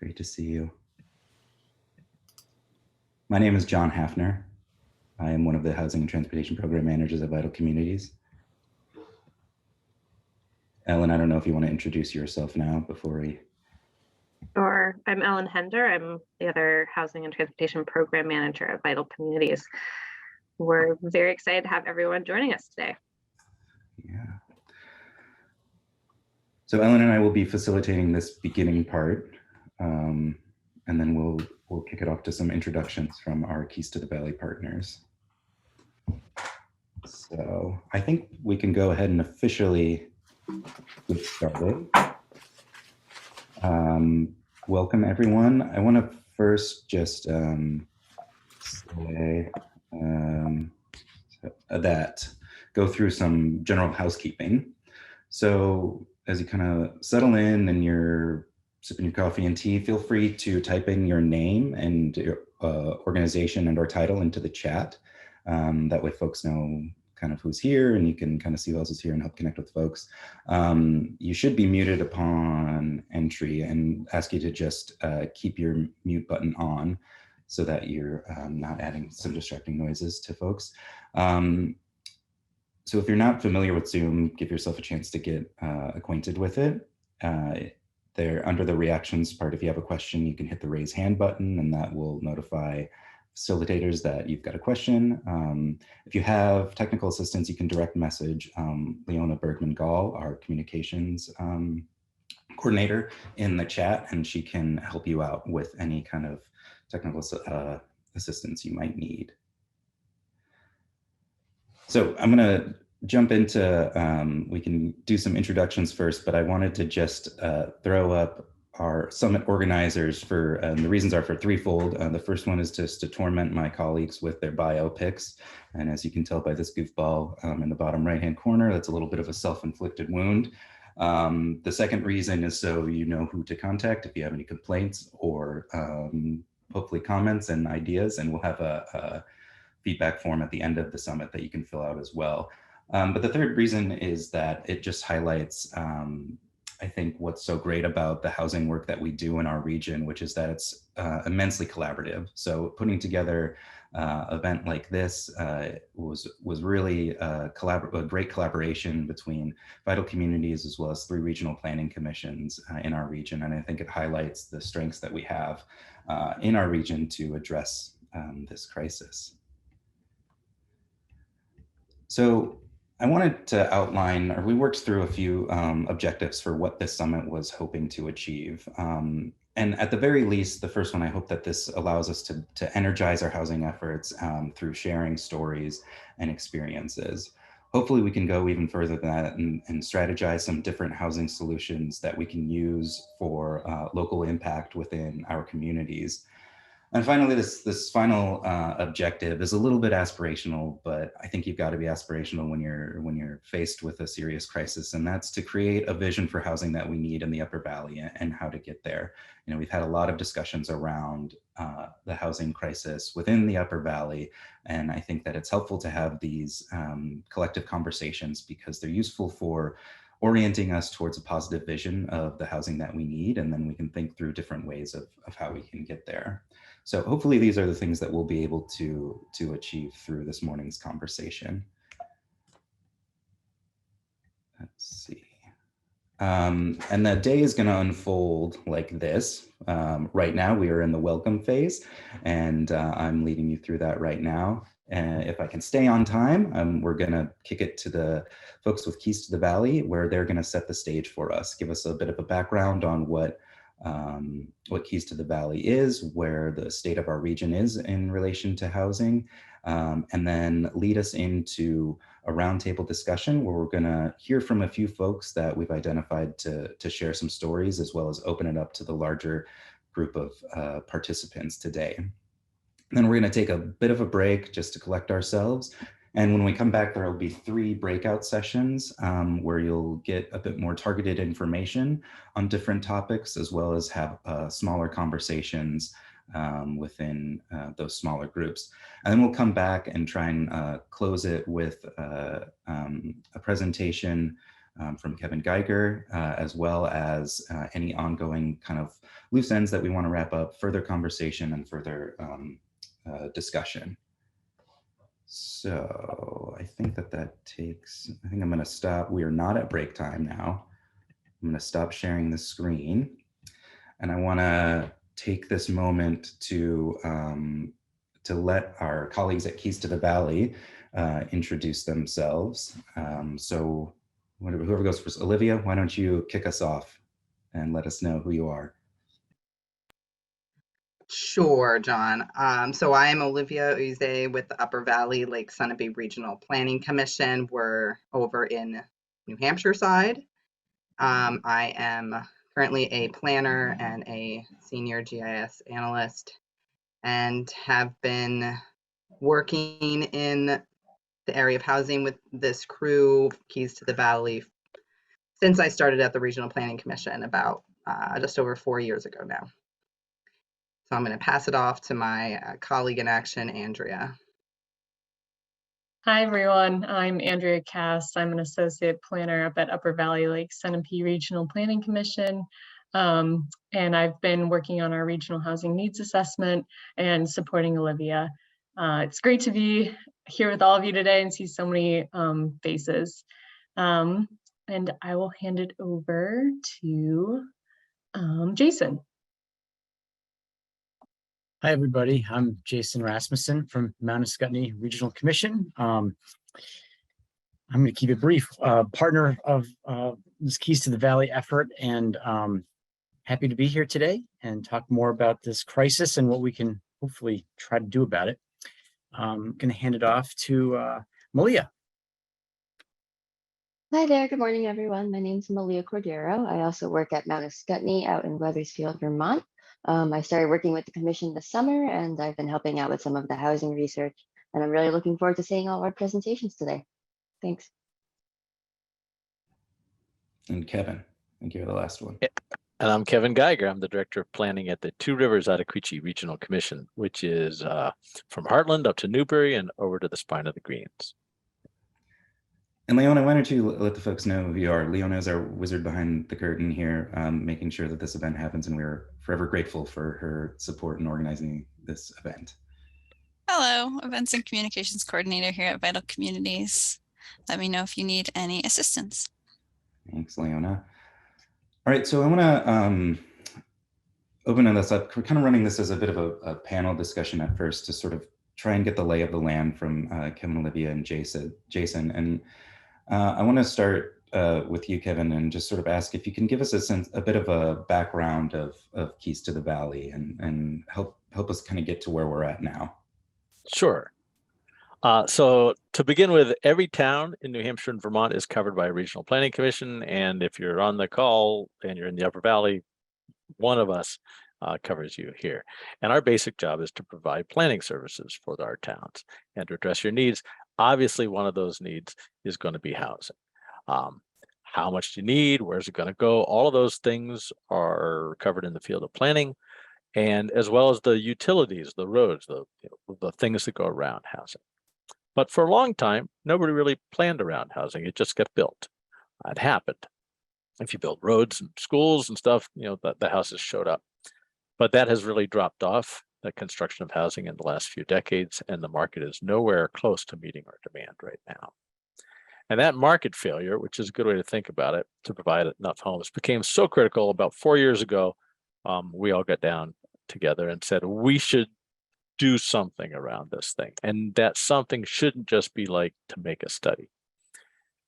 Great to see you. My name is John Hafner. I am one of the Housing and Transportation Program Managers at Vital Communities. Ellen, I don't know if you want to introduce yourself now before we... Sure. I'm Ellen Hender. I'm the other Housing and Transportation Program Manager at Vital Communities. We're very excited to have everyone joining us today. Yeah. So Ellen and I will be facilitating this beginning part, and then we'll kick it off to some introductions from our Keys to the Valley partners. So I think we can go ahead and officially get started. Welcome everyone. I want to first just say that go through some general housekeeping. So as you kind of settle in and you're sipping your coffee and tea, feel free to type in your name and your organization and or title into the chat. That way folks know kind of who's here, and you can kind of see who else is here and help connect with folks. You should be muted upon entry, and ask you to just keep your mute button on so that you're not adding some distracting noises to folks. So if you're not familiar with Zoom, give yourself a chance to get acquainted with it. There, under the reactions part, if you have a question, you can hit the raise hand button, and that will notify facilitators that you've got a question. If you have technical assistance, you can direct message Leona Bergman-Gall, our communications coordinator, in the chat, and she can help you out with any kind of technical assistance you might need. So I'm going to jump into, we can do some introductions first, but I wanted to just throw up our summit organizers for, the reasons are for threefold. The first one is just to torment my colleagues with their biopics. And as you can tell by this goofball in the bottom right-hand corner, that's a little bit of a self-inflicted wound. The second reason is so you know who to contact if you have any complaints or hopefully comments and ideas, and we'll have a feedback form at the end of the summit that you can fill out as well. But the third reason is that it just highlights, I think, what's so great about the housing work that we do in our region, which is that it's immensely collaborative. So putting together an event like this was really a great collaboration between Vital Communities as well as 3 regional planning commissions in our region. And I think it highlights the strengths that we have in our region to address this crisis. So I wanted to outline, or we worked through a few objectives for what this summit was hoping to achieve. And at the very least, the first one, I hope that this allows us to energize our housing efforts through sharing stories and experiences. Hopefully we can go even further than that and strategize some different housing solutions that we can use for local impact within our communities. And finally, this final objective is a little bit aspirational, but I think you've got to be aspirational when you're faced with a serious crisis, and that's to create a vision for housing that we need in the Upper Valley and how to get there. You know, we've had a lot of discussions around the housing crisis within the Upper Valley, and I think that it's helpful to have these collective conversations because they're useful for orienting us towards a positive vision of the housing that we need, and then we can think through different ways of how we can get there. So hopefully these are the things that we'll be able to achieve through this morning's conversation. Let's see. And the day is going to unfold like this. Right now we are in the welcome phase, and I'm leading you through that right now. And if I can stay on time, we're going to kick it to the folks with Keys to the Valley, where they're going to set the stage for us, give us a bit of a background on what Keys to the Valley is, where the state of our region is in relation to housing, and then lead us into a roundtable discussion where we're going to hear from a few folks that we've identified to share some stories, as well as open it up to the larger group of participants today. And then we're going to take a bit of a break just to collect ourselves. And when we come back, there will be 3 breakout sessions where you'll get a bit more targeted information on different topics, as well as have smaller conversations within those smaller groups. And then we'll come back and try and close it with a presentation from Kevin Geiger, as well as any ongoing kind of loose ends that we want to wrap up, further conversation and further discussion. So I think that takes, I think I'm going to stop. We are not at break time now. I'm going to stop sharing the screen. And I want to take this moment to let our colleagues at Keys to the Valley introduce themselves. So whoever goes first, Olivia, why don't you kick us off and let us know who you are? Sure, John. So I am Olivia Uze with the Upper Valley Lake Sunapee Regional Planning Commission. We're over in New Hampshire side. I am currently a planner and a senior GIS analyst and have been working in the area of housing with this crew, Keys to the Valley, since I started at the Regional Planning Commission about just over 4 years ago now. So I'm going to pass it off to my colleague in action, Andrea. Hi, everyone. I'm Andrea Cass. I'm an associate planner up at Upper Valley Lake Sunapee Regional Planning Commission. And I've been working on our regional housing needs assessment and supporting Olivia. It's great to be here with all of you today and see so many faces. And I will hand it over to Jason. Hi, everybody. I'm Jason Rasmussen from Mount Scottney Regional Commission. I'm going to keep it brief. Partner of this Keys to the Valley effort, and happy to be here today and talk more about this crisis and what we can hopefully try to do about it. I'm going to hand it off to Malia. Hi there. Good morning, everyone. My name is Malia Cordero. I also work at Mount Scottney out in Wethersfield, Vermont. I started working with the commission this summer, and I've been helping out with some of the housing research, and I'm really looking forward to seeing all our presentations today. Thanks. And Kevin, I think you're the last one. And I'm Kevin Geiger. I'm the Director of Planning at the Two Rivers Ottaquechee Regional Commission, which is from Heartland up to Newbury and over to the Spine of the Greens. And Leona, why don't you let the folks know who you are? Leona is our wizard behind the curtain here, making sure that this event happens, and we're forever grateful for her support in organizing this event. Hello, Events and Communications Coordinator here at Vital Communities. Let me know if you need any assistance. Thanks, Leona. All right, so I want to open this up. We're kind of running this as a bit of a panel discussion at first to sort of try and get the lay of the land from Kevin, Olivia, and Jason. And I want to start with you, Kevin, and just sort of ask if you can give us a bit of a background of Keys to the Valley and help us kind of get to where we're at now. Sure. So to begin with, every town in New Hampshire and Vermont is covered by a regional planning commission. And if you're on the call and you're in the Upper Valley, one of us covers you here. And our basic job is to provide planning services for our towns and to address your needs. Obviously, one of those needs is going to be housing. How much do you need? Where's it going to go? All of those things are covered in the field of planning, and as well as the utilities, the roads, the things that go around housing. But for a long time, nobody really planned around housing. It just got built. It happened. If you build roads and schools and stuff, the houses showed up. But that has really dropped off, the construction of housing in the last few decades, and the market is nowhere close to meeting our demand right now. And that market failure, which is a good way to think about it, to provide enough homes, became so critical. About 4 years ago, we all got down together and said, we should do something around this thing. And that something shouldn't just be like to make a study.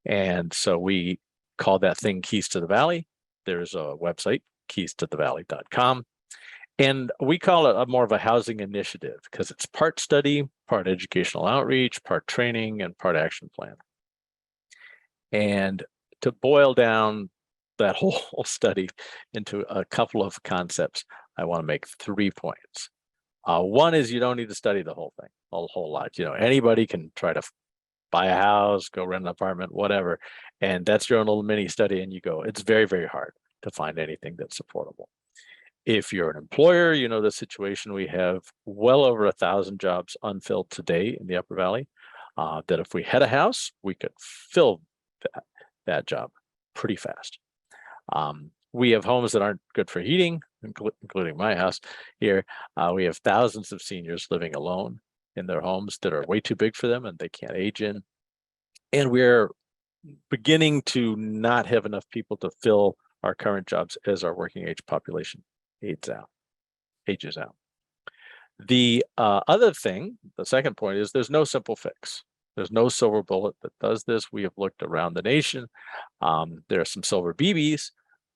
And so we called that thing Keys to the Valley. There's a website, keystothevalley.com. And we call it more of a housing initiative because it's part study, part educational outreach, part training, and part action plan. And to boil down that whole study into a couple of concepts, I want to make 3 points. One is you don't need to study the whole thing, a whole lot. Anybody can try to buy a house, go rent an apartment, whatever. And that's your own little mini study. And you go, it's very, very hard to find anything that's affordable. If you're an employer, the situation, we have well over 1,000 jobs unfilled today in the Upper Valley, that if we had a house, we could fill that job. pretty fast. We have homes that aren't good for heating, including my house here. We have thousands of seniors living alone in their homes that are way too big for them and they can't age in. And we're beginning to not have enough people to fill our current jobs as our working age population ages out. The other thing, the second point, is there's no simple fix. There's no silver bullet that does this. We have looked around the nation. There are some silver BBs,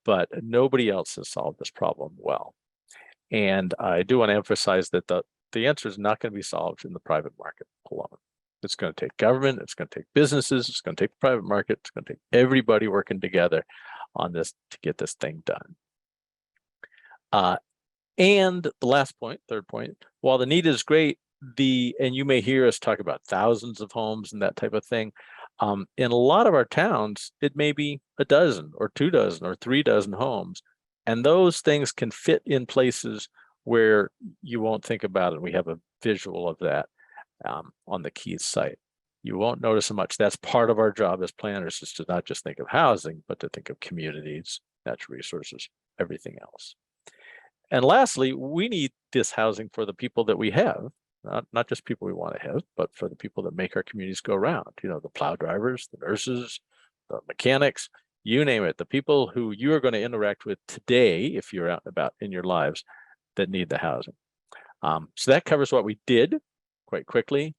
but nobody else has solved this problem well. And I do want to emphasize that the answer is not going to be solved in the private market alone. It's going to take government, it's going to take businesses, it's going to take the private market, it's going to take everybody working together on this to get this thing done. And the last point, third point, while the need is great, and you may hear us talk about thousands of homes and that type of thing, in a lot of our towns, it may be a dozen or 2 dozen or 3 dozen homes. And those things can fit in places where you won't think about it. We have a visual of that on the Keys site. You won't notice so much. That's part of our job as planners, is to not just think of housing, but to think of communities, natural resources, everything else. And lastly, we need this housing for the people that we have, not just people we want to have, but for the people that make our communities go round. You know, the plow drivers, the nurses, the mechanics, you name it, the people who you are going to interact with today, if you're out and about in your lives, that need the housing. So that covers what we did quite quickly,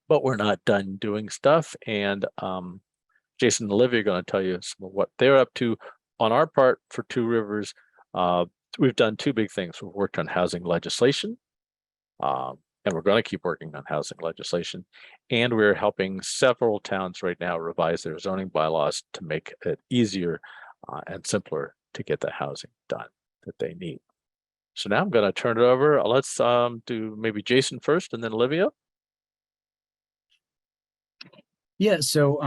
but we're not done doing stuff. And Jason and Olivia are going to tell you some of what they're up to. On our part for Two Rivers, we've done 2 big things. We've worked on housing legislation, and we're going to keep working on housing legislation. And we're helping several towns right now revise their zoning bylaws to make it easier and simpler to get the housing done that they need. So now I'm going to turn it over. Let's do maybe Jason first and then Olivia. Yeah, so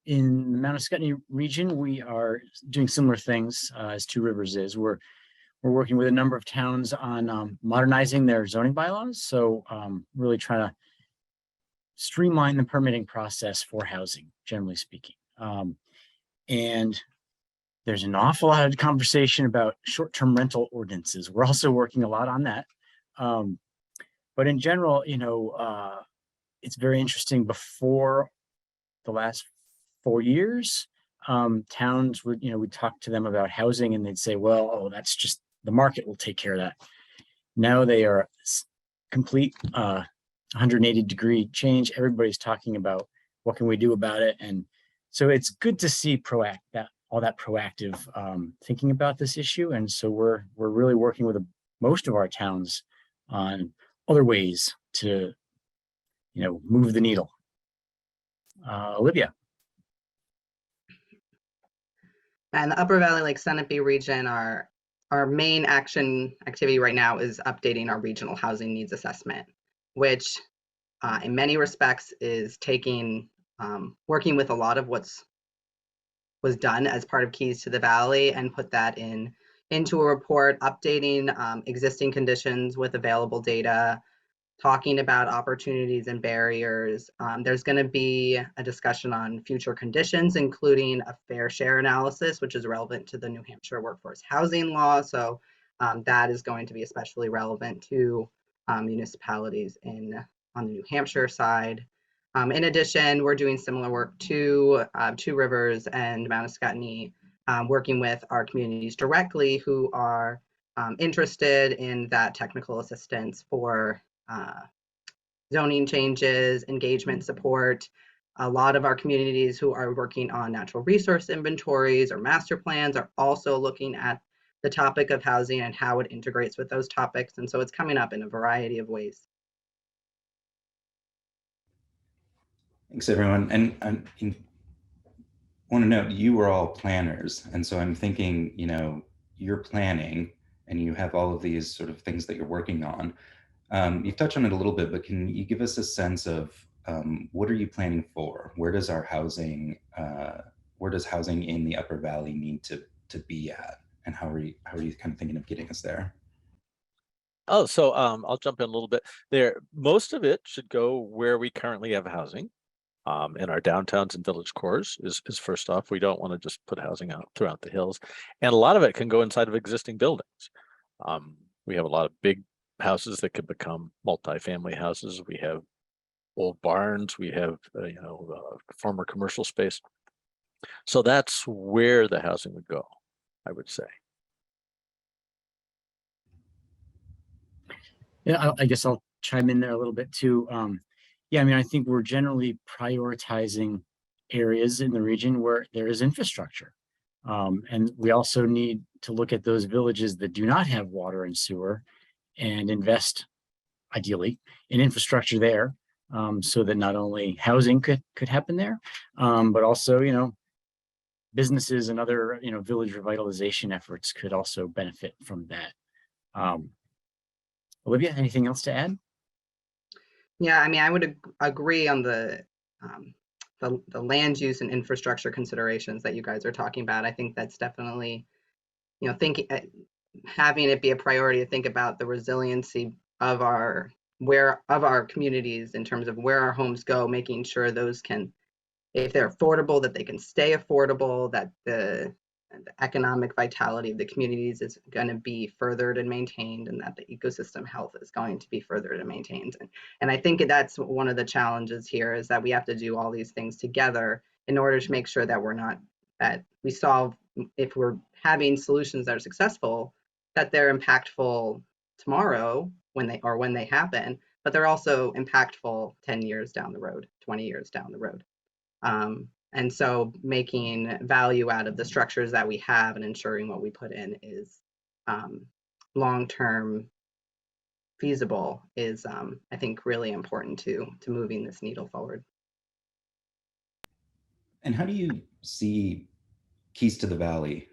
in the Mount Scottney region, we are doing similar things as Two Rivers is. We're working with a number of towns on modernizing their zoning bylaws. So really trying to streamline the permitting process for housing, generally speaking. And there's an awful lot of conversation about short-term rental ordinances. We're also working a lot on that. But in general, you know, it's very interesting. Before the last 4 years, towns would, we talk to them about housing and they'd say, well, oh, that's just the market will take care of that. Now they are complete 180-degree change. Everybody's talking about what can we do about it. And so it's good to see all that proactive thinking about this issue. And so we're really working with most of our towns on other ways to, move the needle. Olivia. And the Upper Valley Lake Sunapee region, our main activity right now is updating our regional housing needs assessment, which in many respects is working with a lot of was done as part of Keys to the Valley and put that into a report, updating existing conditions with available data, talking about opportunities and barriers. There's going to be a discussion on future conditions, including a fair share analysis, which is relevant to the New Hampshire workforce housing law. So that is going to be especially relevant to municipalities on the New Hampshire side. In addition, we're doing similar work to Two Rivers and Mount Scottney, working with our communities directly who are interested in that technical assistance for zoning changes, engagement support. A lot of our communities who are working on natural resource inventories or master plans are also looking at the topic of housing and how it integrates with those topics. And so it's coming up in a variety of ways. Thanks, everyone. And I want to note, you were all planners. And so I'm thinking, you're planning and you have all of these sort of things that you're working on. You've touched on it a little bit, but can you give us a sense of what are you planning for? Where does housing in the Upper Valley need to be at? And how are you kind of thinking of getting us there? Oh, so I'll jump in a little bit there. Most of it should go where we currently have housing. in our downtowns and village cores is first off. We don't want to just put housing out throughout the hills. And a lot of it can go inside of existing buildings. We have a lot of big houses that could become multi-family houses. We have old barns. We have, former commercial space. So that's where the housing would go, I would say. Yeah, I guess I'll chime in there a little bit too. Yeah, I mean, I think we're generally prioritizing areas in the region where there is infrastructure. And we also need to look at those villages that do not have water and sewer and invest ideally in infrastructure there, so that not only housing could happen there, but also, businesses and other, village revitalization efforts could also benefit from that. Olivia, anything else to add? Yeah, I mean, I would agree on the land use and infrastructure considerations that you guys are talking about. I think that's definitely, thinking, having it be a priority to think about the resiliency of our communities in terms of where our homes go, making sure those can, if they're affordable, that they can stay affordable, that the economic vitality of the communities is going to be furthered and maintained, and that the ecosystem health is going to be furthered and maintained. And I think that's one of the challenges here, is that we have to do all these things together in order to make sure that we solve, if we're having solutions that are successful, that they're impactful tomorrow when they happen, but they're also impactful 10 years down the road, 20 years down the road. And so making value out of the structures that we have and ensuring what we put in is long-term feasible is, I think, really important to moving this needle forward. And how do you see Keys to the Valley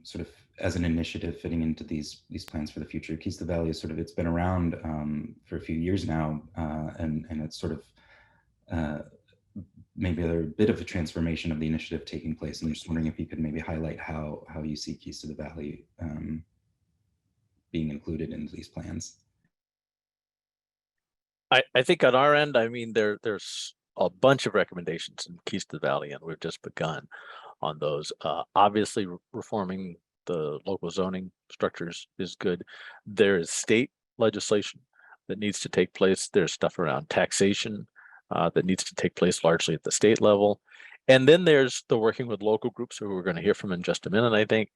sort of as an initiative fitting into these plans for the future? Keys to the Valley is sort of, it's been around for a few years now, and it's sort of maybe a bit of a transformation of the initiative taking place. And I'm just wondering if you could maybe highlight how you see Keys to the Valley being included into these plans. I think on our end, I mean, there's a bunch of recommendations in Keys to the Valley, and we've just begun on those. Obviously, reforming the local zoning structures is good. There is state legislation that needs to take place. There's stuff around taxation that needs to take place largely at the state level. And then there's the working with local groups, who we're going to hear from in just a minute, I think,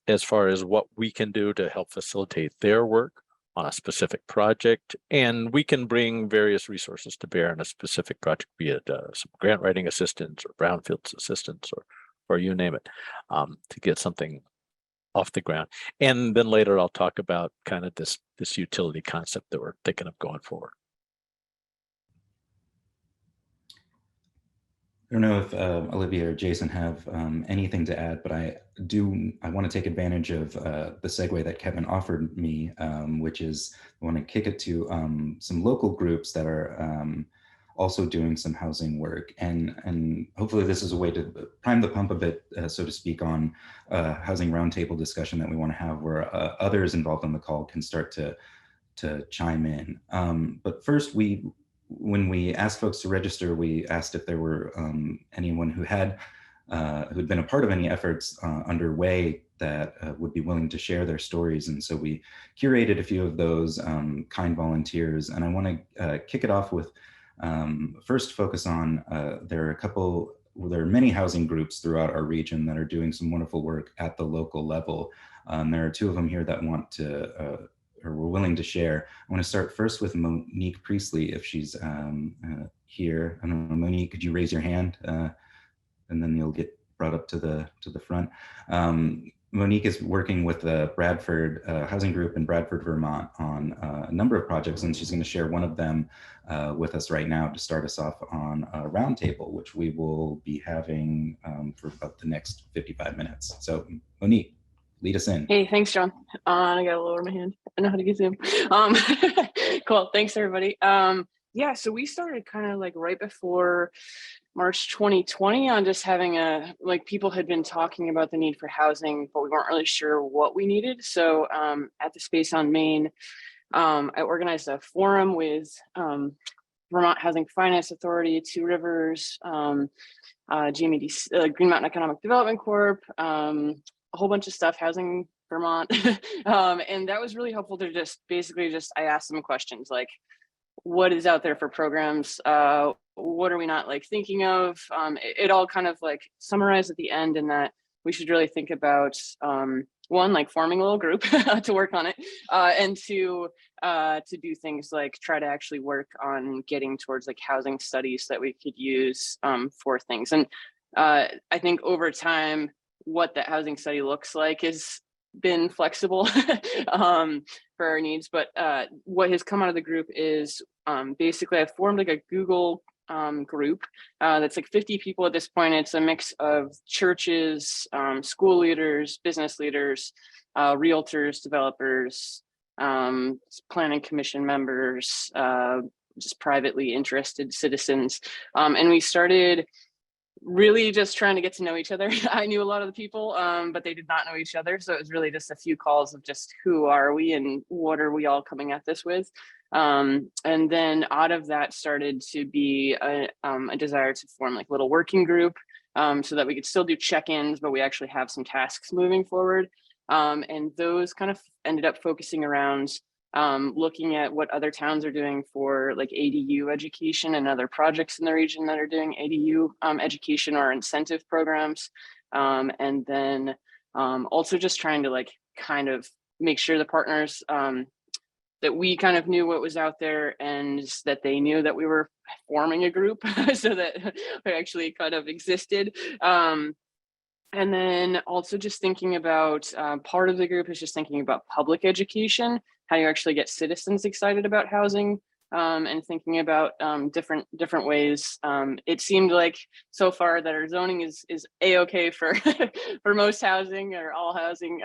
as far as what we can do to help facilitate their work on a specific project. And we can bring various resources to bear on a specific project, be it some grant writing assistance or brownfields assistance, or you name it, to get something off the ground. And then later I'll talk about kind of this utility concept that we're thinking of going forward. I don't know if Olivia or Jason have anything to add, but I want to take advantage of the segue that Kevin offered me, which is I want to kick it to some local groups that are also doing some housing work. And hopefully this is a way to prime the pump a bit, so to speak, on housing roundtable discussion that we want to have, where others involved on the call can start to chime in. But first, when we asked folks to register, we asked if there were anyone who'd been a part of any efforts underway that would be willing to share their stories. And so we curated a few of those kind volunteers. And I want to kick it off with first focus on, there are many housing groups throughout our region that are doing some wonderful work at the local level. There are two of them here that want to or were willing to share. I want to start first with Monique Priestley, if she's here. I don't know, Monique, could you raise your hand? And then you'll get brought up to the front. Monique is working with the Bradford Housing Group in Bradford, Vermont on a number of projects, and she's going to share one of them with us right now to start us off on a roundtable, which we will be having for about the next 55 minutes. So Monique, lead us in. Hey, thanks, John. I gotta lower my hand. I know how to get Zoom. Cool. Thanks, everybody. Yeah, so we started kind of like right before March 2020 on just having people had been talking about the need for housing, but we weren't really sure what we needed. So at the Space on Main, I organized a forum with Vermont Housing Finance Authority, Two Rivers, GMED, Green Mountain Economic Development Corp, a whole bunch of stuff, Housing Vermont. And that was really helpful to just basically I asked them questions like, what is out there for programs? What are we not like thinking of? It all kind of like summarized at the end in that we should really think about one, like forming a little group to work on it, and two, to do things like try to actually work on getting towards like housing studies that we could use for things. And I think over time, what that housing study looks like has been flexible for our needs. But what has come out of the group is basically I formed like a Google group that's like 50 people at this point. It's a mix of churches, school leaders, business leaders, realtors, developers, planning commission members, just privately interested citizens. And we started really just trying to get to know each other. I knew a lot of the people, but they did not know each other. So it was really just a few calls of just who are we and what are we all coming at this with? And then out of that started to be a desire to form like a little working group so that we could still do check-ins, but we actually have some tasks moving forward. And those kind of ended up focusing around looking at what other towns are doing for like ADU education and other projects in the region that are doing ADU education or incentive programs. And then also just trying to like kind of make sure the partners that we kind of knew what was out there and that they knew that we were forming a group so that we actually kind of existed. And then also just thinking about part of the group is just thinking about public education, how you actually get citizens excited about housing, and thinking about different ways. It seemed like so far that our zoning is a-okay for for most housing or all housing,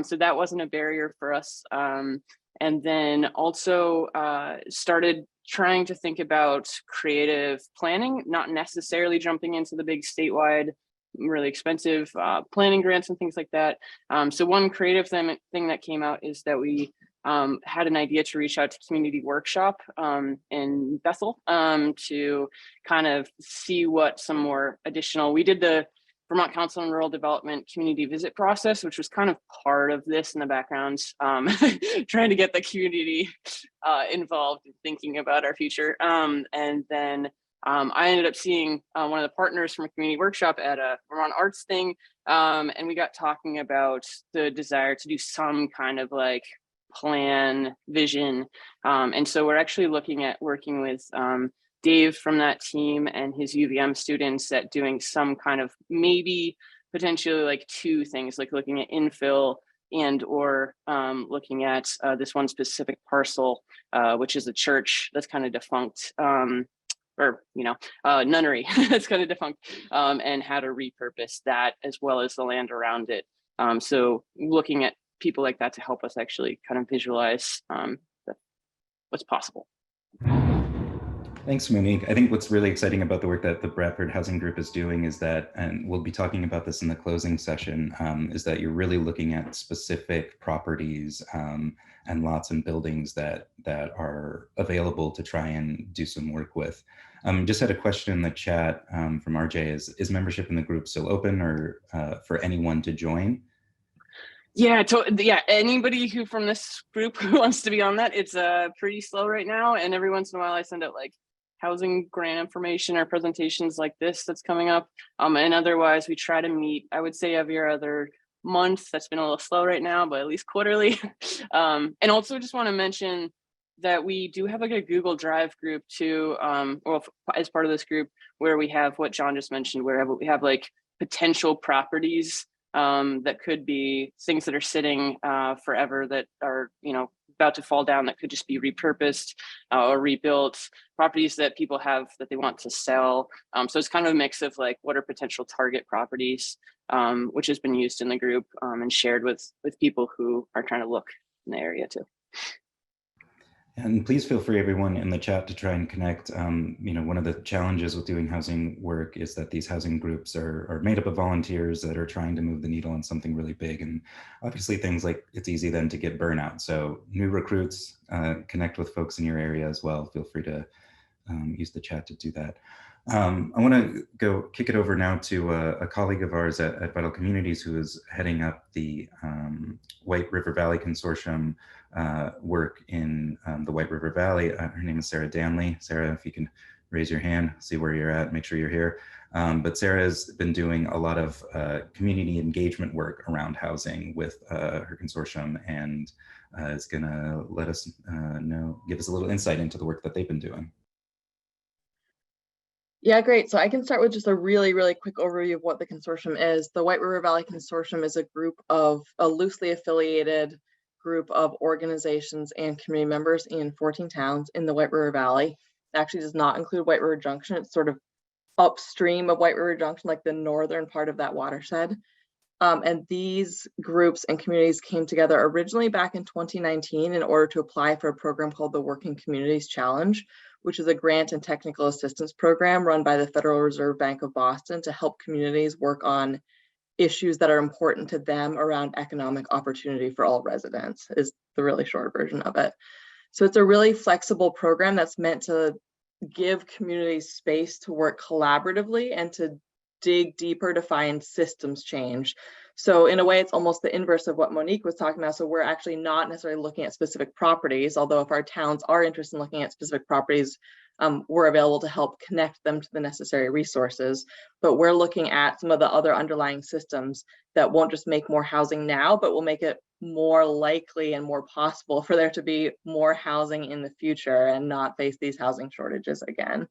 so that wasn't a barrier for us. And then also started trying to think about creative planning, not necessarily jumping into the big statewide really expensive planning grants and things like that. So one creative thing that came out is that we had an idea to reach out to Community Workshop in Bethel to kind of see what some more additional, we did the Vermont Council on Rural Development community visit process, which was kind of part of this in the background, trying to get the community involved in thinking about our future. And then I ended up seeing one of the partners from a community workshop at a Vermont Arts thing, and we got talking about the desire to do some kind of like plan, vision. And so we're actually looking at working with Dave from that team and his UVM students at doing some kind of maybe potentially like two things, like looking at infill and or looking at this one specific parcel, which is a church that's kind of defunct. Or nunnery that's kind of defunct, and how to repurpose that as well as the land around it. So looking at people like that to help us actually kind of visualize what's possible. Thanks, Monique. I think what's really exciting about the work that the Bradford Housing Group is doing is that, and we'll be talking about this in the closing session, is that you're really looking at specific properties and lots and buildings that are available to try and do some work with. Just had a question in the chat from RJ. Is membership in the group still open or for anyone to join? Yeah, anybody who from this group who wants to be on that, it's pretty slow right now. And every once in a while I send out like housing grant information or presentations like this that's coming up. And otherwise we try to meet, I would say every other month. That's been a little slow right now, but at least quarterly. And also just want to mention that we do have like a Google Drive group too, as part of this group, where we have what John just mentioned, where we have like potential properties that could be things that are sitting forever that are, about to fall down that could just be repurposed or rebuilt, properties that people have that they want to sell. So it's kind of a mix of like what are potential target properties, which has been used in the group and shared with people who are trying to look in the area too. And please feel free, everyone in the chat, to try and connect. One of the challenges with doing housing work is that these housing groups are made up of volunteers that are trying to move the needle on something really big. And obviously things like it's easy then to get burnout. So new recruits, connect with folks in your area as well. Feel free to use the chat to do that. I want to go kick it over now to a colleague of ours at Vital Communities who is heading up the White River Valley Consortium work in the White River Valley. Her name is Sarah Danley. Sarah, if you can raise your hand, see where you're at, make sure you're here. But Sarah has been doing a lot of community engagement work around housing with her consortium, and is gonna let us give us a little insight into the work that they've been doing. Yeah, great. So I can start with just a really quick overview of what the consortium is. The White River Valley Consortium is a loosely affiliated group of organizations and community members in 14 towns in the White River Valley. It actually does not include White River Junction. It's sort of upstream of White River Junction, like the northern part of that watershed. And these groups and communities came together originally back in 2019 in order to apply for a program called the Working Communities Challenge, which is a grant and technical assistance program run by the Federal Reserve Bank of Boston to help communities work on issues that are important to them around economic opportunity for all residents, is the really short version of it. So it's a really flexible program that's meant to give communities space to work collaboratively and to dig deeper to find systems change. So in a way, it's almost the inverse of what Monique was talking about. So we're actually not necessarily looking at specific properties, although if our towns are interested in looking at specific properties, we're available to help connect them to the necessary resources. But we're looking at some of the other underlying systems that won't just make more housing now, but will make it more likely and more possible for there to be more housing in the future and not face these housing shortages again.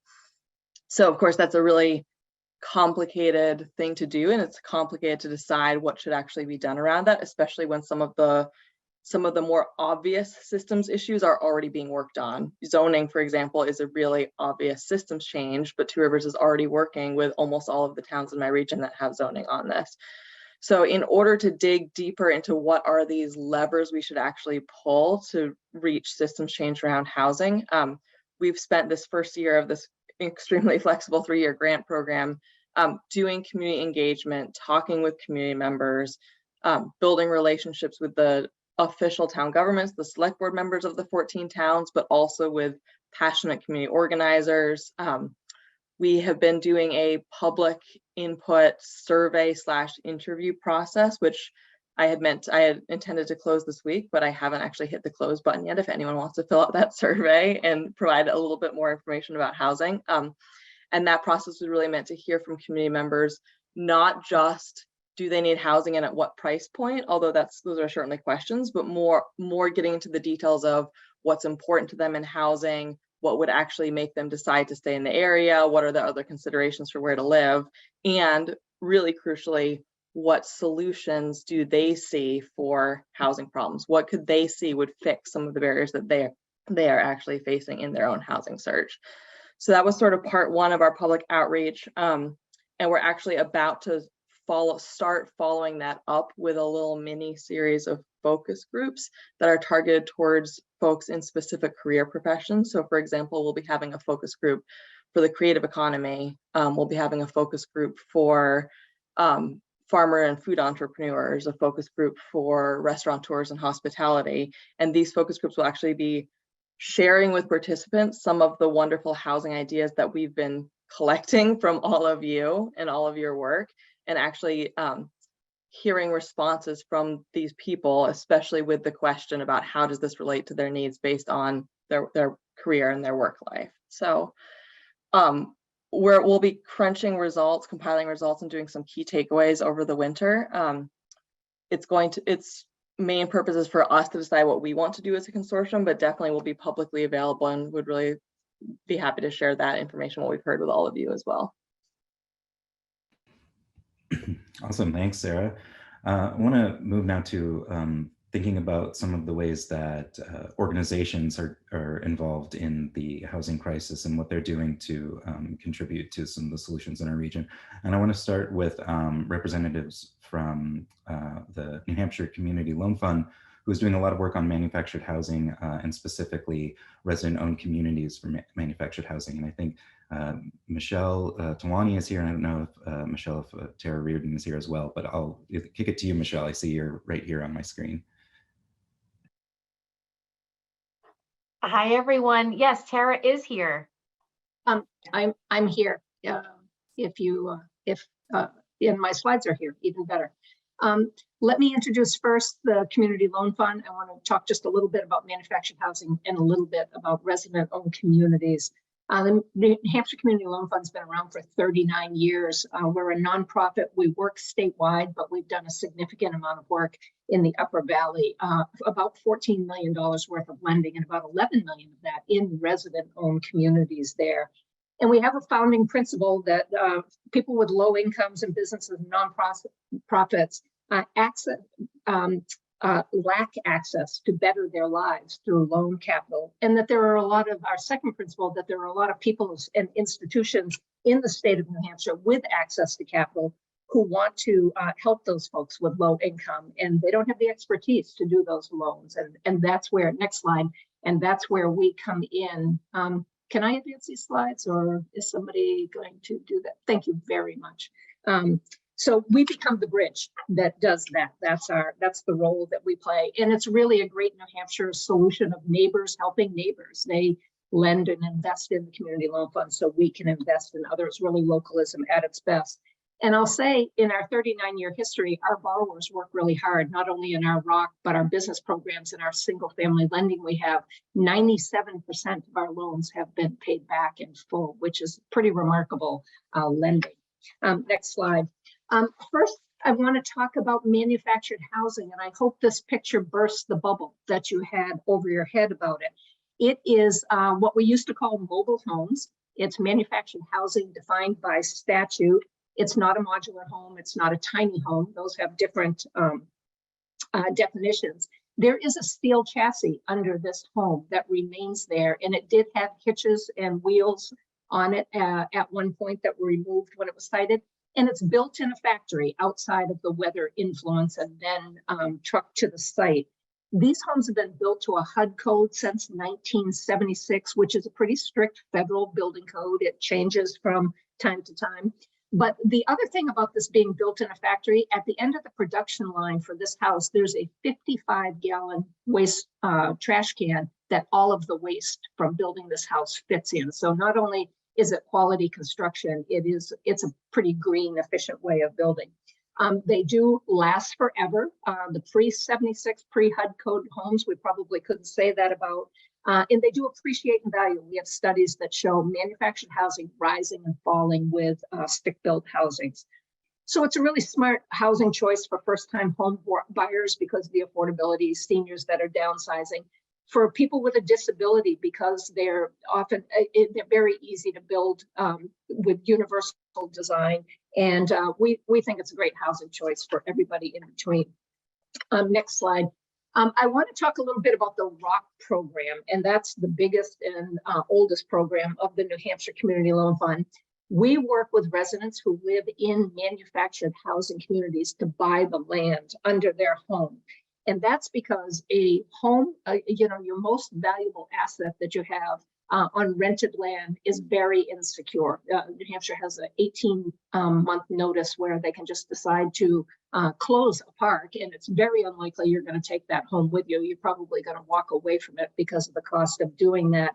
So of course, that's a really complicated thing to do, and it's complicated to decide what should actually be done around that, especially when some of the more obvious systems issues are already being worked on. Zoning, for example, is a really obvious systems change, but Two Rivers is already working with almost all of the towns in my region that have zoning on this. So in order to dig deeper into what are these levers we should actually pull to reach systems change around housing, we've spent this first year of this extremely flexible 3-year grant program doing community engagement, talking with community members, building relationships with the official town governments, the select board members of the 14 towns, but also with passionate community organizers. We have been doing a public input survey / interview process, which I had intended to close this week, but I haven't actually hit the close button yet if anyone wants to fill out that survey and provide a little bit more information about housing. And that process was really meant to hear from community members, not just do they need housing and at what price point, although those are certainly questions, but more getting into the details of what's important to them in housing, what would actually make them decide to stay in the area, what are the other considerations for where to live, and really crucially, what solutions do they see for housing problems? What could they see would fix some of the barriers that they are actually facing in their own housing search? So that was sort of part one of our public outreach. And we're actually about to start following that up with a little mini series of focus groups that are targeted towards folks in specific career professions. So for example, we'll be having a focus group for the creative economy. We'll be having a focus group for farmer and food entrepreneurs, a focus group for restaurateurs and hospitality. And these focus groups will actually be sharing with participants some of the wonderful housing ideas that we've been collecting from all of you and all of your work, and actually hearing responses from these people, especially with the question about how does this relate to their needs based on their career and their work life. So we'll be crunching results, compiling results, and doing some key takeaways over the winter. Its main purpose is for us to decide what we want to do as a consortium, but definitely will be publicly available and would really be happy to share that information, what we've heard, with all of you as well. Awesome, thanks, Sarah. I want to move now to thinking about some of the ways that organizations are involved in the housing crisis and what they're doing to contribute to some of the solutions in our region. And I want to start with representatives from the New Hampshire Community Loan Fund, who is doing a lot of work on manufactured housing and specifically resident-owned communities for manufactured housing. And I think Michelle Tawani is here, and I don't know if Tara Reardon is here as well, but I'll kick it to you, Michelle. I see you're right here on my screen. Hi, everyone. Yes, Tara is here. I'm here. If and my slides are here, even better. Let me introduce first the Community Loan Fund. I want to talk just a little bit about manufactured housing and a little bit about resident-owned communities. The New Hampshire Community Loan Fund's been around for 39 years. We're a nonprofit. We work statewide, but we've done a significant amount of work in the Upper Valley, about $14 million worth of lending and about 11 million of that in resident-owned communities there. And we have a founding principle that people with low incomes and businesses and nonprofits lack access to better their lives through loan capital. And that there are a lot of, our second principle, that there are a lot of people and institutions in the state of New Hampshire with access to capital who want to help those folks with low income, and they don't have the expertise to do those loans. And that's where, next slide, and that's where we come in. Can I advance these slides, or is somebody going to do that? Thank you very much. So we become the bridge that does that. That's the role that we play. And it's really a great New Hampshire solution of neighbors helping neighbors. They lend and invest in the Community Loan Fund so we can invest in others, really localism at its best. And I'll say in our 39-year history, our borrowers work really hard, not only in our ROC, but our business programs and our single family lending we have. 97% of our loans have been paid back in full, which is pretty remarkable lending. Next slide. First, I want to talk about manufactured housing, and I hope this picture bursts the bubble that you had over your head about it. It is what we used to call mobile homes. It's manufactured housing defined by statute. It's not a modular home. It's not a tiny home. Those have different definitions. There is a steel chassis under this home that remains there, and it did have hitches and wheels on it at one point that were removed when it was sited. And it's built in a factory outside of the weather influence and then trucked to the site. These homes have been built to a HUD code since 1976, which is a pretty strict federal building code. It changes from time to time. But the other thing about this being built in a factory, at the end of the production line for this house, there's a 55-gallon waste trash can that all of the waste from building this house fits in. So not only is it quality construction, it's a pretty green, efficient way of building. They do last forever. The pre-76, pre-HUD code homes, we probably couldn't say that about. And they do appreciate in value. We have studies that show manufactured housing rising and falling with stick-built housings. So it's a really smart housing choice for first-time home buyers because of the affordability, seniors that are downsizing, for people with a disability because they're often, they're very easy to build with universal design. And we think it's a great housing choice for everybody in between. Next slide. I want to talk a little bit about the ROC program, and that's the biggest and oldest program of the New Hampshire Community Loan Fund. We work with residents who live in manufactured housing communities to buy the land under their home. And that's because a home, your most valuable asset that you have on rented land is very insecure. New Hampshire has an 18-month notice where they can just decide to close a park, and it's very unlikely you're going to take that home with you. You're probably going to walk away from it because of the cost of doing that.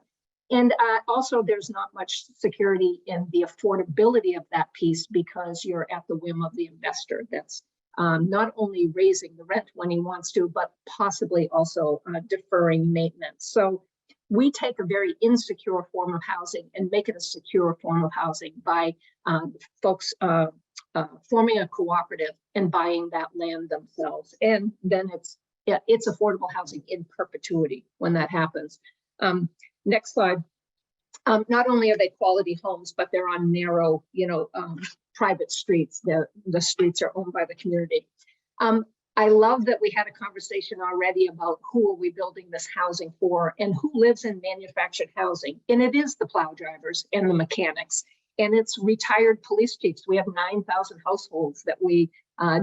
And also, there's not much security in the affordability of that piece because you're at the whim of the investor that's not only raising the rent when he wants to, but possibly also deferring maintenance. So we take a very insecure form of housing and make it a secure form of housing by folks forming a cooperative and buying that land themselves. And then it's affordable housing in perpetuity when that happens. Next slide. Not only are they quality homes, but they're on narrow, private streets. The streets are owned by the community. I love that we had a conversation already about who are we building this housing for and who lives in manufactured housing. And it is the plow drivers and the mechanics. And it's retired police chiefs. We have 9,000 households that we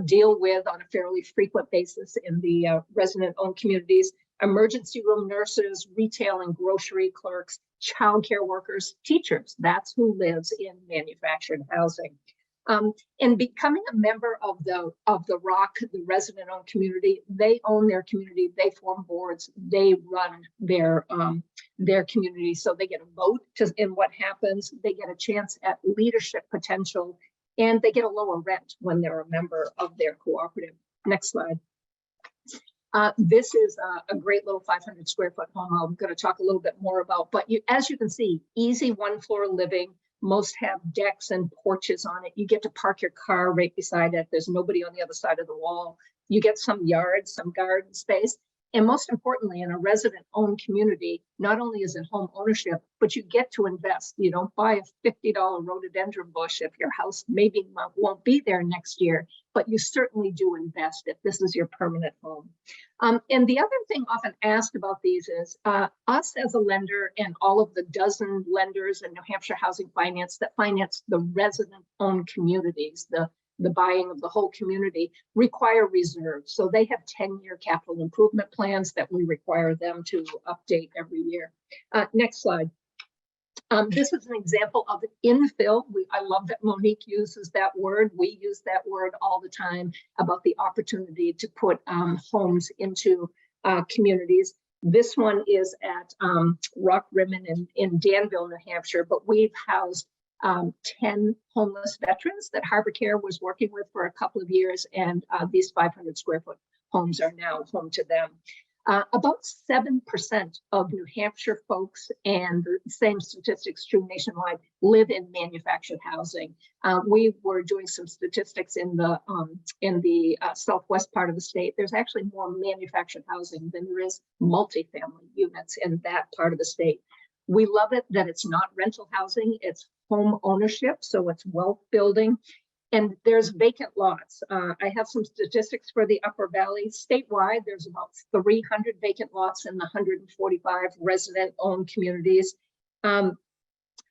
deal with on a fairly frequent basis in the resident-owned communities. Emergency room nurses, retail and grocery clerks, childcare workers, teachers. That's who lives in manufactured housing. And becoming a member of the ROC, the resident-owned community, they own their community, they form boards, they run their community, so they get a vote in what happens, they get a chance at leadership potential, and they get a lower rent when they're a member of their cooperative. Next slide. This is a great little 500 square foot home I'm going to talk a little bit more about, but as you can see, easy one floor living. Most have decks and porches on it. You get to park your car right beside it. There's nobody on the other side of the wall. You get some yard, some garden space. And most importantly, in a resident-owned community, not only is it home ownership, but you get to invest. You don't buy a $50 rhododendron bush if your house maybe won't be there next year, but you certainly do invest if this is your permanent home. And the other thing often asked about these is us as a lender and all of the dozen lenders in New Hampshire Housing Finance that finance the resident-owned communities, the buying of the whole community, require reserves. So they have 10-year capital improvement plans that we require them to update every year. Next slide. This is an example of infill. I love that Monique uses that word. We use that word all the time about the opportunity to put homes into communities. This one is at Rock Rimmon in Danville, New Hampshire, but we've housed 10 homeless veterans that Harbor Care was working with for a couple of years, and these 500 square foot homes are now home to them. About 7% of New Hampshire folks, and the same statistics true nationwide, live in manufactured housing. We were doing some statistics in the southwest part of the state. There's actually more manufactured housing than there is multifamily units in that part of the state. We love it that it's not rental housing, it's home ownership, so it's wealth building. And there's vacant lots. I have some statistics for the Upper Valley. Statewide, there's about 300 vacant lots in the 145 resident-owned communities. And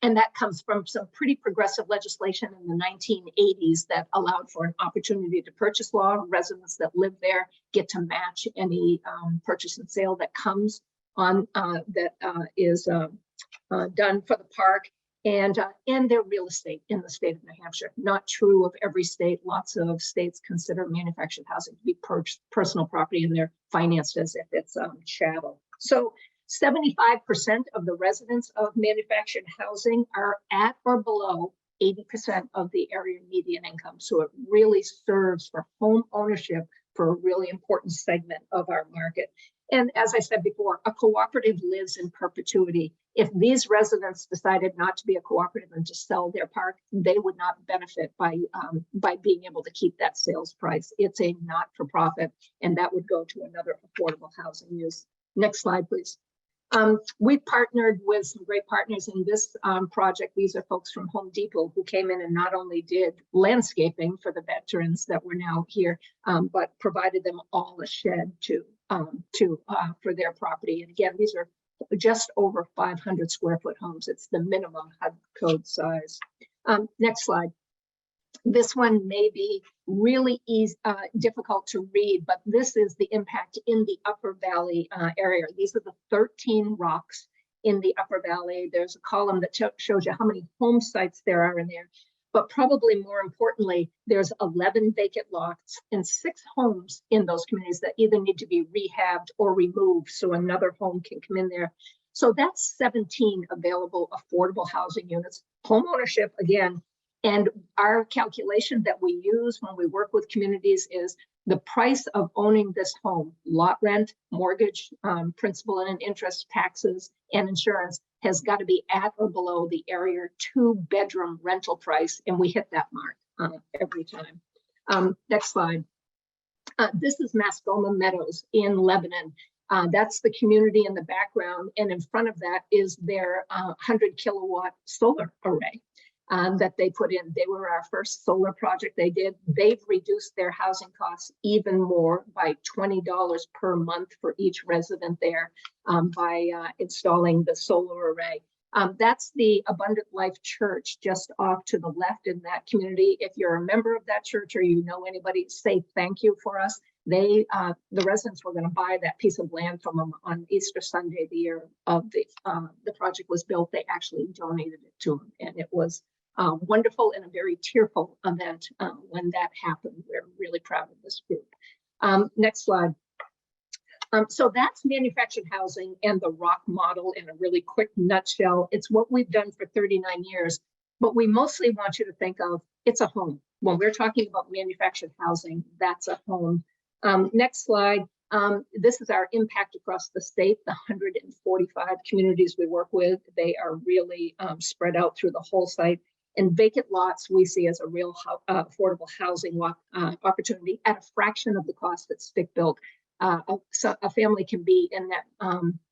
that comes from some pretty progressive legislation in the 1980s that allowed for an opportunity to purchase law. Residents that live there get to match any purchase and sale that comes on is done for the park. And their real estate in the state of New Hampshire. Not true of every state. Lots of states consider manufactured housing to be personal property, and they're financed as if it's chattel. So 75% of the residents of manufactured housing are at or below 80% of the area median income. So it really serves for home ownership for a really important segment of our market. And as I said before, a cooperative lives in perpetuity. If these residents decided not to be a cooperative and to sell their park, they would not benefit by being able to keep that sales price. It's a not-for-profit, and that would go to another affordable housing use. Next slide, please. We partnered with some great partners in this project. These are folks from Home Depot who came in and not only did landscaping for the veterans that were now here, but provided them all a shed for their property. And again, these are just over 500 square foot homes. It's the minimum HUD code size. Next slide. This one may be really difficult to read, but this is the impact in the Upper Valley area. These are the 13 rocks in the Upper Valley. There's a column that shows you how many home sites there are in there. But probably more importantly, there's 11 vacant lots and 6 homes in those communities that either need to be rehabbed or removed so another home can come in there. So that's 17 available affordable housing units. Home ownership, again, and our calculation that we use when we work with communities is the price of owning this home, lot rent, mortgage, principal and interest, taxes, and insurance has got to be at or below the area 2-bedroom rental price. And we hit that mark every time. Next slide. This is Mascoma Meadows in Lebanon. That's the community in the background. And in front of that is their 100 kilowatt solar array. That they put in. They were our first solar project they did. They've reduced their housing costs even more by $20 per month for each resident there by installing the solar array. That's the Abundant Life Church just off to the left in that community. If you're a member of that church or you know anybody, say thank you for us. The residents were going to buy that piece of land from them on Easter Sunday, the year of the project was built. They actually donated it to them, and it was wonderful and a very tearful event when that happened. We're really proud of this group. Next slide. So that's manufactured housing and the ROC model in a really quick nutshell. It's what we've done for 39 years, but we mostly want you to think of it's a home. When we're talking about manufactured housing, that's a home. Next slide. This is our impact across the state, the 145 communities we work with. They are really spread out through the whole site. And vacant lots we see as a real affordable housing opportunity at a fraction of the cost that's stick-built. So a family can be in that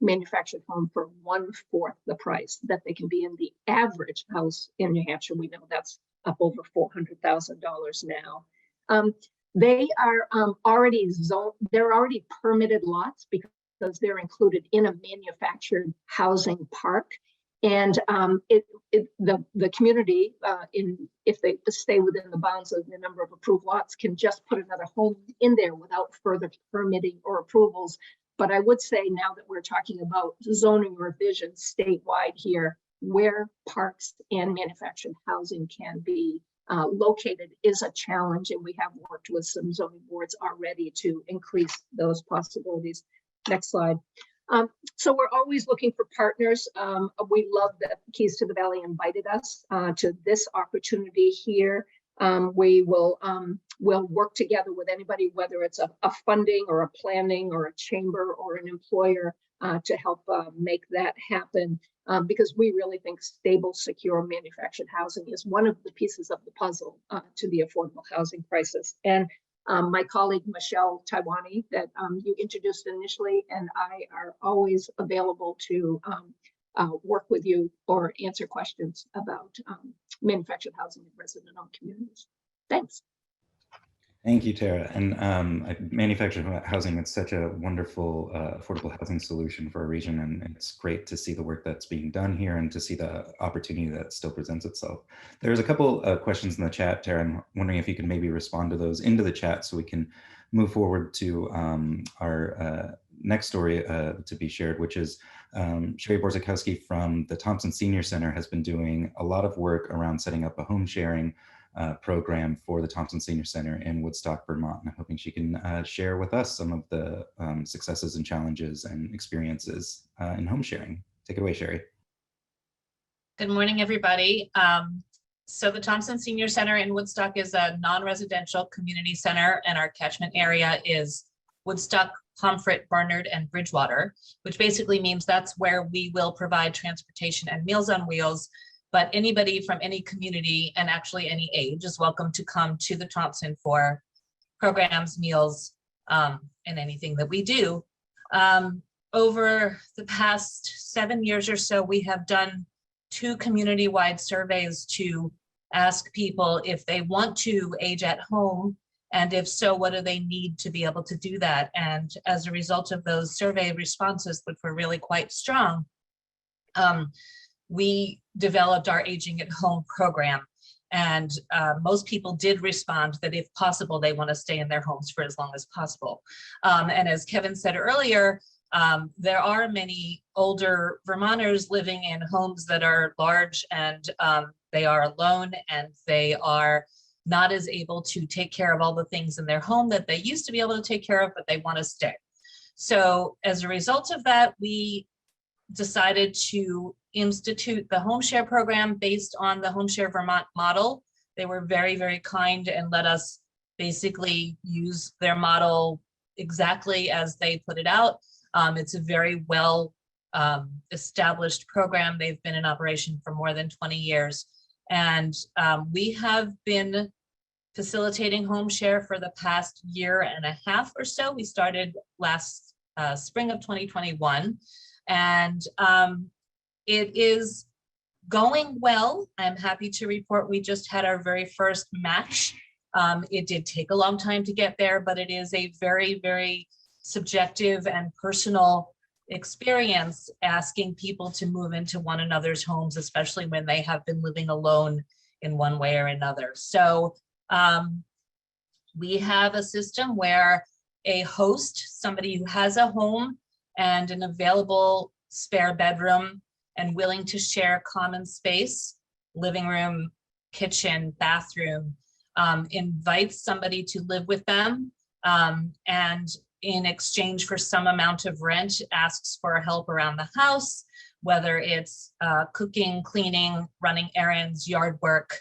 manufactured home for 1/4 the price that they can be in the average house in New Hampshire. We know that's up over $400,000 now. They are already zoned, they're already permitted lots because they're included in a manufactured housing park. And the community, if they stay within the bounds of the number of approved lots, can just put another home in there without further permitting or approvals. But I would say now that we're talking about zoning revisions statewide here, where parks and manufactured housing can be located is a challenge, and we have worked with some zoning boards already to increase those possibilities. Next slide. So we're always looking for partners. We love that Keys to the Valley invited us to this opportunity here. We will we'll work together with anybody, whether it's a funding or a planning or a chamber or an employer to help make that happen. Because we really think stable, secure manufactured housing is one of the pieces of the puzzle to the affordable housing crisis. And my colleague, Michelle Taiwani, that you introduced initially, and I are always available to work with you or answer questions about manufactured housing in resident-owned communities. Thanks. Thank you, Tara. And manufactured housing is such a wonderful affordable housing solution for a region, and it's great to see the work that's being done here and to see the opportunity that still presents itself. There's a couple of questions in the chat, Tara. I'm wondering if you can maybe respond to those into the chat so we can move forward to our next story to be shared, which is Sherry Borzakowski from the Thompson Senior Center has been doing a lot of work around setting up a home sharing program for the Thompson Senior Center in Woodstock, Vermont. And I'm hoping she can share with us some of the successes and challenges and experiences in home sharing. Take it away, Sherry. Good morning, everybody. So the Thompson Senior Center in Woodstock is a non-residential community center, and our catchment area is Woodstock, Pomfret, Barnard, and Bridgewater, which basically means that's where we will provide transportation and Meals on Wheels. But anybody from any community and actually any age is welcome to come to the Thompson for programs, meals, and anything that we do. Over the past 7 years or so, we have done 2 community-wide surveys to ask people if they want to age at home, and if so, what do they need to be able to do that? And as a result of those survey responses, which were really quite strong, we developed our Aging at Home program. And most people did respond that if possible, they want to stay in their homes for as long as possible. And as Kevin said earlier, there are many older Vermonters living in homes that are large, and they are alone, and they are not as able to take care of all the things in their home that they used to be able to take care of, but they want to stay. So as a result of that, we decided to institute the home share program based on the Home Share Vermont model. They were very, very kind and let us basically use their model exactly as they put it out. It's a very well established program. They've been in operation for more than 20 years. And we have been facilitating home share for the past 1.5 years or so. We started last spring of 2021. And it is going well. I'm happy to report we just had our very first match. It did take a long time to get there, but it is a very, very subjective and personal experience asking people to move into one another's homes, especially when they have been living alone in one way or another. So we have a system where a host, somebody who has a home and an available spare bedroom and willing to share common space, living room, kitchen, bathroom, invites somebody to live with them, and in exchange for some amount of rent, asks for help around the house, whether it's cooking, cleaning, running errands, yard work,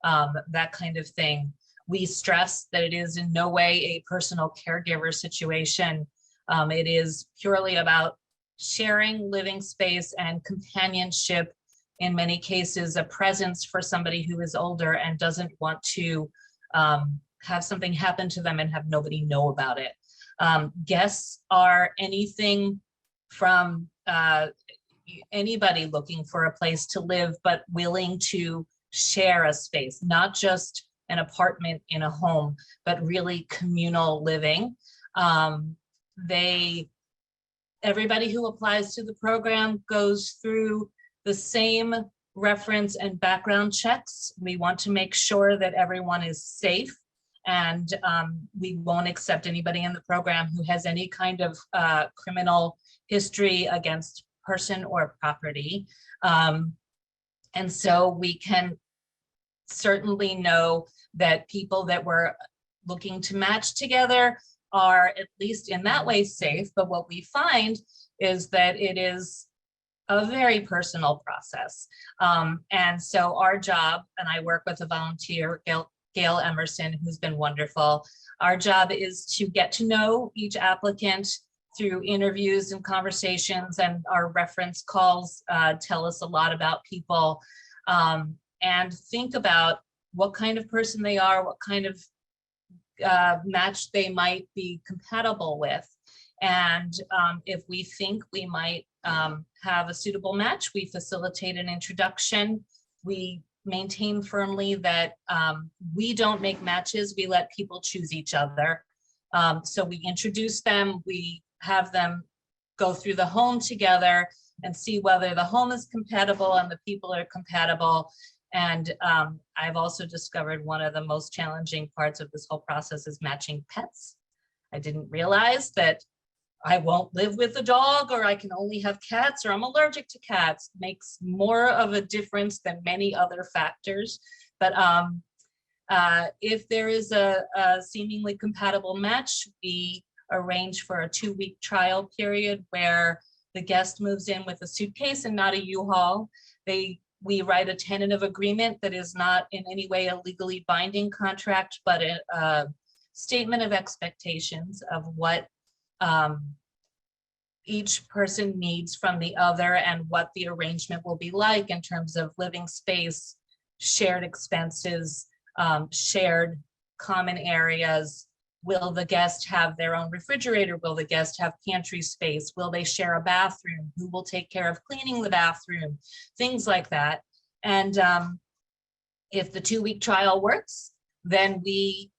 that kind of thing. We stress that it is in no way a personal caregiver situation. It is purely about sharing living space and companionship, in many cases, a presence for somebody who is older and doesn't want to have something happen to them and have nobody know about it. Guests are anything from anybody looking for a place to live, but willing to share a space, not just an apartment in a home, but really communal living. Everybody who applies to the program goes through the same reference and background checks. We want to make sure that everyone is safe, and we won't accept anybody in the program who has any kind of criminal history against person or property. And so we can certainly know that people that we're looking to match together are at least in that way safe. But what we find is that it is a very personal process. And so our job, and I work with a volunteer, Gail Emerson, who's been wonderful. Our job is to get to know each applicant through interviews and conversations, and our reference calls tell us a lot about people, and think about what kind of person they are, what kind of match they might be compatible with. And if we think we might have a suitable match, we facilitate an introduction. We maintain firmly that we don't make matches, we let people choose each other. So we introduce them, we have them go through the home together and see whether the home is compatible and the people are compatible. And I've also discovered one of the most challenging parts of this whole process is matching pets. I didn't realize that I won't live with a dog, or I can only have cats, or I'm allergic to cats. Makes more of a difference than many other factors. But if there is a seemingly compatible match, we arrange for a 2-week trial period where the guest moves in with a suitcase and not a U-Haul. We write a tentative agreement that is not in any way a legally binding contract, but a statement of expectations of what each person needs from the other and what the arrangement will be like in terms of living space, shared expenses, shared common areas. Will the guest have their own refrigerator? Will the guest have pantry space? Will they share a bathroom? Who will take care of cleaning the bathroom? Things like that. And if the 2-week trial works, then we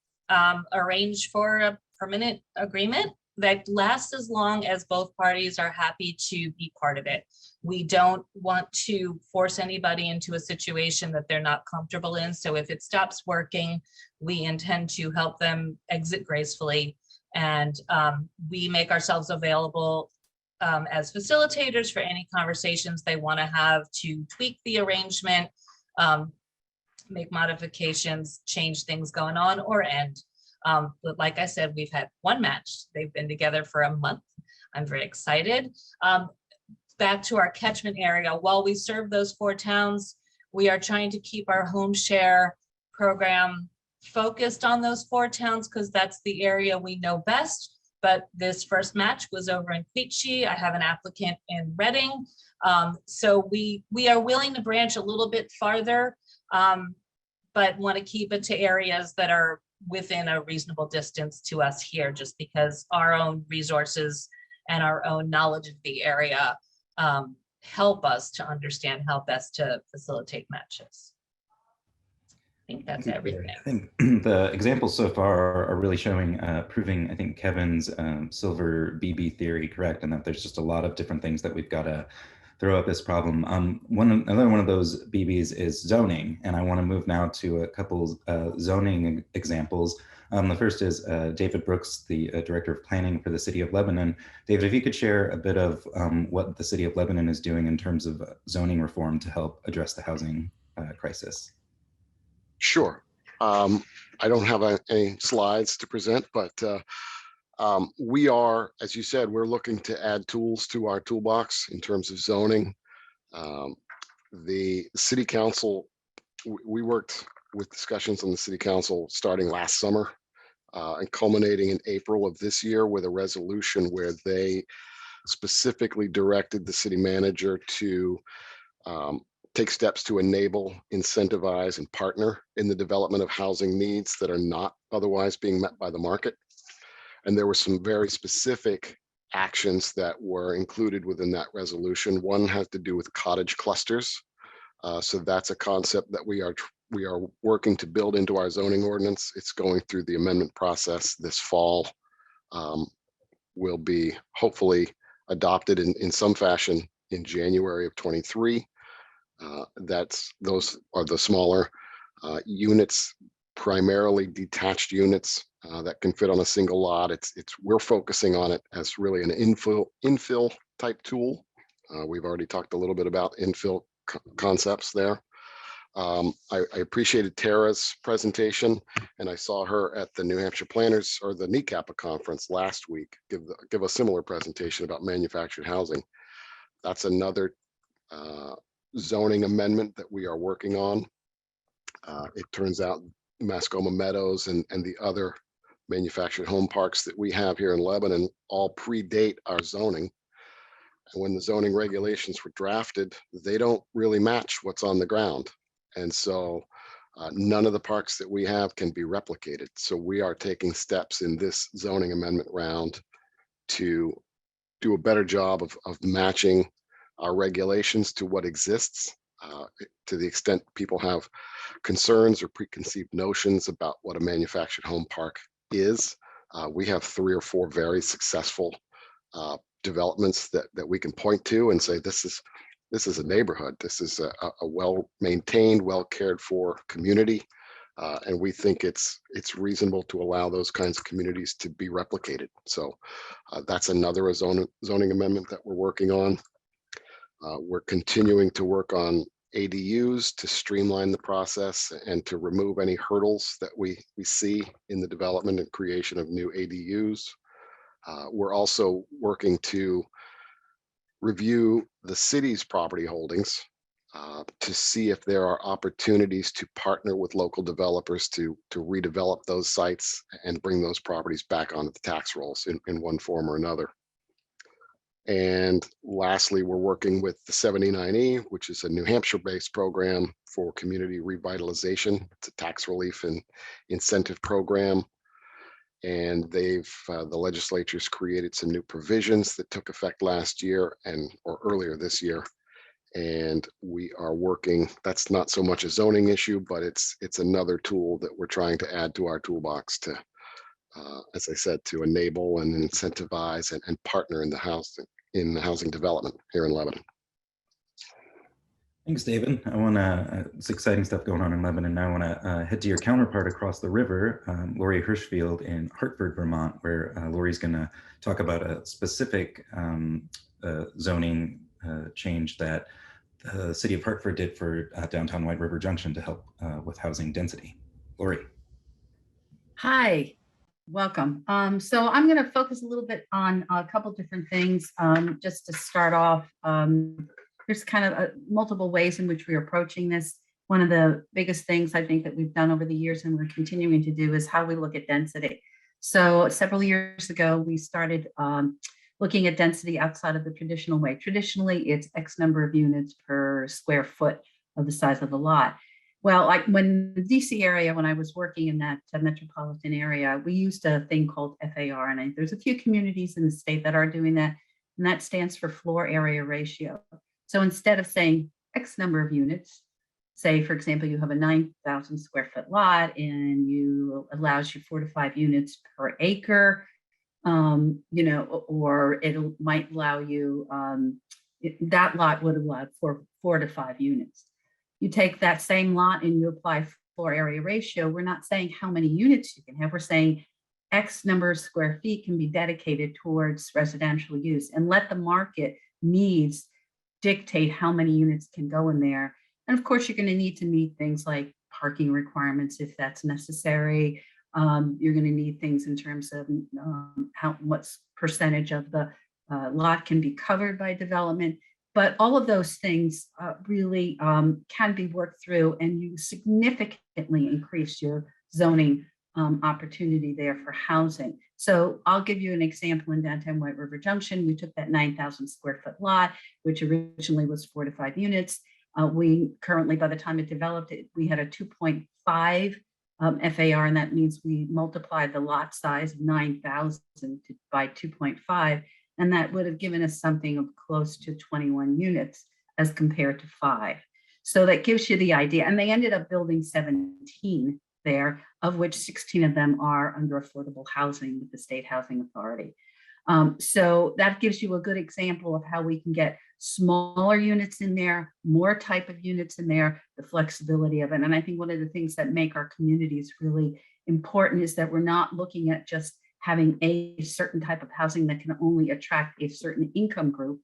arrange for a permanent agreement that lasts as long as both parties are happy to be part of it. We don't want to force anybody into a situation that they're not comfortable in. So if it stops working, we intend to help them exit gracefully. And we make ourselves available as facilitators for any conversations they want to have to tweak the arrangement, make modifications, change things going on, or end. But like I said, we've had one match. They've been together for a month. I'm very excited. Back to our catchment area. While we serve those 4 towns, we are trying to keep our home share program focused on those 4 towns because that's the area we know best. But this first match was over in Quechee. I have an applicant in Reading. So we are willing to branch a little bit farther, but want to keep it to areas that are within a reasonable distance to us here, just because our own resources and our own knowledge of the area help us to understand how best to facilitate matches. I think that's everything. I think the examples so far are really showing, proving, I think, Kevin's silver BB theory correct, and that there's just a lot of different things that we've got to throw up this problem. Another one of those BBs is zoning, and I want to move now to a couple zoning examples. The first is David Brooks, the Director of Planning for the City of Lebanon. David, if you could share a bit of what the City of Lebanon is doing in terms of zoning reform to help address the housing crisis. Sure. I don't have any slides to present, but we are, as you said, we're looking to add tools to our toolbox in terms of zoning. The city council, we worked with discussions on the city council starting last summer and culminating in April of this year with a resolution where they specifically directed the city manager to take steps to enable, incentivize, and partner in the development of housing needs that are not otherwise being met by the market. And there were some very specific actions that were included within that resolution. One has to do with cottage clusters. So that's a concept that we are working to build into our zoning ordinance. It's going through the amendment process this fall. Will be hopefully adopted in some fashion in January of 23. Those are the smaller units, primarily detached units that can fit on a single lot. We're focusing on it as really an infill type tool. We've already talked a little bit about infill concepts there. I appreciated Tara's presentation, and I saw her at the New Hampshire Planners or the NECAPA conference last week give a similar presentation about manufactured housing. That's another zoning amendment that we are working on. It turns out Mascoma Meadows and the other manufactured home parks that we have here in Lebanon all predate our zoning. And when the zoning regulations were drafted, they don't really match what's on the ground. And so none of the parks that we have can be replicated. So we are taking steps in this zoning amendment round to do a better job of matching our regulations to what exists. To the extent people have concerns or preconceived notions about what a manufactured home park is, we have 3 or 4 very successful developments that we can point to and say, this is a neighborhood. This is a well-maintained, well-cared-for community. And we think it's reasonable to allow those kinds of communities to be replicated. So that's another zoning amendment that we're working on. We're continuing to work on ADUs to streamline the process and to remove any hurdles that we see in the development and creation of new ADUs. We're also working to review the city's property holdings to see if there are opportunities to partner with local developers to redevelop those sites and bring those properties back onto the tax rolls in one form or another. And lastly, we're working with the 79E, which is a New Hampshire-based program for community revitalization. It's a tax relief and incentive program. And the legislature's created some new provisions that took effect last year or earlier this year. And we are working, that's not so much a zoning issue, but it's another tool that we're trying to add to our toolbox to, as I said, to enable and incentivize and partner in the housing development here in Lebanon. Thanks, David. It's exciting stuff going on in Lebanon. Now I want to head to your counterpart across the river, Lori Hirschfield in Hartford, Vermont, where Lori's going to talk about a specific zoning change that the city of Hartford did for downtown White River Junction to help with housing density. Lori. Hi, welcome. So I'm going to focus a little bit on a couple different things. Just to start off, there's kind of multiple ways in which we're approaching this. One of the biggest things I think that we've done over the years and we're continuing to do is how we look at density. So several years ago, we started looking at density outside of the traditional way. Traditionally, it's X number of units per square foot of the size of the lot. Well, like when the DC area, when I was working in that metropolitan area, we used a thing called FAR, and there's a few communities in the state that are doing that, and that stands for floor area ratio. So instead of saying X number of units, say, for example, you have a 9,000 square foot lot and allows you 4 to 5 units per acre, or might allow you, that lot would allow 4 to 5 units. You take that same lot and you apply floor area ratio. We're not saying how many units you can have. We're saying X number of square feet can be dedicated towards residential use, and let the market needs dictate how many units can go in there. And of course, you're going to need to meet things like parking requirements if that's necessary. You're going to need things in terms of what percentage of the lot can be covered by development. But all of those things really can be worked through, and you significantly increase your zoning opportunity there for housing. So I'll give you an example. In downtown White River Junction, we took that 9,000 square foot lot, which originally was 4 to 5 units. We currently, by the time it developed, we had a 2.5 FAR, and that means we multiplied the lot size of 9,000 by 2.5, and that would have given us something of close to 21 units as compared to 5. So that gives you the idea. And they ended up building 17 there, of which 16 of them are under affordable housing with the State Housing Authority. So that gives you a good example of how we can get smaller units in there, more type of units in there, the flexibility of it. And I think one of the things that make our communities really important is that we're not looking at just having a certain type of housing that can only attract a certain income group,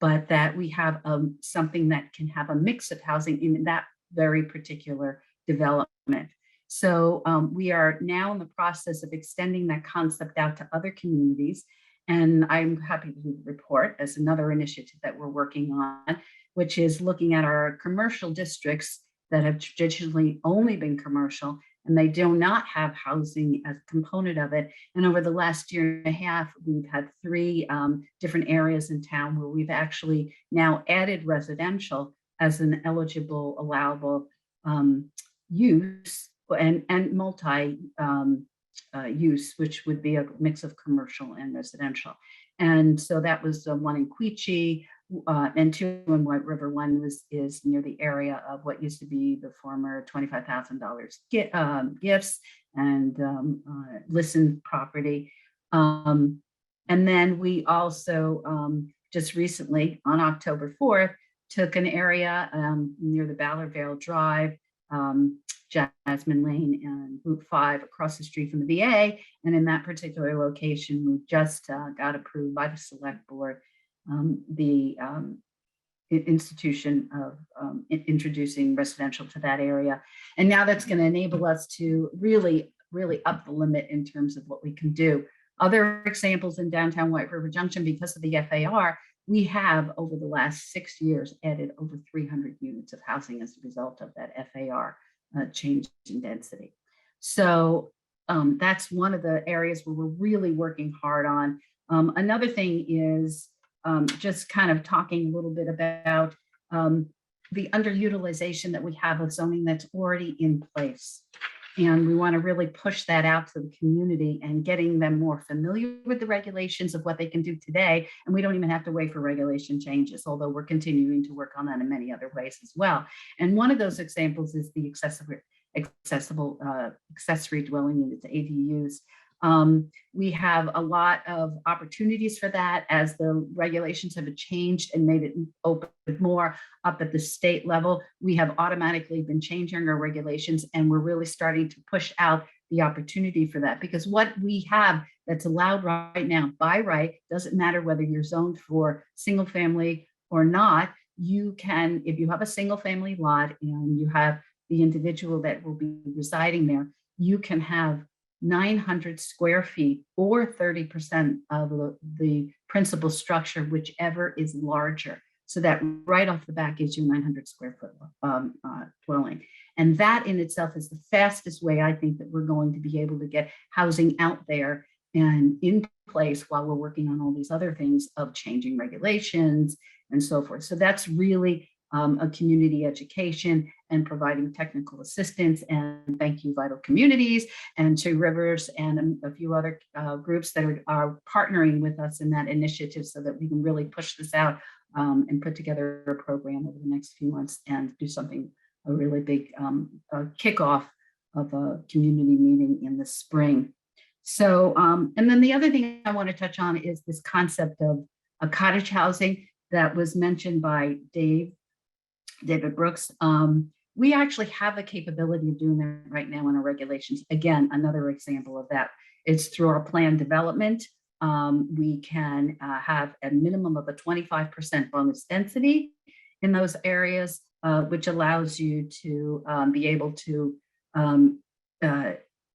but that we have something that can have a mix of housing in that very particular development. So we are now in the process of extending that concept out to other communities. And I'm happy to report as another initiative that we're working on, which is looking at our commercial districts that have traditionally only been commercial, and they do not have housing as a component of it. And over the last year and a half, we've had 3 different areas in town where we've actually now added residential as an eligible, allowable use, and multi use, which would be a mix of commercial and residential. And so that was one in Quechee, and 2 in White River. One is near the area of what used to be the former $25,000 gifts and Listen property. And then we also just recently on October 4th took an area near the Ballard Vale Drive, Jasmine Lane and Route 5 across the street from the VA. And in that particular location, we just got approved by the select board, the institution of introducing residential to that area. And now that's going to enable us to really, really up the limit in terms of what we can do. Other examples in downtown White River Junction, because of the FAR, we have over the last 6 years added over 300 units of housing as a result of that FAR. Change in density. So that's one of the areas where we're really working hard on. Another thing is just kind of talking a little bit about the underutilization that we have of zoning that's already in place. And we want to really push that out to the community and getting them more familiar with the regulations of what they can do today. And we don't even have to wait for regulation changes, although we're continuing to work on that in many other ways as well. And one of those examples is the accessible accessory dwelling units, ADUs. We have a lot of opportunities for that as the regulations have changed and made it open more up at the state level. We have automatically been changing our regulations, and we're really starting to push out the opportunity for that, because what we have that's allowed right now by right, doesn't matter whether you're zoned for single family or not. You can, if you have a single family lot and you have the individual that will be residing there, you can have 900 square feet or 30% of the principal structure, whichever is larger. So that right off the bat gives you 900 square foot dwelling. And that in itself is the fastest way I think that we're going to be able to get housing out there and in place while we're working on all these other things of changing regulations and so forth. So that's really a community education and providing technical assistance. And thank you, Vital Communities and Two Rivers and a few other groups that are partnering with us in that initiative so that we can really push this out and put together a program over the next few months and do something, a really big kickoff of a community meeting in the spring. So, and then the other thing I want to touch on is this concept of a cottage housing that was mentioned by David Brooks. We actually have the capability of doing that right now in our regulations. Again, another example of that. It's through our plan development. We can have a minimum of a 25% bonus density in those areas which allows you to be able to um,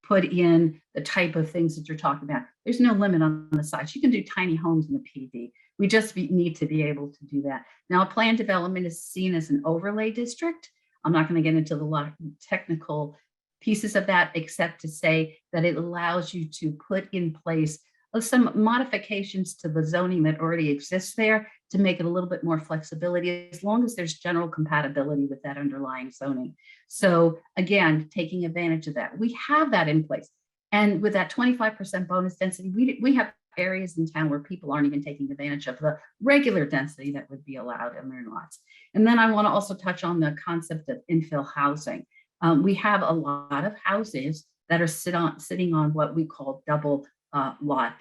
put in the type of things that you're talking about. There's no limit on the size. You can do tiny homes in the PD. We just need to be able to do that. Now, planned development is seen as an overlay district. I'm not going to get into the technical pieces of that, except to say that it allows you to put in place some modifications to the zoning that already exists there to make it a little bit more flexibility, as long as there's general compatibility with that underlying zoning. So again, taking advantage of that. We have that in place. And with that 25% bonus density, we have areas in town where people aren't even taking advantage of the regular density that would be allowed in their lots. And then I want to also touch on the concept of infill housing. We have a lot of houses that are sitting on what we call double lot,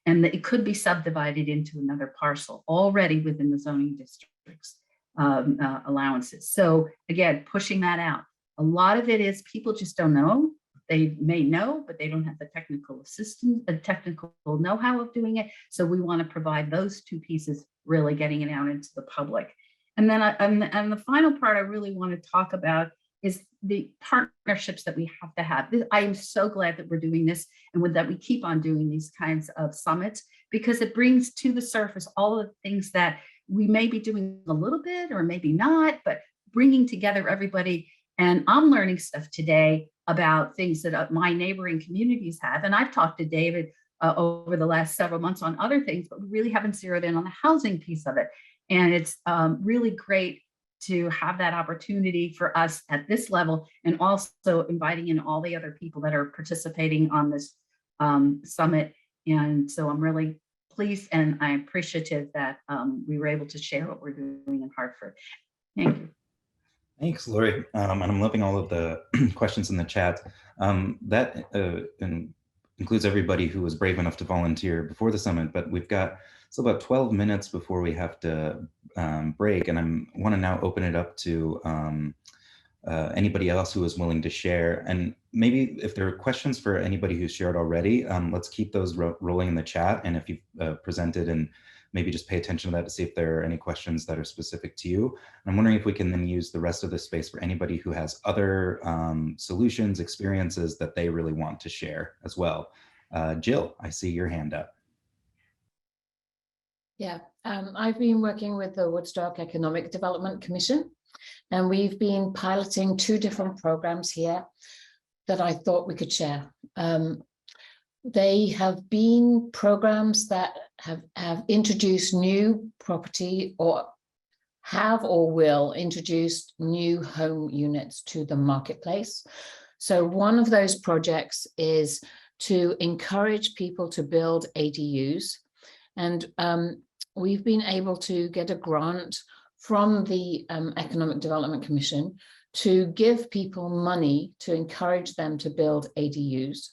and it could be subdivided into another parcel already within the zoning district's allowances. So again, pushing that out. A lot of it is people just don't know. They may know, but they don't have the technical assistance, the technical know-how of doing it. So we want to provide those two pieces, really getting it out into the public. And then and the final part I really want to talk about is the partnerships that we have to have. I am so glad that we're doing this and that we keep on doing these kinds of summits, because it brings to the surface all of the things that we may be doing a little bit or maybe not, but bringing together everybody. And I'm learning stuff today about things that my neighboring communities have. And I've talked to David over the last several months on other things, but we really haven't zeroed in on the housing piece of it. And it's really great to have that opportunity for us at this level, and also inviting in all the other people that are participating on this summit. And so I'm really pleased and I'm appreciative that we were able to share what we're doing in Hartford. Thank you. Thanks, Lori. And I'm loving all of the questions in the chat. That includes everybody who was brave enough to volunteer before the summit, but we've got still about 12 minutes before we have to break, and I want to now open it up to anybody else who is willing to share. And maybe if there are questions for anybody who's shared already, let's keep those rolling in the chat. And if you've presented, and maybe just pay attention to that to see if there are any questions that are specific to you. And I'm wondering if we can then use the rest of this space for anybody who has other solutions, experiences that they really want to share as well. Jill, I see your hand up. Yeah, I've been working with the Woodstock Economic Development Commission, and we've been piloting 2 different programs here that I thought we could share. They have been programs that have introduced new property, or have or will introduce new home units to the marketplace. So one of those projects is to encourage people to build ADUs. And we've been able to get a grant from the Economic Development Commission to give people money to encourage them to build ADUs.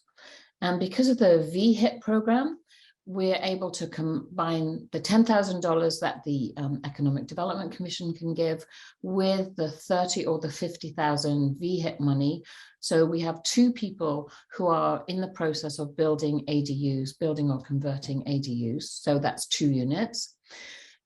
And because of the VHIT program, we're able to combine the $10,000 that the Economic Development Commission can give with the 30 or the 50,000 VHIT money. So we have 2 people who are in the process of building ADUs, building or converting ADUs. So that's 2 units.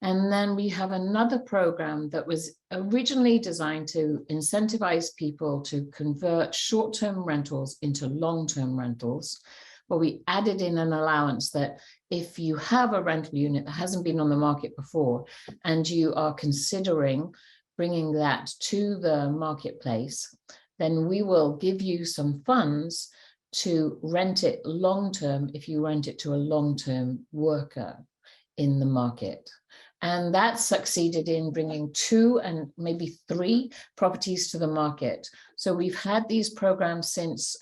And then we have another program that was originally designed to incentivize people to convert short-term rentals into long-term rentals. But we added in an allowance that if you have a rental unit that hasn't been on the market before, and you are considering bringing that to the marketplace, then we will give you some funds to rent it long-term if you rent it to a long-term worker in the market. And that succeeded in bringing 2 and maybe 3 properties to the market. So we've had these programs since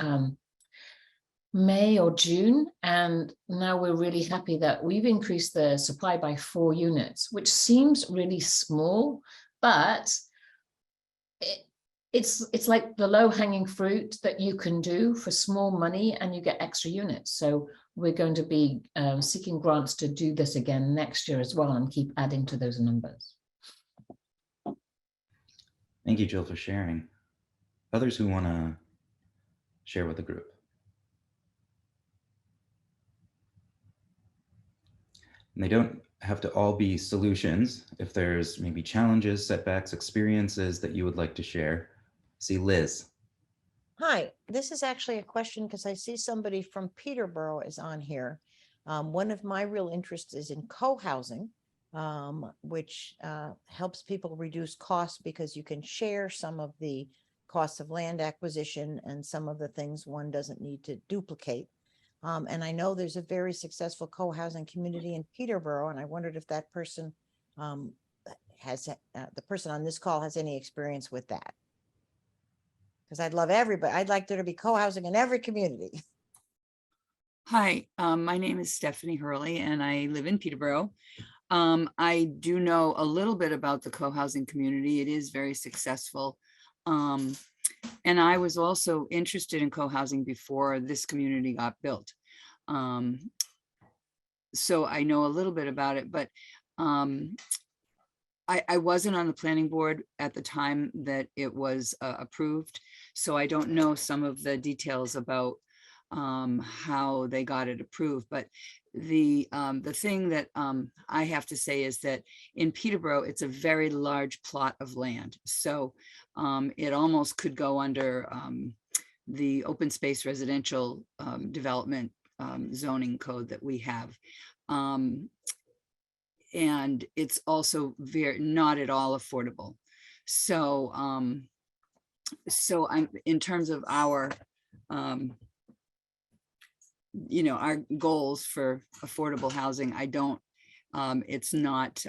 May or June, and now we're really happy that we've increased the supply by 4 units, which seems really small, but it's like the low-hanging fruit that you can do for small money and you get extra units. So we're going to be seeking grants to do this again next year as well and keep adding to those numbers. Thank you, Jill, for sharing. Others who want to share with the group? And they don't have to all be solutions. If there's maybe challenges, setbacks, experiences that you would like to share. See Liz. Hi, this is actually a question because I see somebody from Peterborough is on here. One of my real interests is in co-housing, which helps people reduce costs because you can share some of the costs of land acquisition and some of the things one doesn't need to duplicate. And I know there's a very successful co-housing community in Peterborough, and I wondered if that person has the person on this call has any experience with that. Because I'd love everybody. I'd like there to be co-housing in every community. Hi, my name is Stephanie Hurley and I live in Peterborough. I do know a little bit about the co-housing community. It is very successful. And I was also interested in co-housing before this community got built. So I know a little bit about it, but I wasn't on the planning board at the time that it was approved. So I don't know some of the details about how they got it approved. But the thing that I have to say is that in Peterborough, it's a very large plot of land. So it almost could go under the open space residential development zoning code that we have. And it's also very not at all affordable. So so I'm in terms of our our goals for affordable housing, I don't it's not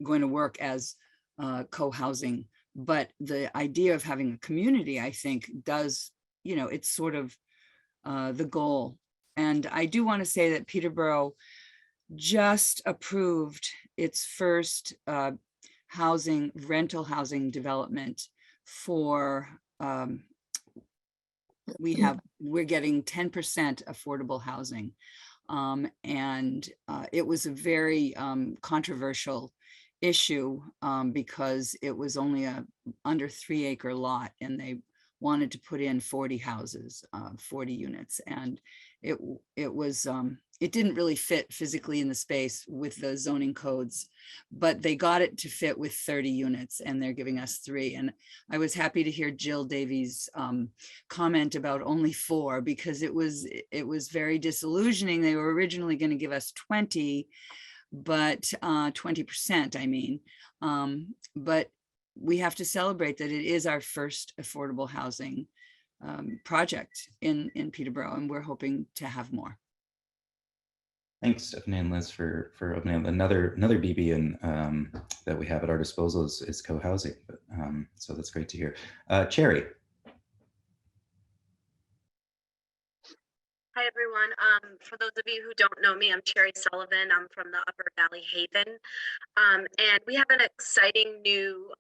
going to work as co-housing, but the idea of having a community, I think, does, it's sort of the goal. And I do want to say that Peterborough just approved its first rental housing development for we're getting 10% affordable housing. And it was a very controversial issue because it was only a under 3 acre lot and they wanted to put in 40 houses, 40 units. And it didn't really fit physically in the space with the zoning codes, but they got it to fit with 30 units and they're giving us 3. And I was happy to hear Jill Davies' comment about only 4 because it was very disillusioning. They were originally going to give us 20, but 20%, I mean, but we have to celebrate that it is our first affordable housing project in Peterborough, and we're hoping to have more. Thanks, Stephanie and Liz, for opening up another BB and that we have at our disposal is co-housing. But so that's great to hear. Cherry. Hi, everyone. For those of you who don't know me, I'm Cherry Sullivan. I'm from the Upper Valley Haven. And we have an exciting new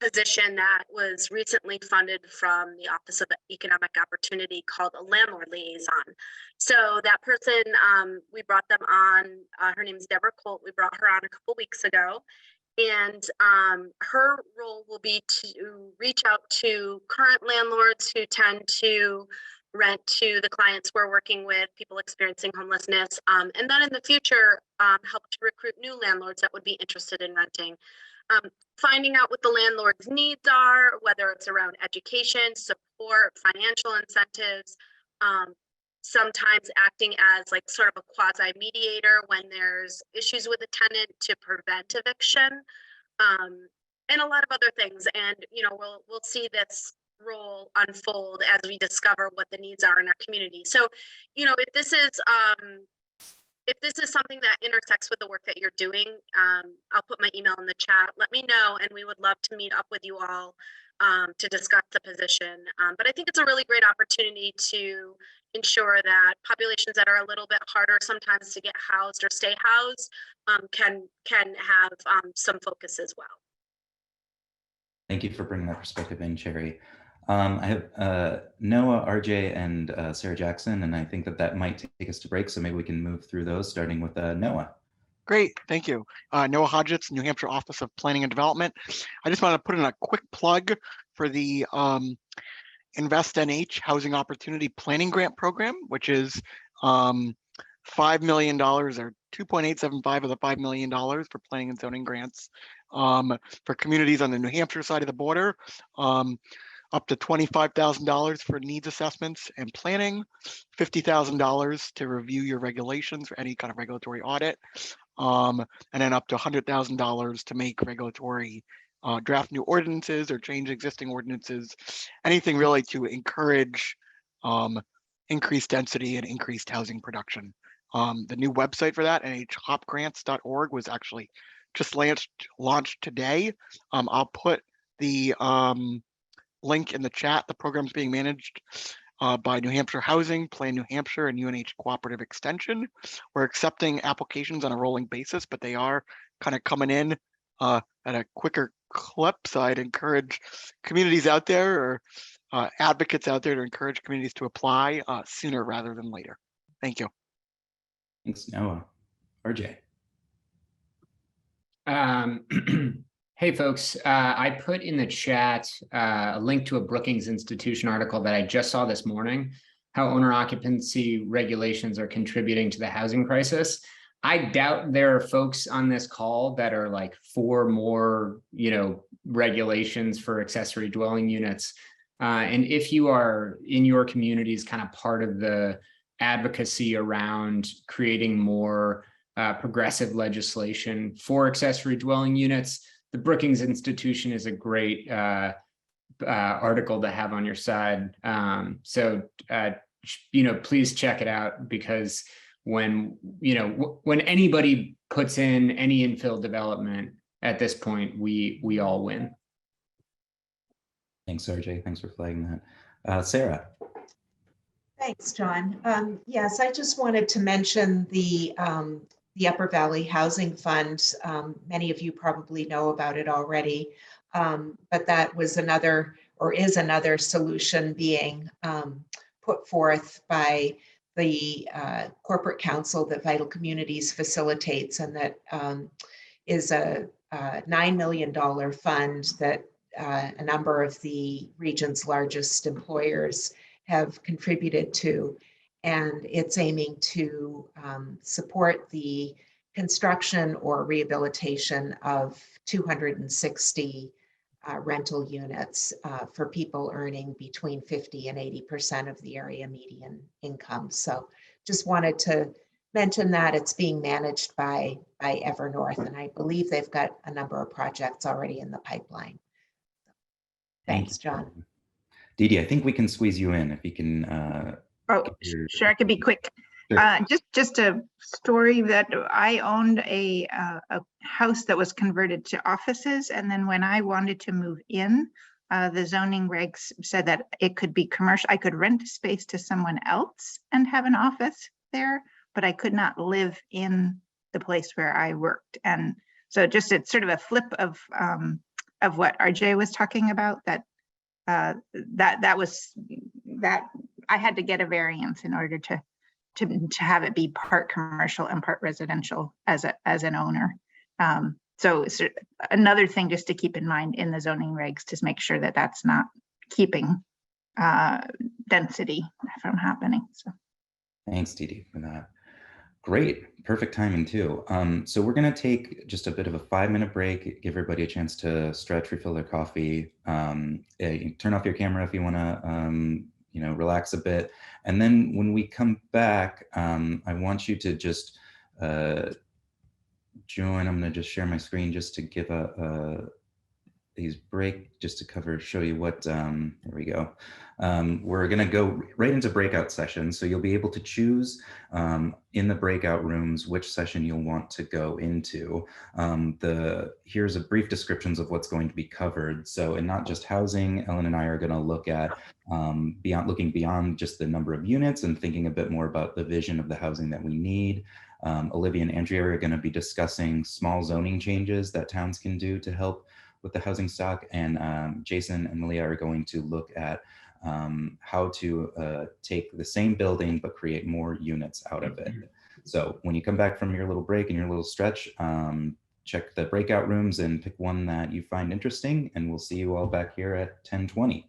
position that was recently funded from the Office of Economic Opportunity called a landlord liaison. So that person, we brought them on, her name is Deborah Colt. We brought her on a couple weeks ago. And her role will be to reach out to current landlords who tend to rent to the clients we're working with, people experiencing homelessness, and then in the future, help to recruit new landlords that would be interested in renting. Finding out what the landlord's needs are, whether it's around education, support, financial incentives, sometimes acting as like sort of a quasi mediator when there's issues with a tenant to prevent eviction, and a lot of other things. And we'll see this role unfold as we discover what the needs are in our community. So, if this is something that intersects with the work that you're doing, I'll put my email in the chat. Let me know, and we would love to meet up with you all to discuss the position. But I think it's a really great opportunity to ensure that populations that are a little bit harder sometimes to get housed or stay housed can have some focus as well. Thank you for bringing that perspective in, Cherry. I have Noah, RJ, and Sarah Jackson, and I think that might take us to break, so maybe we can move through those, starting with Noah. Great, thank you. Noah Hodgetts, New Hampshire Office of Planning and Development. I just want to put in a quick plug for the Invest NH Housing Opportunity Planning Grant Program, which is $5 million or 2.875 of the $5 million for planning and zoning grants for communities on the New Hampshire side of the border, up to $25,000 for needs assessments and planning, $50,000 to review your regulations or any kind of regulatory audit, and then up to $100,000 to make regulatory draft new ordinances or change existing ordinances, anything really to encourage increased density and increased housing production. The new website for that, nhopgrants.org, was actually just launched today. I'll put the link in the chat. The program's being managed by New Hampshire Housing, Plan New Hampshire, and UNH Cooperative Extension. We're accepting applications on a rolling basis, but they are kind of coming in at a quicker clip. So I'd encourage communities out there or advocates out there to encourage communities to apply sooner rather than later. Thank you. Thanks, Noah. RJ. Hey folks, I put in the chat a link to a Brookings Institution article that I just saw this morning, how owner occupancy regulations are contributing to the housing crisis. I doubt there are folks on this call that are like for more, regulations for accessory dwelling units. And if you are in your communities kind of part of the advocacy around creating more progressive legislation for accessory dwelling units, the Brookings Institution is a great article to have on your side. Please check it out, because when anybody puts in any infill development at this point, we all win. Thanks, RJ. Thanks for flagging that. Sarah. Thanks, John. Yes, I just wanted to mention the Upper Valley Housing Fund. Many of you probably know about it already, but that was another, or is another, solution being put forth by the corporate council that Vital Communities facilitates, and that is a $9 million fund that a number of the region's largest employers have contributed to. And it's aiming to support the construction or rehabilitation of 260 rental units for people earning between 50 and 80% of the area median income. So just wanted to mention that it's being managed by Evernorth, and I believe they've got a number of projects already in the pipeline. Thanks, John. Dee Dee, I think we can squeeze you in if you can. Sure, I could be quick. Sure. Just a story that I owned a house that was converted to offices, and then when I wanted to move in, the zoning regs said that it could be commercial. I could rent a space to someone else and have an office there, but I could not live in the place where I worked. And so just it's sort of a flip of what RJ was talking about, that I had to get a variance in order to have it be part commercial and part residential as an owner. So it's another thing just to keep in mind in the zoning regs, to make sure that that's not keeping density from happening. So thanks, Dee Dee, for that. Great, perfect timing too. So we're gonna take just a bit of a 5-minute break, give everybody a chance to stretch, refill their coffee, you can turn off your camera if you wanna relax a bit. And then when we come back, I want you to just join. I'm gonna just share my screen just to give these break, just to show you what, there we go. We're gonna go right into breakout sessions. So you'll be able to choose in the breakout rooms which session you'll want to go into. Here's a brief descriptions of what's going to be covered. So, and not just housing, Ellen and I are gonna look at looking beyond just the number of units and thinking a bit more about the vision of the housing that we need. Olivia and Andrea are gonna be discussing small zoning changes that towns can do to help with the housing stock, and Jason and Malia are going to look at how to take the same building but create more units out of it. So when you come back from your little break and your little stretch, check the breakout rooms and pick one that you find interesting, and we'll see you all back here at 10:20.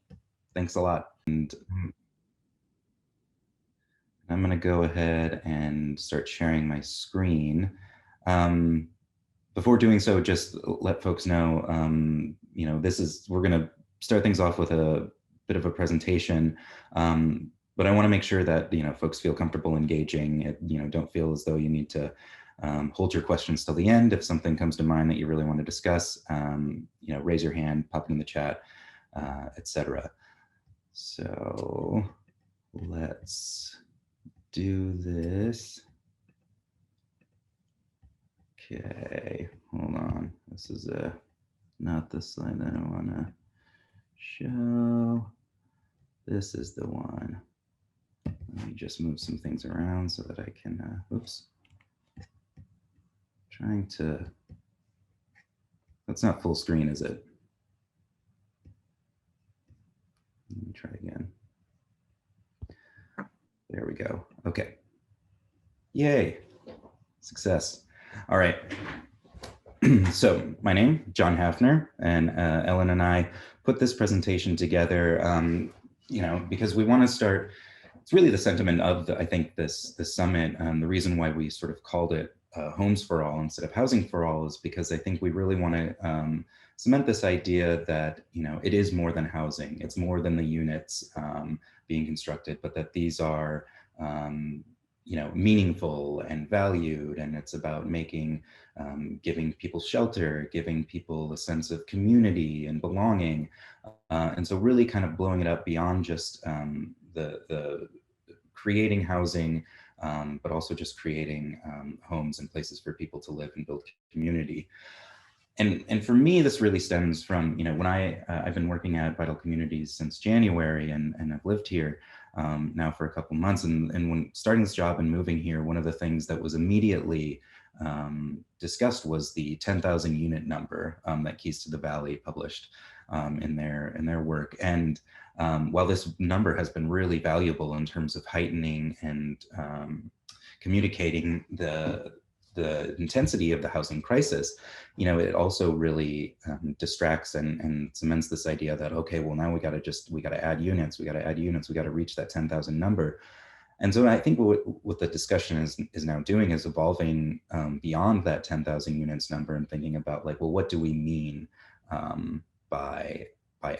Thanks a lot. And I'm going to go ahead and start sharing my screen. Before doing so, just let folks know, we're going to start things off with a bit of a presentation, but I want to make sure that, folks feel comfortable engaging. Don't feel as though you need to hold your questions till the end. If something comes to mind that you really want to discuss, raise your hand, pop it in the chat, etc. So let's do this. Okay, hold on. This is not the slide that I want to show. This is the one. Let me just move some things around so that I can, oops. Trying to, that's not full screen, is it? Let me try again. There we go. Okay. Yay. Success. All right. So my name, John Hafner, and Ellen and I put this presentation together, because we want to start, it's really the sentiment of, I think, this summit. The reason why we sort of called it Homes for All instead of Housing for All is because I think we really want to cement this idea that, it is more than housing. It's more than the units being constructed, but that these are, meaningful and valued, and it's about making, giving people shelter, giving people a sense of community and belonging. And so really kind of blowing it up beyond just the creating housing, but also just creating homes and places for people to live and build community. And for me, this really stems from, when I've been working at Vital Communities since January, and I've lived here now for a couple months. And when starting this job and moving here, one of the things that was immediately discussed was the 10,000 unit number that Keys to the Valley published in their work. And while this number has been really valuable in terms of heightening and communicating the intensity of the housing crisis, it also really distracts and cements this idea that, okay, well, now we got to add units, we got to reach that 10,000 number. And so I think what the discussion is now doing is evolving beyond that 10,000 units number and thinking about, like, well, what do we mean by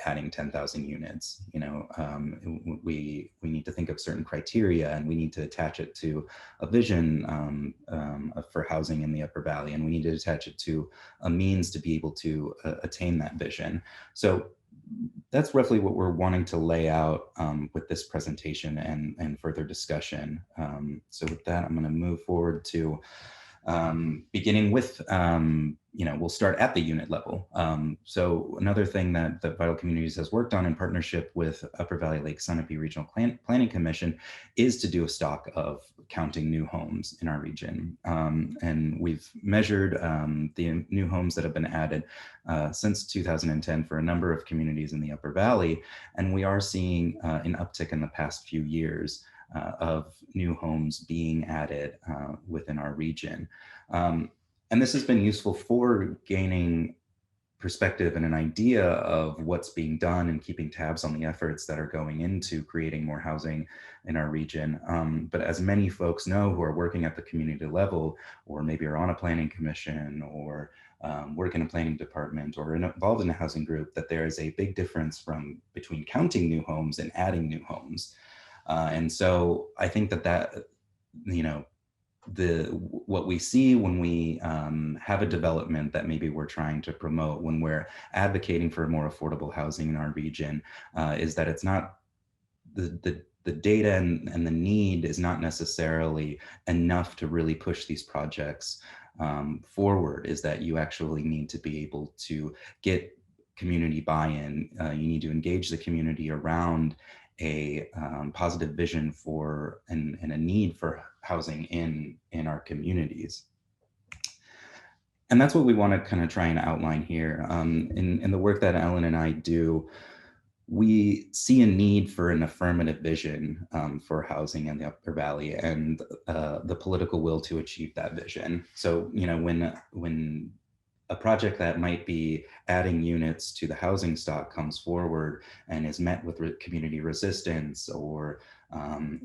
adding 10,000 units? We need to think of certain criteria, and we need to attach it to a vision for housing in the Upper Valley, and we need to attach it to a means to be able to attain that vision. So that's roughly what we're wanting to lay out with this presentation and further discussion. So with that, I'm going to move forward to beginning with, we'll start at the unit level. So another thing that Vital Communities has worked on in partnership with Upper Valley Lake Sunapee Regional Planning Commission is to do a stock of counting new homes in our region. And we've measured the new homes that have been added since 2010 for a number of communities in the Upper Valley. And we are seeing an uptick in the past few years of new homes being added within our region. And this has been useful for gaining perspective and an idea of what's being done and keeping tabs on the efforts that are going into creating more housing in our region. But as many folks know who are working at the community level, or maybe are on a planning commission, or work in a planning department, or involved in a housing group, that there is a big difference between counting new homes and adding new homes. And so I think that what we see when we have a development that maybe we're trying to promote, when we're advocating for more affordable housing in our region, is that it's not the data and the need is not necessarily enough to really push these projects forward. Is that you actually need to be able to get community buy-in. You need to engage the community around a positive vision for and a need for housing in our communities. And that's what we want to kind of try and outline here. In the work that Ellen and I do, we see a need for an affirmative vision for housing in the Upper Valley, and the political will to achieve that vision. So, when a project that might be adding units to the housing stock comes forward and is met with community resistance, or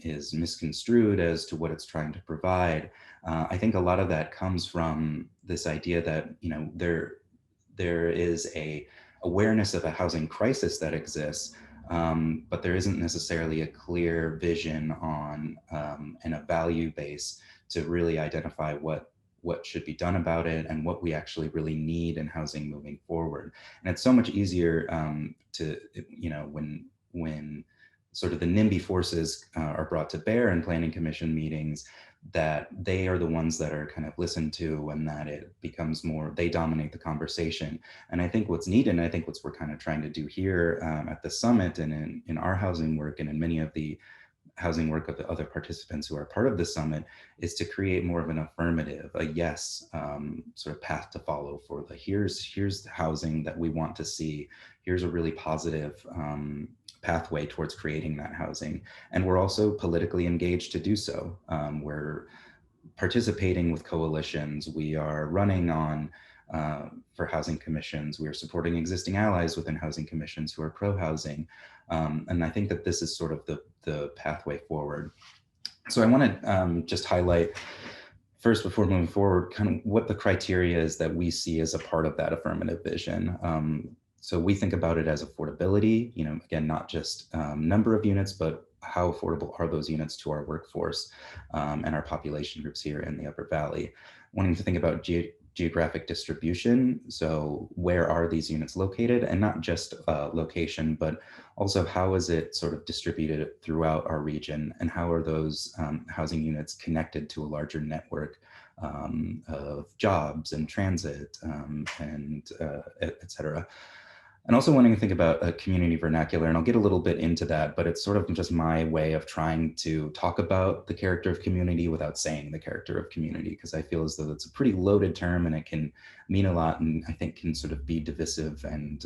is misconstrued as to what it's trying to provide. I think a lot of that comes from this idea that, you know, there is a awareness of a housing crisis that exists, but there isn't necessarily a clear vision on and a value base to really identify what should be done about it and what we actually really need in housing moving forward. And it's so much easier to, you know, when sort of the NIMBY forces are brought to bear in planning commission meetings, that they are the ones that are kind of listened to, and that it becomes more, they dominate the conversation. And I think what's needed, and I think what we're kind of trying to do here at the summit and in our housing work and in many of the housing work of the other participants who are part of the summit, is to create more of an affirmative, a yes sort of path to follow for the here's the housing that we want to see. Here's a really positive pathway towards creating that housing. And we're also politically engaged to do so. We're participating with coalitions. We are running on for housing commissions. We are supporting existing allies within housing commissions who are pro-housing. And I think that this is sort of the pathway forward. So I want to just highlight first, before moving forward, kind of what the criteria is that we see as a part of that affirmative vision. So we think about it as affordability, you know, again, not just number of units, but how affordable are those units to our workforce and our population groups here in the Upper Valley. Wanting to think about geographic distribution. So where are these units located, and not just location, but also how is it sort of distributed throughout our region, and how are those housing units connected to a larger network of jobs and transit and et cetera. And also wanting to think about a community vernacular, and I'll get a little bit into that, but it's sort of just my way of trying to talk about the character of community without saying the character of community, because I feel as though it's a pretty loaded term and it can mean a lot, and I think can sort of be divisive and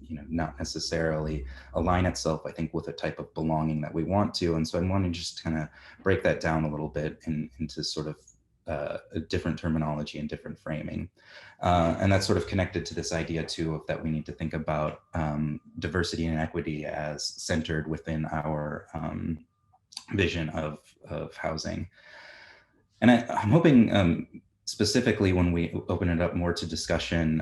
you know, not necessarily align itself, I think, with a type of belonging that we want to. And so I want to just kind of break that down a little bit into sort of a different terminology and different framing. And that's sort of connected to this idea too of that we need to think about diversity and equity as centered within our vision of housing. And I'm hoping specifically when we open it up more to discussion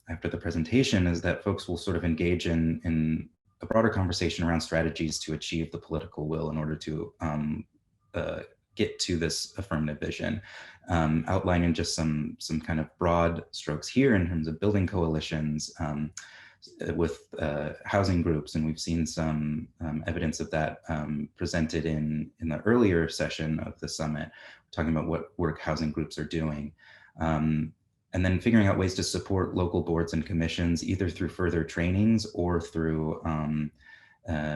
after the presentation, is that folks will sort of engage in a broader conversation around strategies to achieve the political will in order to get to this affirmative vision, outlining just some kind of broad strokes here in terms of building coalitions with housing groups. And we've seen some evidence of that presented in the earlier session of the summit, talking about what work housing groups are doing. And then figuring out ways to support local boards and commissions, either through further trainings or through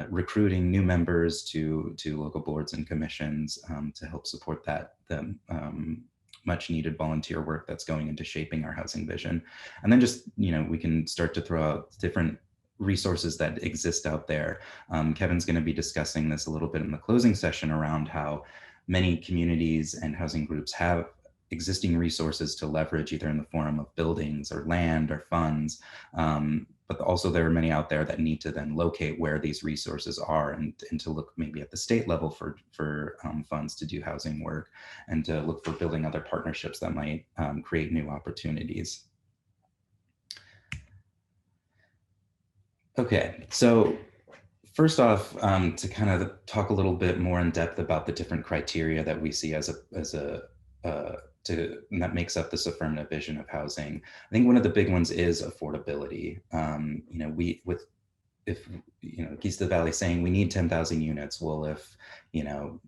recruiting new members to local boards and commissions to help support that much needed volunteer work that's going into shaping our housing vision. And then just, you know, we can start to throw out different resources that exist out there. Kevin's going to be discussing this a little bit in the closing session around how many communities and housing groups have existing resources to leverage, either in the form of buildings or land or funds. But also there are many out there that need to then locate where these resources are and to look maybe at the state level for funds to do housing work, and to look for building other partnerships that might create new opportunities. Okay, so first off, to kind of talk a little bit more in depth about the different criteria that we see that makes up this affirmative vision of housing. I think one of the big ones is affordability. You know, if you know, Keys to the Valley saying we need 10,000 units. Well, if, you know,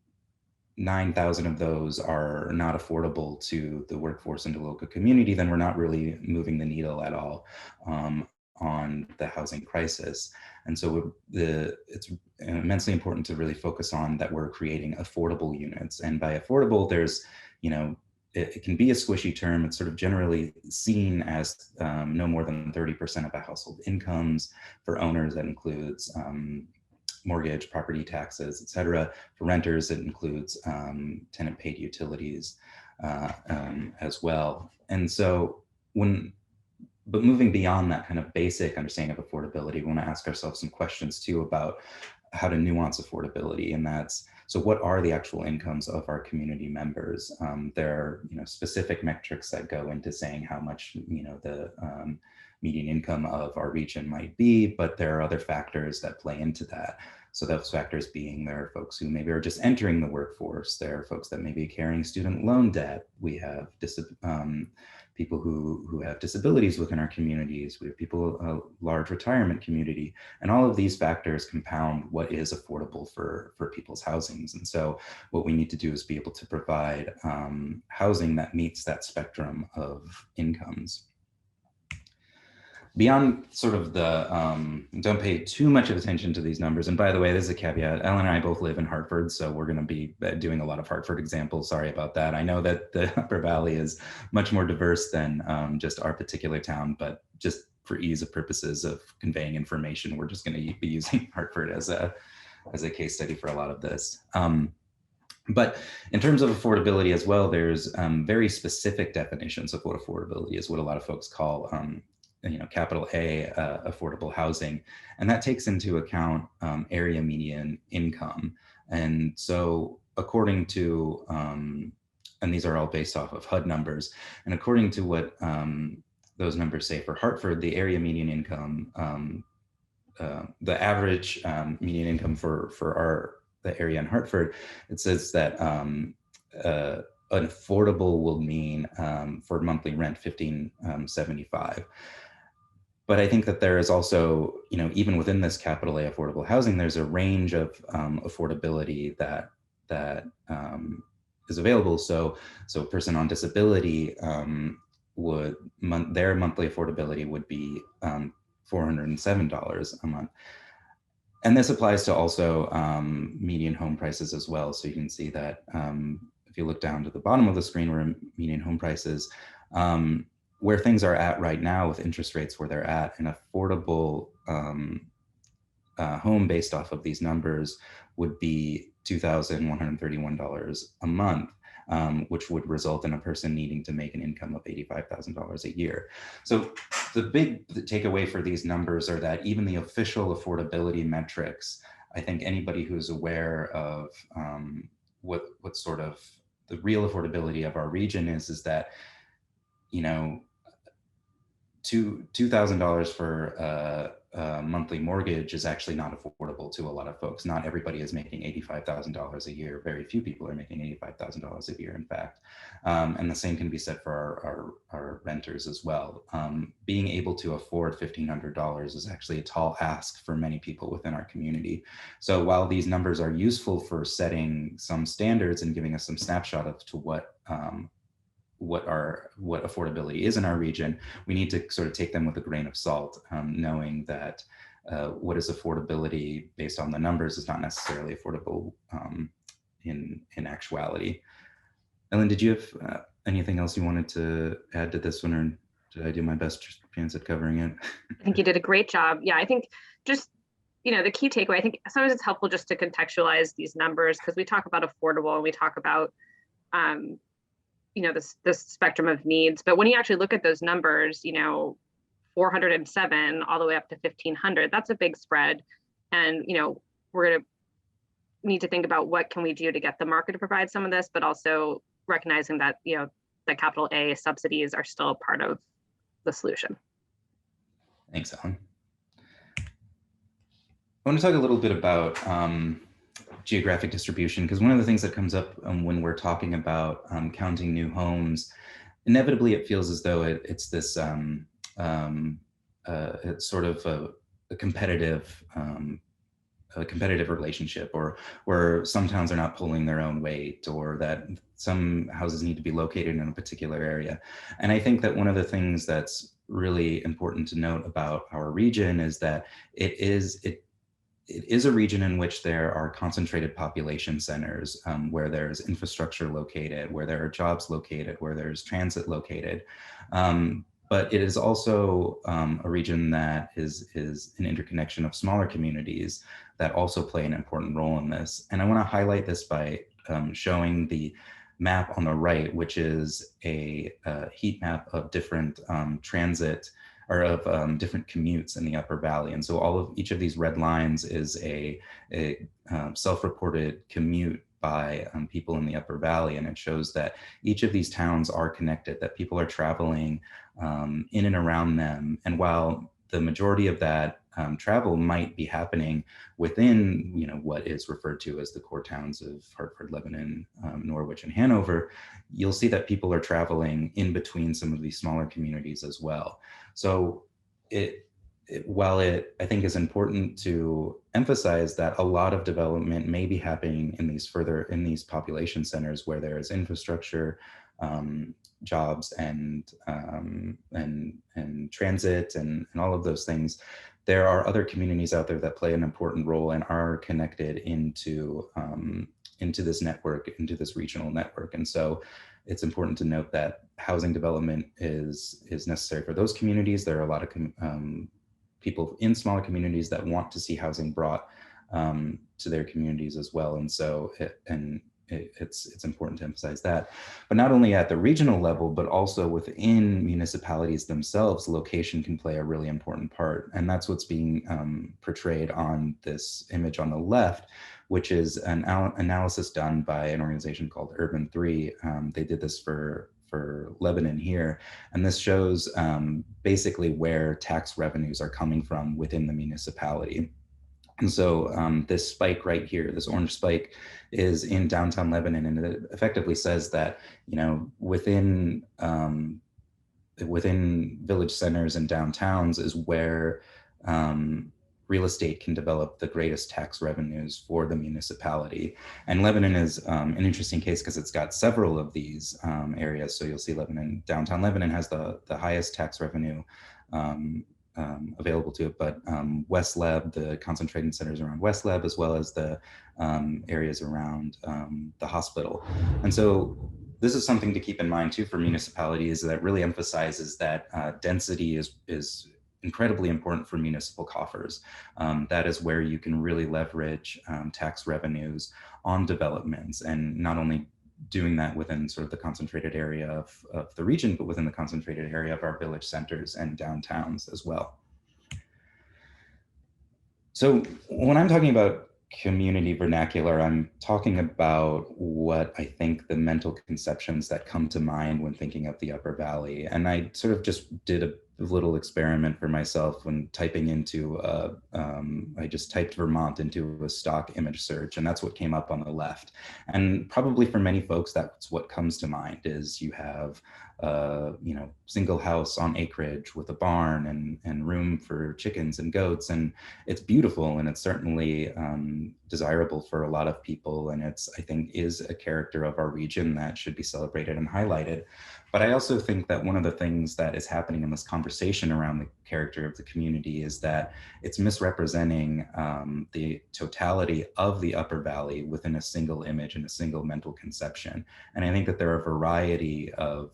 9,000 of those are not affordable to the workforce and to local community, then we're not really moving the needle at all on the housing crisis. And so it's immensely important to really focus on that we're creating affordable units. And by affordable, there's, you know, it can be a squishy term. It's sort of generally seen as no more than 30% of a household incomes. For owners, that includes mortgage, property taxes, et cetera. For renters, it includes tenant paid utilities as well. And so but moving beyond that kind of basic understanding of affordability, we want to ask ourselves some questions too about how to nuance affordability, and that's, so what are the actual incomes of our community members? There are, specific metrics that go into saying how much, the median income of our region might be, but there are other factors that play into that. So those factors being, there are folks who maybe are just entering the workforce. There are folks that may be carrying student loan debt. We have people who have disabilities within our communities. We have people, a large retirement community, and all of these factors compound what is affordable for people's housings. And so what we need to do is be able to provide housing that meets that spectrum of incomes. Beyond sort of the, don't pay too much of attention to these numbers. And by the way, this is a caveat. Ellen and I both live in Hartford, so we're going to be doing a lot of Hartford examples. Sorry about that. I know that the Upper Valley is much more diverse than just our particular town, but just for ease of purposes of conveying information, we're just going to be using Hartford as a case study for a lot of this. But in terms of affordability as well, there's very specific definitions of what affordability is, what a lot of folks call capital A, affordable housing. And that takes into account area median income. And so according to, and these are all based off of HUD numbers, and according to what those numbers say for Hartford, the area median income, the average median income for the area in Hartford, it says that an affordable will mean for monthly rent $1,575. But I think that there is also, even within this capital A affordable housing, there's a range of affordability that is available. So a person on disability their monthly affordability would be $407 a month. And this applies to also median home prices as well. So you can see that if you look down to the bottom of the screen where median home prices, where things are at right now with interest rates where they're at, an affordable home based off of these numbers would be $2,131 a month, which would result in a person needing to make an income of $85,000 a year. So the big takeaway for these numbers are that even the official affordability metrics, I think anybody who's aware of what sort of the real affordability of our region is that, $2,000 for a monthly mortgage is actually not affordable to a lot of folks. Not everybody is making $85,000 a year. Very few people are making $85,000 a year, in fact. And the same can be said for our renters as well. Being able to afford $1,500 is actually a tall ask for many people within our community. So while these numbers are useful for setting some standards and giving us some snapshot of to what affordability is in our region, we need to sort of take them with a grain of salt, knowing that what is affordability based on the numbers is not necessarily affordable in actuality. Ellen, did you have anything else you wanted to add to this one, or did I do my best chance at covering it? I think you did a great job. Yeah, I think just, the key takeaway, I think sometimes it's helpful just to contextualize these numbers, because we talk about affordable and we talk about this spectrum of needs. But when you actually look at those numbers, 407 all the way up to 1,500, that's a big spread. And, we're going to need to think about what can we do to get the market to provide some of this, but also recognizing that, the capital A subsidies are still a part of the solution. Thanks, Ellen. I want to talk a little bit about geographic distribution, because one of the things that comes up when we're talking about counting new homes, inevitably it feels as though it's this it's sort of a competitive relationship, or where some towns are not pulling their own weight, or that some houses need to be located in a particular area. And I think that one of the things that's really important to note about our region is that it is a region in which there are concentrated population centers, where there's infrastructure located, where there are jobs located, where there's transit located. But it is also a region that is an interconnection of smaller communities that also play an important role in this. And I want to highlight this by showing the map on the right, which is a heat map of different transit or of different commutes in the Upper Valley. And so each of these red lines is a self-reported commute by people in the Upper Valley. And it shows that each of these towns are connected, that people are traveling in and around them. And while the majority of that travel might be happening within, what is referred to as the core towns of Hartford, Lebanon, Norwich, and Hanover, you'll see that people are traveling in between some of these smaller communities as well. So while it, I think, is important to emphasize that a lot of development may be happening in these population centers where there is infrastructure, jobs, and transit, and all of those things, there are other communities out there that play an important role and are connected into this network, into this regional network. And so it's important to note that housing development is necessary for those communities. There are a lot of people in smaller communities that want to see housing brought to their communities as well. And so it's important to emphasize that. But not only at the regional level, but also within municipalities themselves, location can play a really important part. And that's what's being portrayed on this image on the left, which is an analysis done by an organization called Urban 3. They did this for Lebanon here. And this shows basically where tax revenues are coming from within the municipality. And so this spike right here, this orange spike, is in downtown Lebanon, and it effectively says that, within village centers and downtowns is where real estate can develop the greatest tax revenues for the municipality. And Lebanon is an interesting case because it's got several of these areas. So you'll see downtown Lebanon has the highest tax revenue available to it, but West Leb, the concentrated centers around West Leb, as well as the areas around the hospital. And so this is something to keep in mind too for municipalities, that really emphasizes that density is incredibly important for municipal coffers. That is where you can really leverage tax revenues on developments, and not only doing that within sort of the concentrated area of the region, but within the concentrated area of our village centers and downtowns as well. So when I'm talking about community vernacular, I'm talking about what I think the mental conceptions that come to mind when thinking of the Upper Valley. And I sort of just did a little experiment for myself when typing into, I just typed Vermont into a stock image search, and that's what came up on the left. And probably for many folks, that's what comes to mind is you have single house on acreage with a barn and room for chickens and goats. And it's beautiful, and it's certainly desirable for a lot of people. And I think, is a character of our region that should be celebrated and highlighted. But I also think that one of the things that is happening in this conversation around the character of the community is that it's misrepresenting the totality of the Upper Valley within a single image and a single mental conception. And I think that there are a variety of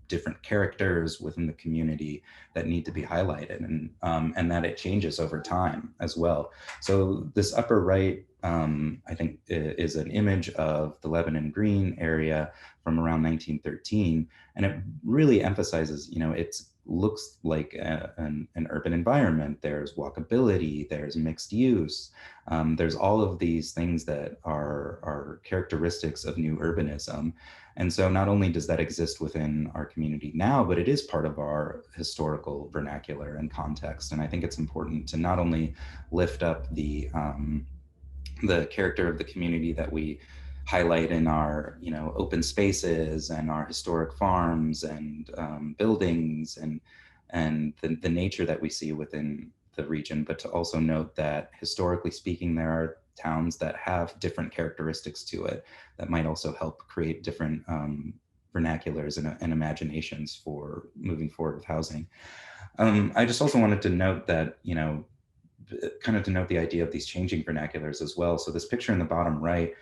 different characters within the community that need to be highlighted, and that it changes over time as well. So this upper right, I think, is an image of the Lebanon Green area from around 1913. And it really emphasizes, it looks like an urban environment. There's walkability, there's mixed use. There's all of these things that are characteristics of new urbanism. And so not only does that exist within our community now, but it is part of our historical vernacular and context. And I think it's important to not only lift up the character of the community that we highlight in our open spaces and our historic farms and buildings and the nature that we see within the region, but to also note that historically speaking, there are towns that have different characteristics to it that might also help create different vernaculars and imaginations for moving forward with housing. I just also wanted to note that, kind of denote the idea of these changing vernaculars as well. So this picture in the bottom right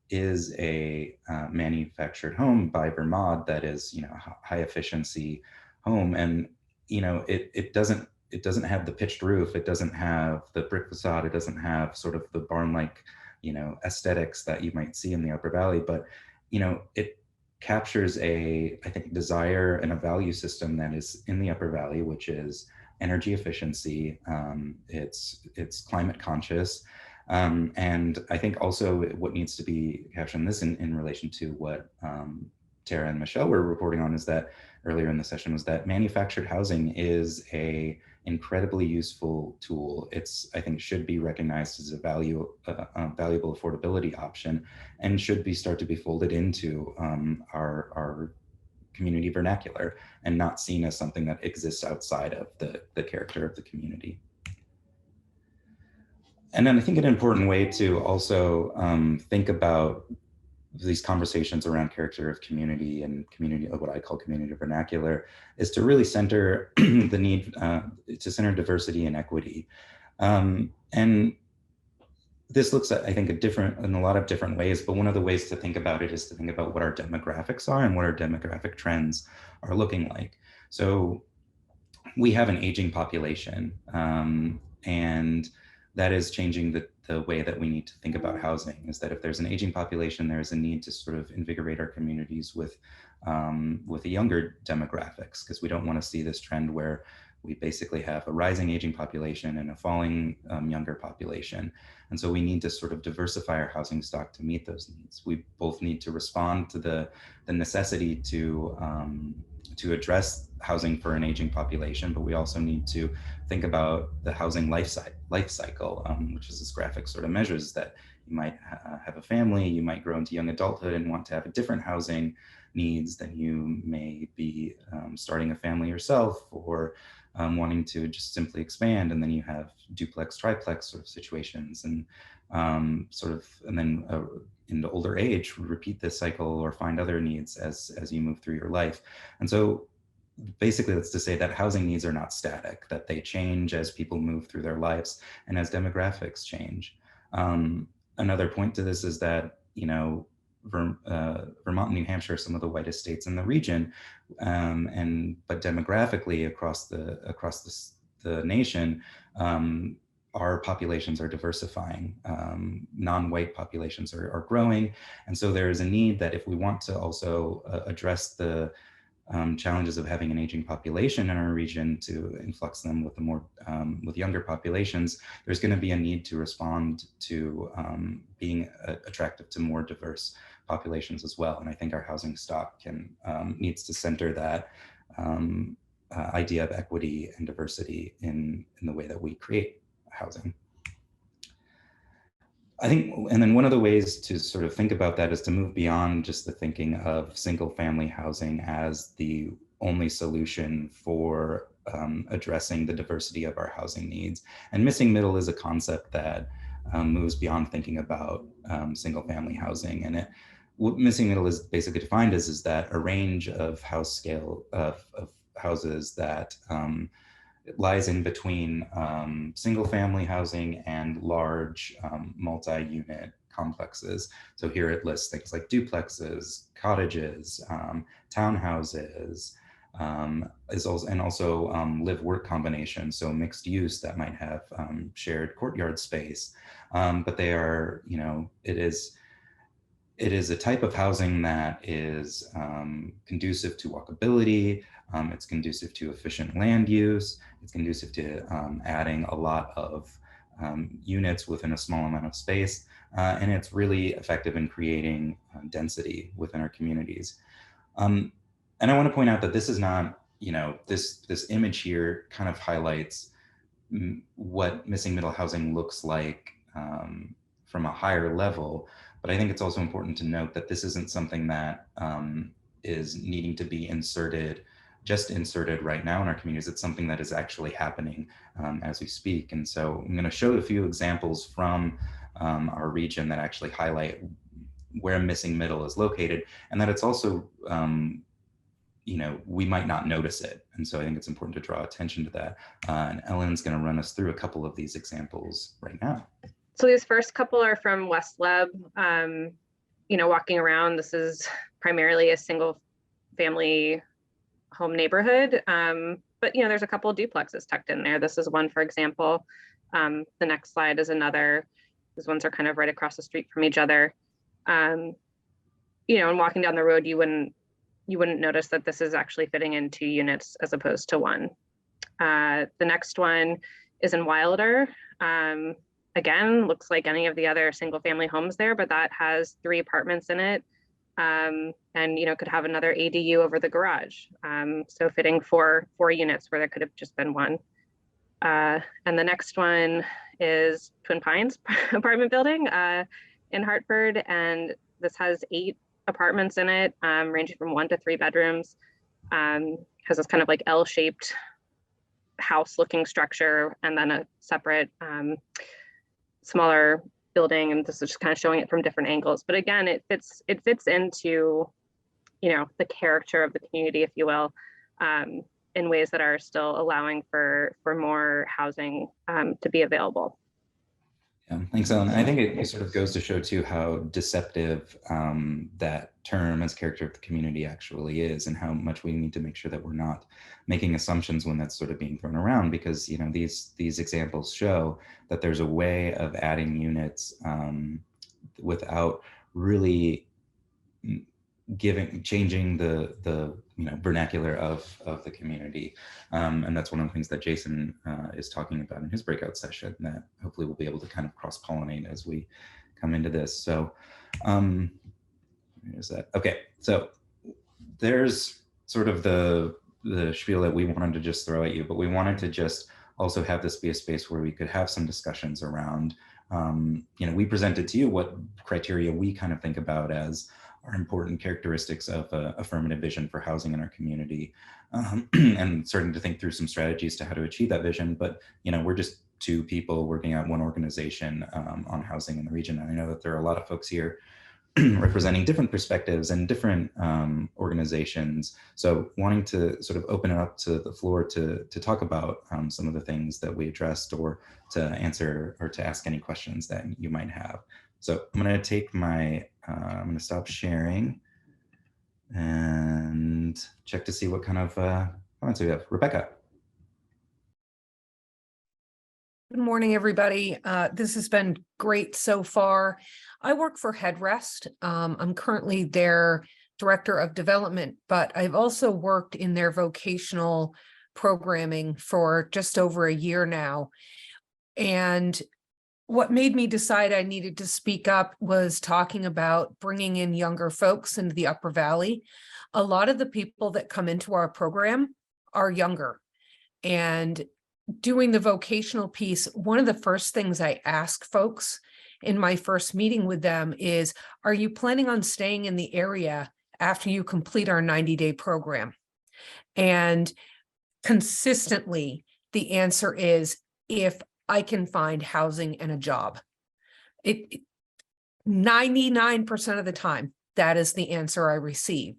is a manufactured home by Vermont that is, high efficiency home. And, it doesn't have the pitched roof. It doesn't have the brick facade. It doesn't have sort of the barn-like, aesthetics that you might see in the Upper Valley, but, it captures I think, desire and a value system that is in the Upper Valley, which is energy efficiency. It's climate conscious. And I think also what needs to be captured in this in relation to what Tara and Michelle were reporting on is that earlier in the session was that manufactured housing is a incredibly useful tool. I think should be recognized as a valuable affordability option and should start to be folded into our community vernacular and not seen as something that exists outside of the character of the community. And then I think an important way to also think about these conversations around character of community and community, what I call community vernacular, is to really center the need to center diversity and equity. And this looks at, I think, in a lot of different ways, but one of the ways to think about it is to think about what our demographics are and what our demographic trends are looking like. So we have an aging population, and that is changing the way that we need to think about housing, is that if there's an aging population, there's a need to sort of invigorate our communities with a younger demographics, because we don't want to see this trend where we basically have a rising aging population and a falling younger population. And so we need to sort of diversify our housing stock to meet those needs. We both need to respond to the necessity to address housing for an aging population, but we also need to think about the housing life cycle, which is this graphic sort of measures that you might have a family, you might grow into young adulthood and want to have a different housing needs than you may be starting a family yourself, or wanting to just simply expand, and then you have duplex, triplex sort of situations, and then into older age, repeat this cycle or find other needs as you move through your life. And so basically that's to say that housing needs are not static, that they change as people move through their lives and as demographics change. Another point to this is that, Vermont and New Hampshire are some of the whitest states in the region, but demographically across the nation, our populations are diversifying. Non-white populations are growing, and so there is a need that if we want to also address the challenges of having an aging population in our region, to influx them with with younger populations, there's going to be a need to respond to being attractive to more diverse populations as well. And I think our housing stock needs to center that idea of equity and diversity in the way that we create housing. I think, and then one of the ways to sort of think about that is to move beyond just the thinking of single family housing as the only solution for addressing the diversity of our housing needs. And missing middle is a concept that moves beyond thinking about single family housing. And what missing middle is basically defined as is that a range of house scale of houses that it lies in between single family housing and large multi-unit complexes. So here it lists things like duplexes, cottages, townhouses, and also live-work combinations, so mixed use that might have shared courtyard space. But they are, it is a type of housing that is conducive to walkability. It's conducive to efficient land use. It's conducive to adding a lot of units within a small amount of space. And it's really effective in creating density within our communities. And I want to point out that this is not, this image here kind of highlights what missing middle housing looks like from a higher level. But I think it's also important to note that this isn't something that is needing to be inserted right now in our communities. It's something that is actually happening as we speak. And so I'm going to show a few examples from our region that actually highlight where missing middle is located, and that it's also, we might not notice it. And so I think it's important to draw attention to that. And Ellen's going to run us through a couple of these examples right now. So these first couple are from West Leb. Walking around, this is primarily a single family home neighborhood, but there's a couple of duplexes tucked in there. This is one, for example. The next slide is another. These ones are kind of right across the street from each other. you know, and walking down the road, you wouldn't notice that this is actually fitting in 2 units as opposed to 1. The next one is in Wilder. Again, looks like any of the other single family homes there, but that has 3 apartments in it. And, you know, could have another ADU over the garage. So fitting for 4 units where there could have just been 1. And the next one is Twin Pines apartment building in Hartford. And this has 8 apartments in it, ranging from 1 to 3 bedrooms. Has this kind of like L-shaped house looking structure, and then a separate smaller building. And this is just kind of showing it from different angles. But again, it fits into, you know, the character of the community, if you will, in ways that are still allowing for more housing to be available. Yeah, thanks, Ellen. I think it sort of goes to show too how deceptive that term as character of the community actually is, and how much we need to make sure that we're not making assumptions when that's sort of being thrown around, because, you know, these examples show that there's a way of adding units without really changing the you know, vernacular of the community, and that's one of the things that Jason is talking about in his breakout session, that hopefully we'll be able to kind of cross-pollinate as we come into this. So is that okay? So there's sort of the spiel that we wanted to just throw at you, but we wanted to just also have this be a space where we could have some discussions around, you know, we presented to you what criteria we kind of think about as are important characteristics of affirmative vision for housing in our community, and starting to think through some strategies to how to achieve that vision. But, you know, we're just 2 people working at one organization on housing in the region. And I know that there are a lot of folks here representing different perspectives and different organizations. So wanting to sort of open it up to the floor to talk about some of the things that we addressed, or to answer or to ask any questions that you might have. So I'm going to take my, I'm going to stop sharing and check to see what kind of comments we have. Rebecca. Good morning, everybody. This has been great so far. I work for Headrest. I'm currently their director of development, but I've also worked in their vocational programming for just over a year now. And what made me decide I needed to speak up was talking about bringing in younger folks into the Upper Valley. A lot of the people that come into our program are younger, and doing the vocational piece, one of the first things I ask folks in my first meeting with them is, are you planning on staying in the area after you complete our 90-day program? And consistently, the answer is, if I can find housing and a job. 99% of the time, that is the answer I receive.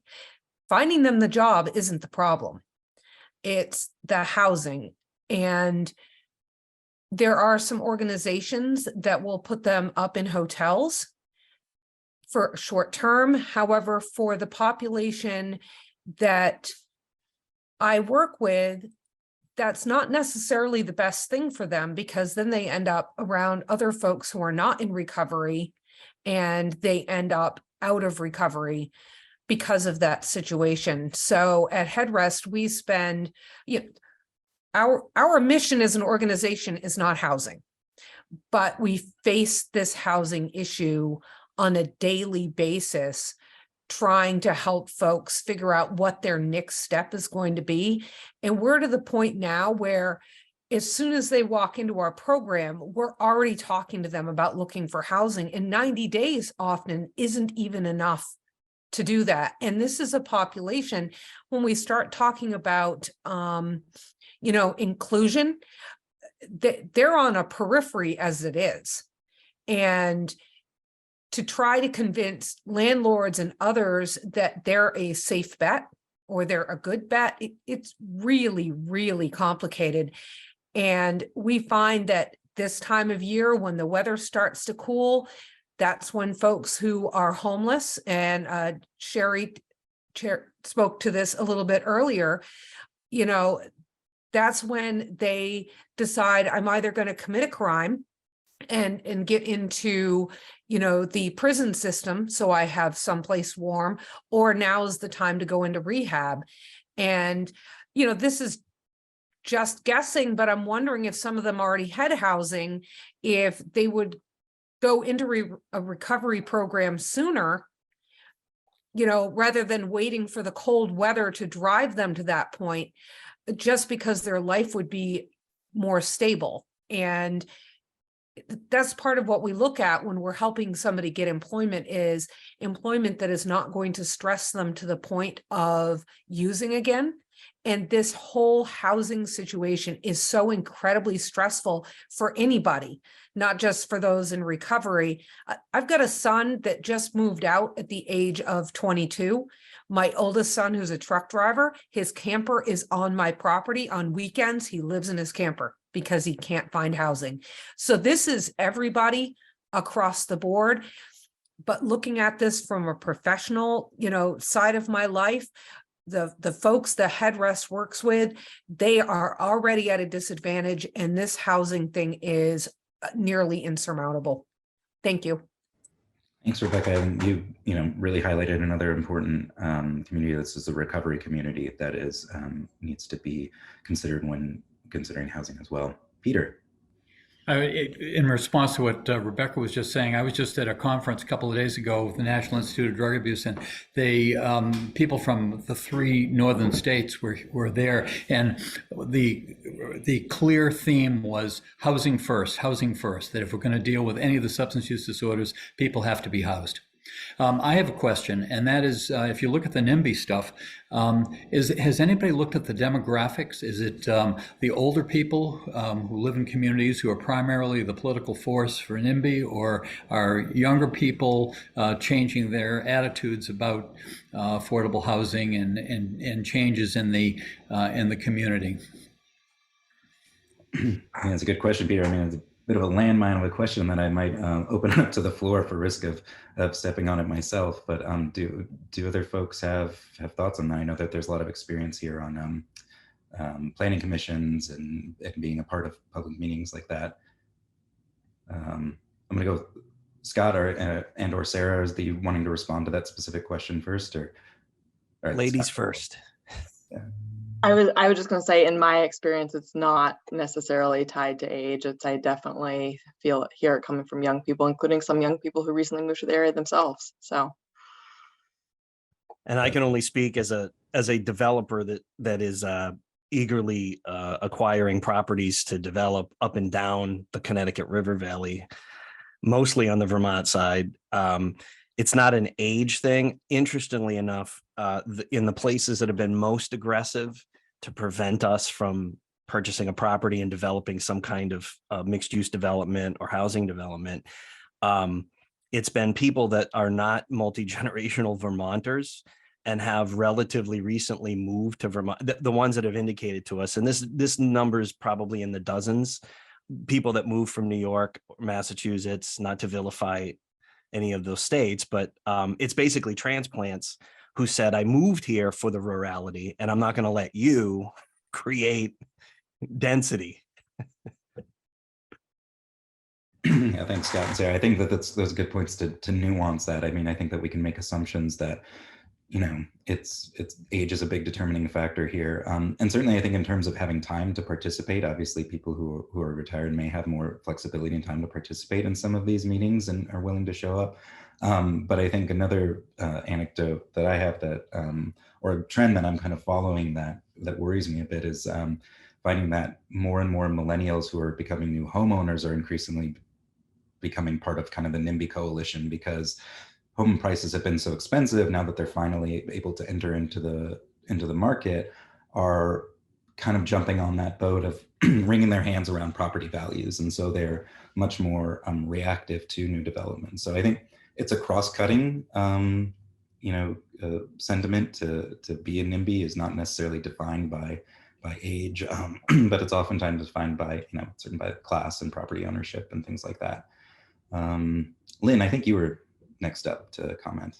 Finding them the job isn't the problem. It's the housing. And there are some organizations that will put them up in hotels for short term. However, for the population that I work with, that's not necessarily the best thing for them, because then they end up around other folks who are not in recovery, and they end up out of recovery because of that situation. So at Headrest, we spend, you know, our mission as an organization is not housing, but we face this housing issue on a daily basis, trying to help folks figure out what their next step is going to be. And we're to the point now where as soon as they walk into our program, we're already talking to them about looking for housing, and 90 days often isn't even enough to do that. And this is a population, when we start talking about, you know, inclusion, they're on a periphery as it is. And to try to convince landlords and others that they're a safe bet or they're a good bet, it's really, really complicated. And we find that this time of year, when the weather starts to cool, that's when folks who are homeless, and Sherry spoke to this a little bit earlier, you know, that's when they decide, I'm either going to commit a crime and get into, you know, the prison system, so I have someplace warm, or now is the time to go into rehab. And, you know, this is just guessing, but I'm wondering if some of them already had housing, if they would go into a recovery program sooner, you know, rather than waiting for the cold weather to drive them to that point, just because their life would be more stable. And that's part of what we look at when we're helping somebody get employment, is employment that is not going to stress them to the point of using again. And this whole housing situation is so incredibly stressful for anybody, not just for those in recovery. I've got a son that just moved out at the age of 22. My oldest son, who's a truck driver, his camper is on my property. On weekends, he lives in his camper because he can't find housing. So this is everybody across the board. But looking at this from a professional, you know, side of my life, the folks the headrest works with, they are already at a disadvantage, and this housing thing is nearly insurmountable. Thank you. Thanks, Rebecca. And you know, really highlighted another important community. This is the recovery community that is needs to be considered when considering housing as well. Peter. In response to what Rebecca was just saying, I was just at a conference a couple of days ago with the National Institute of Drug Abuse, and they people from the 3 northern states were there, and the clear theme was housing first, that if we're going to deal with any of the substance use disorders, people have to be housed. I have a question, and that is, if you look at the NIMBY stuff, has anybody looked at the demographics? Is it the older people who live in communities who are primarily the political force for NIMBY, or are younger people changing their attitudes about affordable housing and changes in the community? Yeah, that's a good question, Peter. I mean, it's a bit of a landmine of a question that I might open up to the floor for risk of stepping on it myself. But do other folks have thoughts on that? I know that there's a lot of experience here on planning commissions and being a part of public meetings like that. I'm going to go with Scott or Sarah. Is the wanting to respond to that specific question first, or right, ladies Scott first? Yeah. I was just going to say, in my experience, it's not necessarily tied to age. I definitely hear it coming from young people, including some young people who recently moved to the area themselves. So, and I can only speak as a developer that is eagerly acquiring properties to develop up and down the Connecticut River Valley, mostly on the Vermont side. It's not an age thing. Interestingly enough, in the places that have been most aggressive to prevent us from purchasing a property and developing some kind of mixed use development or housing development, it's been people that are not multi-generational Vermonters and have relatively recently moved to Vermont, the ones that have indicated to us, and this number is probably in the dozens, people that moved from New York, Massachusetts, not to vilify any of those states, but it's basically transplants who said, I moved here for the rurality and I'm not going to let you create density. Yeah, thanks, Scott and Sarah. I think that those good points to nuance that. I mean, I think that we can make assumptions that, you know, it's age is a big determining factor here. And certainly I think in terms of having time to participate, obviously people who are retired may have more flexibility and time to participate in some of these meetings and are willing to show up. But I think another anecdote that I have that, or a trend that I'm kind of following that worries me a bit is finding that more and more millennials who are becoming new homeowners are increasingly becoming part of kind of the NIMBY coalition, because home prices have been so expensive. Now that they're finally able to enter into the market, are kind of jumping on that boat of wringing their hands around property values. And so they're much more reactive to new development. So I think it's a cross-cutting, sentiment to be a NIMBY is not necessarily defined by age, but it's oftentimes defined by, certain by class and property ownership and things like that. Lynn, I think you were next up to comment.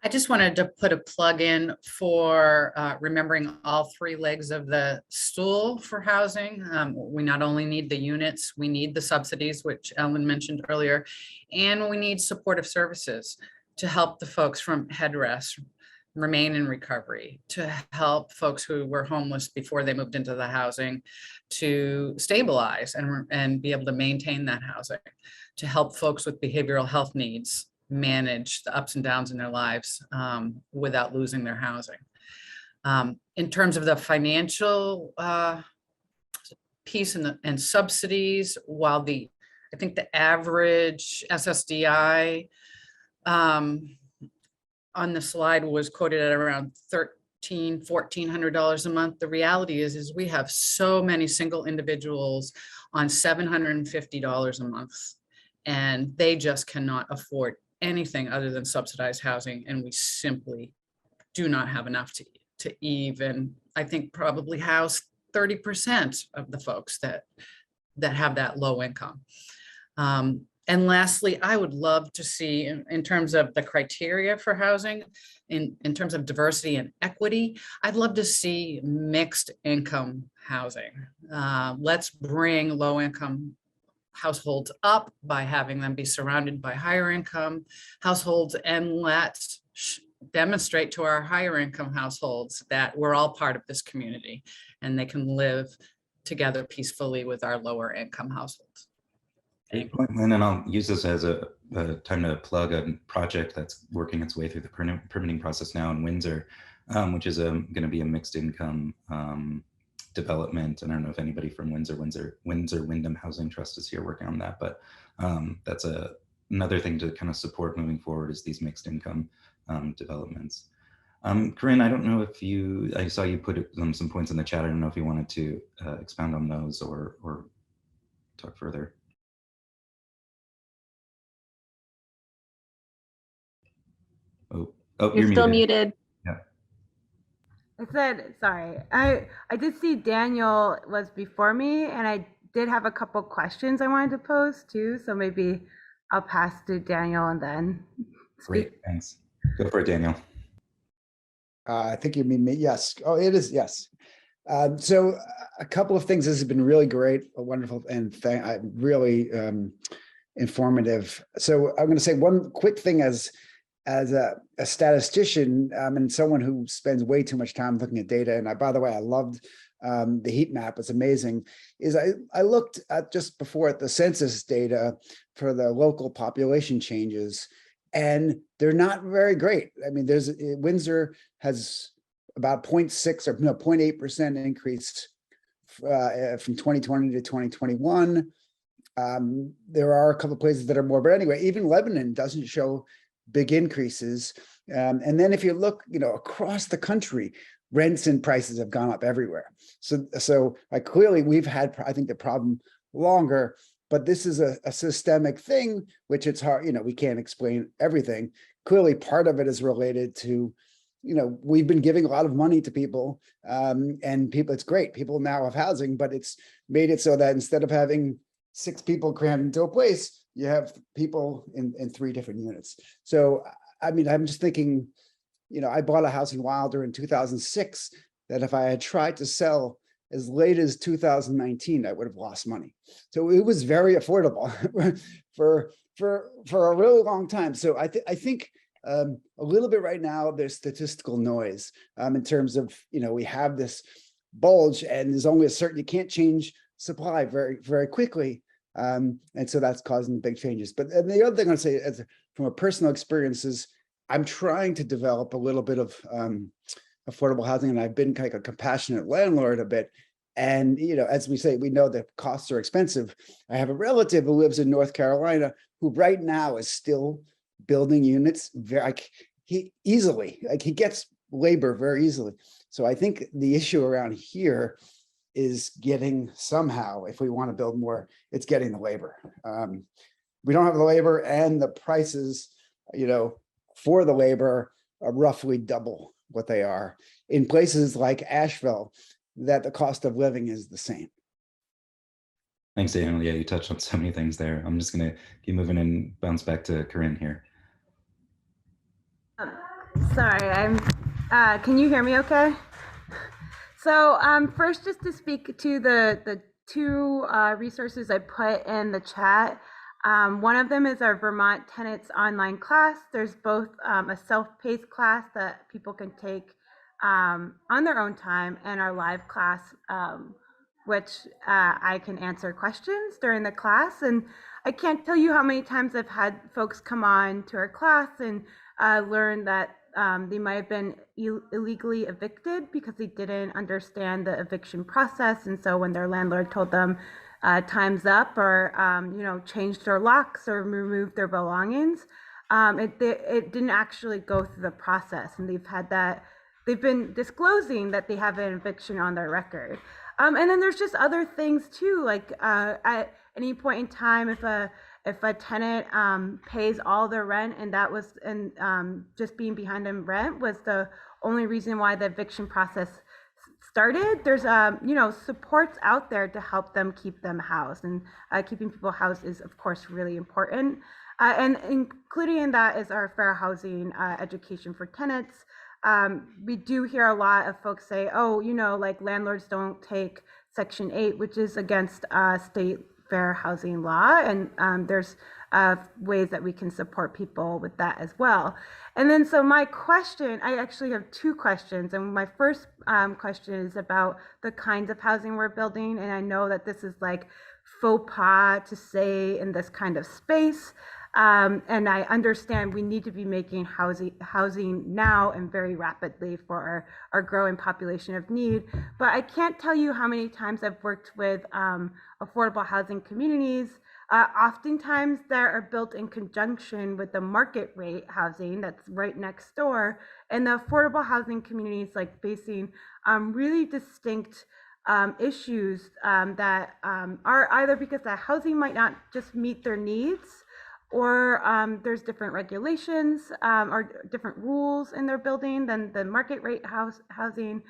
I just wanted to put a plug in for remembering all three legs of the stool for housing. We not only need the units, we need the subsidies, which Ellen mentioned earlier, and we need supportive services to help the folks from headrest remain in recovery, to help folks who were homeless before they moved into the housing to stabilize and be able to maintain that housing, to help folks with behavioral health needs manage the ups and downs in their lives without losing their housing. In terms of the financial piece and subsidies, while I think the average SSDI on the slide was quoted at around $1,400 a month. The reality is we have so many single individuals on $750 a month, and they just cannot afford anything other than subsidized housing, and we simply do not have enough to even, I think, probably house 30% of the folks that have that low income. And lastly, I would love to see in terms of the criteria for housing, in terms of diversity and equity, I'd love to see mixed income housing. Let's bring low income households up by having them be surrounded by higher income households, and let's demonstrate to our higher income households that we're all part of this community and they can live together peacefully with our lower income households. Great point, Lynn, and I'll use this as a time to plug a project that's working its way through the permitting process now in Windsor, which is going to be a mixed income development. And I don't know if anybody from Windsor Wyndham Housing Trust is here working on that, but that's another thing to kind of support moving forward is these mixed income developments. Corinne, I don't know if I saw you put some points in the chat. I don't know if you wanted to expound on those or talk further. Oh, you're still muted. Yeah. I said, sorry, I did see Daniel was before me, and I did have a couple questions I wanted to pose too. So maybe I'll pass to Daniel and then speak. Great, thanks. Go for it, Daniel. I think you mean me. Yes. Oh, it is. Yes. So a couple of things. This has been really great, wonderful, and really informative. So I'm going to say one quick thing as a statistician and someone who spends way too much time looking at data. And by the way, I loved the heat map. It's amazing. I looked at just before at the census data for the local population changes, and they're not very great. I mean, Windsor has about 0.6 or 0.8% increase from 2020 to 2021. There are a couple of places that are more, but anyway, even Lebanon doesn't show big increases. And then if you look, across the country, rents and prices have gone up everywhere. So clearly we've had, I think, the problem longer, but this is a systemic thing, which it's hard, we can't explain everything. Clearly part of it is related to, we've been giving a lot of money to people, and people, it's great. People now have housing, but it's made it so that instead of having 6 people crammed into a place, you have people in 3 different units. So, I mean, I'm just thinking, I bought a house in Wilder in 2006 that if I had tried to sell as late as 2019, I would have lost money. So it was very affordable for a really long time. So I think a little bit right now, there's statistical noise in terms of, we have this bulge and there's only you can't change supply very, very quickly. And so that's causing big changes. But the other thing I'd say from a personal experience is I'm trying to develop a little bit of affordable housing, and I've been like a compassionate landlord a bit. And, as we say, we know that costs are expensive. I have a relative who lives in North Carolina who right now is still building units he gets labor very easily. So I think the issue around here is getting somehow, if we want to build more, it's getting the labor. We don't have the labor, and the prices, for the labor are roughly double what they are in places like Asheville, that the cost of living is the same. Thanks, Daniel. Yeah, you touched on so many things there. I'm just going to keep moving and bounce back to Corinne here. Sorry, can you hear me okay? So first, just to speak to the two resources I put in the chat. One of them is our Vermont Tenants online class. There's both a self-paced class that people can take on their own time, and our live class, which I can answer questions during the class. And I can't tell you how many times I've had folks come on to our class and learn that they might have been illegally evicted because they didn't understand the eviction process. And so when their landlord told them time's up, or changed their locks or removed their belongings, it didn't actually go through the process. And they've been disclosing that they have an eviction on their record. And then there's just other things too, like at any point in time, if a tenant pays all their rent, and that was just being behind in rent was the only reason why the eviction process started, there's supports out there to help them keep them housed. And keeping people housed is of course really important. And including in that is our fair housing education for tenants. We do hear a lot of folks say, oh, like landlords don't take Section 8, which is against state fair housing law. And there's ways that we can support people with that as well. And then, so my question, I actually have two questions. And my first question is about the kinds of housing we're building. And I know that this is like faux pas to say in this kind of space. And I understand we need to be making housing now and very rapidly for our growing population of need. But I can't tell you how many times I've worked with affordable housing communities. Oftentimes they are built in conjunction with the market rate housing that's right next door. And the affordable housing communities like facing really distinct issues that are either because the housing might not just meet their needs, or there's different regulations or different rules in their building than the market rate housing,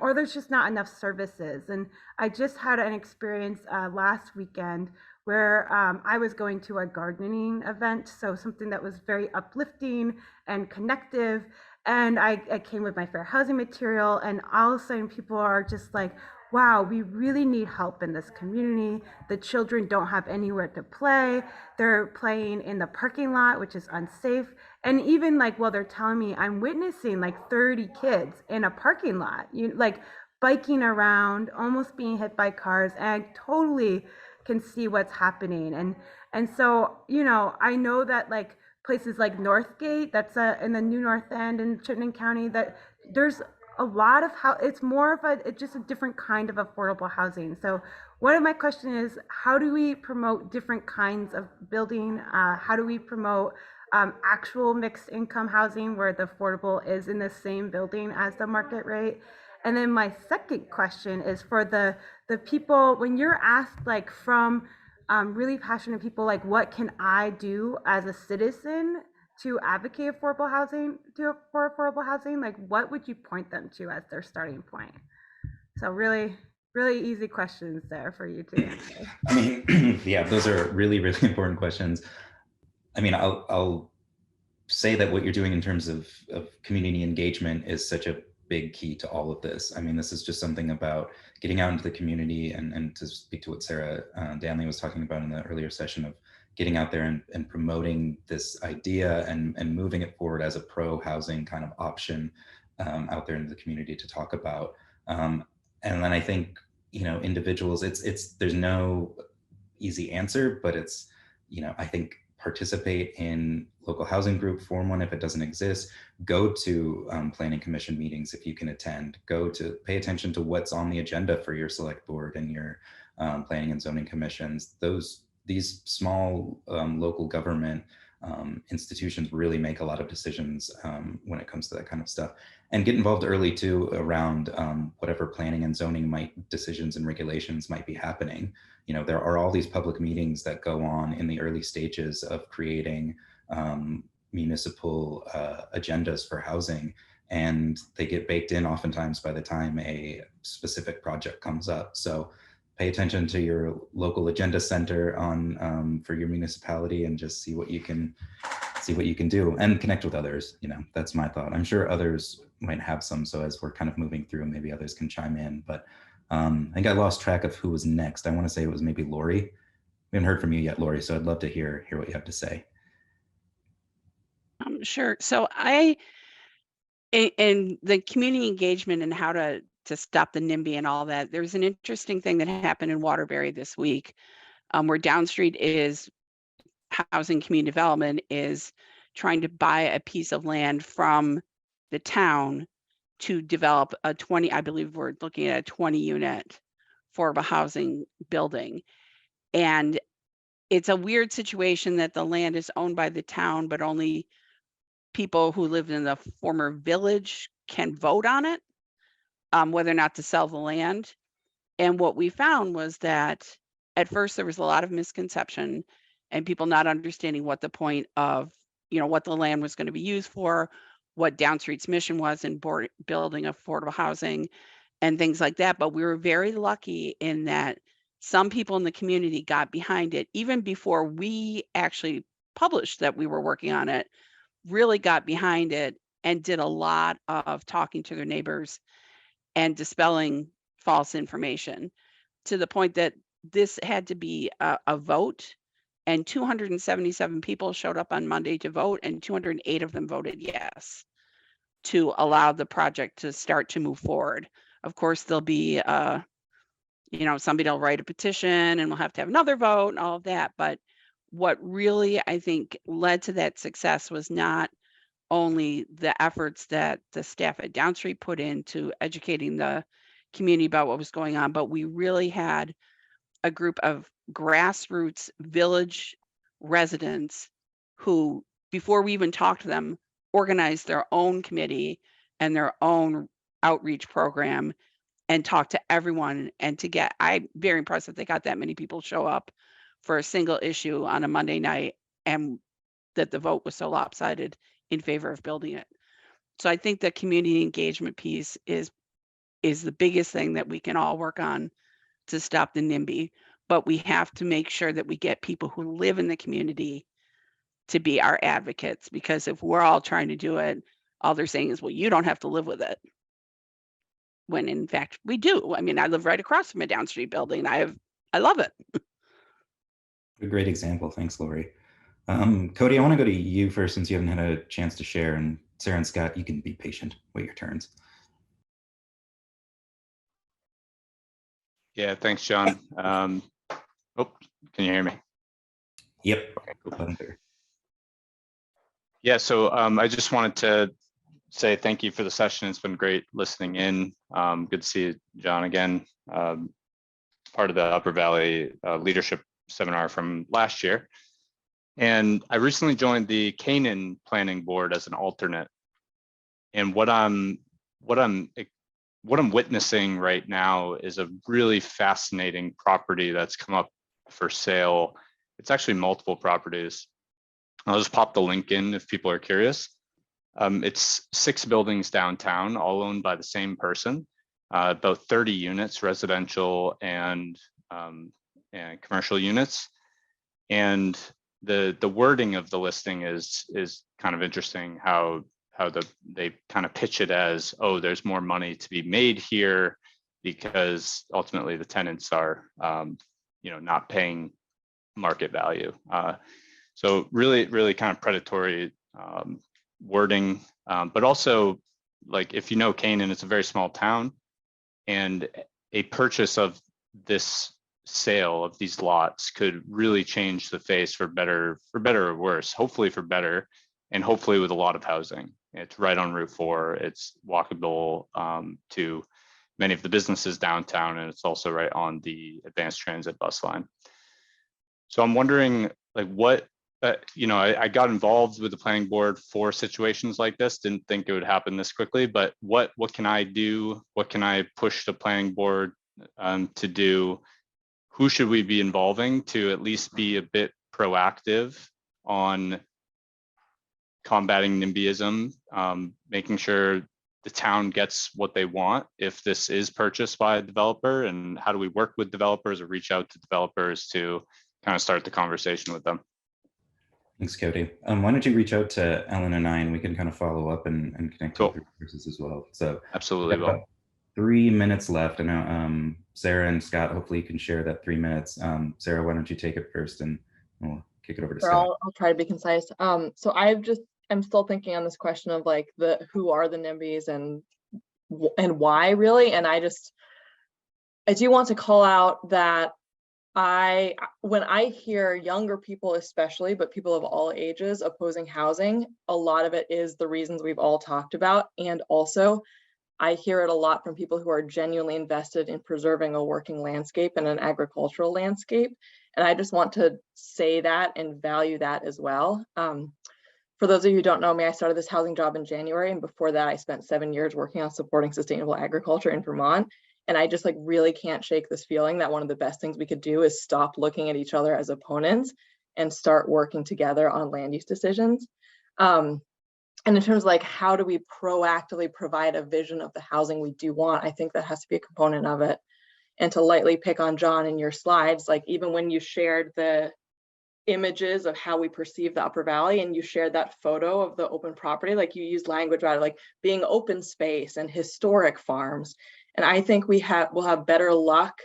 or there's just not enough services. And I just had an experience last weekend where I was going to a gardening event, so something that was very uplifting and connective. And I came with my fair housing material, and all of a sudden people are just like, wow, we really need help in this community. The children don't have anywhere to play. They're playing in the parking lot, which is unsafe. And even like, they're telling me I'm witnessing like 30 kids in a parking lot, like biking around, almost being hit by cars. And I totally can see what's happening. And so, I know that like places like Northgate, that's in the New North End in Chittenden County, that there's a lot of it's more of it's just a different kind of affordable housing. So one of my questions is, how do we promote different kinds of building? How do we promote actual mixed income housing where the affordable is in the same building as the market rate? And then my second question is for the people, when you're asked like from really passionate people, like what can I do as a citizen to advocate for affordable housing, like what would you point them to as their starting point? So really, really easy questions there for you to answer. I mean, yeah, those are really, really important questions. I mean, I'll say that what you're doing in terms of community engagement is such a big key to all of this. I mean, this is just something about getting out into the community, and to speak to what Sarah Danley was talking about in the earlier session of getting out there and promoting this idea and moving it forward as a pro-housing kind of option out there in the community to talk about. And then I think, individuals, there's no easy answer, but it's, I think participate in local housing group, form one if it doesn't exist, go to planning commission meetings if you can attend, pay attention to what's on the agenda for your select board and your planning and zoning commissions. These small local government institutions really make a lot of decisions when it comes to that kind of stuff, and get involved early too around whatever planning and zoning decisions and regulations might be happening. There are all these public meetings that go on in the early stages of creating municipal agendas for housing, and they get baked in oftentimes by the time a specific project comes up. So pay attention to your local agenda center for your municipality, and just see what you can see what you can do and connect with others. You know, that's my thought. I'm sure others might have some. So as we're kind of moving through, maybe others can chime in. But I think I lost track of who was next. I want to say it was maybe Lori. We haven't heard from you yet, Lori. So I'd love to hear what you have to say. Sure. So in the community engagement and how to stop the NIMBY and all that, there's an interesting thing that happened in Waterbury this week, where Downstreet is housing community development is trying to buy a piece of land from the town to develop a 20, I believe we're looking at a 20 unit affordable housing building. And it's a weird situation that the land is owned by the town, but only people who lived in the former village can vote on it, whether or not to sell the land. And what we found was that at first there was a lot of misconception and people not understanding what the point of, what the land was going to be used for, what Downstreet's mission was in building affordable housing and things like that. But we were very lucky in that some people in the community got behind it even before we actually published that we were working on it, really got behind it and did a lot of talking to their neighbors and dispelling false information, to the point that this had to be a vote, and 277 people showed up on Monday to vote, and 208 of them voted yes to allow the project to start to move forward. Of course, there'll be, somebody will write a petition and we'll have to have another vote and all of that. But what really, I think, led to that success was not only the efforts that the staff at Downstreet put into educating the community about what was going on, but we really had a group of grassroots village residents who, before we even talked to them, organized their own committee and their own outreach program and talked to everyone. And I'm very impressed that they got that many people show up for a single issue on a Monday night, and that the vote was so lopsided in favor of building it. So I think the community engagement piece is the biggest thing that we can all work on to stop the NIMBY. But we have to make sure that we get people who live in the community to be our advocates, because if we're all trying to do it, all they're saying is, well, you don't have to live with it. When in fact we do. I mean, I live right across from a Downstreet building. I love it. A great example. Thanks, Lori. Cody, I want to go to you first since you haven't had a chance to share, and Sarah and Scott, you can be patient, wait your turns. Yeah, thanks, John. Can you hear me? Yep. Okay, cool. Yeah, so I just wanted to say thank you for the session. It's been great listening in. Good to see John again, part of the Upper Valley leadership seminar from last year. And I recently joined the Canaan Planning Board as an alternate. And what I'm witnessing right now is a really fascinating property that's come up for sale. It's actually multiple properties. I'll just pop the link in if people are curious. It's 6 buildings downtown, all owned by the same person, about 30 units, residential and commercial units. And the wording of the listing is kind of interesting, how they kind of pitch it as, oh, there's more money to be made here because ultimately the tenants are not paying market value. So really kind of predatory wording, but also, like, if you know Canaan, it's a very small town, and a purchase of this sale of these lots could really change the face for better or worse, hopefully for better, and hopefully with a lot of housing. It's right on Route 4. It's walkable to many of the businesses downtown, and it's also right on the advanced transit bus line. So I'm wondering, like, what I got involved with the planning board for situations like this. Didn't think it would happen this quickly, but what can I do? What can I push the planning board to do? Who should we be involving to at least be a bit proactive on combating NIMBYism, making sure the town gets what they want if this is purchased by a developer? And how do we work with developers or reach out to developers to kind of start the conversation with them? Thanks, Cody. Why don't you reach out to Ellen and I, and we can kind of follow up and connect with resources as well. So absolutely, about 3 minutes left. I know Sarah and Scott, hopefully you can share that 3 minutes. Sarah, why don't you take it first, and we'll kick it over to Sure, Scott. I'll try to be concise. So I'm still thinking on this question of like who are the NIMBYs and why really, and I do want to call out that when I hear younger people especially, but people of all ages opposing housing, a lot of it is the reasons we've all talked about. And also I hear it a lot from people who are genuinely invested in preserving a working landscape and an agricultural landscape. And I just want to say that and value that as well. For those of you who don't know me, I started this housing job in January. And before that, I spent 7 years working on supporting sustainable agriculture in Vermont. And I just like really can't shake this feeling that one of the best things we could do is stop looking at each other as opponents and start working together on land use decisions. And in terms of like, how do we proactively provide a vision of the housing we do want? I think that has to be a component of it. And to lightly pick on John in your slides, like even when you shared the images of how we perceive the Upper Valley and you shared that photo of the open property, like you used language about it, like being open space and historic farms. And I think we'll have better luck.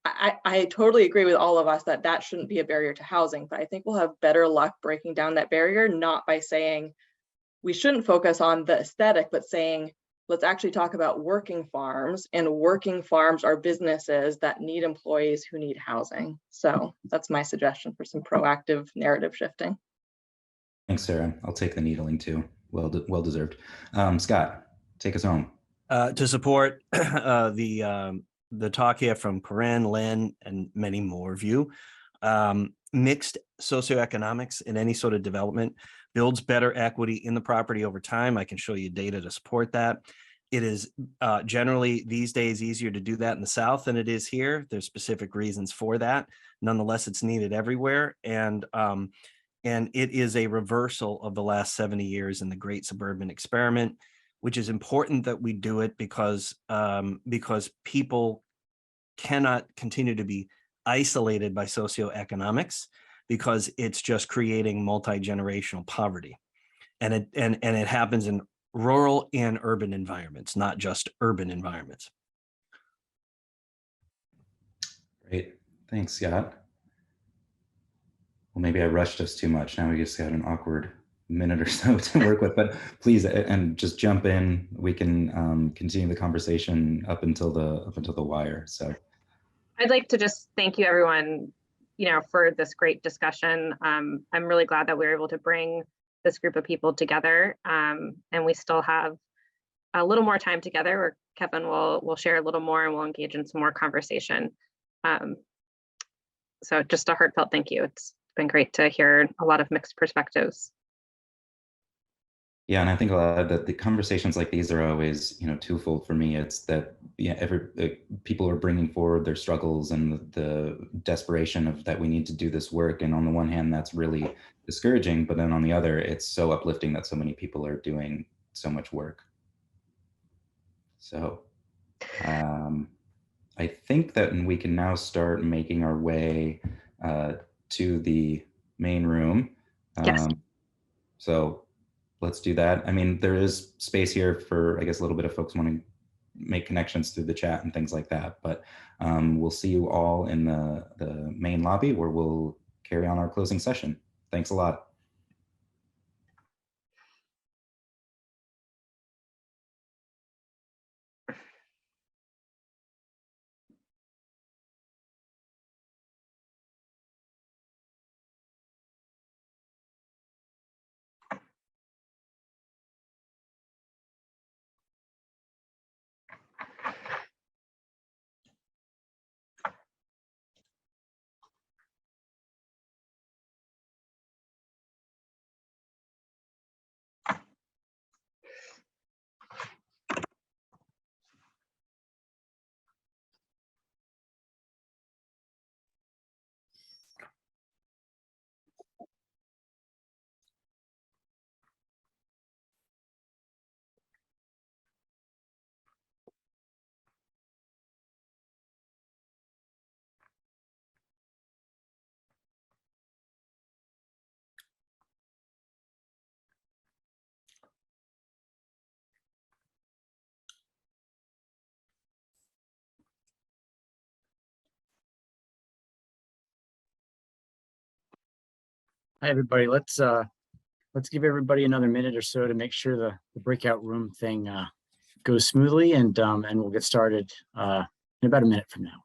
I totally agree with all of us that that shouldn't be a barrier to housing, but I think we'll have better luck breaking down that barrier, not by saying we shouldn't focus on the aesthetic, but saying, let's actually talk about working farms, and working farms are businesses that need employees who need housing. So that's my suggestion for some proactive narrative shifting. Thanks, Sarah. I'll take the needling too. Well deserved. Scott, take us home. To support the talk here from Corinne, Lynn, and many more of you, mixed socioeconomics in any sort of development builds better equity in the property over time. I can show you data to support that. It is generally these days easier to do that in the South than it is here. There's specific reasons for that. Nonetheless, it's needed everywhere. And it is a reversal of the last 70 years in the Great Suburban Experiment, which is important that we do it because people cannot continue to be isolated by socioeconomics, because it's just creating multi-generational poverty. And it happens in rural and urban environments, not just urban environments. Great. Thanks, Scott. Well, maybe I rushed us too much. Now we just got an awkward minute or so to work with, but please, and just jump in. We can continue the conversation up until the wire. So I'd like to just thank you, everyone, for this great discussion. I'm really glad that we were able to bring this group of people together, and we still have a little more time together where Kevin will share a little more and we'll engage in some more conversation. So just a heartfelt thank you. It's been great to hear a lot of mixed perspectives. Yeah, and I think a lot of the conversations like these are always, twofold for me. It's that people are bringing forward their struggles and the desperation of that we need to do this work. And on the one hand, that's really discouraging, but then on the other, it's so uplifting that so many people are doing so much work. So I think that we can now start making our way to the main room. Yes. So let's do that. I mean, there is space here for, I guess, a little bit of folks wanting to make connections through the chat and things like that. But we'll see you all in the main lobby where we'll carry on our closing session. Thanks a lot. Hi, everybody. Let's give everybody another minute or so to make sure the breakout room thing goes smoothly, and we'll get started in about a minute from now.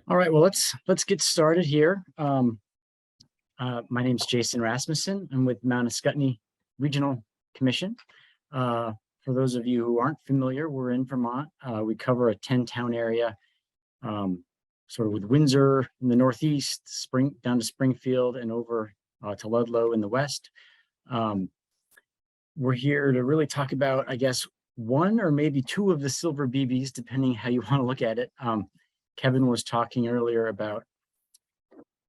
All right, well, let's get started here. My name is Jason Rasmussen. I'm with Mount Ascutney Regional Commission. For those of you who aren't familiar, we're in Vermont. We cover a 10-town area, sort of with Windsor in the northeast, down to Springfield, and over to Ludlow in the west. We're here to really talk about, I guess, one or maybe two of the silver BBs, depending how you want to look at it. Kevin was talking earlier about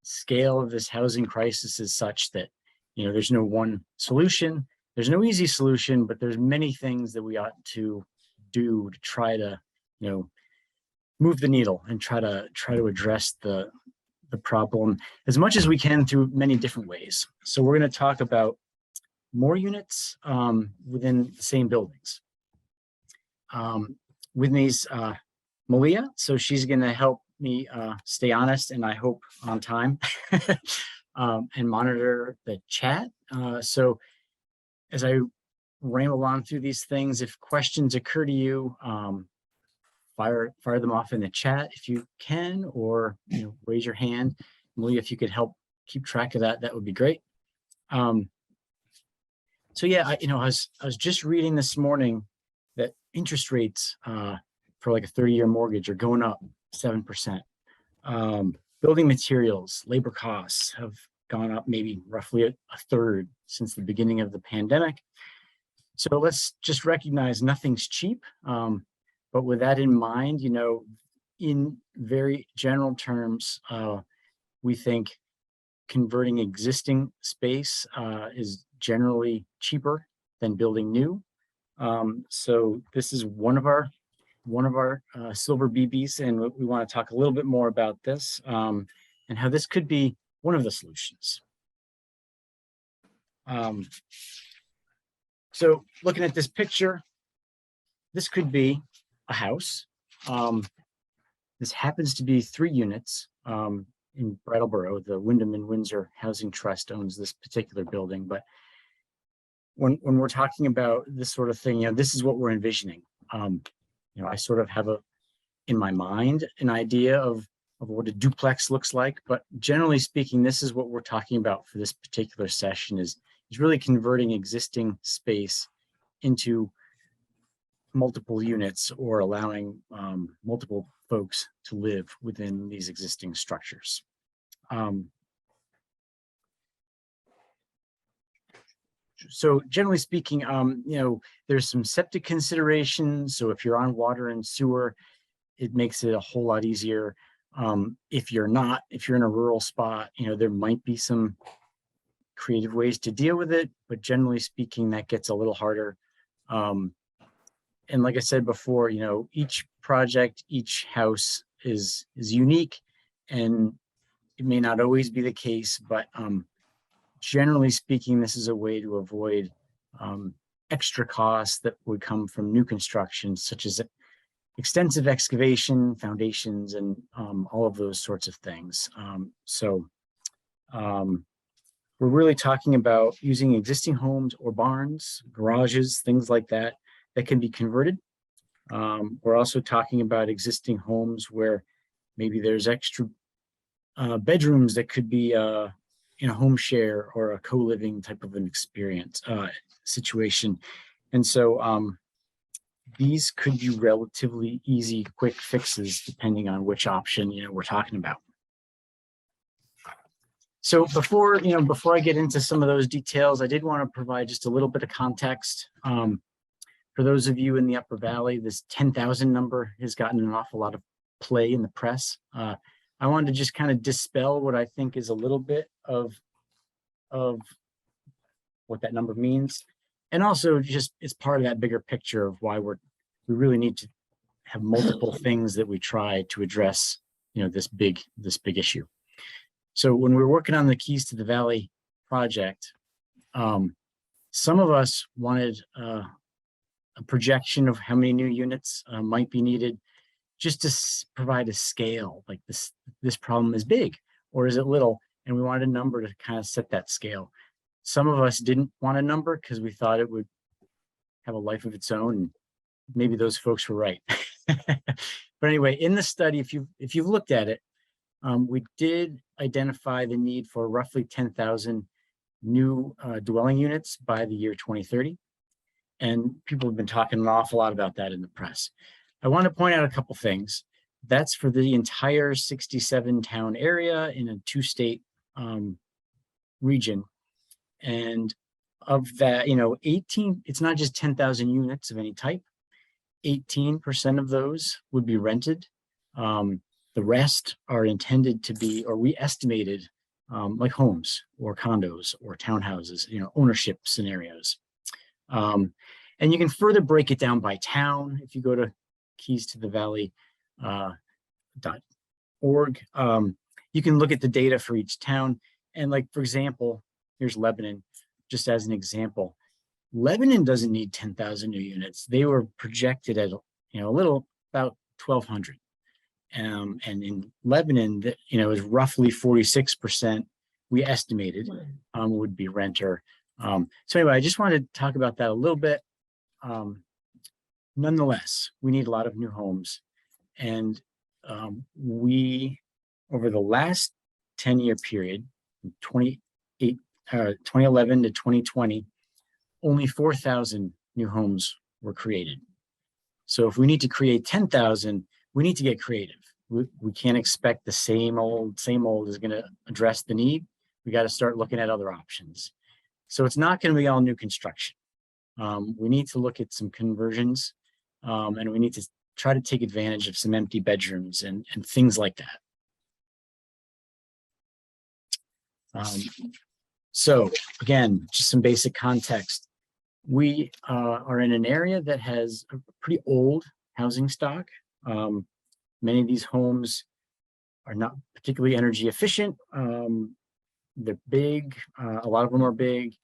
scale of this housing crisis is such that, you know, there's no one solution. There's no easy solution, but there's many things that we ought to do to try to, you know, move the needle and try to address the problem as much as we can through many different ways. So we're going to talk about more units within the same buildings. With me's Malia, so she's going to help me stay honest and I hope on time and monitor the chat. So as I ramble on through these things, if questions occur to you, fire them off in the chat if you can, or raise your hand. Malia, if you could help keep track of that, that would be great. So yeah, I was just reading this morning that interest rates for like a 30-year mortgage are going up 7%. Building materials, labor costs have gone up maybe roughly a third since the beginning of the pandemic. So let's just recognize nothing's cheap. But with that in mind, in very general terms, we think converting existing space is generally cheaper than building new. So this is one of our silver BBs, and we want to talk a little bit more about this and how this could be one of the solutions. So looking at this picture, this could be a house. This happens to be 3 units in Brattleboro. The Wyndham and Windsor Housing Trust owns this particular building. But when we're talking about this sort of thing, this is what we're envisioning. I sort of have in my mind an idea of what a duplex looks like, but generally speaking, this is what we're talking about for this particular session is really converting existing space into multiple units or allowing multiple folks to live within these existing structures. So generally speaking, there's some septic considerations. So if you're on water and sewer, it makes it a whole lot easier. If you're not, if you're in a rural spot, there might be some creative ways to deal with it, but generally speaking, that gets a little harder. And like I said before, each project, each house is unique, and it may not always be the case, but generally speaking, this is a way to avoid extra costs that would come from new construction, such as extensive excavation, foundations, and all of those sorts of things. We're really talking about using existing homes or barns, garages, things like that can be converted. We're also talking about existing homes where maybe there's extra bedrooms that could be in a home share or a co-living type of an experience situation. And so these could be relatively easy, quick fixes depending on which option we're talking about. So before I get into some of those details, I did want to provide just a little bit of context. For those of you in the Upper Valley, this 10,000 number has gotten an awful lot of play in the press. I wanted to just kind of dispel what I think is a little bit of what that number means. And also just it's part of that bigger picture of why we really need to have multiple things that we try to address, this big issue. So when we were working on the Keys to the Valley project, some of us wanted a projection of how many new units might be needed, just to provide a scale, like this problem is big or is it little, and we wanted a number to kind of set that scale. Some of us didn't want a number because we thought it would have a life of its own, and maybe those folks were right. But anyway, in the study, if you've looked at it, we did identify the need for roughly 10,000 new dwelling units by the year 2030. And people have been talking an awful lot about that in the press. I want to point out a couple things. That's for the entire 67 town area in a 2-state region. And of that, 18, it's not just 10,000 units of any type. 18% of those would be rented. The rest are intended to be, or we estimated, like homes or condos or townhouses, ownership scenarios. And you can further break it down by town. If you go to keystothevalley.org, you can look at the data for each town. And like, for example, here's Lebanon, just as an example. Lebanon doesn't need 10,000 new units. They were projected at, about 1,200. And in Lebanon, is roughly 46%, we estimated, would be renter. So anyway, I just wanted to talk about that a little bit. Nonetheless, we need a lot of new homes. And we, over the last 10-year period, 2011 to 2020, only 4,000 new homes were created. So if we need to create 10,000, we need to get creative. We can't expect the same old is going to address the need. We got to start looking at other options. So it's not going to be all new construction. We need to look at some conversions, and we need to try to take advantage of some empty bedrooms and things like that. So again, just some basic context. We are in an area that has a pretty old housing stock. Many of these homes are not particularly energy efficient. They're big. A lot of them are big.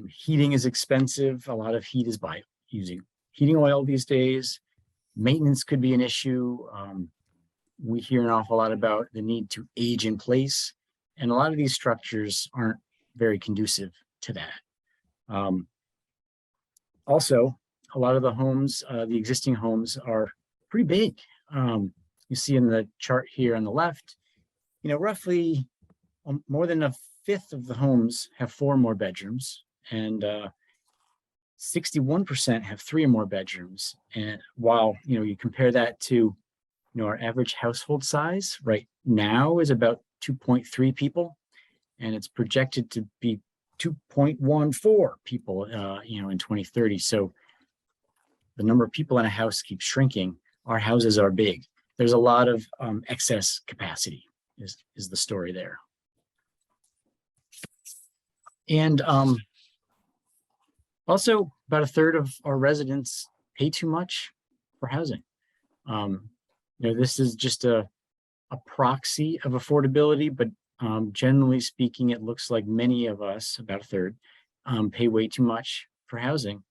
Heating is expensive. A lot of heat is by using heating oil these days. Maintenance could be an issue. We hear an awful lot about the need to age in place, and a lot of these structures aren't very conducive to that. Also, a lot of the homes, the existing homes, are pretty big. You see in the chart here on the left, roughly more than a fifth of the homes have 4 or more bedrooms, and 61% have 3 or more bedrooms. And while you compare that to our average household size right now is about 2.3 people, and it's projected to be 2.14 people in 2030. So the number of people in a house keeps shrinking. Our houses are big. There's a lot of excess capacity is the story there. And also, about a third of our residents pay too much for housing. This is just a proxy of affordability, but generally speaking, it looks like many of us, about a third, pay way too much for housing.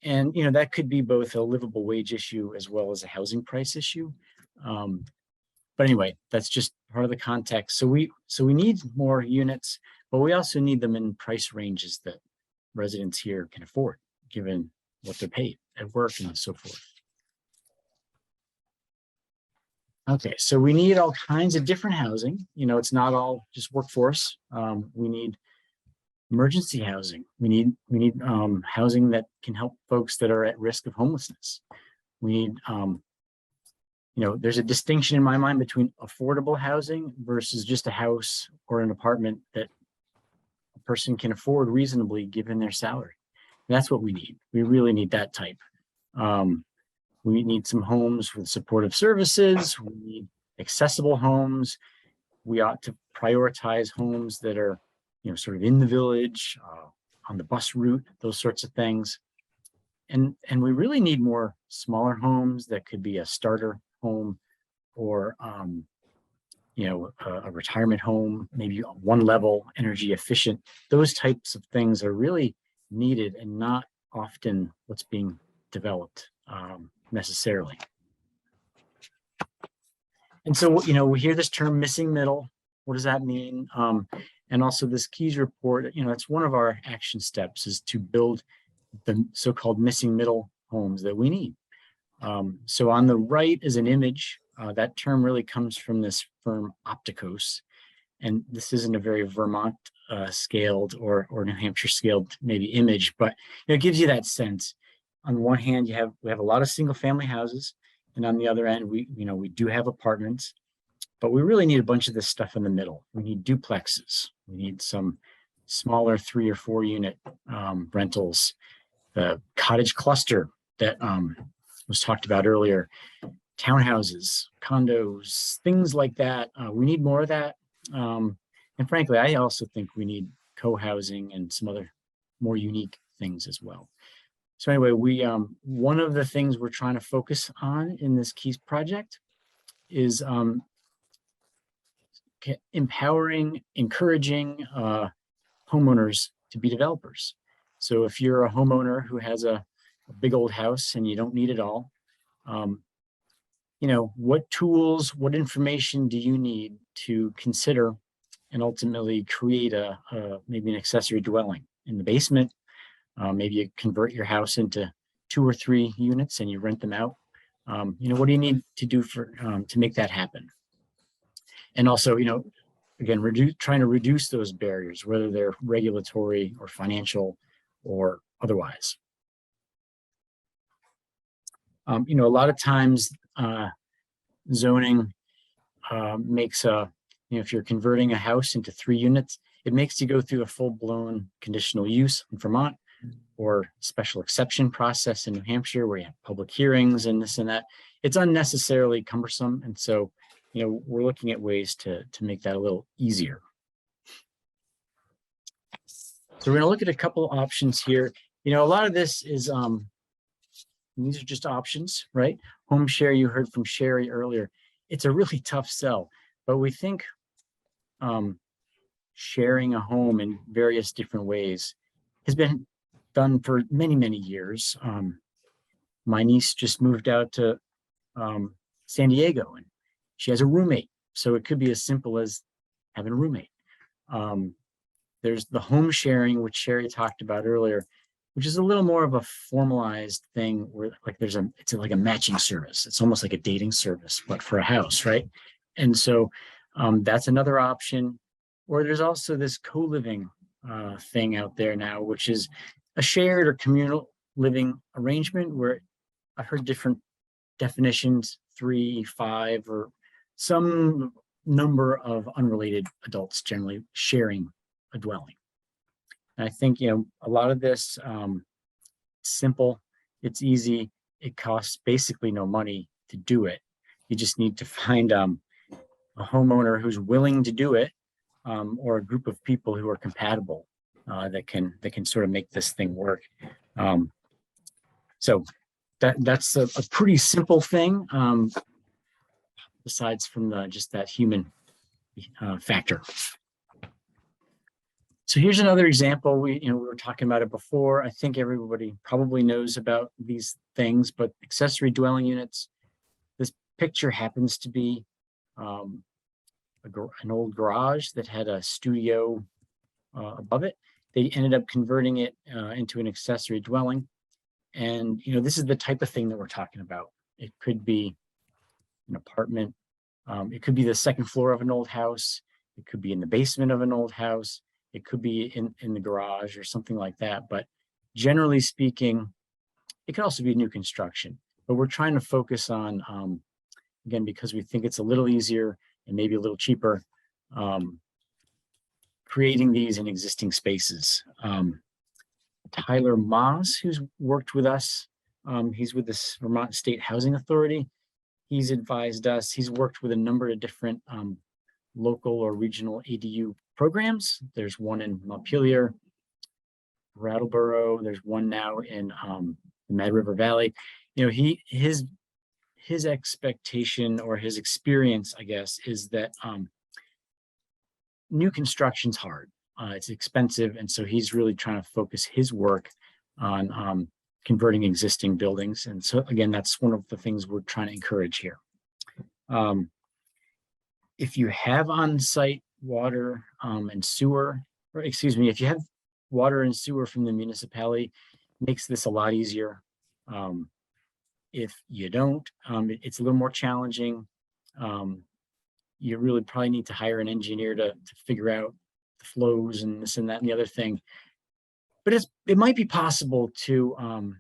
And that could be both a livable wage issue as well as a housing price issue. But anyway, that's just part of the context. So we need more units, but we also need them in price ranges that residents here can afford, given what they're paid at work and so forth. Okay, so we need all kinds of different housing. It's not all just workforce. We need emergency housing. We need housing that can help folks that are at risk of homelessness. We need, there's a distinction in my mind between affordable housing versus just a house or an apartment that a person can afford reasonably given their salary. And that's what we need. We really need that type. We need some homes with supportive services. We need accessible homes. We ought to prioritize homes that are, sort of in the village, on the bus route, those sorts of things. And we really need more smaller homes that could be a starter home or, a retirement home, maybe one level, energy efficient. Those types of things are really needed and not often what's being developed necessarily. And so, we hear this term missing middle. What does that mean? And also this Keys report, it's one of our action steps is to build the so-called missing middle homes that we need. So on the right is an image. That term really comes from this firm Opticos. And this isn't a very Vermont scaled or New Hampshire scaled maybe image, but it gives you that sense. On one hand, we have a lot of single family houses, and on the other end, we do have apartments, but we really need a bunch of this stuff in the middle. We need duplexes. We need some smaller 3 or 4 unit rentals, the cottage cluster that was talked about earlier, townhouses, condos, things like that. We need more of that. And frankly, I also think we need co-housing and some other more unique things as well. So anyway, one of the things we're trying to focus on in this Keys project is empowering, encouraging homeowners to be developers. So if you're a homeowner who has a big old house and you don't need it all, what tools, what information do you need to consider and ultimately create maybe an accessory dwelling in the basement? Maybe you convert your house into 2 or 3 units and you rent them out. What do you need to do to make that happen? And also, again, trying to reduce those barriers, whether they're regulatory or financial or otherwise. A lot of times zoning makes if you're converting a house into 3 units, it makes you go through a full-blown conditional use in Vermont or special exception process in New Hampshire where you have public hearings and this and that. It's unnecessarily cumbersome. And so, we're looking at ways to make that a little easier. So we're going to look at a couple of options here. A lot of this is, these are just options, right? Home share, you heard from Sherry earlier. It's a really tough sell, but we think sharing a home in various different ways has been done for many, many years. My niece just moved out to San Diego and she has a roommate. So it could be as simple as having a roommate. There's the home sharing, which Sherry talked about earlier, which is a little more of a formalized thing where it's like a matching service. It's almost like a dating service, but for a house, right? And so that's another option. Or there's also this co-living thing out there now, which is a shared or communal living arrangement where I've heard different definitions, 3, 5, or some number of unrelated adults generally sharing a dwelling. And I think, a lot of this simple, it's easy, it costs basically no money to do it. You just need to find a homeowner who's willing to do it, or a group of people who are compatible that can sort of make this thing work. So that's a pretty simple thing, besides from just that human factor. So here's another example. We were talking about it before. I think everybody probably knows about these things, but accessory dwelling units. This picture happens to be an old garage that had a studio above it. They ended up converting it into an accessory dwelling. And, this is the type of thing that we're talking about. It could be an apartment. It could be the second floor of an old house. It could be in the basement of an old house. It could be in the garage or something like that. But generally speaking, it could also be new construction. But we're trying to focus on, again, because we think it's a little easier and maybe a little cheaper, creating these in existing spaces. Tyler Moss, who's worked with us He's with this Vermont State Housing Authority. He's advised us, he's worked with a number of different local or regional ADU programs. There's one in Montpelier, Brattleboro. There's one now in the Mad River Valley. You know, his expectation or his experience, I guess, is that new construction's hard. It's expensive, and so he's really trying to focus his work on converting existing buildings. And so again, that's one of the things we're trying to encourage here. If you have on-site water and sewer, or excuse me, if you have water and sewer from the municipality, makes this a lot easier. If you don't, it's a little more challenging. You really probably need to hire an engineer to figure out the flows and this and that and the other thing. But it might be possible to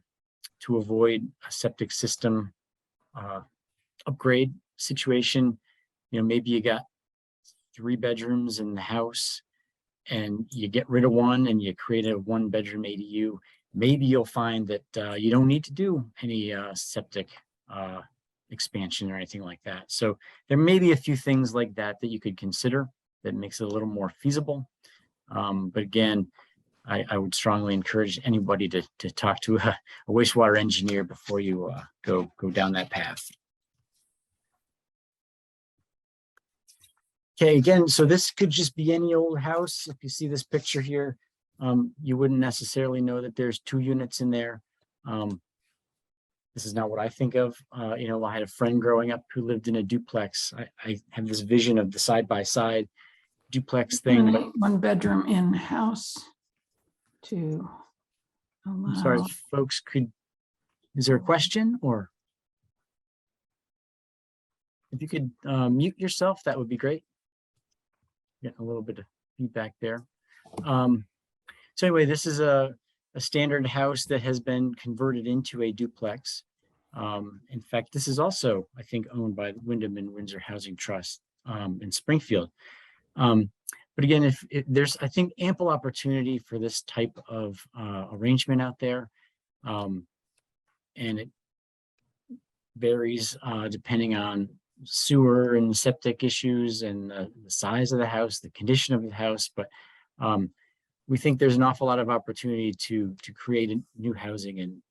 avoid a septic system upgrade situation. You know, maybe you got 3 bedrooms in the house and you get rid of one and you create a 1-bedroom ADU. Maybe you'll find that you don't need to do any septic expansion or anything like that. So there may be a few things like that that you could consider that makes it a little more feasible. But again, I would strongly encourage anybody to talk to a wastewater engineer before you go down that path. Okay, again, so this could just be any old house. If you see this picture here, you wouldn't necessarily know that there's 2 units in there. This is not what I think of. You know, I had a friend growing up who lived in a duplex. I have this vision of the side-by-side duplex thing. Eliminate 1 bedroom in house to allow. I'm sorry, folks, is there a question, or if you could mute yourself, that would be great. Getting a little bit of feedback there. So anyway, this is a standard house that has been converted into a duplex. In fact, this is also, I think, owned by the Wyndham and Windsor Housing Trust in Springfield. But again, if there's, I think, ample opportunity for this type of arrangement out there. And it varies depending on sewer and septic issues and the size of the house, the condition of the house. But we think there's an awful lot of opportunity to create new housing in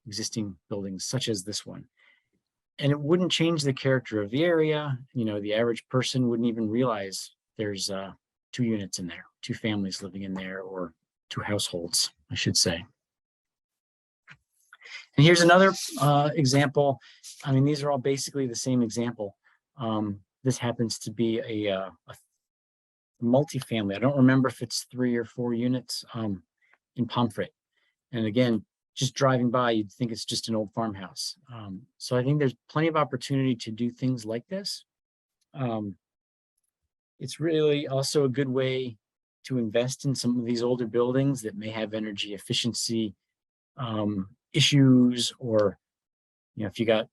existing buildings such as this one. And it wouldn't change the character of the area. You know, the average person wouldn't even realize there's 2 units in there, 2 families living in there, or 2 households, I should say. And here's another example. I mean, these are all basically the same example. This happens to be a multifamily. I don't remember if it's 3 or 4 units in Pomfret. And again, just driving by, you'd think it's just an old farmhouse. So I think there's plenty of opportunity to do things like this. It's really also a good way to invest in some of these older buildings that may have energy efficiency issues, or, you know, if you got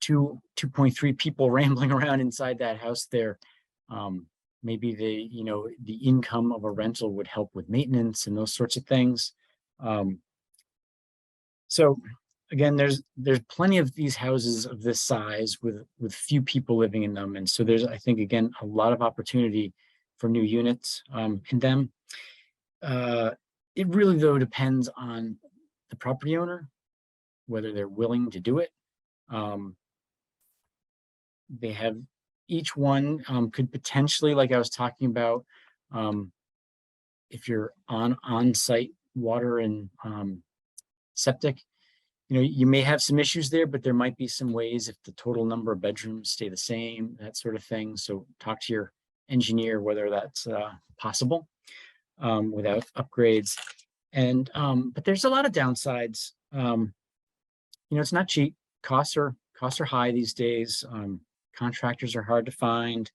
2.3 people rambling around inside that house there, maybe the income of a rental would help with maintenance and those sorts of things. So again, there's plenty of these houses of this size with few people living in them. And so there's, I think, again, a lot of opportunity for new units in them. It really, though, depends on the property owner, whether they're willing to do it. They have, each one could potentially, like I was talking about, if you're on-site water and septic, you know, you may have some issues there, but there might be some ways if the total number of bedrooms stay the same, that sort of thing. So talk to your engineer whether that's possible without upgrades. And but there's a lot of downsides. You know, it's not cheap. Costs are high these days. Contractors are hard to find.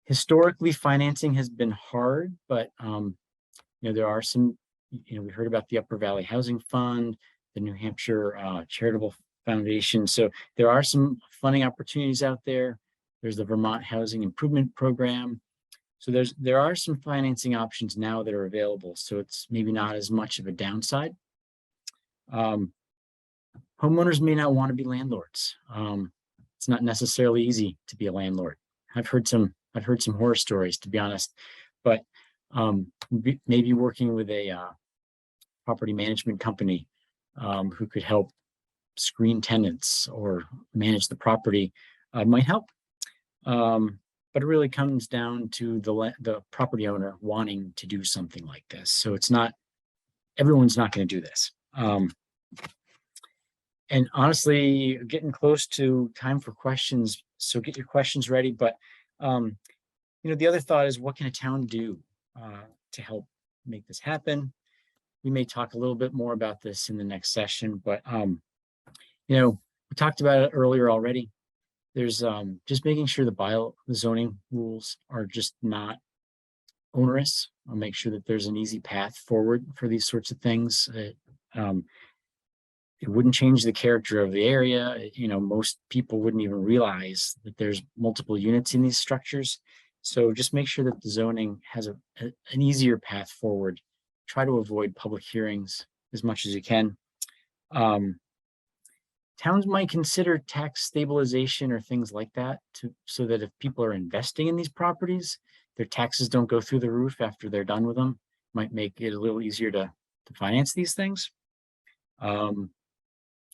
Historically, financing has been hard, but you know, there are some. You know, we heard about the Upper Valley Housing Fund, the New Hampshire Charitable Foundation. So there are some funding opportunities out there. There's the Vermont Housing Improvement Program. So there are some financing options now that are available. So it's maybe not as much of a downside. Homeowners may not want to be landlords. It's not necessarily easy to be a landlord. I've heard some horror stories, to be honest, but maybe working with a property management company who could help screen tenants or manage the property might help. But it really comes down to the property owner wanting to do something like this. So it's not, everyone's not going to do this. And honestly, getting close to time for questions. So get your questions ready. But, the other thought is, what can a town do to help make this happen? We may talk a little bit more about this in the next session, but, we talked about it earlier already. There's just making sure the zoning rules are just not onerous. I'll make sure that there's an easy path forward for these sorts of things. It wouldn't change the character of the area. Most people wouldn't even realize that there's multiple units in these structures. So just make sure that the zoning has an easier path forward. Try to avoid public hearings as much as you can. Towns might consider tax stabilization or things like that so that if people are investing in these properties, their taxes don't go through the roof after they're done with them. Might make it a little easier to finance these things.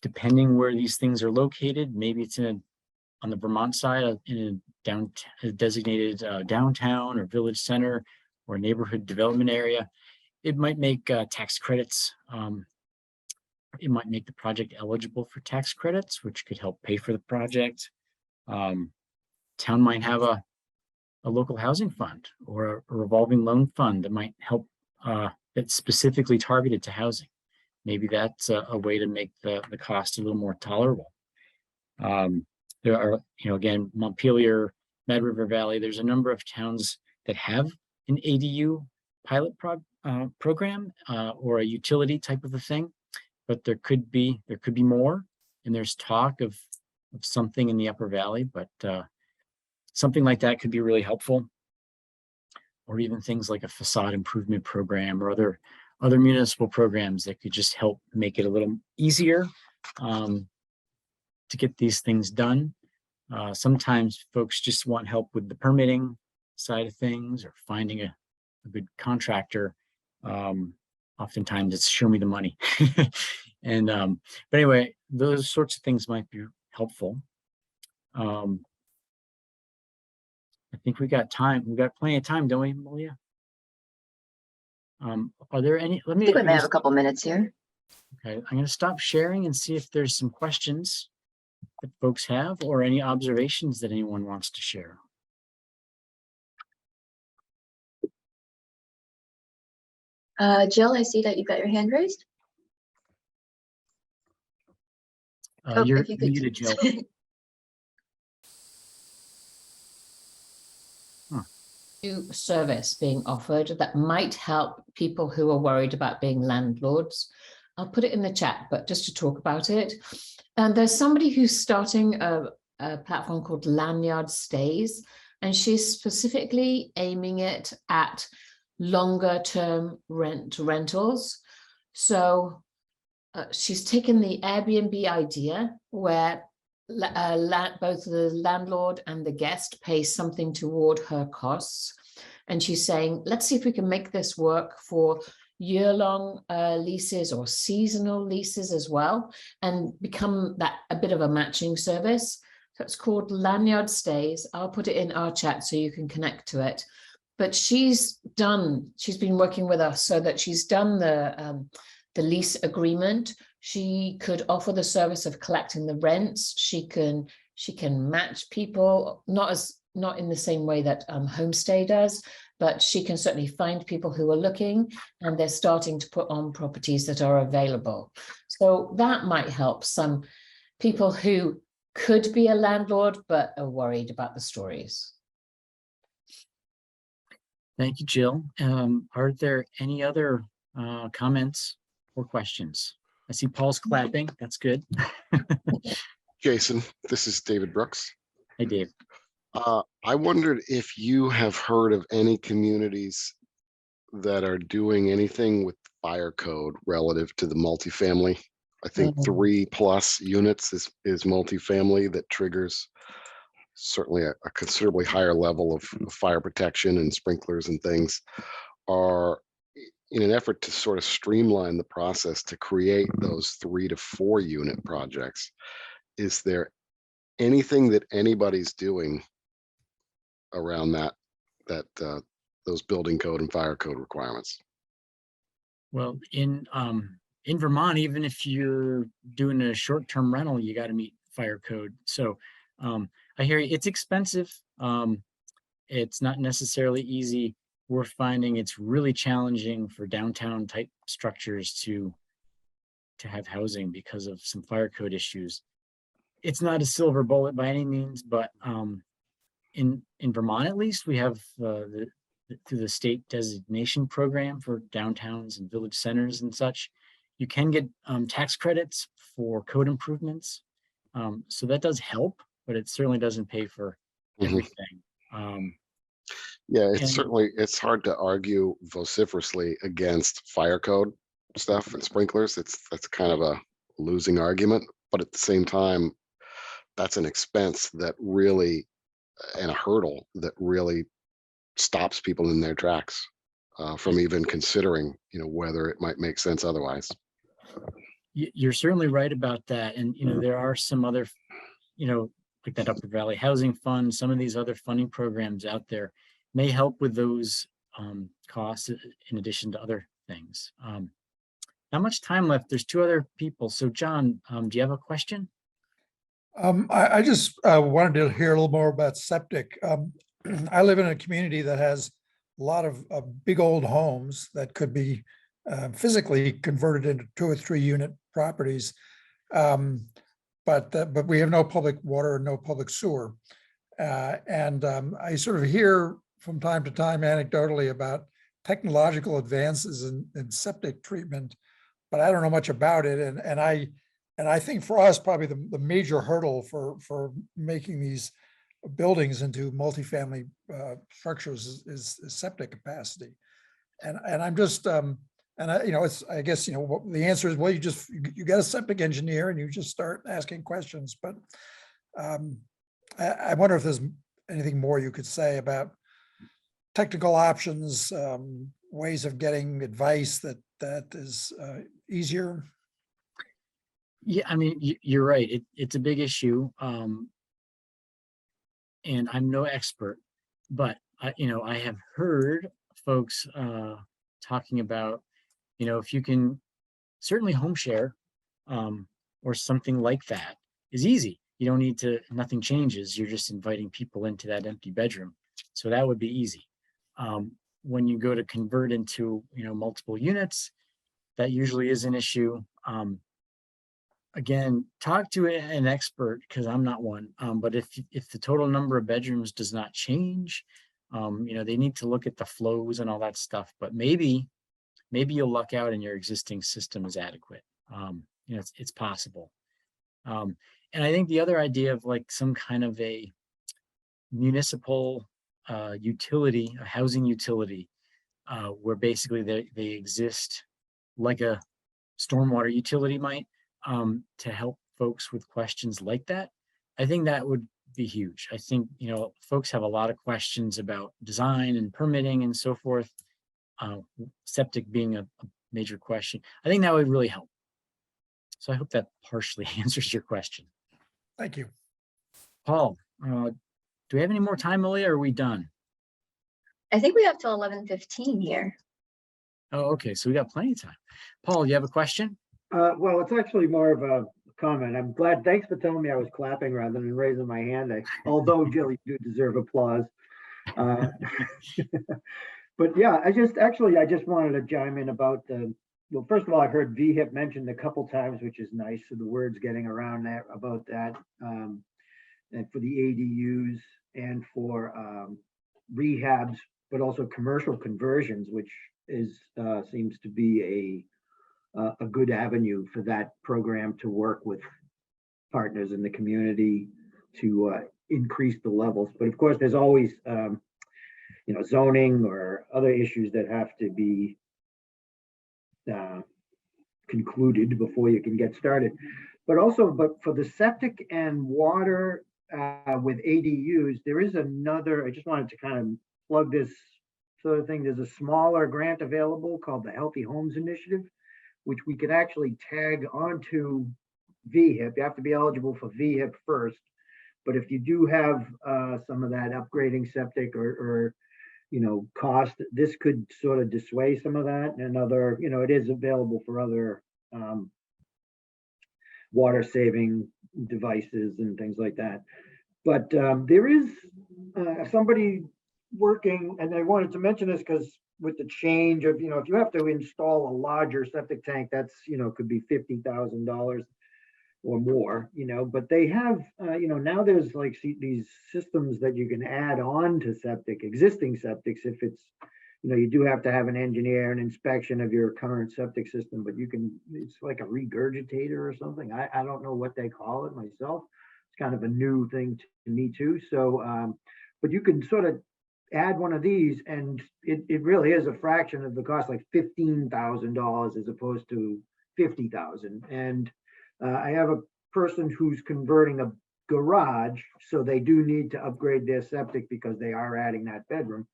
Depending where these things are located, maybe it's on the Vermont side in a designated downtown or village center or neighborhood development area. It might make tax credits. It might make the project eligible for tax credits, which could help pay for the project. Town might have a local housing fund or a revolving loan fund that might help, that's specifically targeted to housing. Maybe that's a way to make the cost a little more tolerable. There are, again, Montpelier, Mad River Valley, there's a number of towns that have an ADU pilot program or a utility type of a thing, but there could be more, and there's talk of something in the Upper Valley, but something like that could be really helpful. Or even things like a facade improvement program or other municipal programs that could just help make it a little easier to get these things done. Sometimes folks just want help with the permitting side of things or finding a good contractor. Oftentimes it's show me the money. And but anyway, those sorts of things might be helpful. I think we got time. We got plenty of time, don't we, Malia? Are there any? I think we may have a couple minutes here. Okay, I'm going to stop sharing and see if there's some questions that folks have or any observations that anyone wants to share. Jill, I see that you've got your hand raised. You're muted, Jill. New service being offered that might help people who are worried about being landlords. I'll put it in the chat, but just to talk about it. And there's somebody who's starting a platform called Lanyard Stays, and she's specifically aiming it at longer term rentals. So she's taken the Airbnb idea where both the landlord and the guest pay something toward her costs. And she's saying, let's see if we can make this work for year-long leases or seasonal leases as well, and become that a bit of a matching service. So it's called Lanyard Stays. I'll put it in our chat so you can connect to it. But she's been working with us so that she's done the lease agreement. She could offer the service of collecting the rents. She can match people, not in the same way that Homestay does, but she can certainly find people who are looking, and they're starting to put on properties that are available. So that might help some people who could be a landlord but are worried about the stories. Thank you, Jill. Are there any other comments or questions? I see Paul's clapping. That's good. Jason, this is David Brooks. Hey, Dave. I wondered if you have heard of any communities that are doing anything with fire code relative to the multifamily I think 3+ units is multifamily that triggers certainly a considerably higher level of fire protection and sprinklers and things. Are in an effort to sort of streamline the process to create those 3 to 4 unit projects. Is there anything that anybody's doing around those building code and fire code requirements? Well, in Vermont, even if you're doing a short-term rental, you got to meet fire code. So I hear you. It's expensive. It's not necessarily easy. We're finding it's really challenging for downtown type structures to have housing because of some fire code issues. It's not a silver bullet by any means, but in Vermont, at least, we have through the state designation program for downtowns and village centers and such, you can get tax credits for code improvements. So that does help, but it certainly doesn't pay for everything. Yeah, it's hard to argue vociferously against fire code stuff and sprinklers. That's kind of a losing argument, but at the same time, that's an expense that really, and a hurdle that really stops people in their tracks from even considering, whether it might make sense otherwise. You're certainly right about that. And, there are some other, like that Upper Valley Housing Fund, some of these other funding programs out there may help with those costs in addition to other things. Not much time left. There's 2 other people. So John, do you have a question? I just wanted to hear a little more about septic. I live in a community that has a lot of big old homes that could be physically converted into 2 or 3 unit properties. But we have no public water and no public sewer. And I sort of hear from time to time anecdotally about technological advances in septic treatment, but I don't know much about it. And I think for us, probably the major hurdle for making these buildings into multifamily structures is septic capacity. And I'm just, I guess, the answer is, well, you get a septic engineer and you just start asking questions. But I wonder if there's anything more you could say about technical options, ways of getting advice that is easier. Yeah, I mean, you're right. It's a big issue. And I'm no expert, but I have heard folks talking about, if you can certainly home share or something like that is easy. You don't need to, nothing changes. You're just inviting people into that empty bedroom. So that would be easy. When you go to convert into, multiple units, that usually is an issue. Again, talk to an expert because I'm not one. But if the total number of bedrooms does not change, they need to look at the flows and all that stuff. But maybe you'll luck out and your existing system is adequate. It's possible. And I think the other idea of like some kind of a municipal utility, a housing utility, where basically they exist like a stormwater utility might, to help folks with questions like that. I think that would be huge. I think, folks have a lot of questions about design and permitting and so forth. Septic being a major question. I think that would really help. So I hope that partially answers your question. Thank you. Paul, do we have any more time, Malia, or are we done? I think we have till 11:15 here. Oh, okay. So we got plenty of time. Paul, you have a question? Well, it's actually more of a comment. I'm glad. Thanks for telling me I was clapping rather than raising my hand. Although Jill, you do deserve applause. But yeah, I just wanted to chime in about well, first of all, I've heard VHIP mentioned a couple times, which is nice. So the word's getting around that about that, and for the ADUs and for rehabs, but also commercial conversions, which seems to be a good avenue for that program to work with partners in the community to increase the levels. But of course, there's always zoning or other issues that have to be concluded before you can get started. But for the septic and water with ADUs, there is another, I just wanted to kind of plug this sort of thing. There's a smaller grant available called the Healthy Homes Initiative, which we could actually tag onto VHIP. You have to be eligible for VHIP first. But if you do have some of that upgrading septic or cost, this could sort of dissuade some of that. And other, it is available for other water saving devices and things like that. But there is somebody working, and I wanted to mention this because with the change of, if you have to install a larger septic tank, that's, could be $50,000 or more, but they have, now there's like these systems that you can add on to existing septics. If it's, you do have to have an engineer and inspection of your current septic system, but it's like a regurgitator or something. I don't know what they call it myself. It's kind of a new thing to me too. So, but you can sort of add one of these and it really is a fraction of the cost, like $15,000 as opposed to $50,000. And I have a person who's converting a garage, so they do need to upgrade their septic because they are adding that bedroom.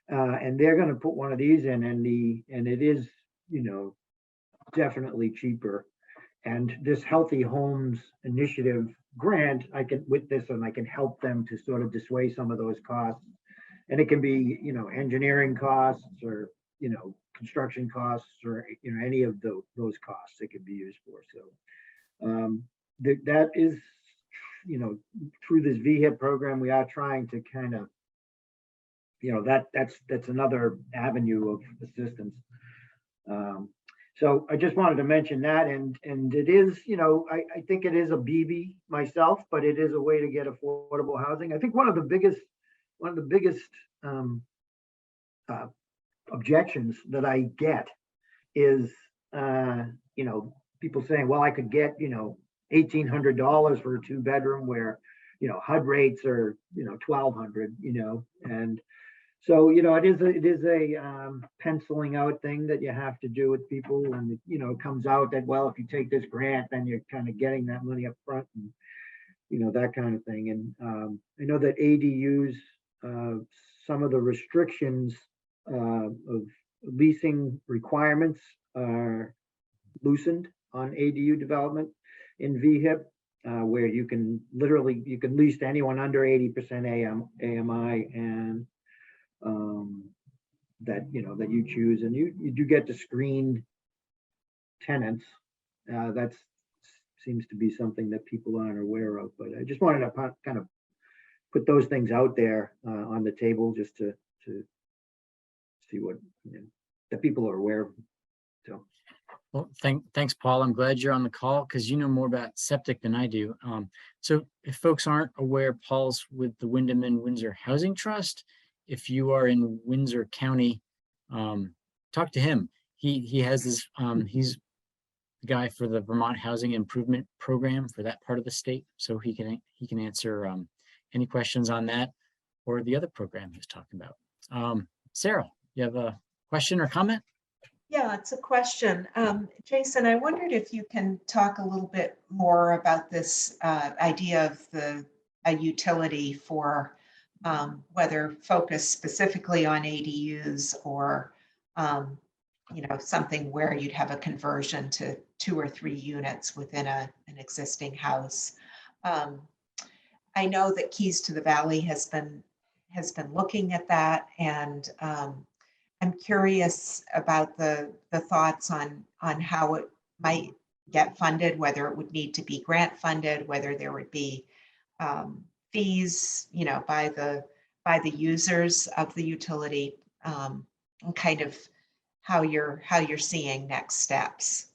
And they're going to put one of these in, and it is, definitely cheaper. And this Healthy Homes Initiative grant, I can help them to sort of dissuade some of those costs. And it can be, engineering costs or, construction costs or, any of those costs it could be used for. So that is, through this VHIP program, we are trying to kind of, that's another avenue of assistance. So I just wanted to mention that, and it is, I think it is a BB myself, but it is a way to get affordable housing. I think one of the biggest objections that I get is, people saying, well, I could get, $1,800 for a 2-bedroom where, HUD rates are, $1,200, and so, it is a penciling out thing that you have to do with people. And, it comes out that, well, if you take this grant, then you're kind of getting that money up front and, that kind of thing. And I know that ADUs, some of the restrictions of leasing requirements are loosened on ADU development in VHIP, where you can lease to anyone under 80% AMI, and that you choose, and you do get to screen tenants. That seems to be something that people aren't aware of, but I just wanted to kind of put those things out there on the table just to see what that people are aware of. So. Well, thanks, Paul. I'm glad you're on the call because you know more about septic than I do. So if folks aren't aware, Paul's with the Wyndham and Windsor Housing Trust. If you are in Windsor County, talk to him. He has this, he's the guy for the Vermont Housing Improvement Program for that part of the state. So he can answer any questions on that or the other program he was talking about. Sarah, you have a question or comment? Yeah, it's a question. Jason, I wondered if you can talk a little bit more about this idea of a utility for whether focused specifically on ADUs or something where you'd have a conversion to 2 or 3 units within an existing house. I know that Keys to the Valley has been looking at that, and I'm curious about the thoughts on how it might get funded, whether it would need to be grant funded, whether there would be fees, by the users of the utility, and kind of how you're seeing next steps.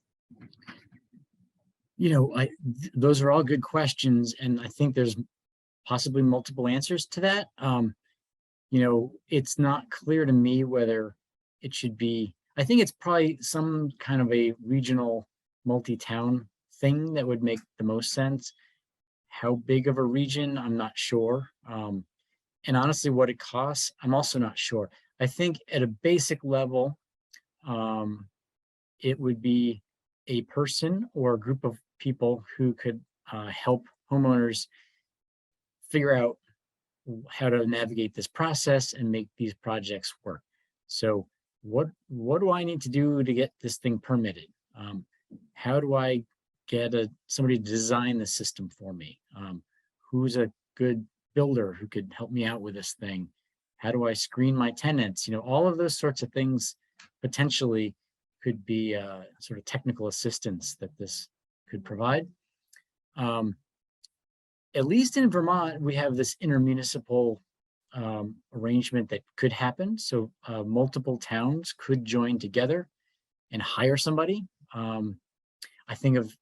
Those are all good questions, and I think there's possibly multiple answers to that. It's not clear to me whether it should be, I think it's probably some kind of a regional multi-town thing that would make the most sense. How big of a region, I'm not sure. And honestly, what it costs, I'm also not sure. I think at a basic level, it would be a person or a group of people who could help homeowners figure out how to navigate this process and make these projects work. So what do I need to do to get this thing permitted? How do I get somebody to design the system for me? Who's a good builder who could help me out with this thing? How do I screen my tenants? You know, all of those sorts of things potentially could be sort of technical assistance that this could provide. At least in Vermont, we have this intermunicipal arrangement that could happen. So multiple towns could join together and hire somebody. I think of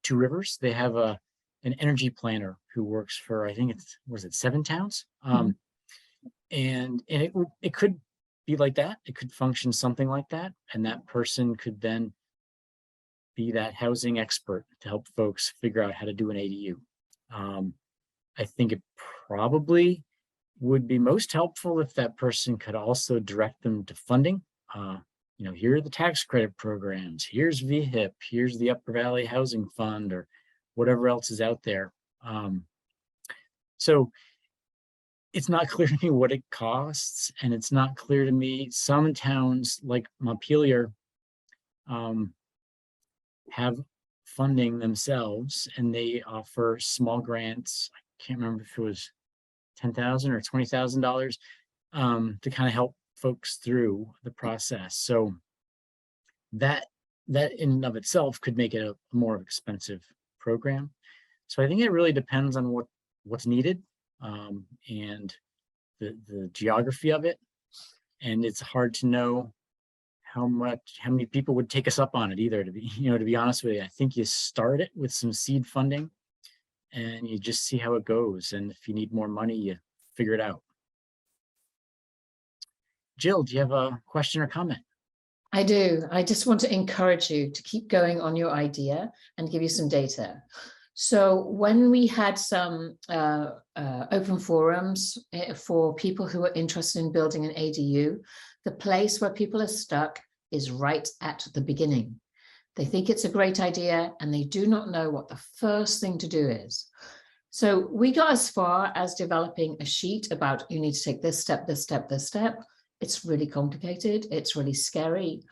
Two Rivers. They have an energy planner who works for, I think it's, was it 7 towns? And it could be like that. It could function something like that. And that person could then be that housing expert to help folks figure out how to do an ADU. I think it probably would be most helpful if that person could also direct them to funding. You know, here are the tax credit programs, here's VHIP, here's the Upper Valley Housing Fund, or whatever else is out there. So it's not clear to me what it costs, and it's not clear to me. Some towns like Montpelier have funding themselves, and they offer small grants. I can't remember if it was $10,000 or $20,000 to kind of help folks through the process. So that in and of itself could make it a more expensive program. So I think it really depends on what's needed and the geography of it. And it's hard to know how many people would take us up on it either, to be honest with you. I think you start it with some seed funding and you just see how it goes. And if you need more money, you figure it out. Jill, do you have a question or comment? I do. I just want to encourage you to keep going on your idea and give you some data. So when we had some open forums for people who are interested in building an ADU, the place where people are stuck is right at the beginning. They think it's a great idea and they do not know what the first thing to do is. So we got as far as developing a sheet about you need to take this step, this step, this step. It's really complicated. It's really scary.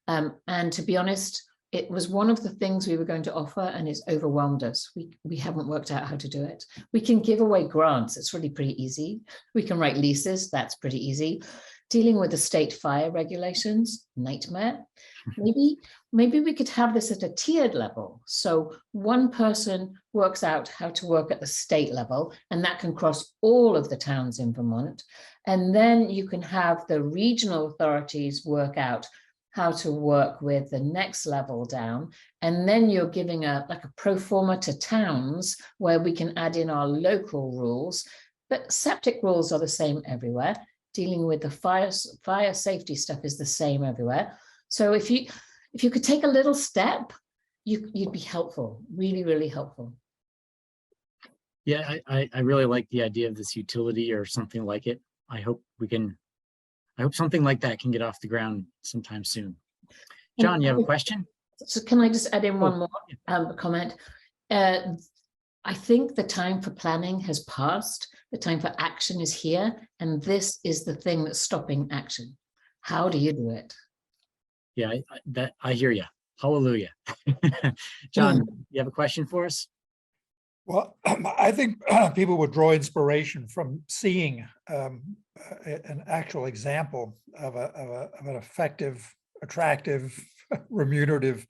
And to be honest, it was one of the things we were going to offer and it's overwhelmed us. We haven't worked out how to do it. We can give away grants. It's really pretty easy. We can write leases. That's pretty easy. Dealing with the state fire regulations, nightmare. Maybe we could have this at a tiered level. So one person works out how to work at the state level, and that can cross all of the towns in Vermont. And then you can have the regional authorities work out how to work with the next level down. And then you're giving like a pro forma to towns where we can add in our local rules, but septic rules are the same everywhere. Dealing with the fire safety stuff is the same everywhere. So if you could take a little step, you'd be helpful, really, really helpful. Yeah, I really like the idea of this utility or something like it. I hope something like that can get off the ground sometime soon. John, you have a question? So can I just add in one more comment? I think the time for planning has passed. The time for action is here. And this is the thing that's stopping action. How do you do it? Yeah, I hear you. Hallelujah. John, you have a question for us? Well, I think people would draw inspiration from seeing an actual example of an effective, attractive, remunerative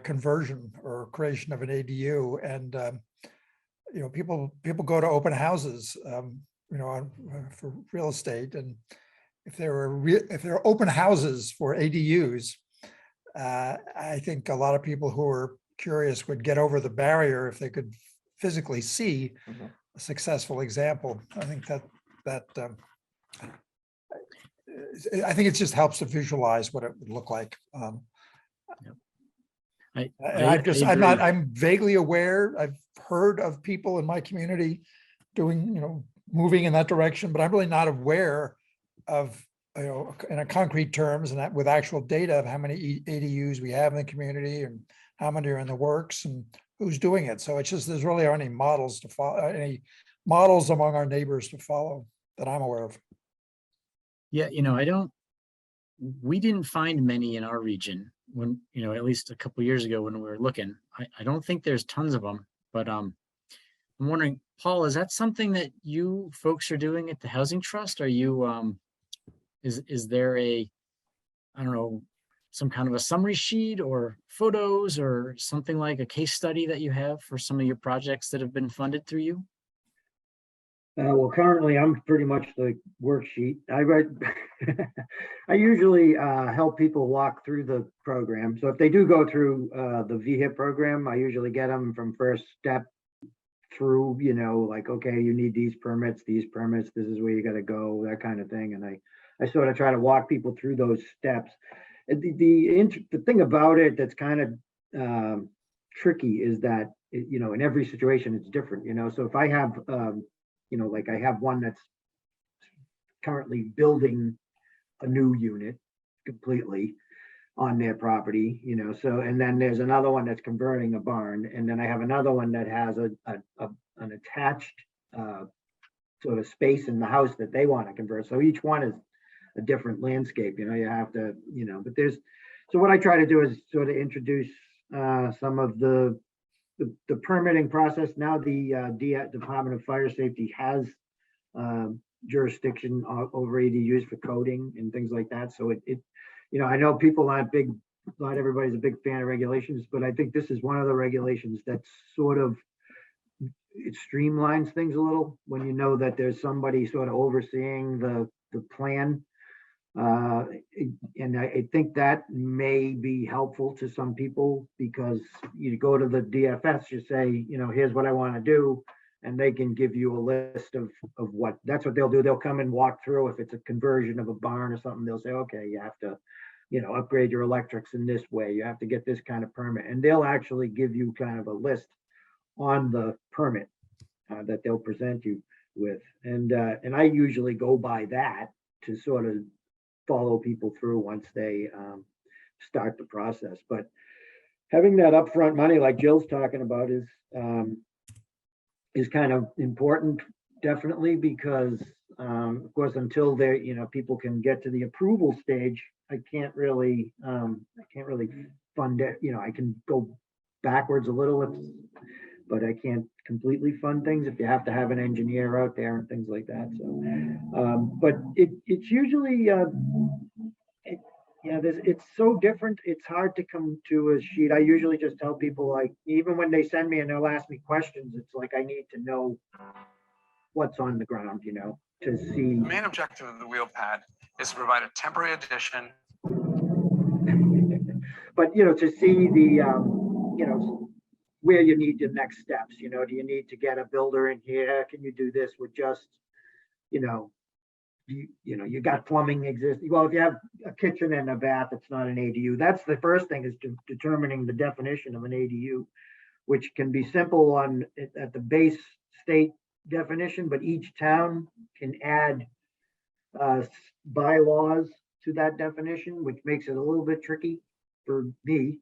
conversion or creation of an ADU. And people go to open houses, for real estate, and if there are open houses for ADUs, I think a lot of people who are curious would get over the barrier if they could physically see a successful example. I think I think it just helps to visualize what it would look like. I'm vaguely aware. I've heard of people in my community doing, moving in that direction, but I'm really not aware of, in a concrete terms and that with actual data of how many ADUs we have in the community and how many are in the works, and who's doing it. So it's just, there's really aren't any models to follow, any models among our neighbors to follow that I'm aware of. Yeah, we didn't find many in our region when, at least a couple years ago when we were looking. I don't think there's tons of them, but I'm wondering, Paul, is that something that you folks are doing at the Housing Trust? Are you, is there I don't know, some kind of a summary sheet or photos or something like a case study that you have for some of your projects that have been funded through you? Well, currently I'm pretty much the worksheet. I usually help people walk through the program. So if they do go through the VHIP program, I usually get them from first step through, like, okay, you need these permits, this is where you got to go, that kind of thing. And I sort of try to walk people through those steps. The thing about it that's kind of tricky is that, in every situation it's different, so if I have, like I have one that's currently building a new unit completely on their property, so, and then there's another one that's converting a barn, and then I have another one that has an attached sort of space in the house that they want to convert. So each one is a different landscape, you have to, but so what I try to do is sort of introduce some of the permitting process. Now the Department of Fire Safety has jurisdiction over ADUs for coding and things like that. So I know people aren't not everybody's a big fan of regulations, but I think this is one of the regulations that sort of, it streamlines things a little when you know that there's somebody sort of overseeing the plan. And I think that may be helpful to some people, because you go to the DFS, you say, here's what I want to do, and they can give you a list of that's what they'll do. They'll come and walk through. If it's a conversion of a barn or something, they'll say, okay, you have to, upgrade your electrics in this way. You have to get this kind of permit, and they'll actually give you kind of a list on the permit that they'll present you with. And I usually go by that to sort of follow people through once they start the process. But having that upfront money, like Jill's talking about, is kind of important, definitely, because of course, until they, people can get to the approval stage, I can't really fund it. I can go backwards a little, but I can't completely fund things if you have to have an engineer out there and things like that. So, but it's usually, it's so different. It's hard to come to a sheet. I usually just tell people, like, even when they send me and they'll ask me questions, it's like, I need to know what's on the ground, to see. The main objective of the wheel pad is to provide a temporary addition. But, to see the, where you need the next steps, do you need to get a builder in here? Can you do this with just, you got plumbing existing? Well, if you have a kitchen and a bath, it's not an ADU. That's the first thing, is determining the definition of an ADU, which can be simple at the base state definition, but each town can add bylaws to that definition, which makes it a little bit tricky for me.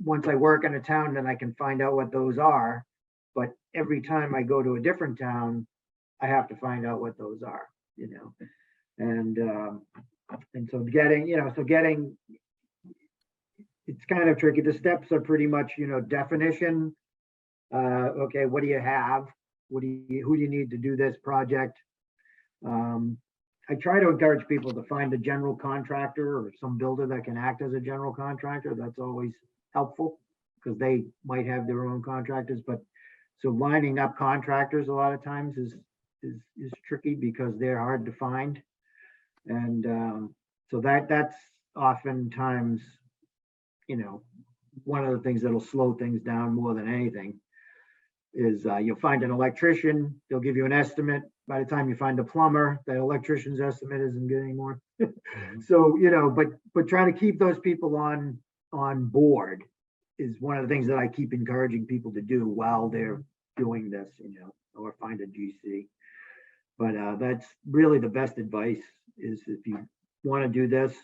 Once I work in a town, then I can find out what those are. But every time I go to a different town, I have to find out what those are, and so getting, it's kind of tricky. The steps are pretty much, definition. Okay, what do you have? Who do you need to do this project? I try to encourage people to find a general contractor or some builder that can act as a general contractor. That's always helpful, because they might have their own contractors. But so lining up contractors a lot of times is tricky, because they're hard to find. And so that's oftentimes, one of the things that'll slow things down more than anything is you'll find an electrician, they'll give you an estimate. By the time you find a plumber, that electrician's estimate isn't good anymore. So, but trying to keep those people on board is one of the things that I keep encouraging people to do while they're doing this, or find a GC. But that's really the best advice, is if you want to do this,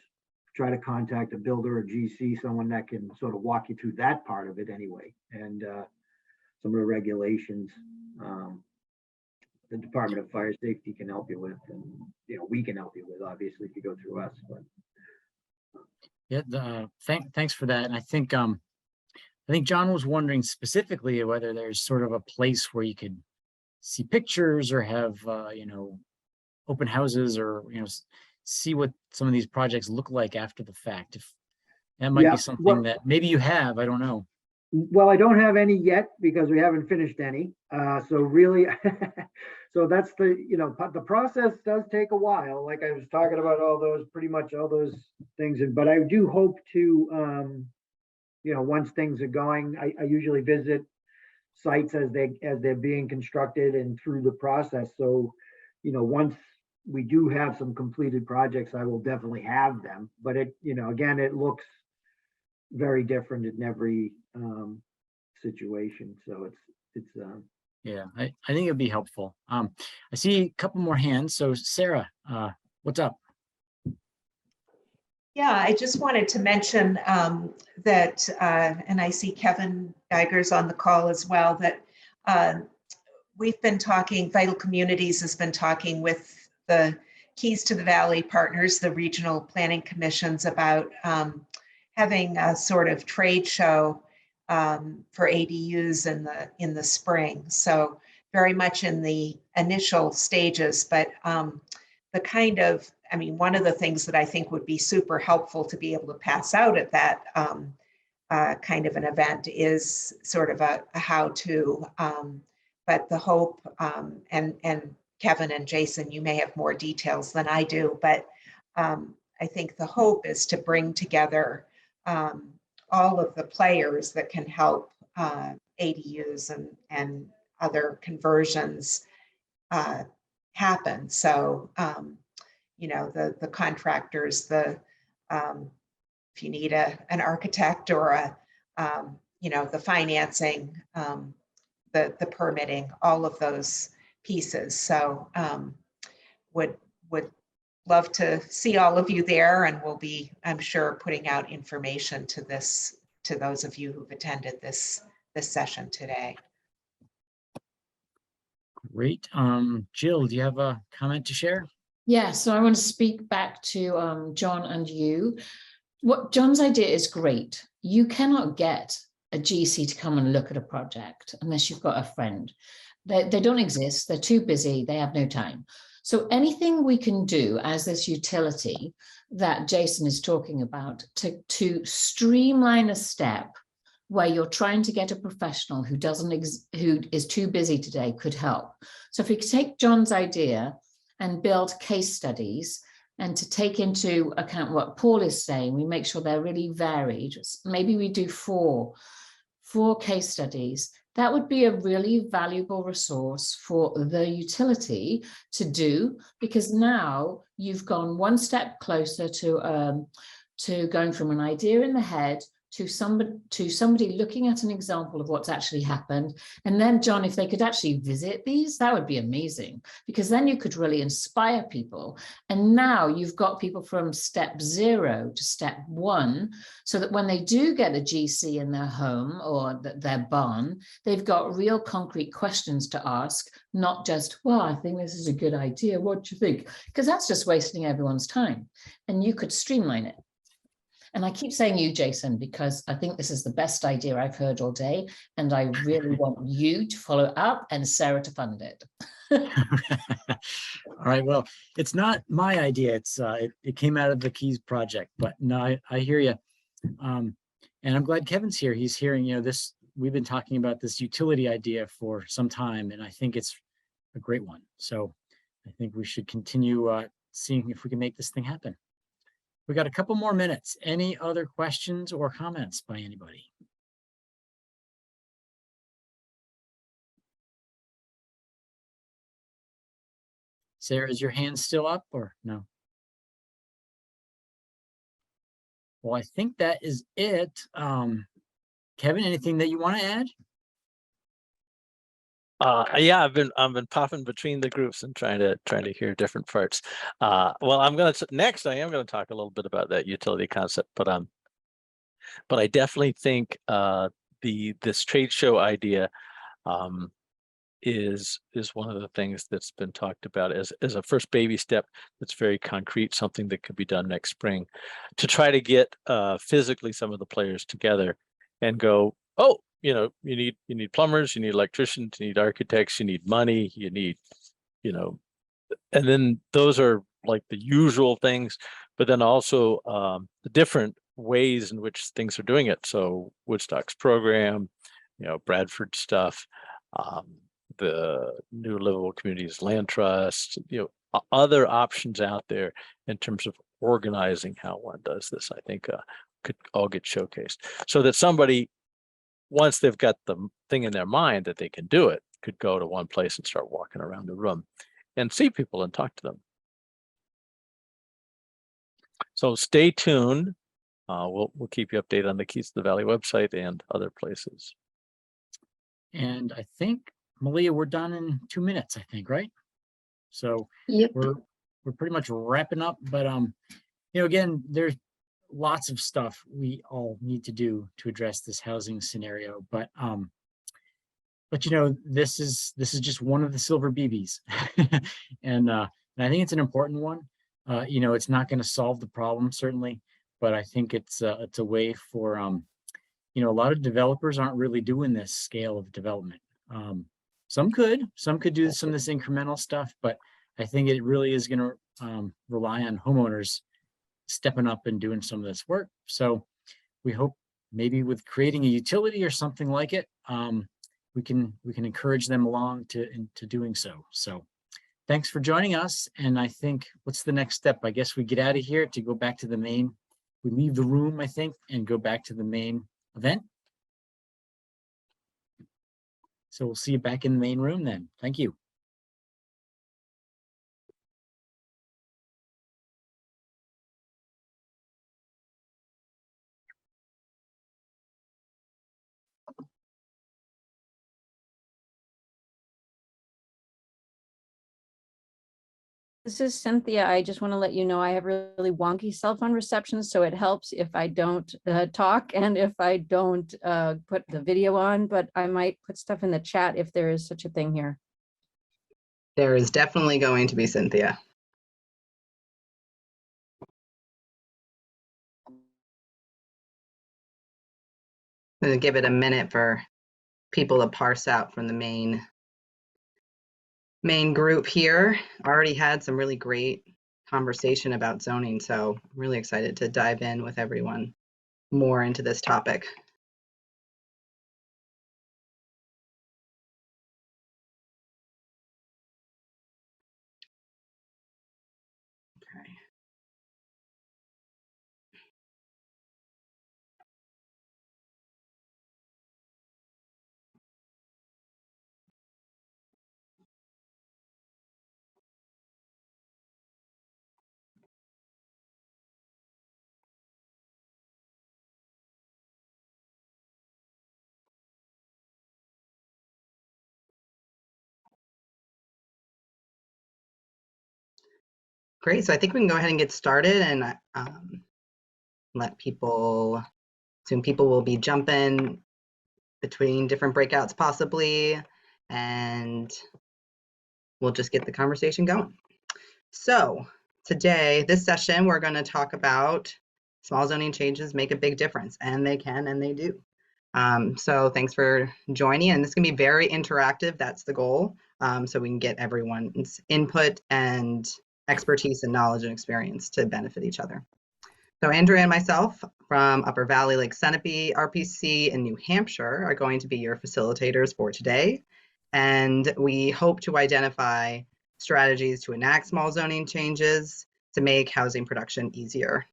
try to contact a builder or GC, someone that can sort of walk you through that part of it anyway. And some of the regulations the Department of Fire Safety can help you with, and we can help you with, obviously, if you go through us. But yeah, thanks for that. And I think John was wondering specifically whether there's sort of a place where you could see pictures or have open houses, or see what some of these projects look like after the fact. If that might be something that maybe you have, I don't know. Well, I don't have any yet because we haven't finished any. So really, so that's the process does take a while. Like I was talking about pretty much all those things. But I do hope to, once things are going, I usually visit sites as they're being constructed and through the process. So, once we do have some completed projects, I will definitely have them. But again, it looks very different in every situation. So it's yeah, I think it'd be helpful. I see a couple more hands. So Sarah, what's up? Yeah, I just wanted to mention that, and I see Kevin Geiger's on the call as well, that we've been talking, Vital Communities has been talking with the Keys to the Valley partners, the regional planning commissions, about having a sort of trade show for ADUs in the spring. So very much in the initial stages, but the kind of, one of the things that I think would be super helpful to be able to pass out at that kind of an event is sort of a how-to, but the hope, and Kevin and Jason, you may have more details than I do, but I think the hope is to bring together all of the players that can help ADUs and other conversions happen. So, the contractors, if you need an architect or the financing, the permitting, all of those pieces. So would love to see all of you there, and we'll be, I'm sure, putting out information to those of you who've attended this session today. Great. Jill, do you have a comment to share? Yeah, so I want to speak back to John and you. What John's idea is great. You cannot get a GC to come and look at a project unless you've got a friend. They don't exist. They're too busy. They have no time. So anything we can do as this utility that Jason is talking about to streamline a step where you're trying to get a professional who is too busy today could help. So if we could take John's idea and build case studies, and to take into account what Paul is saying, we make sure they're really varied. Maybe we do four case studies. That would be a really valuable resource for the utility to do, because now you've gone one step closer to going from an idea in the head to somebody looking at an example of what's actually happened. And then, John, if they could actually visit these, that would be amazing, because then you could really inspire people. And now you've got people from step 0 to step 1, so that when they do get a GC in their home or their barn, they've got real concrete questions to ask, not just, well, I think this is a good idea, what do you think? Because that's just wasting everyone's time. And you could streamline it. And I keep saying you, Jason, because I think this is the best idea I've heard all day. And I really want you to follow up and Sarah to fund it. All right. Well, it's not my idea. It came out of the Keys project, but no, I hear you. And I'm glad Kevin's here. He's hearing, this, we've been talking about this utility idea for some time, and I think it's a great one. So I think we should continue seeing if we can make this thing happen. We got a couple more minutes. Any other questions or comments by anybody? Sarah, is your hand still up or no? Well, I think that is it. Kevin, anything that you want to add? Yeah, I've been popping between the groups and trying to hear different parts. Well, next I am gonna talk a little bit about that utility concept, but I definitely think this trade show idea is one of the things that's been talked about as a first baby step that's very concrete, something that could be done next spring to try to get physically some of the players together and go, oh, you need plumbers, you need electricians, you need architects, you need money, you need, and then those are like the usual things, but then also the different ways in which things are doing it. So Woodstock's program, Bradford stuff, the New Livable Communities Land Trust, other options out there in terms of organizing how one does this, I think could all get showcased so that somebody, once they've got the thing in their mind that they can do it, could go to one place and start walking around the room and see people and talk to them. So stay tuned. We'll keep you updated on the Keys to the Valley website and other places. And I think, Malia, we're done in 2 minutes, I think, right? So yep. we're pretty much wrapping up, but again, there's lots of stuff we all need to do to address this housing scenario, but this is just one of the silver BBs. and I think it's an important one. It's not going to solve the problem, certainly, but I think it's a way for a lot of developers aren't really doing this scale of development. Some could do some of this incremental stuff, but I think it really is going to rely on homeowners stepping up and doing some of this work. So we hope maybe with creating a utility or something like it, we can encourage them along to doing so. So thanks for joining us. And I think, what's the next step? I guess we get out of here to go back to the main. We leave the room, I think, and go back to the main event. So we'll see you back in the main room then. Thank you. This is Cynthia. I just want to let you know I have really wonky cell phone reception, so it helps if I don't talk and if I don't put the video on, but I might put stuff in the chat if there is such a thing here. There is definitely going to be, Cynthia. I'm going to give it a minute for people to parse out from the main group here. Already had some really great conversation about zoning, so I'm really excited to dive in with everyone more into this topic. Okay. Great, so I think we can go ahead and get started and let people, soon people will be jumping between different breakouts possibly, and we'll just get the conversation going. So today, this session, we're going to talk about small zoning changes make a big difference, and they can and they do. So thanks for joining, and this can be very interactive. That's the goal, so we can get everyone's input and expertise and knowledge and experience to benefit each other. So Andrea and myself from Upper Valley Lake Sunapee RPC in New Hampshire are going to be your facilitators for today. And we hope to identify strategies to enact small zoning changes to make housing production easier.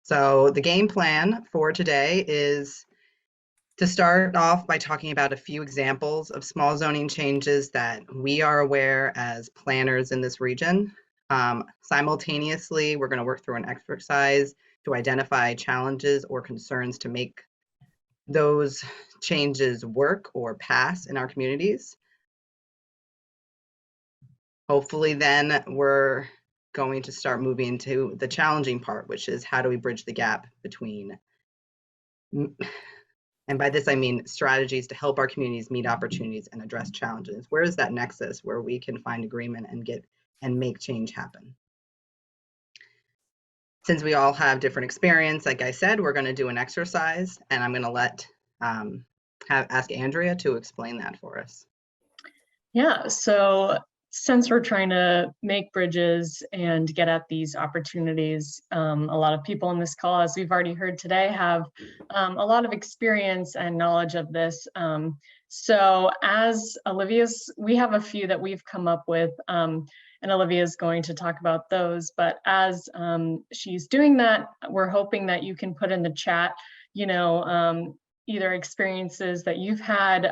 So the game plan for today is to start off by talking about a few examples of small zoning changes that we are aware as planners in this region. Simultaneously, we're going to work through an exercise to identify challenges or concerns to make those changes work or pass in our communities, hopefully then we're going to start moving to the challenging part, which is how do we bridge the gap between, and by this I mean strategies to help our communities meet opportunities and address challenges. Where is that nexus where we can find agreement and make change happen? Since we all have different experience, like I said, we're going to do an exercise, and I'm going to ask Andrea to explain that for us. Yeah, so since we're trying to make bridges and get at these opportunities, a lot of people in this call, as we've already heard today, have a lot of experience and knowledge of this. So as we have a few that we've come up with, and Olivia's going to talk about those, but as she's doing that, we're hoping that you can put in the chat, either experiences that you've had,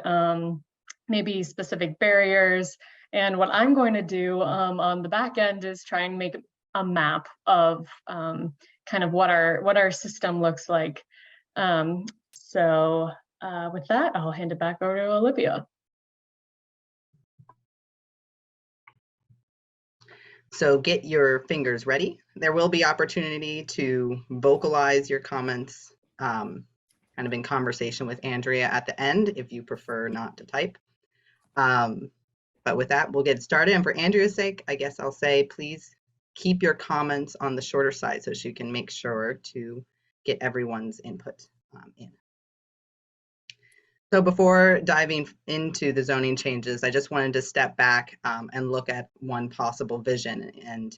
maybe specific barriers. And what I'm going to do on the back end is try and make a map of kind of what our system looks like. So with that, I'll hand it back over to Olivia. So get your fingers ready. There will be opportunity to vocalize your comments kind of in conversation with Andrea at the end if you prefer not to type. But with that, we'll get started. And for Andrea's sake, I guess I'll say, please keep your comments on the shorter side so she can make sure to get everyone's input in. So before diving into the zoning changes, I just wanted to step back and look at one possible vision. And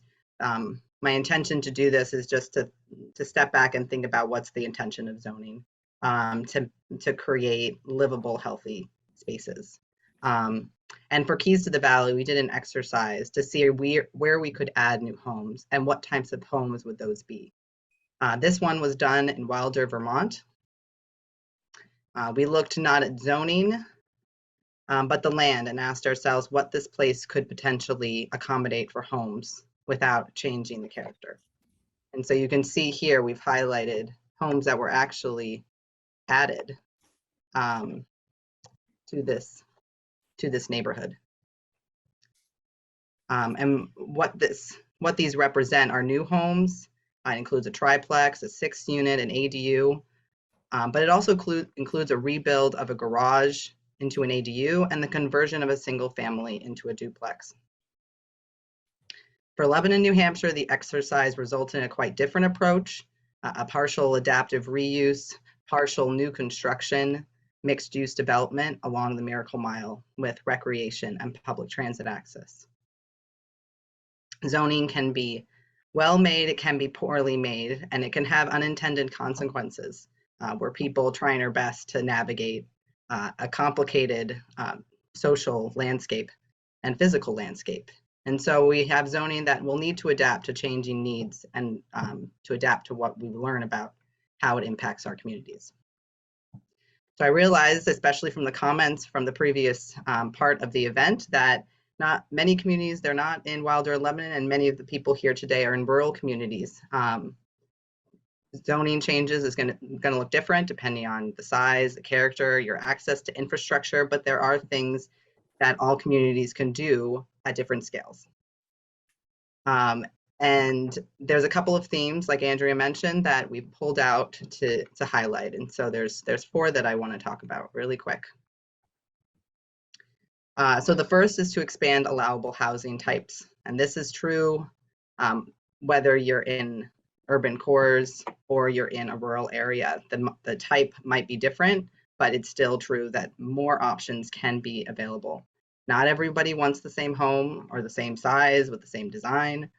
my intention to do this is just to step back and think about what's the intention of zoning, to create livable, healthy spaces. And for Keys to the Valley, we did an exercise to see where we could add new homes and what types of homes would those be. This one was done in Wilder, Vermont. We looked not at zoning, but the land, and asked ourselves what this place could potentially accommodate for homes without changing the character. And so you can see here, we've highlighted homes that were actually added to this neighborhood. And what these represent are new homes. It includes a triplex, a 6-unit, an ADU, but it also includes a rebuild of a garage into an ADU and the conversion of a single family into a duplex. For Lebanon, New Hampshire, the exercise resulted in a quite different approach, a partial adaptive reuse, partial new construction, mixed-use development along the Miracle Mile with recreation and public transit access. Zoning can be well made, it can be poorly made, and it can have unintended consequences where people trying their best to navigate a complicated social landscape and physical landscape. And so we have zoning that will need to adapt to changing needs and to adapt to what we learn about how it impacts our communities. So I realized, especially from the comments from the previous part of the event, that not many communities, they're not in Wilder, Lebanon, and many of the people here today are in rural communities. Zoning changes is going to look different depending on the size, the character, your access to infrastructure, but there are things that all communities can do at different scales. And there's a couple of themes, like Andrea mentioned, that we pulled out to highlight. And so there's 4 that I want to talk about really quick. So the first is to expand allowable housing types. And this is true whether you're in urban cores or you're in a rural area. The type might be different, but it's still true that more options can be available. Not everybody wants the same home or the same size with the same design.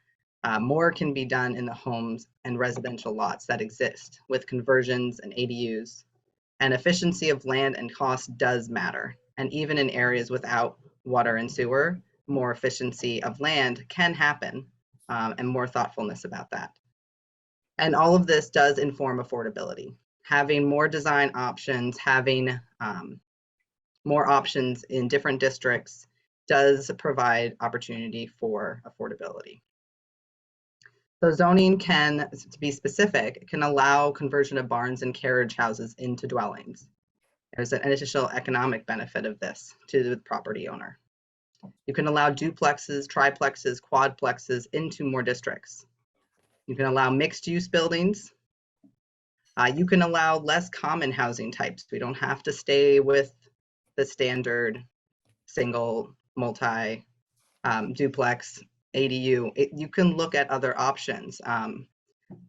More can be done in the homes and residential lots that exist with conversions and ADUs. And efficiency of land and cost does matter. And even in areas without water and sewer, more efficiency of land can happen and more thoughtfulness about that. And all of this does inform affordability. Having more design options, having more options in different districts does provide opportunity for affordability. So zoning can, to be specific, can allow conversion of barns and carriage houses into dwellings. There's an additional economic benefit of this to the property owner. You can allow duplexes, triplexes, quadplexes into more districts. You can allow mixed use buildings. You can allow less common housing types. We don't have to stay with the standard single, multi, duplex, ADU. You can look at other options.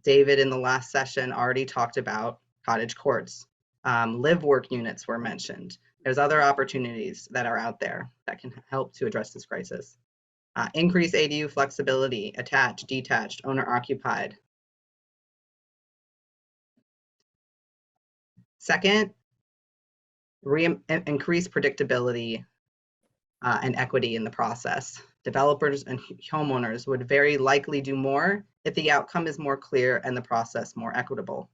David in the last session already talked about cottage courts. Live work units were mentioned. There's other opportunities that are out there that can help to address this crisis. Increase ADU flexibility, attached, detached, owner occupied. Second, increase predictability and equity in the process. Developers and homeowners would very likely do more if the outcome is more clear and the process more equitable.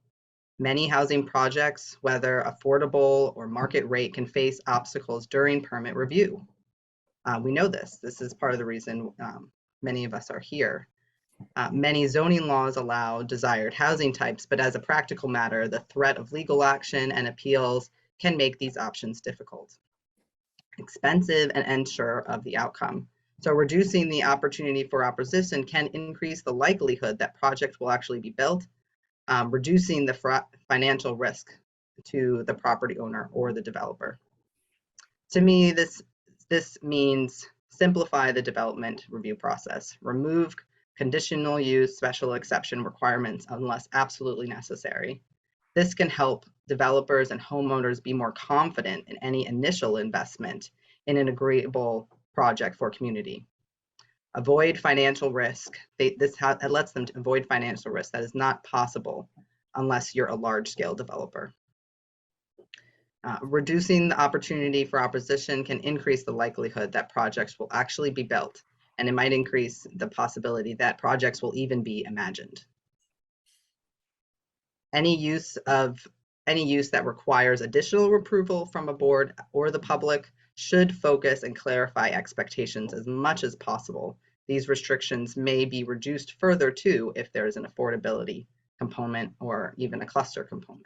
Many housing projects, whether affordable or market rate, can face obstacles during permit review. We know this. This is part of the reason many of us are here. Many zoning laws allow desired housing types, but as a practical matter, the threat of legal action and appeals can make these options difficult, expensive, and unsure of the outcome. So reducing the opportunity for opposition can increase the likelihood that projects will actually be built, reducing the financial risk to the property owner or the developer. To me, this means simplify the development review process, remove conditional use special exception requirements unless absolutely necessary. This can help developers and homeowners be more confident in any initial investment in an agreeable project for community. Avoid financial risk. It lets them to avoid financial risk that is not possible unless you're a large-scale developer. Reducing the opportunity for opposition can increase the likelihood that projects will actually be built, and it might increase the possibility that projects will even be imagined. Any use that requires additional approval from a board or the public should focus and clarify expectations as much as possible. These restrictions may be reduced further too if there is an affordability component or even a cluster component.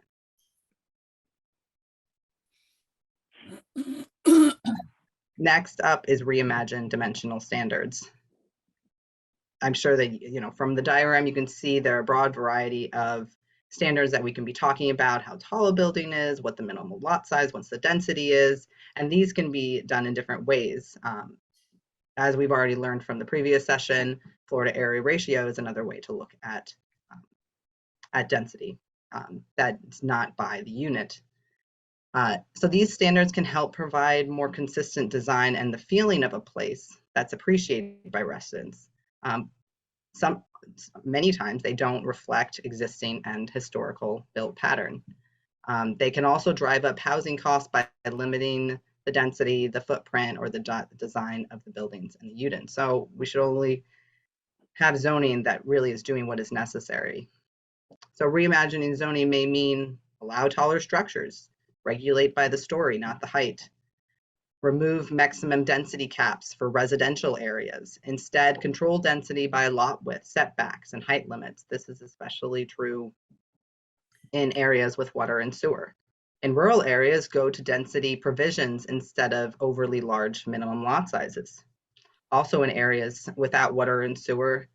Next up is reimagine dimensional standards. I'm sure that, from the diagram, you can see there are a broad variety of standards that we can be talking about, how tall a building is, what the minimum lot size, what the density is, and these can be done in different ways. As we've already learned from the previous session, floor to area ratio is another way to look at density. That's not by the unit. So these standards can help provide more consistent design and the feeling of a place that's appreciated by residents. Many times they don't reflect existing and historical built pattern. They can also drive up housing costs by limiting the density, the footprint, or the design of the buildings and the units. So we should only have zoning that really is doing what is necessary. So reimagining zoning may mean allow taller structures, regulate by the story, not the height. Remove maximum density caps for residential areas. Instead, control density by lot width, setbacks, and height limits. This is especially true in areas with water and sewer. In rural areas, go to density provisions instead of overly large minimum lot sizes. Also in areas without water and sewer,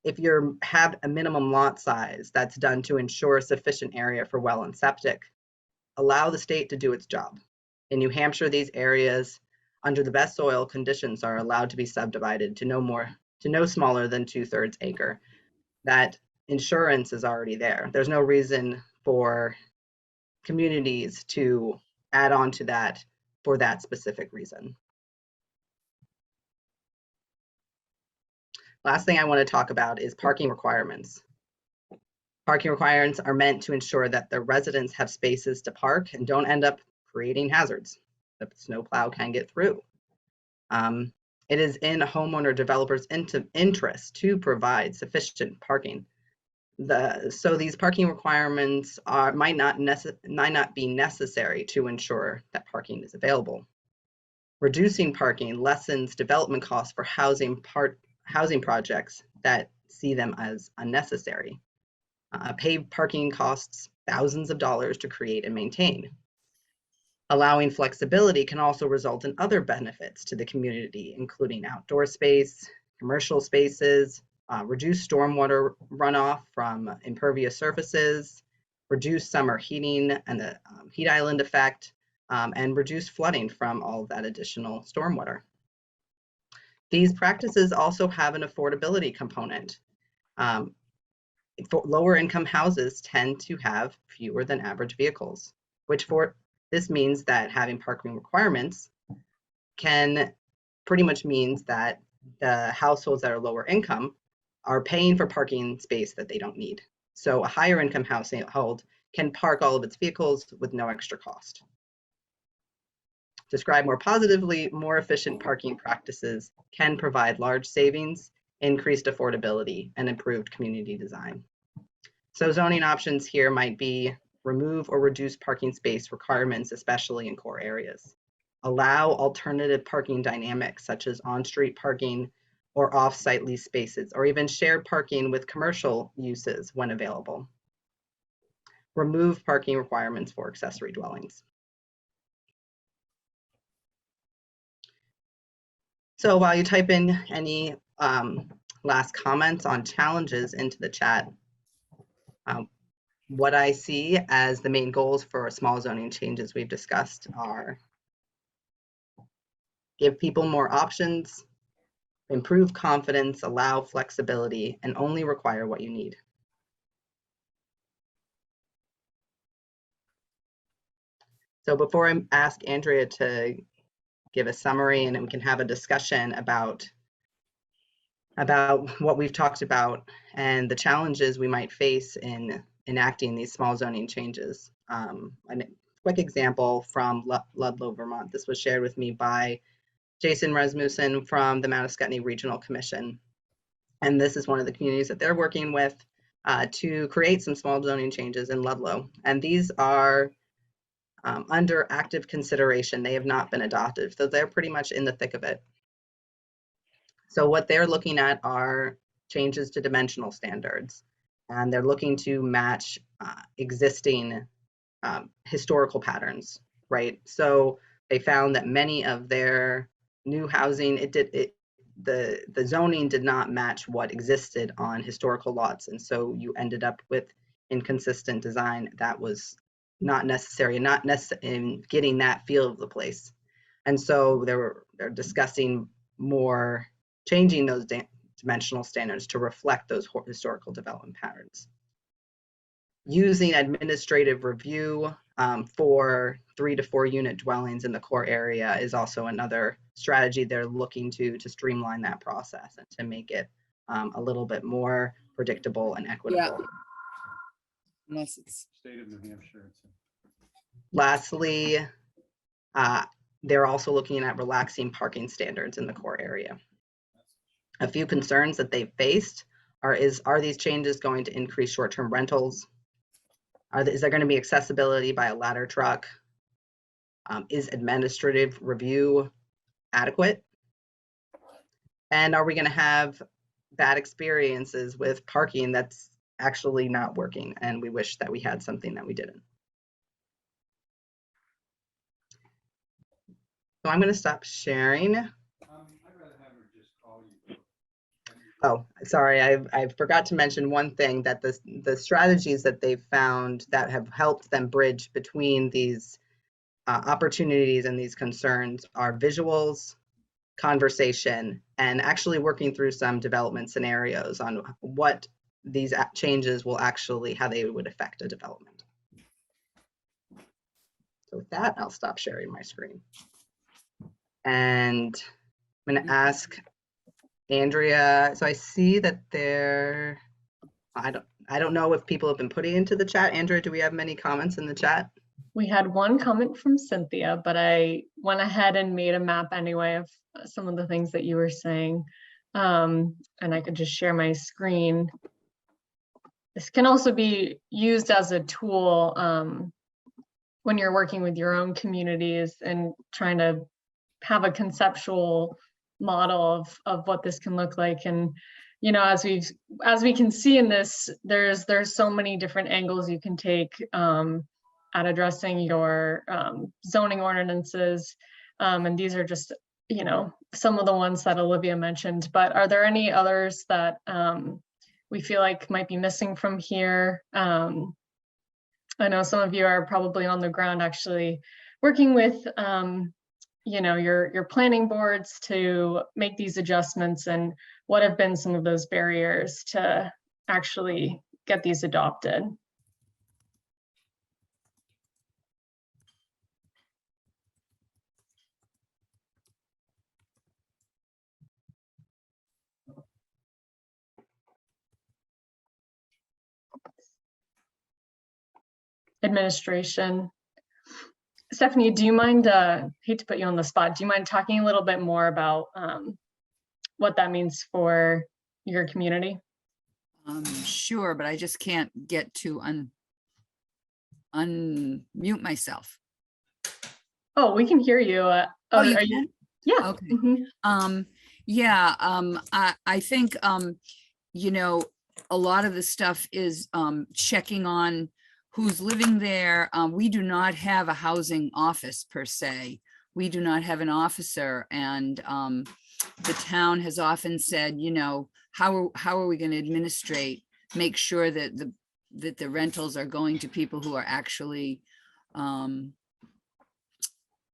if you have a minimum lot size that's done to ensure sufficient area for well and septic, allow the state to do its job. In New Hampshire, these areas under the best soil conditions are allowed to be subdivided to no smaller than 2/3 acre. That insurance is already there. There's no reason for communities to add on to that for that specific reason. Last thing I want to talk about is parking requirements. Parking requirements are meant to ensure that the residents have spaces to park and don't end up creating hazards that the snowplow can get through. It is in a homeowner developer's interest to provide sufficient parking. So these parking requirements might not be necessary to ensure that parking is available. Reducing parking lessens development costs for housing projects that see them as unnecessary. Paid parking costs thousands of dollars to create and maintain. Allowing flexibility can also result in other benefits to the community, including outdoor space, commercial spaces, reduced stormwater runoff from impervious surfaces, reduced summer heating and the heat island effect, and reduced flooding from all of that additional stormwater. These practices also have an affordability component. Lower income houses tend to have fewer than average vehicles, which this means that having parking requirements can pretty much means that the households that are lower income are paying for parking space that they don't need. So a higher income household can park all of its vehicles with no extra cost. Described more positively, more efficient parking practices can provide large savings, increased affordability, and improved community design. So zoning options here might be remove or reduce parking space requirements, especially in core areas. Allow alternative parking dynamics such as on-street parking or off-site lease spaces, or even shared parking with commercial uses when available. Remove parking requirements for accessory dwellings. So while you type in any last comments on challenges into the chat, what I see as the main goals for small zoning changes we've discussed are give people more options, improve confidence, allow flexibility, and only require what you need. So before I ask Andrea to give a summary and then we can have a discussion about what we've talked about and the challenges we might face in enacting these small zoning changes. A quick example from Ludlow, Vermont. This was shared with me by Jason Rasmussen from the Mount Ascutney Regional Commission. And this is one of the communities that they're working with to create some small zoning changes in Ludlow. And these are under active consideration. They have not been adopted, so they're pretty much in the thick of it. So what they're looking at are changes to dimensional standards, and they're looking to match existing historical patterns, right? So they found that many of their new housing, the zoning did not match what existed on historical lots, and so you ended up with inconsistent design that was not necessary and not necessary in getting that feel of the place. And so they're discussing more changing those dimensional standards to reflect those historical development patterns. Using administrative review for 3 to 4 unit dwellings in the core area is also another strategy they're looking to streamline that process and to make it a little bit more predictable and equitable. Yeah. Unless it's state of New Hampshire. Lastly, they're also looking at relaxing parking standards in the core area. A few concerns that they've faced are these changes going to increase short-term rentals? Is there going to be accessibility by a ladder truck? Is administrative review adequate? And are we going to have bad experiences with parking that's actually not working? And we wish that we had something that we didn't. So I'm going to stop sharing. I'd rather have her just call you. Oh, sorry, I forgot to mention one thing, that the strategies that they've found that have helped them bridge between these opportunities and these concerns are visuals, conversation, and actually working through some development scenarios on what these changes will actually, how they would affect a development. So with that, I'll stop sharing my screen. And I'm going to ask Andrea. So I see that there, I don't know if people have been putting into the chat. Andrea, do we have many comments in the chat? We had one comment from Cynthia, but I went ahead and made a map anyway of some of the things that you were saying. And I could just share my screen. This can also be used as a tool when you're working with your own communities and trying to have a conceptual model of what this can look like. And you know, as we can see in this, there's so many different angles you can take at addressing your zoning ordinances. And these are just, you know, some of the ones that Olivia mentioned, but are there any others that we feel like might be missing from here? I know some of you are probably on the ground actually working with, you know, your planning boards to make these adjustments, and what have been some of those barriers to actually get these adopted? Administration. Stephanie, do you mind, hate to put you on the spot, do you mind talking a little bit more about what that means for your community? Sure, but I just can't get to unmute myself. Oh, we can hear you. Oh, you are can? Yeah. Okay. Yeah, I think, you know, a lot of the stuff is checking on who's living there. We do not have a housing office per se. We do not have an officer, and the town has often said, you know, how are we going to administrate, make sure that the rentals are going to people who are actually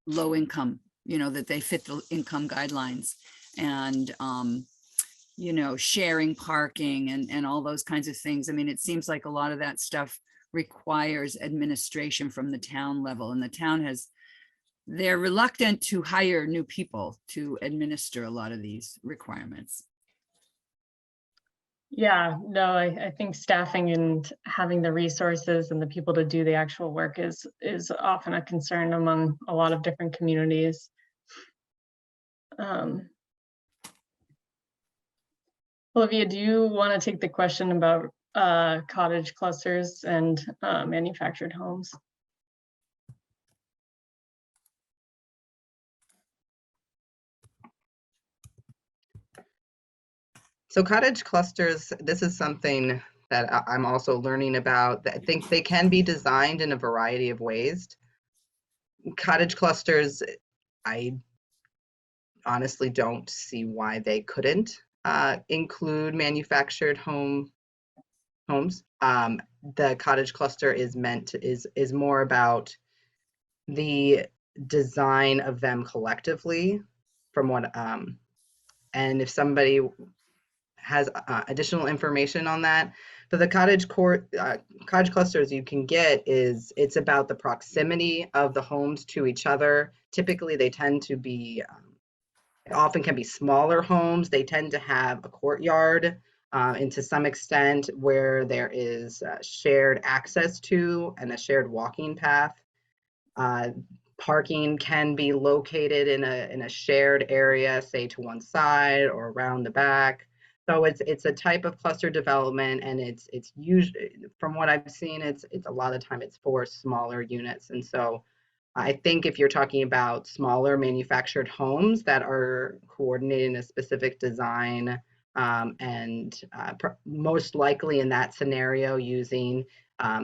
low income, you know, that they fit the income guidelines, and you know, sharing parking and all those kinds of things. I mean, it seems like a lot of that stuff requires administration from the town level, and the town they're reluctant to hire new people to administer a lot of these requirements. Yeah, no, I think staffing and having the resources and the people to do the actual work is often a concern among a lot of different communities. Olivia, do you want to take the question about cottage clusters and manufactured homes? So cottage clusters, this is something that I'm also learning about. I think they can be designed in a variety of ways. Cottage clusters, I honestly don't see why they couldn't include manufactured homes. The cottage cluster is is more about the design of them collectively, from what and if somebody has additional information on that. But the cottage clusters you can get it's about the proximity of the homes to each other. Typically, they tend to be, often can be smaller homes. They tend to have a courtyard, and to some extent where there is shared access to and a shared walking path. Parking can be located in a shared area, say to one side or around the back. So it's a type of cluster development, and it's usually, from what I've seen, it's a lot of the time it's for smaller units. And so I think if you're talking about smaller manufactured homes that are coordinated in a specific design, and most likely in that scenario using,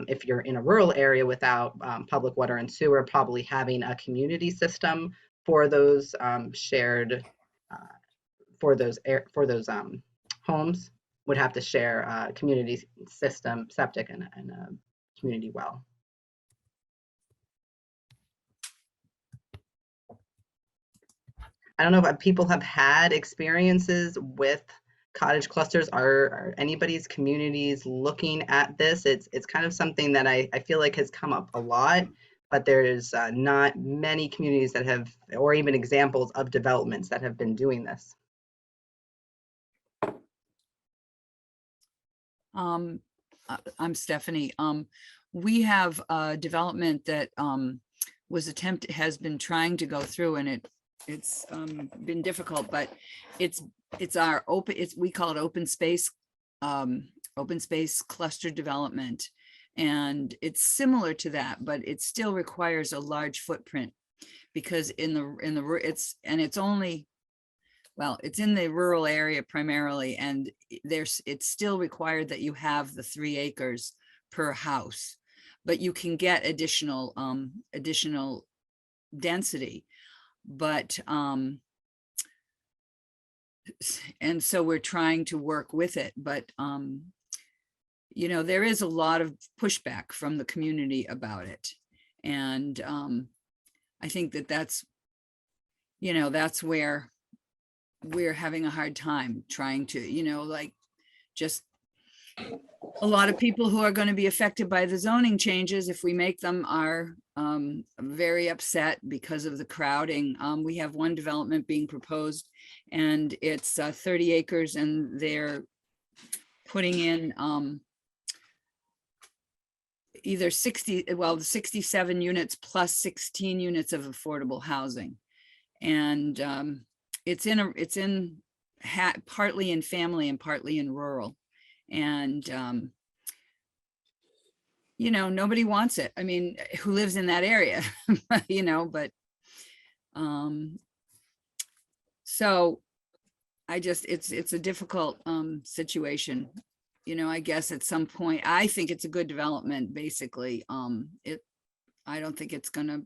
if you're in a rural area without public water and sewer, probably having a community system for those shared, for those homes would have to share a community system, septic, and a community well. I don't know if people have had experiences with cottage clusters. Are anybody's communities looking at this? It's kind of something that I feel like has come up a lot, but there's not many communities that have, or even examples of developments that have been doing this. I'm Stephanie. We have a development that has been trying to go through, and it's been difficult, but it's our we call it open space cluster development, and it's similar to that, but it still requires a large footprint, because it's in the rural area primarily, and it's still required that you have the 3 acres per house. but you can get additional density. But and so we're trying to work with it, but you know, there is a lot of pushback from the community about it. And I think that that's, you know, that's where we're having a hard time trying to, you know, like, just a lot of people who are going to be affected by the zoning changes, if we make them, are very upset because of the crowding. We have one development being proposed, and it's 30 acres, and they're putting in either 67 units plus 16 units of affordable housing. And it's partly in family and partly in rural. And, you know, nobody wants it. I mean, who lives in that area, you know, but, so I just, it's a difficult, situation. You know, I guess at some point, I think it's a good development, basically. I don't think it's gonna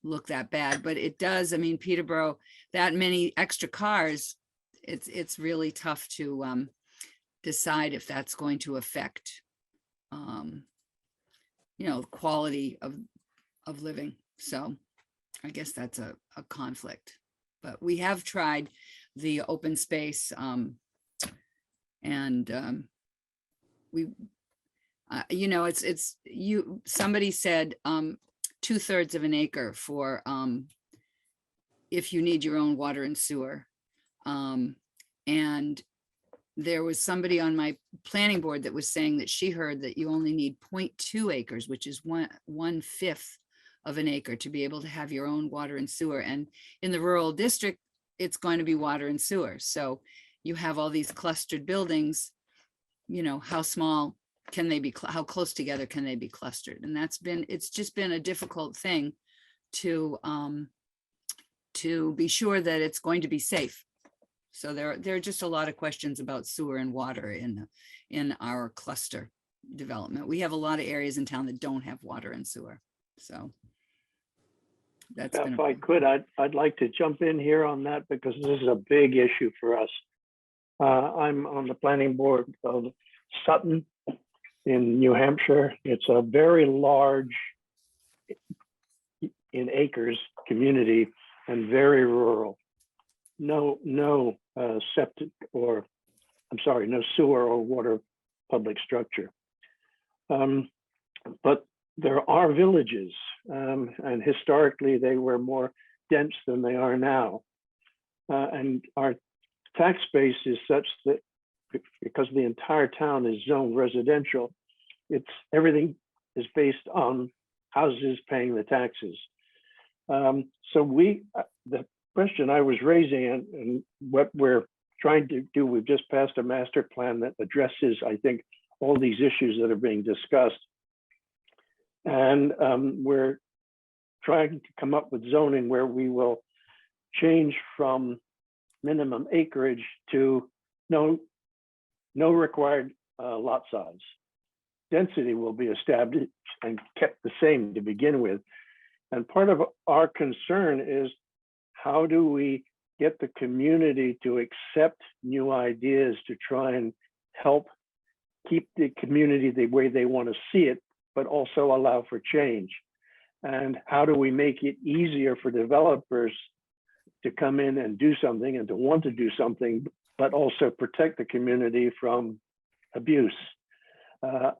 look that bad, but it does. I mean, Peterborough, that many extra cars, it's really tough to, decide if that's going to affect, you know, quality of living. So I guess that's a conflict, but we have tried the open space, and we, you know, somebody said 2/3 of an acre for if you need your own water and sewer. And there was somebody on my planning board that was saying that she heard that you only need 0.2 acres, which is 1/5 of an acre, to be able to have your own water and sewer. And in the rural district, it's going to be water and sewer. So you have all these clustered buildings, you know, how small can they be, how close together can they be clustered? And it's just been a difficult thing to be sure that it's going to be safe. So there are just a lot of questions about sewer and water in our cluster development. We have a lot of areas in town that don't have water and sewer. So that's if I could, I'd like to jump in here on that, because this is a big issue for us. I'm on the planning board of Sutton in New Hampshire. It's a very large, in acres, community, and very rural. No septic, or I'm sorry, no sewer or water public structure. But there are villages, and historically they were more dense than they are now. And our tax base is such that, because the entire town is zoned residential, everything is based on houses paying the taxes. So the question I was raising, and what we're trying to do, we've just passed a master plan that addresses, I think, all these issues that are being discussed. And we're trying to come up with zoning where we will change from minimum acreage to no required lot size. Density will be established and kept the same to begin with. And part of our concern is, how do we get the community to accept new ideas to try and help keep the community the way they want to see it, but also allow for change? And how do we make it easier for developers to come in and do something, and to want to do something, but also protect the community from abuse?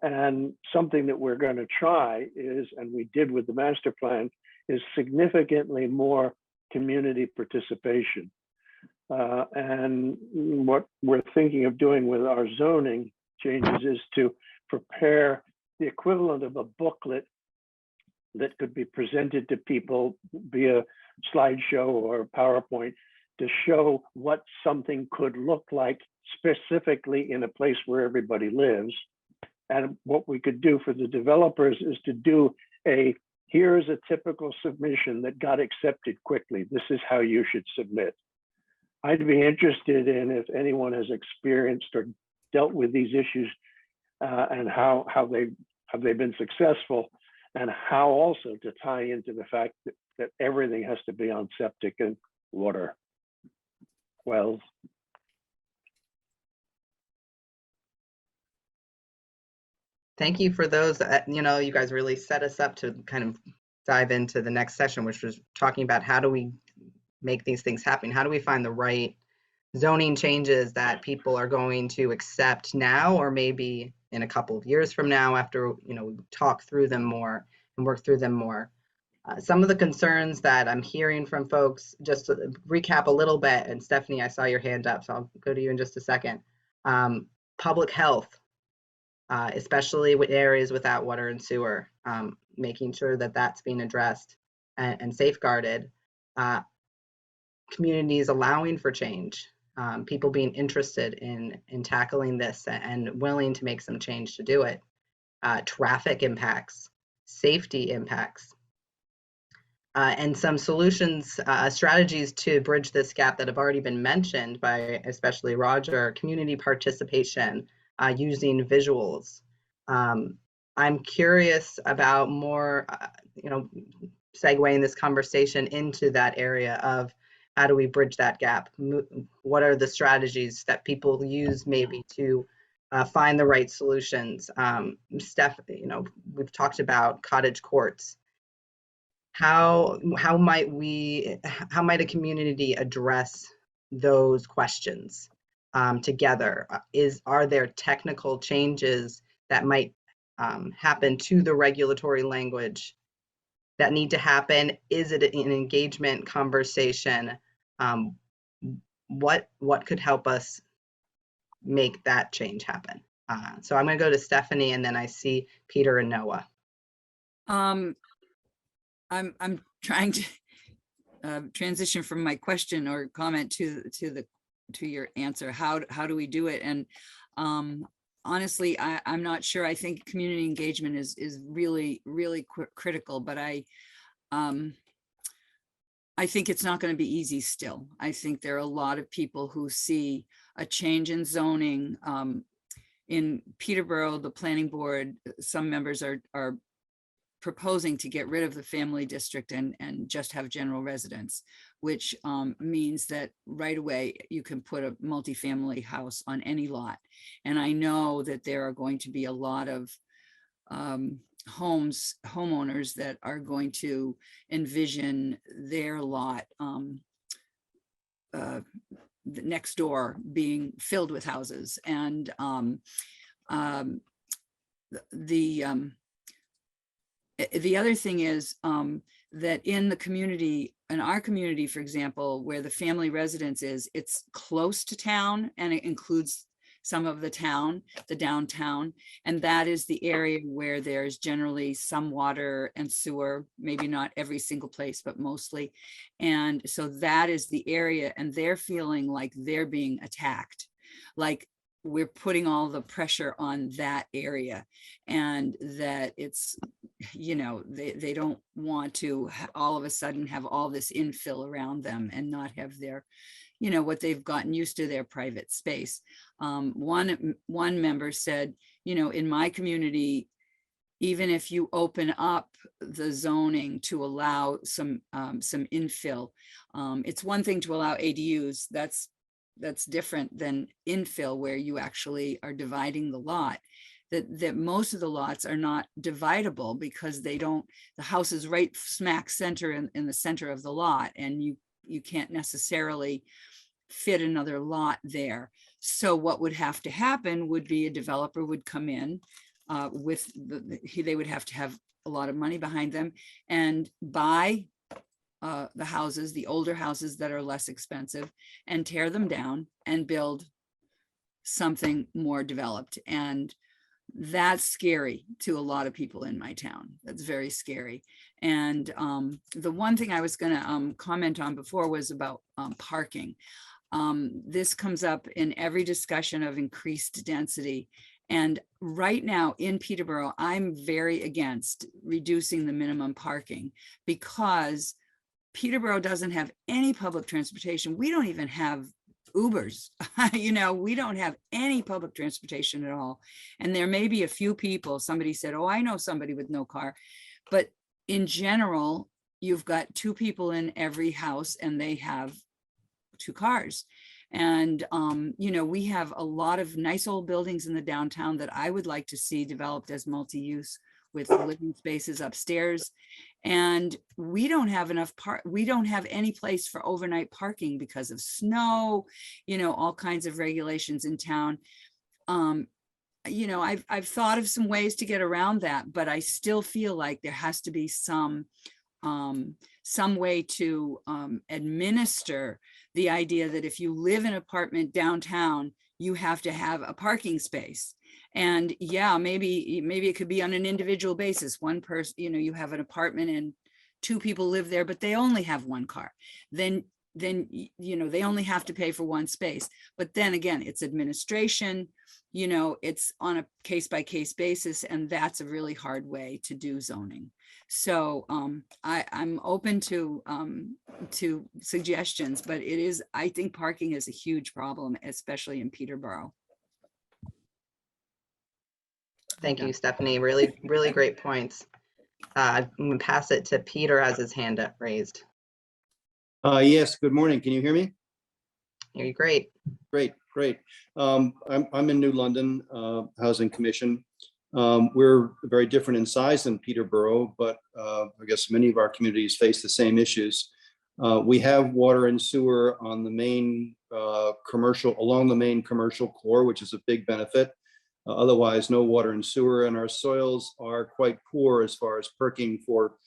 And something that we're going to try is, and we did with the master plan, is significantly more community participation. And what we're thinking of doing with our zoning changes is to prepare the equivalent of a booklet that could be presented to people via slideshow or PowerPoint, to show what something could look like specifically in a place where everybody lives. And what we could do for the developers is to do here's a typical submission that got accepted quickly. This is how you should submit. I'd be interested in if anyone has experienced or dealt with these issues, and how have they been successful, and how also to tie into the fact that everything has to be on septic and water wells. Thank you for those. You guys really set us up to kind of dive into the next session, which was talking about how do we make these things happen? How do we find the right zoning changes that people are going to accept now, or maybe in a couple of years from now, after we talk through them more and work through them more. Some of the concerns that I'm hearing from folks, just to recap a little bit, and Stephanie, I saw your hand up, so I'll go to you in just a second. Public health, especially with areas without water and sewer, making sure that that's being addressed and safeguarded. Communities allowing for change, people being interested in tackling this and willing to make some change to do it. Traffic impacts, safety impacts, and some solutions, strategies to bridge this gap that have already been mentioned by especially Roger. Community participation, using visuals. I'm curious about more, segueing this conversation into that area of how do we bridge that gap? What are the strategies that people use maybe to find the right solutions? Steph, we've talked about cottage courts. How might a community address those questions together? Are there technical changes that might happen to the regulatory language that need to happen? Is it an engagement conversation? What could help us make that change happen? So I'm going to go to Stephanie, and then I see Peter and Noah. I'm trying to transition from my question or comment to your answer. How do we do it? And honestly, I'm not sure. I think community engagement is really critical, but I think it's not going to be easy still. I think there are a lot of people who see a change in zoning. In Peterborough, the planning board, some members are proposing to get rid of the family district and just have general residence, which means that right away you can put a multifamily house on any lot. And I know that there are going to be a lot of homeowners that are going to envision their lot next door being filled with houses. And the other thing is that in the community, in our community, for example, where the family residence is, it's close to town and it includes some of the town, the downtown, and that is the area where there's generally some water and sewer, maybe not every single place, but mostly. And so that is the area, and they're feeling like they're being attacked, like we're putting all the pressure on that area, and that it's, they don't want to all of a sudden have all this infill around them and not have their, what they've gotten used to, their private space. One member said, in my community, even if you open up the zoning to allow some infill, it's one thing to allow ADUs. That's different than infill, where you actually are dividing the lot. That most of the lots are not dividable because the house is right smack center in the center of the lot, and you can't necessarily fit another lot there. So what would have to happen would be a developer would come in they would have to have a lot of money behind them and buy the houses, the older houses that are less expensive, and tear them down and build something more developed. And that's scary to a lot of people in my town. That's very scary. And the one thing I was going to comment on before was about parking. This comes up in every discussion of increased density. And right now in Peterborough, I'm very against reducing the minimum parking because Peterborough doesn't have any public transportation. We don't even have Ubers. You know, we don't have any public transportation at all. And there may be a few people, somebody said, oh, I know somebody with no car. But in general, you've got 2 people in every house and they have 2 cars. And, you know, we have a lot of nice old buildings in the downtown that I would like to see developed as multi-use with living spaces upstairs. And we don't have enough we don't have any place for overnight parking because of snow, you know, all kinds of regulations in town. You know, I've thought of some ways to get around that, but I still feel like there has to be some way to administer the idea that if you live in an apartment downtown, you have to have a parking space. And yeah, maybe it could be on an individual basis. One person, you know, you have an apartment and 2 people live there, but they only have 1 car. Then, you know, they only have to pay for 1 space. But then again, it's administration, you know, it's on a case by case basis. And that's a really hard way to do zoning. So I'm open to suggestions, but I think parking is a huge problem, especially in Peterborough. Thank you, Stephanie. Really, really great points. I'm going to pass it to Peter as his hand up raised. Yes, good morning. Can you hear me? Hear you great. Great. I'm in New London Housing Commission. We're very different in size than Peterborough, but I guess many of our communities face the same issues. We have water and sewer on the main along the main commercial core, which is a big benefit. Otherwise, no water and sewer, and our soils are quite poor as far as perking for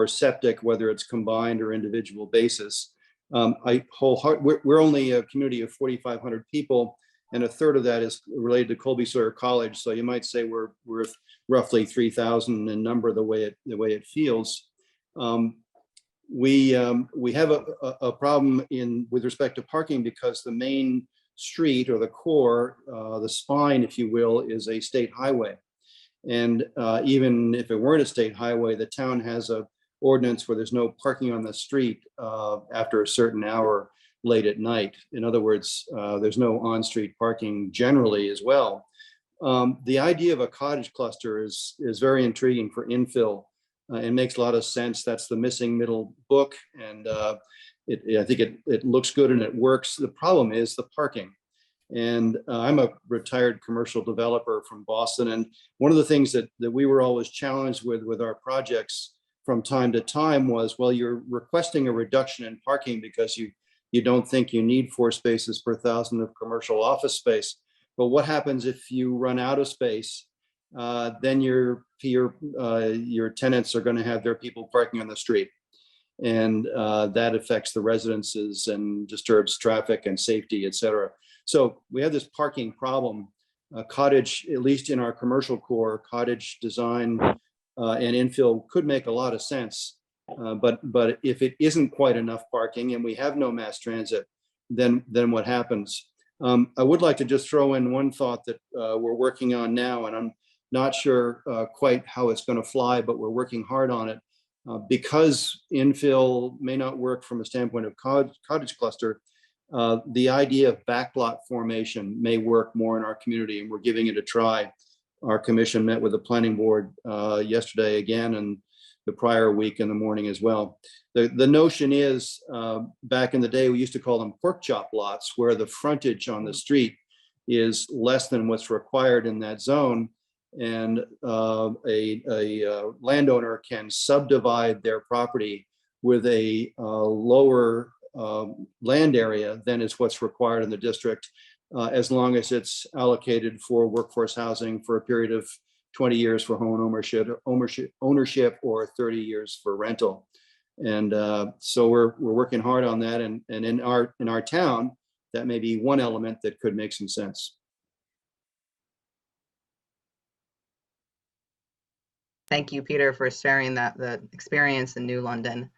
septic, whether it's combined or individual basis. We're only a community of 4,500 people, and a third of that is related to Colby Sawyer College. So you might say we're roughly 3,000 in number the way it feels. We have a problem with respect to parking because the main street or the core, the spine, if you will, is a state highway. And even if it weren't a state highway, the town has a ordinance where there's no parking on the street after a certain hour late at night. In other words, there's no on-street parking generally as well. The idea of a cottage cluster is very intriguing for infill. It makes a lot of sense. That's the missing middle book. And I think it looks good and it works. The problem is the parking. And I'm a retired commercial developer from Boston. And one of the things that we were always challenged with our projects from time to time was, well, you're requesting a reduction in parking because you don't think you need 4 spaces per 1,000 of commercial office space. But what happens if you run out of space? Then your tenants are going to have their people parking on the street. And that affects the residences and disturbs traffic and safety, et cetera. So we have this parking problem. Cottage, at least in our commercial core, cottage design and infill could make a lot of sense. But if it isn't quite enough parking and we have no mass transit, then what happens? I would like to just throw in one thought that we're working on now, and I'm not sure quite how it's going to fly, but we're working hard on it. Because infill may not work from a standpoint of cottage cluster, the idea of backlot formation may work more in our community, and we're giving it a try. Our commission met with the planning board yesterday again, and the prior week in the morning as well. The notion is, back in the day, we used to call them pork chop lots, where the frontage on the street is less than what's required in that zone. And a landowner can subdivide their property with a lower land area than is what's required in the district, as long as it's allocated for workforce housing for a period of 20 years for home ownership or 30 years for rental. And so we're working hard on that. And in our town, that may be one element that could make some sense. Thank you, Peter, for sharing the experience in New London.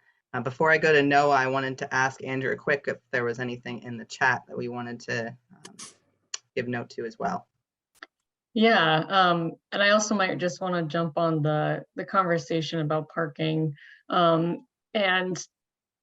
Before I go to Noah, I wanted to ask Andrew quick if there was anything in the chat that we wanted to give note to as well. Yeah, and I also might just want to jump on the conversation about parking, and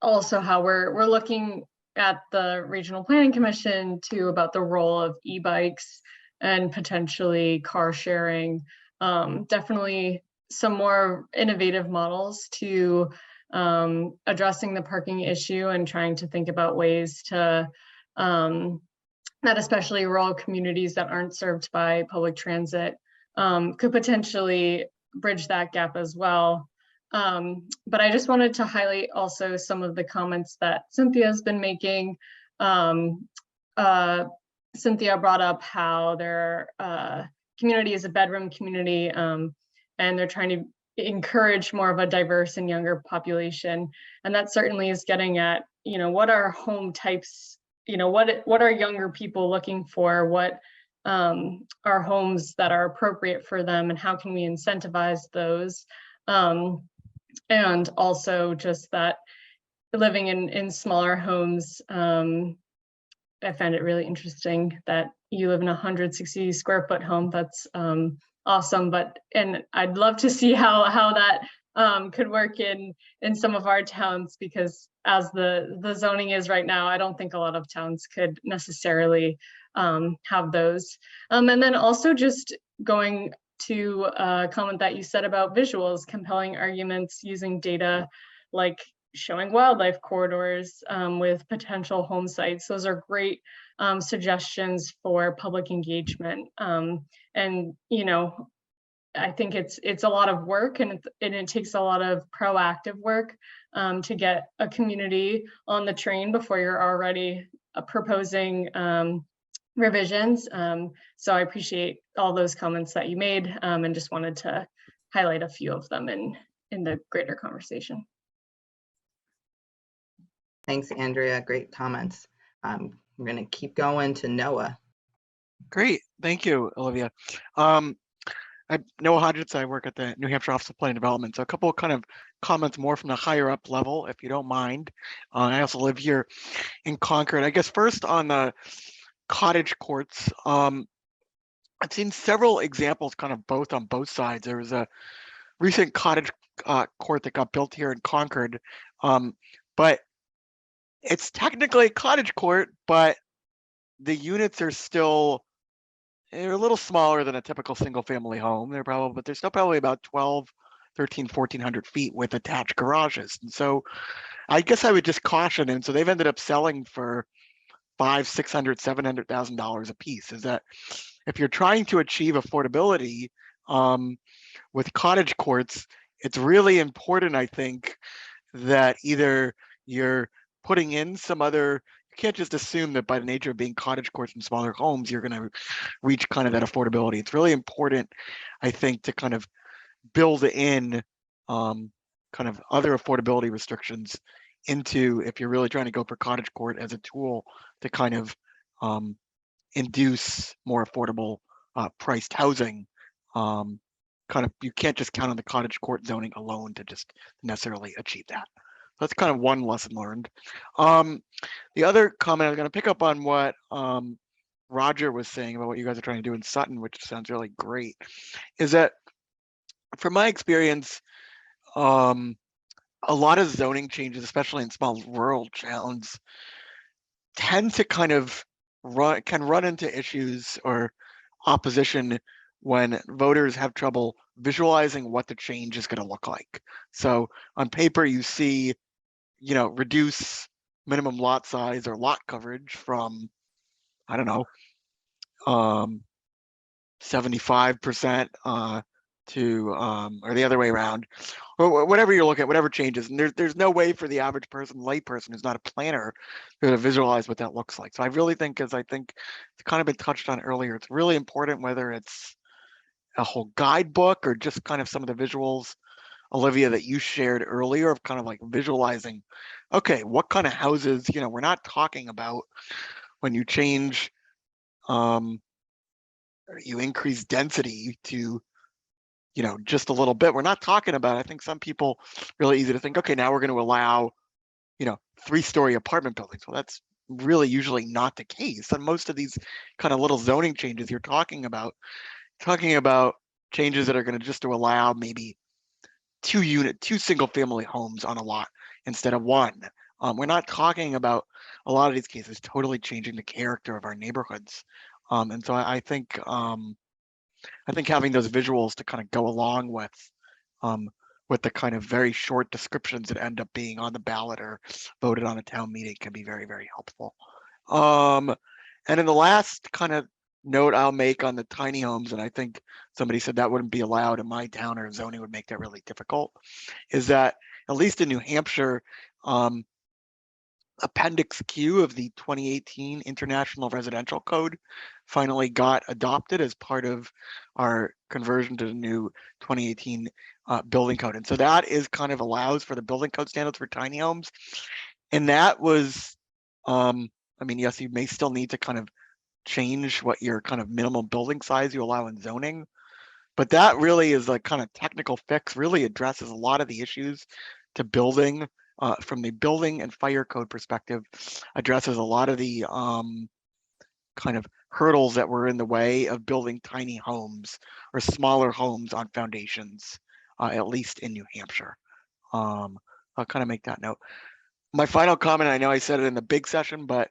also how we're looking at the Regional Planning Commission too about the role of e-bikes and potentially car sharing. Definitely some more innovative models to addressing the parking issue and trying to think about ways to that especially rural communities that aren't served by public transit could potentially bridge that gap as well. But I just wanted to highlight also some of the comments that Cynthia has been making. Cynthia brought up how their community is a bedroom community, and they're trying to encourage more of a diverse and younger population. And that certainly is getting at, what are home types, what are younger people looking for? What are homes that are appropriate for them, and how can we incentivize those? And also just that living in smaller homes, I find it really interesting that you live in a 160 square foot home. That's awesome. And I'd love to see how that could work in some of our towns, because as the zoning is right now, I don't think a lot of towns could necessarily have those. And then also just going to a comment that you said about visuals, compelling arguments using data, like showing wildlife corridors with potential home sites. Those are great suggestions for public engagement. And I think it's a lot of work, and it takes a lot of proactive work to get a community on the train before you're already proposing revisions. So I appreciate all those comments that you made, and just wanted to highlight a few of them in the greater conversation. Thanks, Andrea. Great comments. We're going to keep going to Noah. Great. Thank you, Olivia. I'm Noah Hodgetts. I work at the New Hampshire Office of Planning and Development. So a couple of kind of comments more from the higher up level, if you don't mind. I also live here in Concord. I guess first on the cottage courts, I've seen several examples kind of both on both sides. There was a recent cottage court that got built here in Concord, but it's technically a cottage court, but the units are still, they're a little smaller than a typical single family home. But they're still probably about 12, 13, 1400 feet with attached garages. And so I guess I would just caution. And so they've ended up selling for $500,000, $600,000, $700,000 a piece. Is that if you're trying to achieve affordability with cottage courts, it's really important, I think, that either you're putting in some other, you can't just assume that by the nature of being cottage courts and smaller homes, you're going to reach kind of that affordability. It's really important, I think, to kind of build in kind of other affordability restrictions into, if you're really trying to go for cottage court as a tool to kind of induce more affordable priced housing. Kind of, you can't just count on the cottage court zoning alone to just necessarily achieve that. That's kind of one lesson learned. The other comment, I'm going to pick up on what Roger was saying about what you guys are trying to do in Sutton, which sounds really great, is that from my experience, a lot of zoning changes, especially in small rural towns, tend to kind of run into issues or opposition when voters have trouble visualizing what the change is going to look like. So on paper, you see, reduce minimum lot size or lot coverage from, I don't know, 75% to, or the other way around, or whatever you look at, whatever changes. And there's no way for the average person, layperson who's not a planner, to visualize what that looks like. So I really think, as I think it's kind of been touched on earlier, it's really important whether it's a whole guidebook or just kind of some of the visuals, Olivia, that you shared earlier, of kind of like visualizing, okay, what kind of houses, we're not talking about when you change, you increase density to, just a little bit. We're not talking about, I think some people really easy to think, okay, now we're going to allow, 3-story apartment buildings. Well, that's really usually not the case. And most of these kind of little zoning changes you're talking about changes that are going to just to allow maybe 2 single family homes on a lot instead of 1. We're not talking about a lot of these cases totally changing the character of our neighborhoods. And so I think having those visuals to kind of go along with the kind of very short descriptions that end up being on the ballot or voted on a town meeting can be very, very helpful. And in the last kind of note I'll make on the tiny homes, and I think somebody said that wouldn't be allowed in my town or zoning would make that really difficult, is that at least in New Hampshire, Appendix Q of the 2018 International Residential Code finally got adopted as part of our conversion to the new 2018 building code. And so that is kind of allows for the building code standards for tiny homes. And that was, I mean, yes, you may still need to kind of change what your kind of minimum building size you allow in zoning, but that really is a kind of technical fix, really addresses a lot of the issues to building from the building and fire code perspective, addresses a lot of the kind of hurdles that were in the way of building tiny homes or smaller homes on foundations, at least in New Hampshire. I'll kind of make that note. My final comment, I know I said it in the big session, but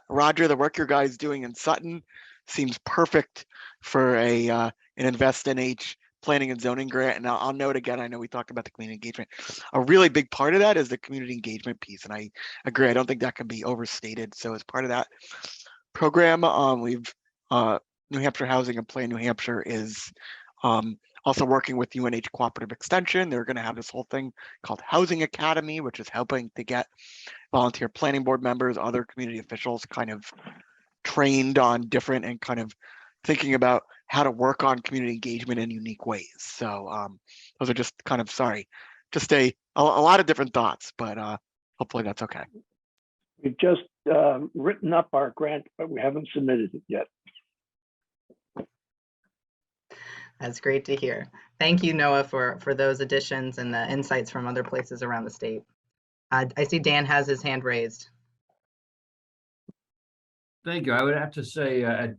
Roger, the work your guys doing in Sutton seems perfect for an Invest NH planning and zoning grant. And I'll note again, I know we talked about the community engagement. A really big part of that is the community engagement piece. And I agree, I don't think that can be overstated. So as part of that program, we've New Hampshire Housing and Plan New Hampshire is also working with UNH Cooperative Extension. They're going to have this whole thing called Housing Academy, which is helping to get volunteer planning board members, other community officials kind of trained on different and kind of thinking about how to work on community engagement in unique ways. So those are just kind of, just a lot of different thoughts, but hopefully that's okay. We've just written up our grant, but we haven't submitted it yet. That's great to hear. Thank you, Noah, for those additions and the insights from other places around the state. I see Dan has his hand raised. Thank you. I would have to say at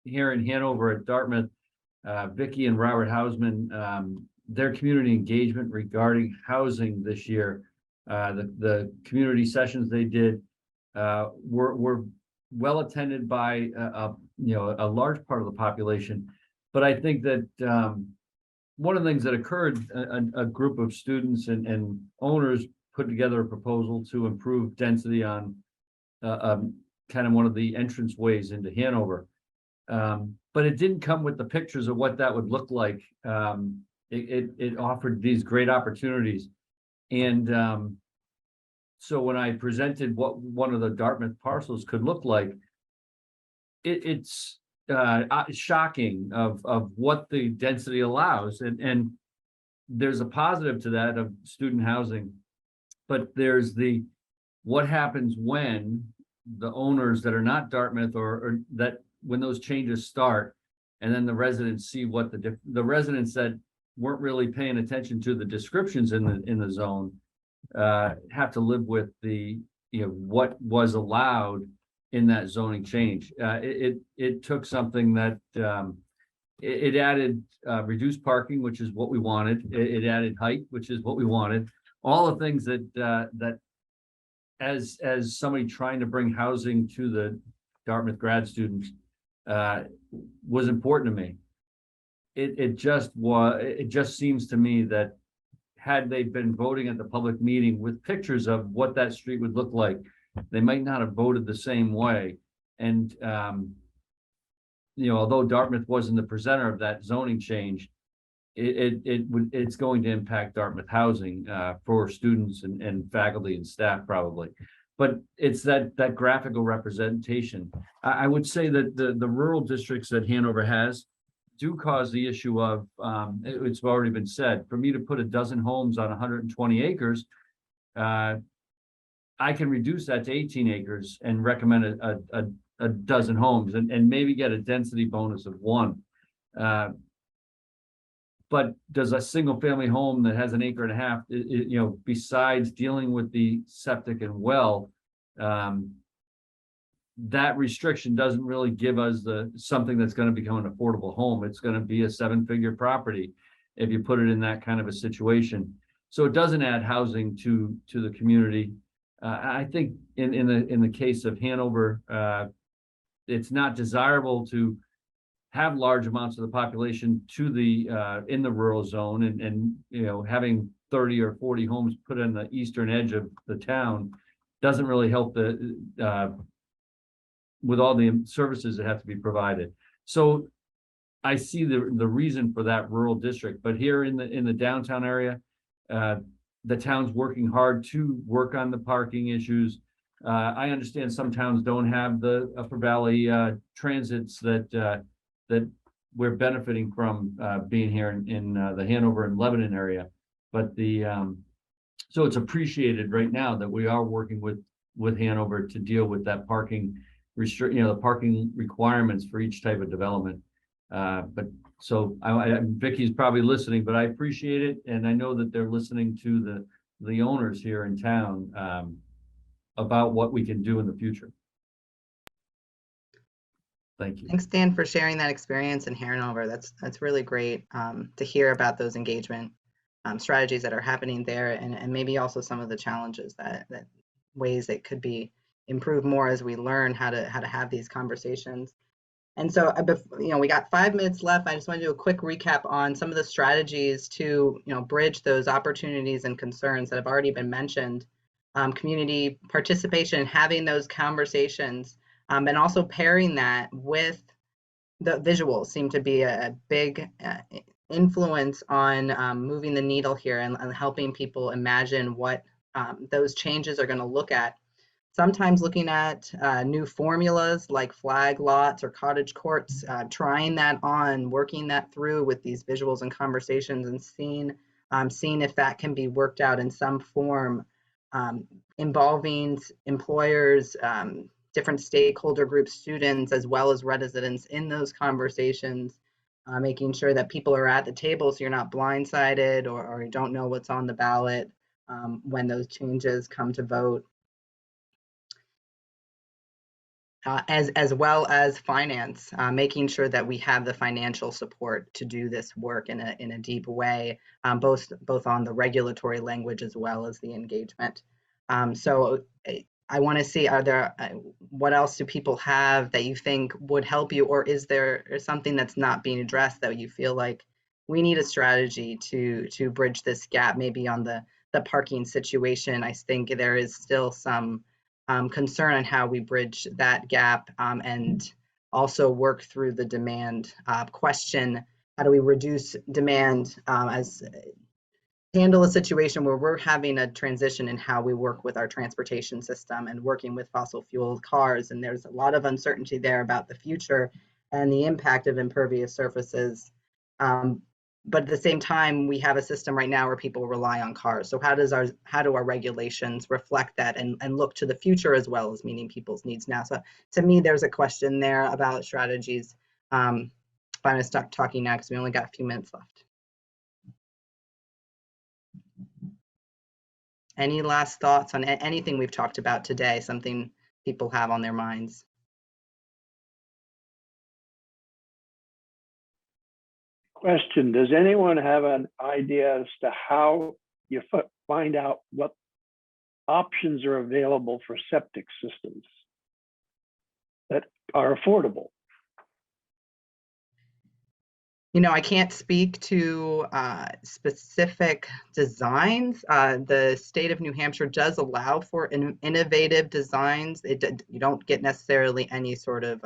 here in Hanover at Dartmouth, Vicki and Robert Hausman, their community engagement regarding housing this year, the community sessions they did were well attended by a large part of the population. But I think that one of the things that occurred, a group of students and owners put together a proposal to improve density on kind of one of the entrance ways into Hanover. But it didn't come with the pictures of what that would look like. It offered these great opportunities. And so when I presented what one of the Dartmouth parcels could look like, it's shocking of what the density allows. And there's a positive to that of student housing, but there's what happens when the owners that are not Dartmouth or that when those changes start, and then the residents see what the residents that weren't really paying attention to the descriptions in the zone have to live with what was allowed in that zoning change. It took something that it added reduced parking, which is what we wanted. It added height, which is what we wanted. All the things that as somebody trying to bring housing to the Dartmouth grad students was important to me. It just seems to me that had they been voting at the public meeting with pictures of what that street would look like, they might not have voted the same way. And although Dartmouth wasn't the presenter of that zoning change, it's going to impact Dartmouth housing for students and faculty and staff probably. But it's that graphical representation. I would say that the rural districts that Hanover has do cause the issue of, it's already been said, for me to put a dozen homes on 120 acres, I can reduce that to 18 acres and recommend a dozen homes and maybe get a density bonus of 1. But does a single family home that has an acre and a half, besides dealing with the septic and well, that restriction doesn't really give us something that's going to become an affordable home. It's going to be a 7-figure property if you put it in that kind of a situation. So it doesn't add housing to the community. I think in the case of Hanover, it's not desirable to have large amounts of the population to the in the rural zone, and you know, having 30 or 40 homes put on the eastern edge of the town doesn't really help the with all the services that have to be provided. So I see the reason for that rural district, but here in the downtown area, the town's working hard to work on the parking issues. I understand some towns don't have the Upper Valley transits that we're benefiting from being here in the Hanover and Lebanon area. But so it's appreciated right now that we are working with Hanover to deal with that parking the parking requirements for each type of development. But so Vicky's probably listening, but I appreciate it, and I know that they're listening to the owners here in town about what we can do in the future. Thank you. Thanks, Dan, for sharing that experience in Hanover. That's really great to hear about those engagement strategies that are happening there, and maybe also some of the challenges that ways that could be improved more as we learn how to have these conversations. And so, we got 5 minutes left. I just want to do a quick recap on some of the strategies to, bridge those opportunities and concerns that have already been mentioned. Community participation, having those conversations, and also pairing that with the visuals seem to be a big influence on moving the needle here and helping people imagine what those changes are going to look at. Sometimes looking at new formulas like flag lots or cottage courts, trying that on, working that through with these visuals and conversations, and seeing if that can be worked out in some form, involving employers, different stakeholder groups, students, as well as residents in those conversations, making sure that people are at the table so you're not blindsided or you don't know what's on the ballot when those changes come to vote. As well as finance, making sure that we have the financial support to do this work in a deep way, both on the regulatory language as well as the engagement. So I want to see, what else do people have that you think would help you, or is there something that's not being addressed that you feel like we need a strategy to bridge this gap, maybe on the parking situation? I think there is still some concern on how we bridge that gap, and also work through the demand question. How do we reduce demand as handle a situation where we're having a transition in how we work with our transportation system and working with fossil fuel cars, and there's a lot of uncertainty there about the future and the impact of impervious surfaces. But at the same time, we have a system right now where people rely on cars. So how do our regulations reflect that and look to the future as well as meeting people's needs now? So to me, there's a question there about strategies. I'm gonna stop talking now because we only got a few minutes left. Any last thoughts on anything we've talked about today, something people have on their minds? Question, does anyone have an idea as to how you find out what options are available for septic systems that are affordable? I can't speak to specific designs. The state of New Hampshire does allow for innovative designs. You don't get necessarily any sort of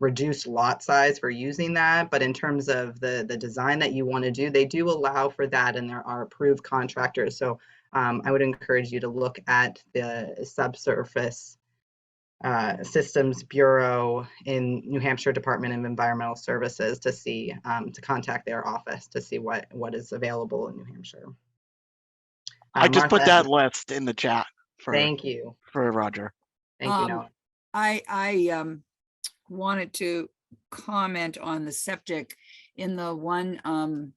reduced lot size for using that, but in terms of the design that you want to do, they do allow for that, and there are approved contractors. So I would encourage you to look at the Subsurface Systems Bureau in New Hampshire Department of Environmental Services to see, to contact their office to see what is available in New Hampshire. I just Martha, put that list in the chat thank you for Roger. Thank you, Noah. I wanted to comment on the septic in the one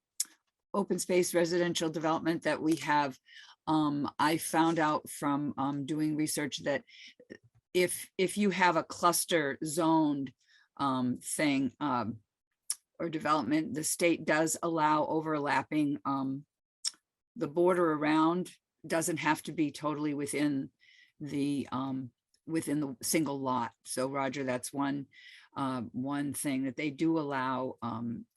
open space residential development that we have. I found out from doing research that if you have a cluster zoned thing or development, the state does allow overlapping. The border around doesn't have to be totally within the within the single lot. So Roger, that's one thing that they do allow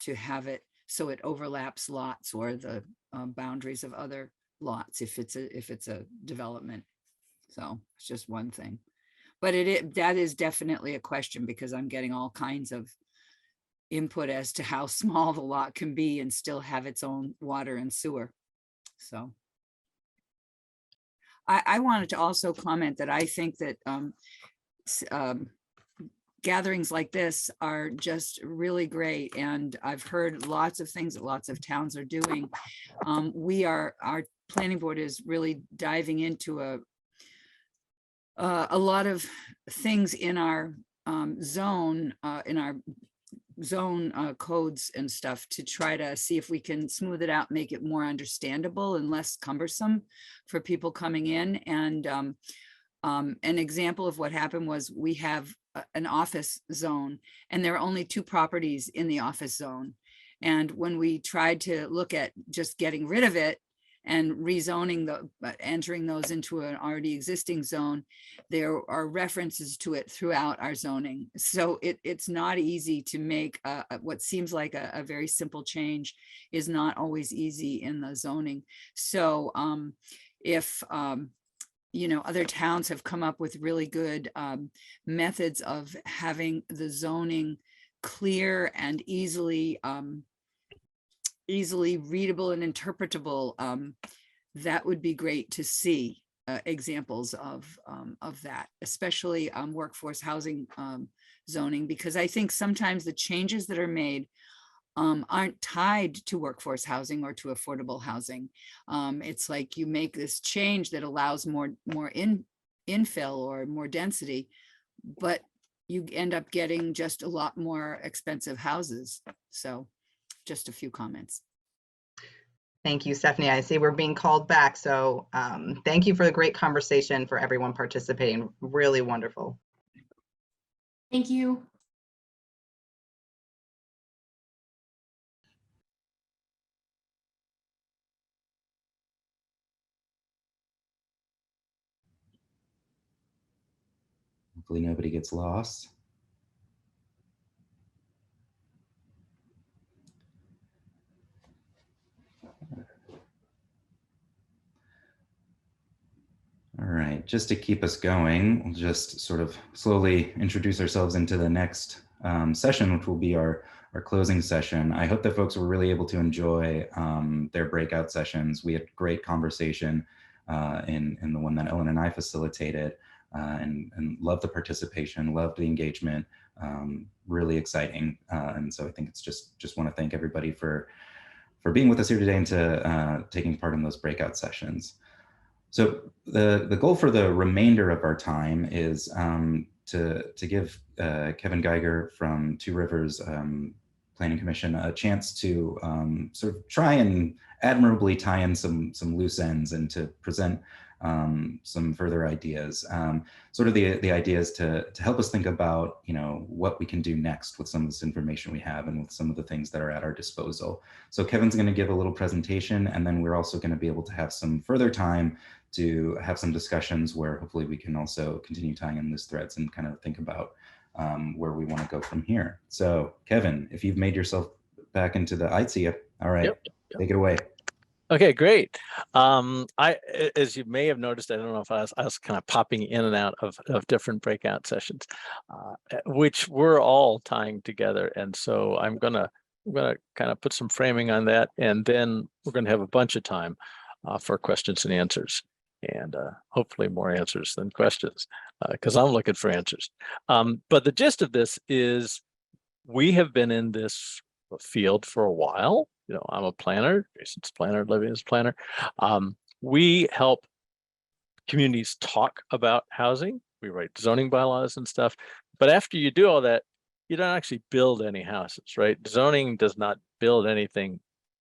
to have it so it overlaps lots or the boundaries of other lots if it's a development. So it's just one thing. But that is definitely a question, because I'm getting all kinds of input as to how small the lot can be and still have its own water and sewer. So I wanted to also comment that I think that gatherings like this are just really great. And I've heard lots of things that lots of towns are doing. Our planning board is really diving into a lot of things in our zone codes and stuff to try to see if we can smooth it out, make it more understandable and less cumbersome for people coming in. And an example of what happened was we have an office zone, and there are only 2 properties in the office zone. And when we tried to look at just getting rid of it and rezoning entering those into an already existing zone, there are references to it throughout our zoning. So it's not easy to make what seems like a very simple change is not always easy in the zoning. So if other towns have come up with really good methods of having the zoning clear and easily readable and interpretable, that would be great to see examples of that, especially workforce housing zoning, because I think sometimes the changes that are made aren't tied to workforce housing or to affordable housing. It's like you make this change that allows more infill or more density, but you end up getting just a lot more expensive houses. So just a few comments. Thank you, Stephanie. I see we're being called back. So thank you for the great conversation, for everyone participating. Really wonderful. Thank you. Hopefully nobody gets lost. All right, just to keep us going, we'll just sort of slowly introduce ourselves into the next session, which will be our closing session. I hope that folks were really able to enjoy their breakout sessions. We had great conversation in the one that Ellen and I facilitated, and loved the participation, loved the engagement, really exciting. And so I think it's just want to thank everybody for being with us here today and to taking part in those breakout sessions. So the goal for the remainder of our time is to give Kevin Geiger from Two Rivers Planning Commission a chance to sort of try and admirably tie in some loose ends and to present some further ideas. Sort of the idea is to help us think about, what we can do next with some of this information we have and with some of the things that are at our disposal. So Kevin's going to give a little presentation, and then we're also going to be able to have some further time to have some discussions where hopefully we can also continue tying in loose threads and kind of think about where we want to go from here. So Kevin, if you've made yourself back into I see you. All right, yep. Take it away. Okay, great. As you may have noticed, I don't know if I was kind of popping in and out of different breakout sessions, which we're all tying together. And so I'm gonna kind of put some framing on that, and then we're gonna have a bunch of time for questions and answers, and hopefully more answers than questions, because I'm looking for answers. But the gist of this is we have been in this field for a while. I'm a planner, Jason's a planner, Olivia's a planner. We help communities talk about housing. We write zoning bylaws and stuff. But after you do all that, you don't actually build any houses, right? Zoning does not build anything.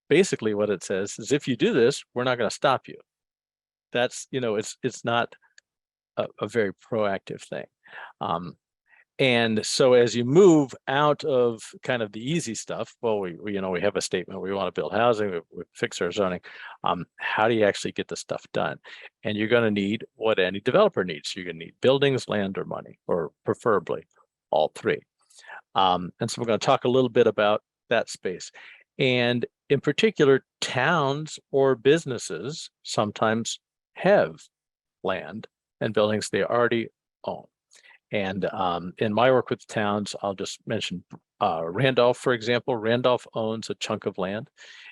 Basically what it says is, if you do this, we're not going to stop you. That's, it's not a very proactive thing. And so as you move out of kind of the easy stuff, well, we have a statement, we want to build housing, we fix our zoning. How do you actually get the stuff done? And you're going to need what any developer needs. You're going to need buildings, land, or money, or preferably all three. And so we're going to talk a little bit about that space. And in particular, towns or businesses sometimes have land and buildings they already own. And in my work with towns, I'll just mention Randolph, for example. Randolph owns a chunk of land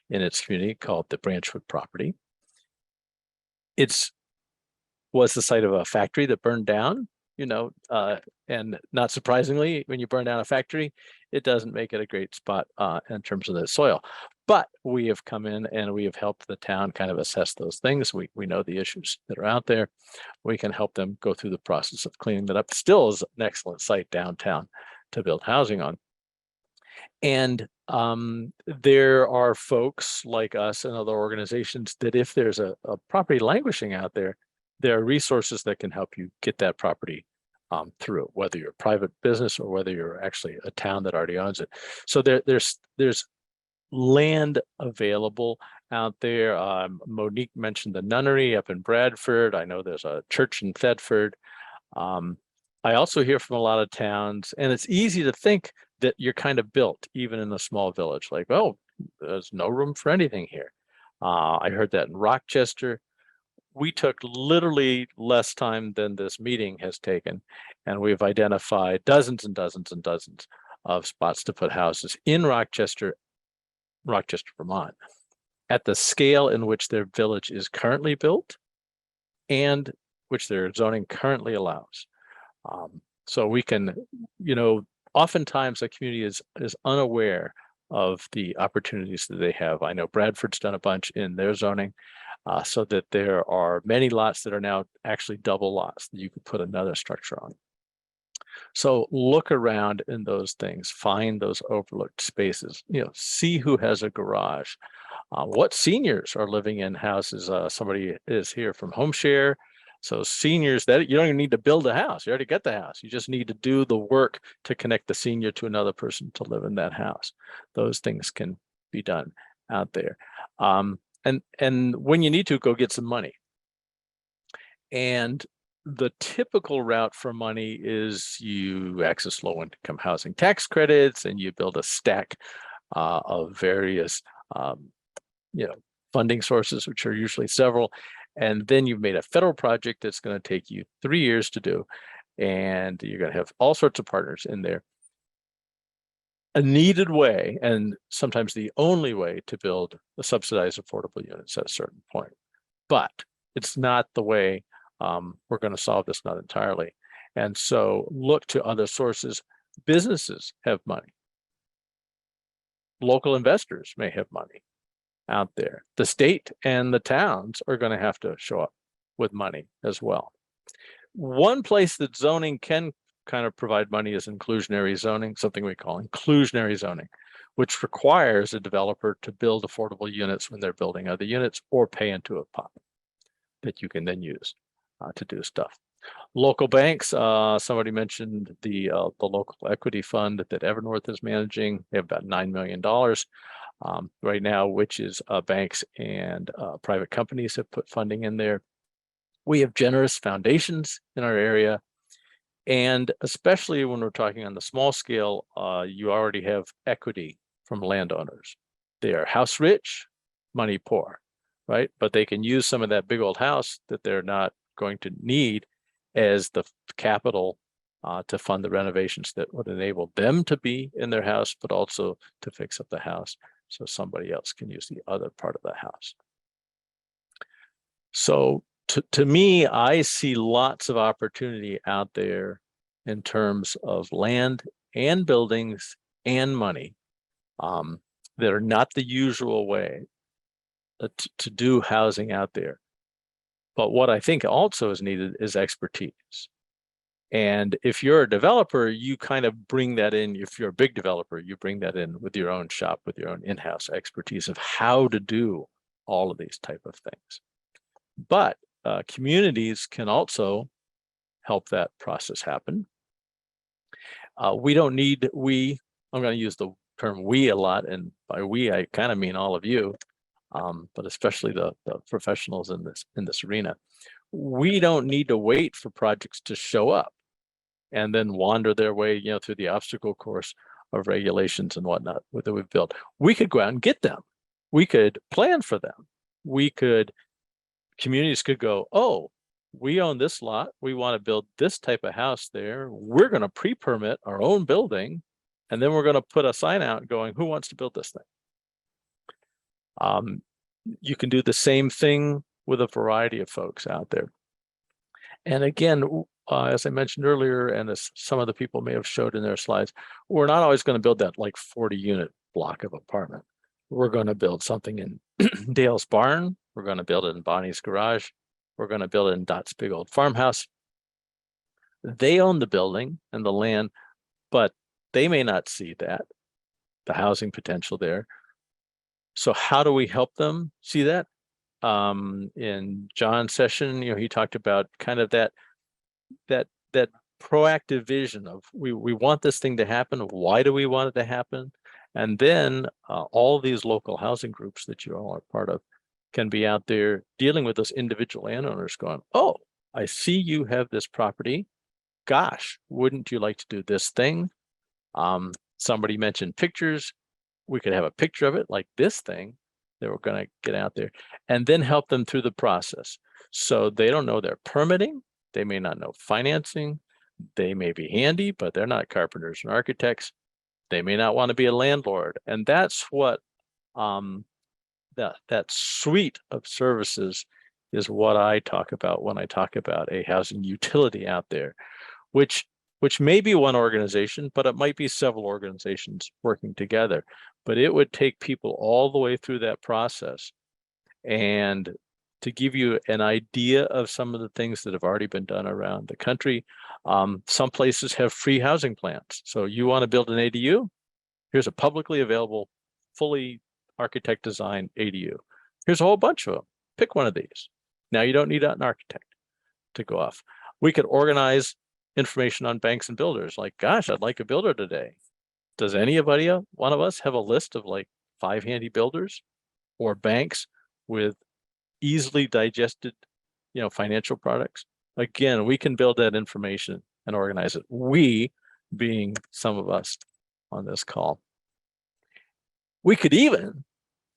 in its community called the Branchwood property. It's was the site of a factory that burned down, and not surprisingly, when you burn down a factory, it doesn't make it a great spot in terms of the soil. But we have come in and we have helped the town kind of assess those things. We know the issues that are out there. We can help them go through the process of cleaning that up. Still is an excellent site downtown to build housing on. And there are folks like us and other organizations that if there's a property languishing out there, there are resources that can help you get that property through, whether you're a private business or whether you're actually a town that already owns it. So there's land available out there. Monique mentioned the nunnery up in Bradford. I know there's a church in Thetford. I also hear from a lot of towns, and it's easy to think that you're kind of built even in a small village, like, oh, there's no room for anything here. I heard that in Rochester. We took literally less time than this meeting has taken, and we've identified dozens and dozens and dozens of spots to put houses in Rochester, Vermont, at the scale in which their village is currently built and which their zoning currently allows. So we can, oftentimes a community is unaware of the opportunities that they have. I know Bradford's done a bunch in their zoning, so that there are many lots that are now actually double lots that you could put another structure on. So look around in those things, find those overlooked spaces, see who has a garage, what seniors are living in houses. Somebody is here from HomeShare. So seniors, that you don't even need to build a house. You already got the house. You just need to do the work to connect the senior to another person to live in that house. Those things can be done out there. And when you need to, go get some money. And the typical route for money is you access low-income housing tax credits and you build a stack of various funding sources, which are usually several. And then you've made a federal project that's going to take you 3 years to do. And you're going to have all sorts of partners in there. A needed way, and sometimes the only way, to build the subsidized affordable units at a certain point. But it's not the way we're going to solve this, not entirely. And so look to other sources. Businesses have money. Local investors may have money out there. The state and the towns are going to have to show up with money as well. One place that zoning can kind of provide money is inclusionary zoning, something we call inclusionary zoning, which requires a developer to build affordable units when they're building other units or pay into a pot that you can then use to do stuff. Local banks, somebody mentioned the local equity fund that Evernorth is managing. They have about $9 million right now, which is banks and private companies have put funding in there. We have generous foundations in our area. And especially when we're talking on the small scale, you already have equity from landowners. They are house rich, money poor, right? But they can use some of that big old house that they're not going to need as the capital to fund the renovations that would enable them to be in their house, but also to fix up the house so somebody else can use the other part of the house. So to me, I see lots of opportunity out there in terms of land and buildings and money that are not the usual way to do housing out there. But what I think also is needed is expertise. And if you're a developer, you kind of bring that in. If you're a big developer, you bring that in with your own shop, with your own in-house expertise of how to do all of these type of things. But communities can also help that process happen. We don't need I'm going to use the term we a lot, and by we I kind of mean all of you, but especially the professionals in this arena. We don't need to wait for projects to show up and then wander their way, through the obstacle course of regulations and whatnot that we've built. We could go out and get them. We could plan for them. Communities could go, oh, we own this lot. We want to build this type of house there. We're going to pre-permit our own building, and then we're going to put a sign out going, who wants to build this thing? You can do the same thing with a variety of folks out there. And again, as I mentioned earlier, and as some of the people may have showed in their slides, we're not always going to build that like 40-unit block of apartment. We're going to build something in Dale's barn. We're going to build it in Bonnie's garage. We're going to build it in Dot's big old farmhouse. They own the building and the land, but they may not see the housing potential there. So how do we help them see that? In John's session, he talked about kind of that proactive vision of we want this thing to happen. Why do we want it to happen? And then all these local housing groups that you all are part of can be out there dealing with those individual landowners going, oh, I see you have this property. Gosh, wouldn't you like to do this thing? Somebody mentioned pictures. We could have a picture of it like this thing that we're going to get out there and then help them through the process. So they don't know their permitting. They may not know financing. They may be handy, but they're not carpenters and architects. They may not want to be a landlord. And that's what that suite of services is what I talk about when I talk about a housing utility out there, which may be one organization, but it might be several organizations working together. But it would take people all the way through that process. And to give you an idea of some of the things that have already been done around the country, some places have free housing plans. So you want to build an ADU? Here's a publicly available, fully architect design ADU. Here's a whole bunch of them. Pick one of these. Now you don't need an architect to go off. We could organize information on banks and builders. Like, gosh, I'd like a builder today. Does anybody, one of us, have a list of like 5 handy builders or banks with easily digested, financial products? Again, we can build that information and organize it. We being some of us on this call. We could even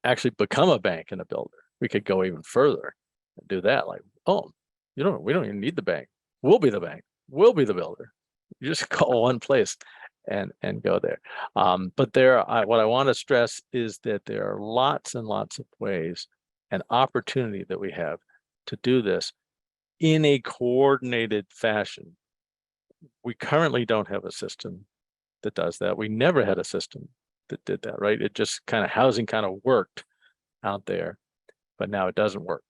actually become a bank and a builder. We could go even further and do that. Like, oh, we don't even need the bank. We'll be the bank. We'll be the builder. You just call one place and go there. But what I want to stress is that there are lots and lots of ways and opportunity that we have to do this in a coordinated fashion. We currently don't have a system that does that. We never had a system that did that, right? It just housing worked out there, but now it doesn't work.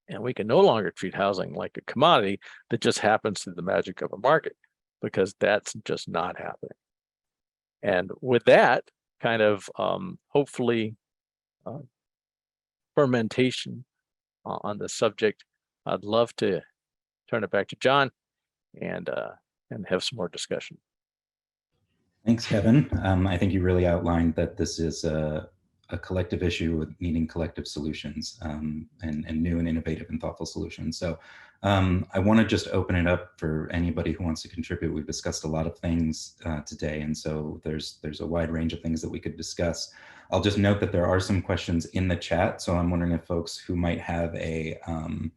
And we can no longer treat housing like a commodity that just happens through the magic of a market, because that's just not happening. And with that hopefully fermentation on the subject, I'd love to turn it back to John and have some more discussion. Thanks, Kevin. I think you really outlined that this is a collective issue with needing collective solutions and new and innovative and thoughtful solutions. So I want to just open it up for anybody who wants to contribute. We've discussed a lot of things today, and so there's a wide range of things that we could discuss. I'll just note that there are some questions in the chat, so I'm wondering if folks who might have an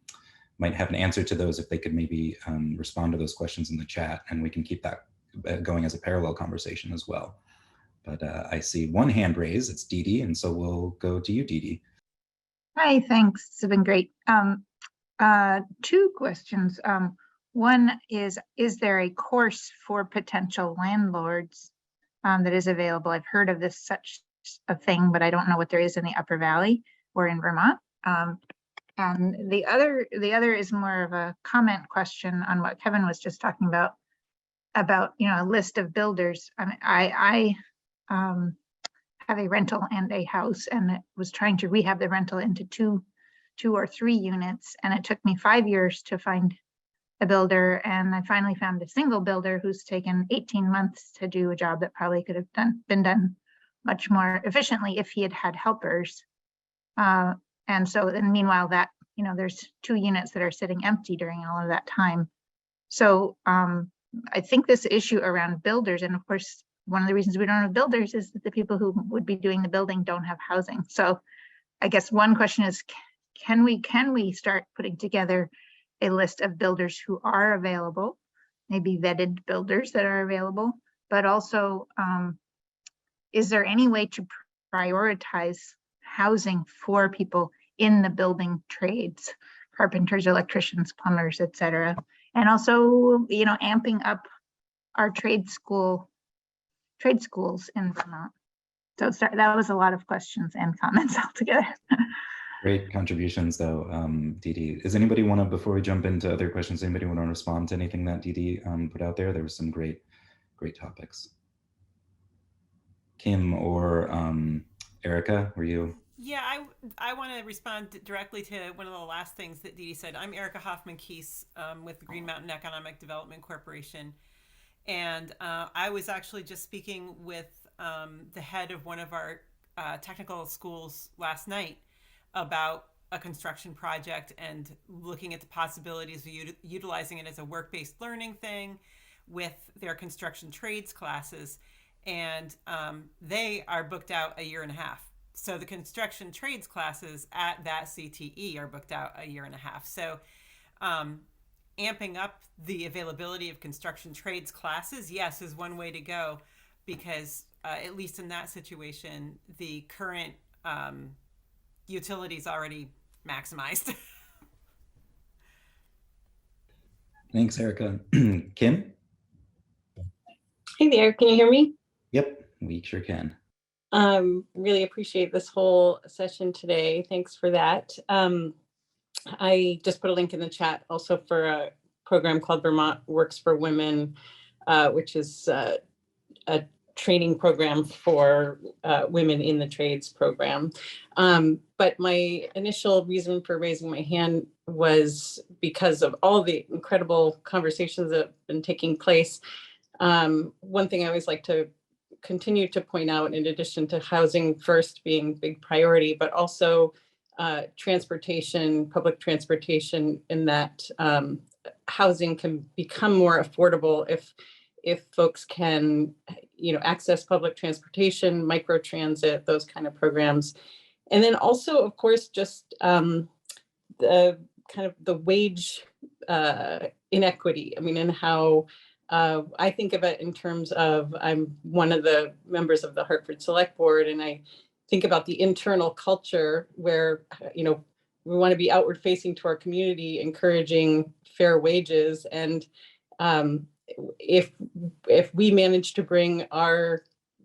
answer to those, if they could maybe respond to those questions in the chat, and we can keep that going as a parallel conversation as well. But I see one hand raised, it's Dee Dee, and so we'll go to you, Dee Dee. Hi, thanks. It's been great. 2 questions. One is there a course for potential landlords that is available? I've heard of such a thing, but I don't know what there is in the Upper Valley or in Vermont. And the other is more of a comment question on what Kevin was just talking about a list of builders. I have a rental and a house, and it was trying to rehab the rental into two or three units, and it took me 5 years to find a builder, and I finally found a single builder who's taken 18 months to do a job that probably could have been done much more efficiently if he had had helpers. And so, and meanwhile, that, you know, there's 2 units that are sitting empty during all of that time. So I think this issue around builders, and of course, one of the reasons we don't have builders is that the people who would be doing the building don't have housing. So I guess one question is, can we start putting together a list of builders who are available, maybe vetted builders that are available, but also is there any way to prioritize housing for people in the building trades, carpenters, electricians, plumbers, et cetera, and also, you know, amping up our trade schools in Vermont. So that was a lot of questions and comments altogether. Great contributions though, Dee Dee. Does anybody want to, before we jump into other questions, anybody want to respond to anything that Dee Dee put out there? There were some great topics. Kim or Erica, were you? Yeah, I want to respond directly to one of the last things that Dee Dee said. I'm Erica Hoffman-Keese with the Green Mountain Economic Development Corporation. And I was actually just speaking with the head of one of our technical schools last night about a construction project and looking at the possibilities of utilizing it as a work-based learning thing with their construction trades classes. And they are booked out 1.5 years. So the construction trades classes at that CTE are booked out 1.5 years. So amping up the availability of construction trades classes, yes, is one way to go, because at least in that situation, the current utilities already maximized. Thanks, Erica. Kim? Hey there, can you hear me? Yep, we sure can. Really appreciate this whole session today. Thanks for that. I just put a link in the chat also for a program called Vermont Works for Women, which is a training program for women in the trades program. But my initial reason for raising my hand was because of all the incredible conversations that have been taking place. One thing I always like to continue to point out, in addition to housing first being big priority, but also transportation, public transportation, in that housing can become more affordable if folks can, you know, access public transportation, microtransit, those kind of programs. And then also, of course, just the kind of the wage inequity. I mean, and how I think of it in terms of, I'm one of the members of the Hartford Select Board, and I think about the internal culture where, you know, we want to be outward facing to our community, encouraging fair wages. And if we manage to bring our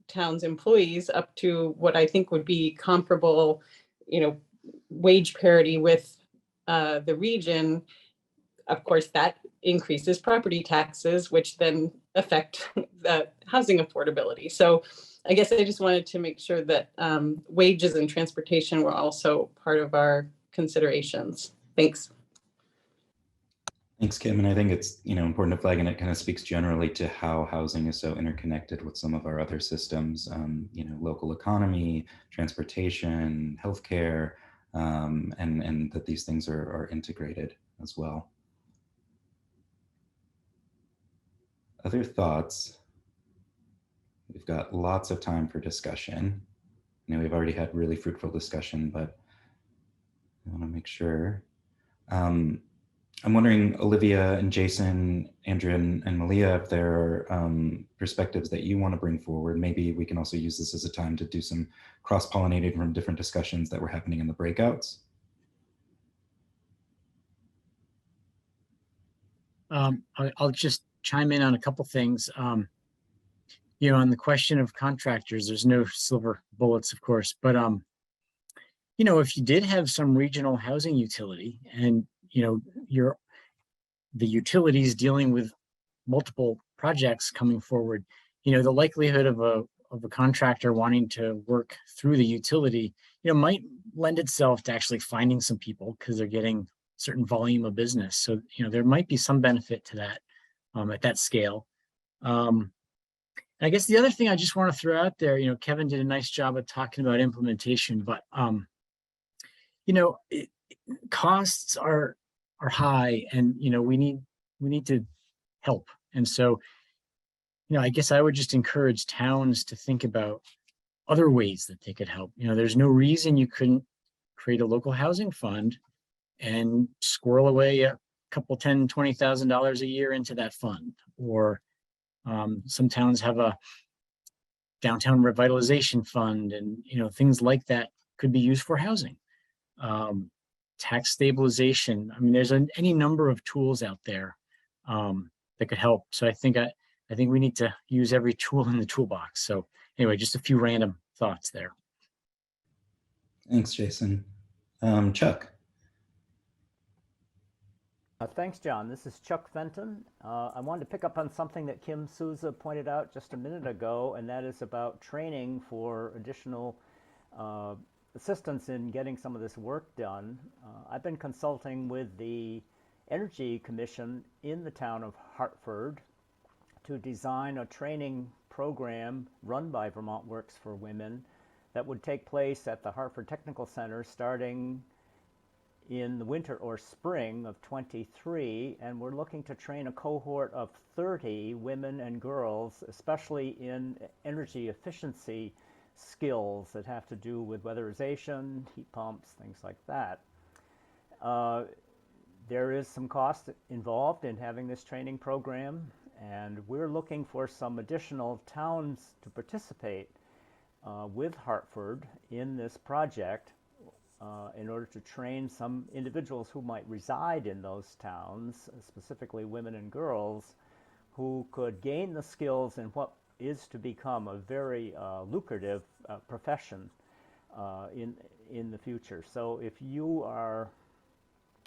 town's employees up to what I think would be comparable, you know, wage parity with the region, of course, that increases property taxes, which then affect the housing affordability. So I guess I just wanted to make sure that wages and transportation were also part of our considerations. Thanks. Thanks, Kim. And I think it's, you know, important to flag, and it kind of speaks generally to how housing is so interconnected with some of our other systems, you know, local economy, transportation, healthcare, and that these things are integrated as well. Other thoughts? We've got lots of time for discussion. You know, we've already had really fruitful discussion, but I want to make sure. I'm wondering, Olivia and Jason, Andrea and Malia, if there are perspectives that you want to bring forward. Maybe we can also use this as a time to do some cross-pollinating from different discussions that were happening in the breakouts. I'll just chime in on a couple things. You know, on the question of contractors, there's no silver bullets, of course, but you know, if you did have some regional housing utility and, you know, the utilities dealing with multiple projects coming forward, you know, the likelihood of a contractor wanting to work through the utility, you know, might lend itself to actually finding some people because they're getting certain volume of business. So, there might be some benefit to that at that scale. And I guess the other thing I just want to throw out there, Kevin did a nice job of talking about implementation, but costs are high, and we need to help. And so, I guess I would just encourage towns to think about other ways that they could help. There's no reason you couldn't create a local housing fund and squirrel away a couple $10,000-$20,000 a year into that fund. Or some towns have a downtown revitalization fund, and things like that could be used for housing. Tax stabilization. I mean, there's any number of tools out there that could help. So I think we need to use every tool in the toolbox. So anyway, just a few random thoughts there. Thanks, Jason. Chuck. Thanks, John. This is Chuck Fenton. I wanted to pick up on something that Kim Souza pointed out just a minute ago, and that is about training for additional assistance in getting some of this work done. I've been consulting with the Energy Commission in the town of Hartford to design a training program run by Vermont Works for Women that would take place at the Hartford Technical Center starting in the winter or spring of 23, and we're looking to train a cohort of 30 women and girls, especially in energy efficiency skills that have to do with weatherization, heat pumps, things like that. There is some cost involved in having this training program, and we're looking for some additional towns to participate with Hartford in this project in order to train some individuals who might reside in those towns, specifically women and girls, who could gain the skills in what is to become a very lucrative profession in the future. So if you are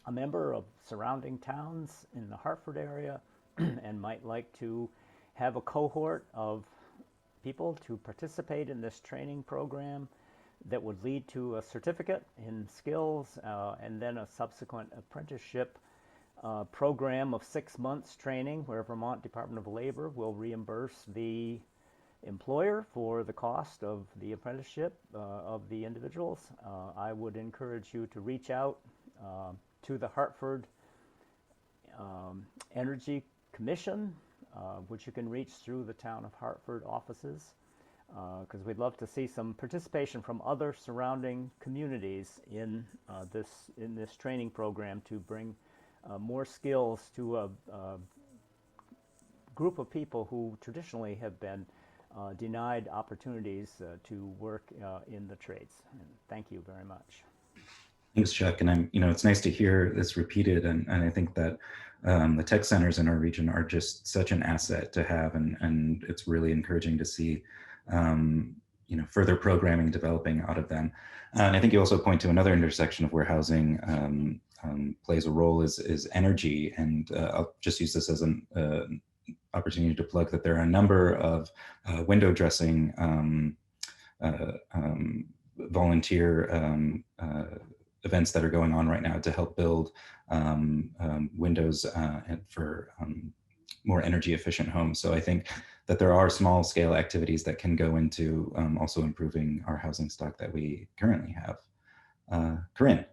a member of surrounding towns in the Hartford area and might like to have a cohort of people to participate in this training program that would lead to a certificate in skills and then a subsequent apprenticeship program of 6 months training, where Vermont Department of Labor will reimburse the employer for the cost of the apprenticeship of the individuals. I would encourage you to reach out to the Hartford Energy Commission, which you can reach through the town of Hartford offices, because we'd love to see some participation from other surrounding communities in this training program to bring more skills to a group of people who traditionally have been denied opportunities to work in the trades. And thank you very much. Thanks, Chuck. And it's nice to hear this repeated. And I think that the tech centers in our region are just such an asset to have. And it's really encouraging to see, further programming developing out of them. And I think you also point to another intersection of where housing plays a role is energy. And I'll just use this as an opportunity to plug that there are a number of window dressing volunteer events that are going on right now to help build windows for more energy efficient homes. So I think that there are small scale activities that can go into also improving our housing stock that we currently have. Corinne.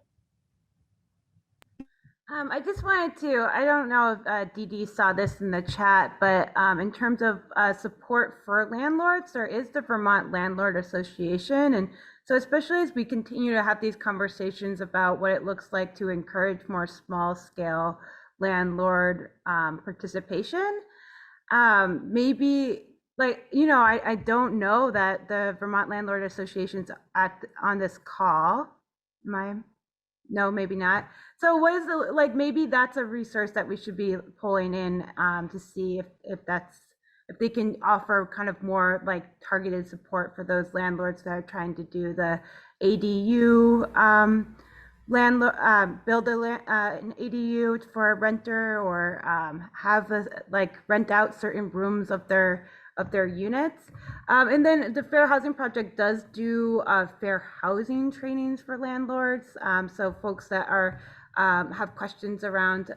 I just wanted to, I don't know if Dee Dee saw this in the chat, but in terms of support for landlords, there is the Vermont Landlord Association. And so especially as we continue to have these conversations about what it looks like to encourage more small scale landlord participation, maybe I don't know that the Vermont Landlord Association's on this call. No, maybe not. So what is maybe that's a resource that we should be pulling in to see if they can offer kind of more targeted support for those landlords that are trying to do the ADU build an ADU for a renter, or have rent out certain rooms of their units. And then the Fair Housing Project does do fair housing trainings for landlords. So folks that are have questions around,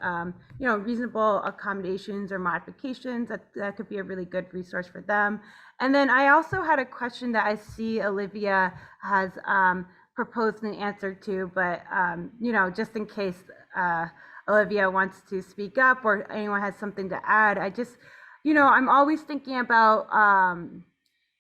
reasonable accommodations or modifications, that could be a really good resource for them. And then I also had a question that I see Olivia has proposed an answer to, but just in case Olivia wants to speak up or anyone has something to add, I'm always thinking about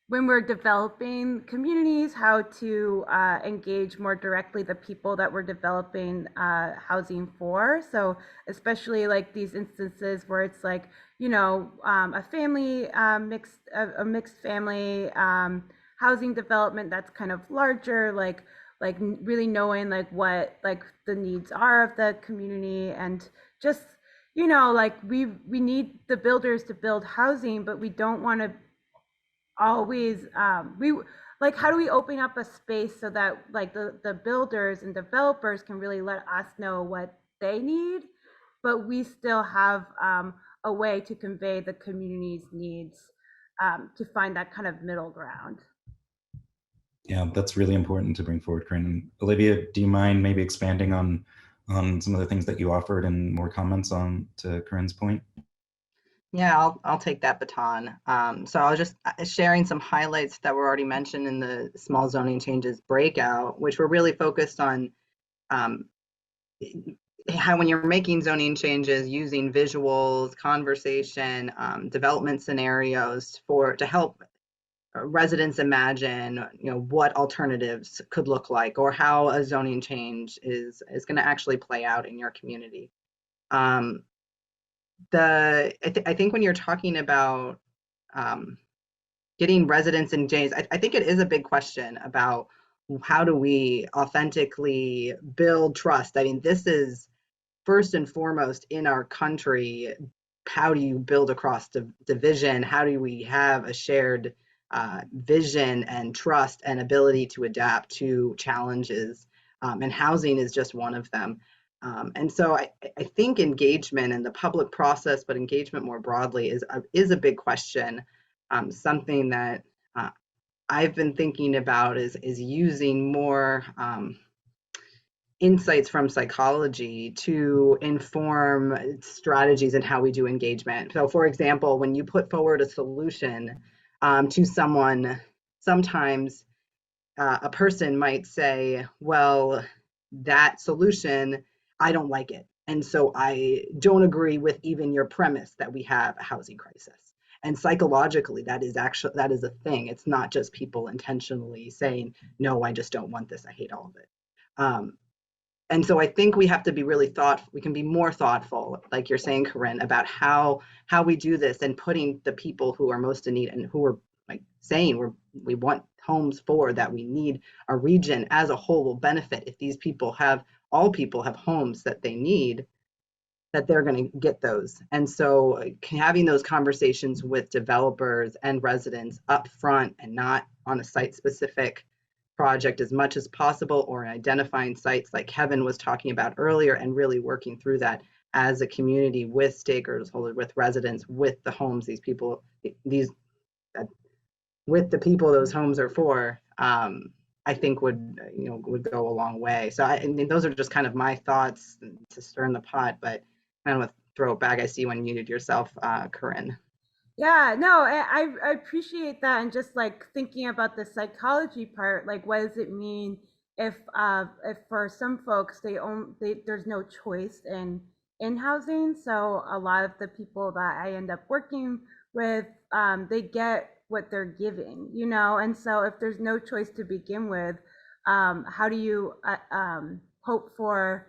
when we're developing communities, how to engage more directly the people that we're developing housing for. So especially like these instances where it's like, a family, a mixed family housing development that's kind of larger, like really knowing like what like the needs are of the community, and just, like we need the builders to build housing, but we don't want to always we like, how do we open up a space so that like the builders and developers can really let us know what they need, but we still have a way to convey the community's needs, to find that kind of middle ground. Yeah, that's really important to bring forward, Corinne. Olivia, do you mind maybe expanding on some of the things that you offered and more comments on to Corinne's point? Yeah, I'll take that baton. So I was just sharing some highlights that were already mentioned in the small zoning changes breakout, which were really focused on how when you're making zoning changes, using visuals, conversation, development scenarios to help residents imagine, what alternatives could look like, or how a zoning change is going to actually play out in your community. I think when you're talking about getting residents engaged, I think it is a big question about how do we authentically build trust. I mean, this is first and foremost in our country. How do you build across division? How do we have a shared vision and trust and ability to adapt to challenges? And housing is just one of them. And so I think engagement in the public process, but engagement more broadly is a big question. Something that I've been thinking about is using more insights from psychology to inform strategies and how we do engagement. So for example, when you put forward a solution to someone, sometimes a person might say, well, that solution, I don't like it. And so I don't agree with even your premise that we have a housing crisis. And psychologically, that is a thing. It's not just people intentionally saying, no, I just don't want this. I hate all of it. And so I think we have to be really thoughtful. We can be more thoughtful, like you're saying, Corinne, about how we do this, and putting the people who are most in need and who are like saying we want homes for, that we need a region as a whole will benefit if these people all people have homes that they need, that they're going to get those. And so having those conversations with developers and residents up front, and not on a site specific project as much as possible, or identifying sites like Kevin was talking about earlier, and really working through that as a community with stakeholders, with residents, with the homes with the people those homes are for, I think would go a long way. So I mean, those are just kind of my thoughts to stir in the pot, but kind of throw it back. I see you unmuted yourself, Corinne. Yeah, no, I appreciate that. And just like thinking about the psychology part, like what does it mean if for some folks there's no choice in housing. So a lot of the people that I end up working with, they get what they're giving, and so if there's no choice to begin with, how do you hope for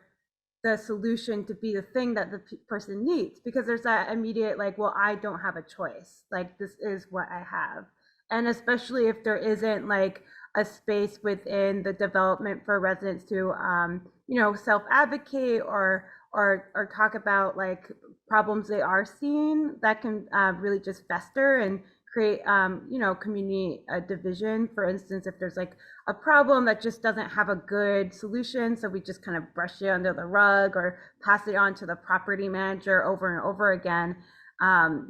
the solution to be the thing that the person needs? Because there's that immediate like, well, I don't have a choice, like this is what I have. And especially if there isn't like a space within the development for residents to self-advocate or talk about like problems they are seeing, that can really just fester and create community division. For instance, if there's like a problem that just doesn't have a good solution, so we just kind of brush it under the rug or pass it on to the property manager over and over again, then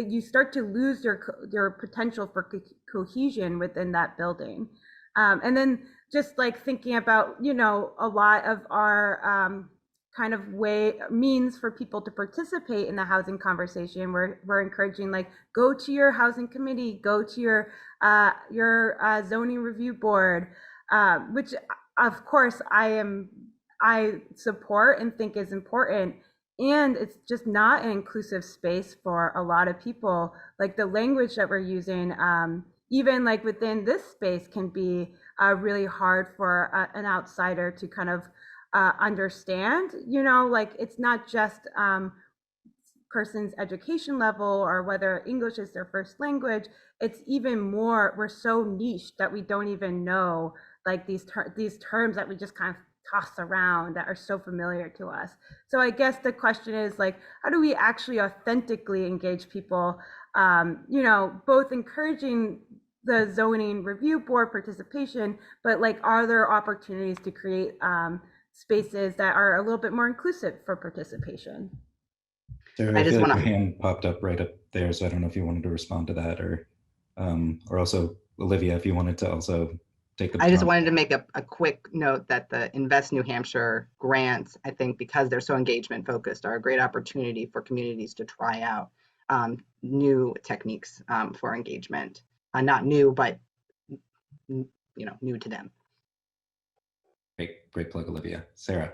you start to lose your potential for cohesion within that building. And then just like thinking about, you know, a lot of our kind of means for people to participate in the housing conversation. We're encouraging, like, go to your housing committee, go to your zoning review board, which of course I support and think is important. And it's just not an inclusive space for a lot of people. Like the language that we're using, even like within this space, can be really hard for an outsider to kind of understand. You know, like it's not just person's education level or whether English is their first language. It's even more, we're so niche that we don't even know like these terms that we just kind of toss around that are so familiar to us. So I guess the question is, like, how do we actually authentically engage people, you know, both encouraging the zoning review board participation, but like, are there opportunities to create spaces that are a little bit more inclusive for participation? Sarah, I feel like your hand popped up right up there, so I don't know if you wanted to respond to that, or also Olivia, if you wanted to also take the. I just wanted to make a quick note that the Invest New Hampshire grants, I think, because they're so engagement focused, are a great opportunity for communities to try out new techniques for engagement. Not new, but you know, new to them. Great plug, Olivia. Sarah.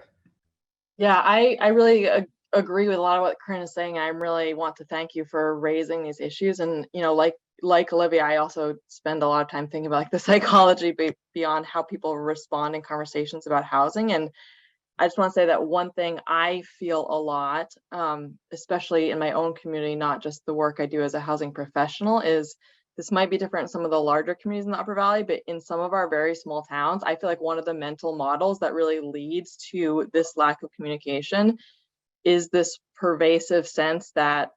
Yeah, I really agree with a lot of what Corinne is saying. I really want to thank you for raising these issues. And, you know, like Olivia, I also spend a lot of time thinking about like the psychology beyond how people respond in conversations about housing. And I just want to say that one thing I feel a lot, especially in my own community, not just the work I do as a housing professional, is this might be different in some of the larger communities in the Upper Valley, but in some of our very small towns, I feel like one of the mental models that really leads to this lack of communication is this pervasive sense that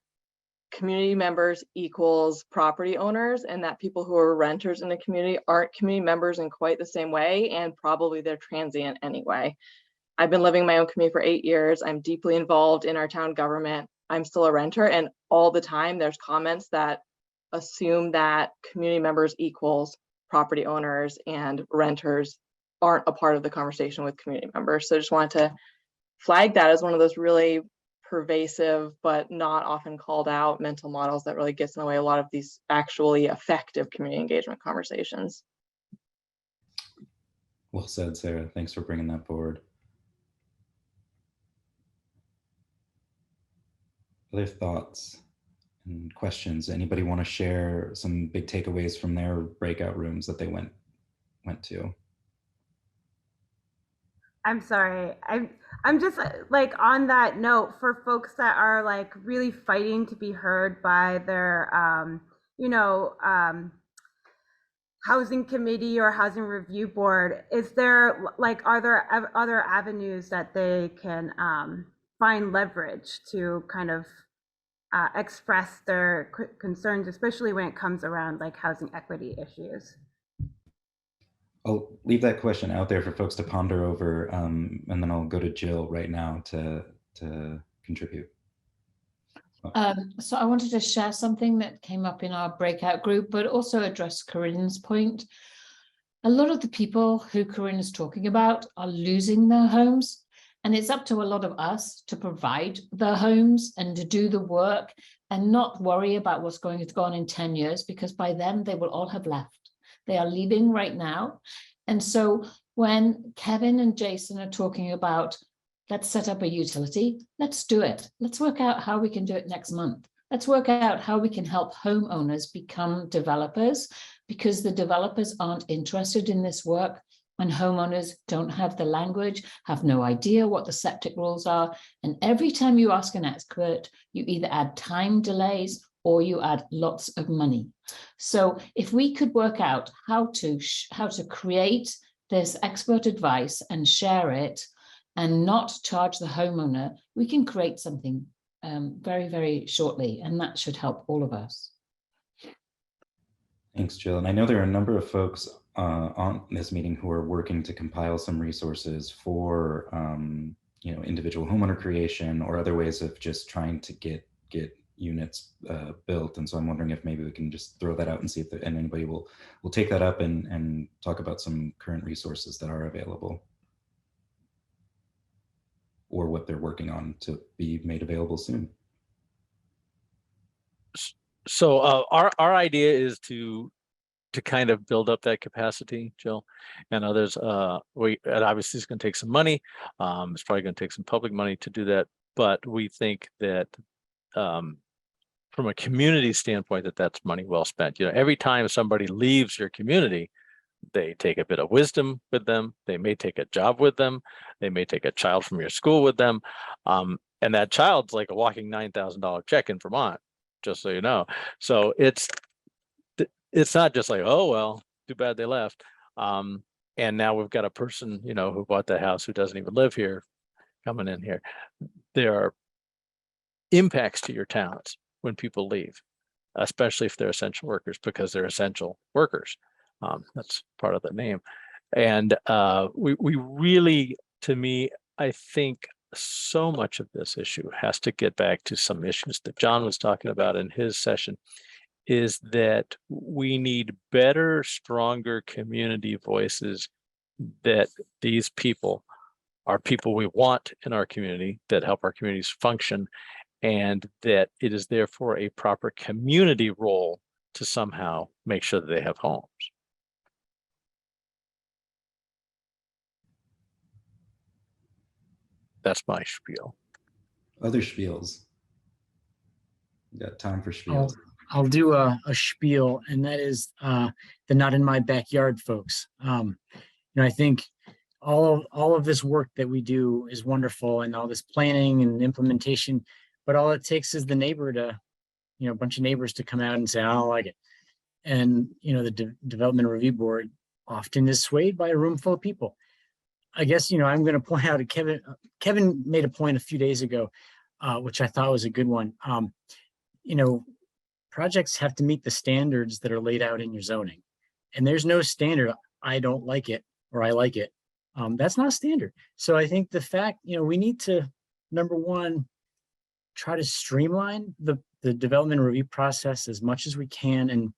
community members equals property owners, and that people who are renters in the community aren't community members in quite the same way, and probably they're transient anyway. I've been living in my own community for 8 years. I'm deeply involved in our town government. I'm still a renter, and all the time there's comments that assume that community members equals property owners, and renters aren't a part of the conversation with community members. So I just wanted to flag that as one of those really pervasive but not often called out mental models that really gets in the way of a lot of these actually effective community engagement conversations. Well said, Sarah. Thanks for bringing that forward. Other thoughts and questions? Anybody want to share some big takeaways from their breakout rooms that they went to? I'm sorry. I'm just like, on that note, for folks that are like really fighting to be heard by their you know, housing committee or housing review board, is there like, are there other avenues that they can find leverage to kind of express their concerns, especially when it comes around like housing equity issues? I'll leave that question out there for folks to ponder over, and then I'll go to Jill right now to contribute. So I wanted to share something that came up in our breakout group, but also address Corinne's point. A lot of the people who Corinne is talking about are losing their homes, and it's up to a lot of us to provide the homes and to do the work and not worry about what's going to go on in 10 years, because by then they will all have left. They are leaving right now. And so when Kevin and Jason are talking about, let's set up a utility, let's do it. Let's work out how we can do it next month. Let's work out how we can help homeowners become developers, because the developers aren't interested in this work when homeowners don't have the language, have no idea what the septic rules are. And every time you ask an expert, you either add time delays or you add lots of money. So if we could work out how to create this expert advice and share it and not charge the homeowner, we can create something very, very shortly, and that should help all of us. Thanks, Jill. And I know there are a number of folks on this meeting who are working to compile some resources for you know, individual homeowner creation or other ways of just trying to get units built. And so I'm wondering if maybe we can just throw that out and see if and anybody will take that up and talk about some current resources that are available or what they're working on to be made available soon. So our idea is to kind of build up that capacity, Jill, and others. And obviously it's going to take some money. It's probably going to take some public money to do that, but we think that from a community standpoint, that's money well spent. You know, every time somebody leaves your community, they take a bit of wisdom with them. They may take a job with them. They may take a child from your school with them. And that child's like a walking $9,000 check in Vermont, just so you know. So it's not just like, oh, well, too bad they left. And now we've got a person, you know, who bought that house who doesn't even live here coming in here. There are impacts to your towns when people leave, especially if they're essential workers, because they're essential workers. That's part of the name. And we really, to me, I think so much of this issue has to get back to some issues that John was talking about in his session, is that we need better, stronger community voices, that these people are people we want in our community, that help our communities function, and that it is therefore a proper community role to somehow make sure that they have homes. That's my spiel. Other spiels. We got time for spiels. I'll do a spiel, and that is the not in my backyard folks. You know, I think all of this work that we do is wonderful, and all this planning and implementation, but all it takes is the neighbor to, you know, a bunch of neighbors to come out and say, I don't like it. And, you know, the Development Review Board often is swayed by a room full of people. I guess, you know, I'm going to point out Kevin made a point a few days ago, which I thought was a good one. You know, projects have to meet the standards that are laid out in your zoning. And there's no standard, I don't like it or I like it. That's not a standard. So I think the fact, you know, we need to, number one, try to streamline the development review process as much as we can, and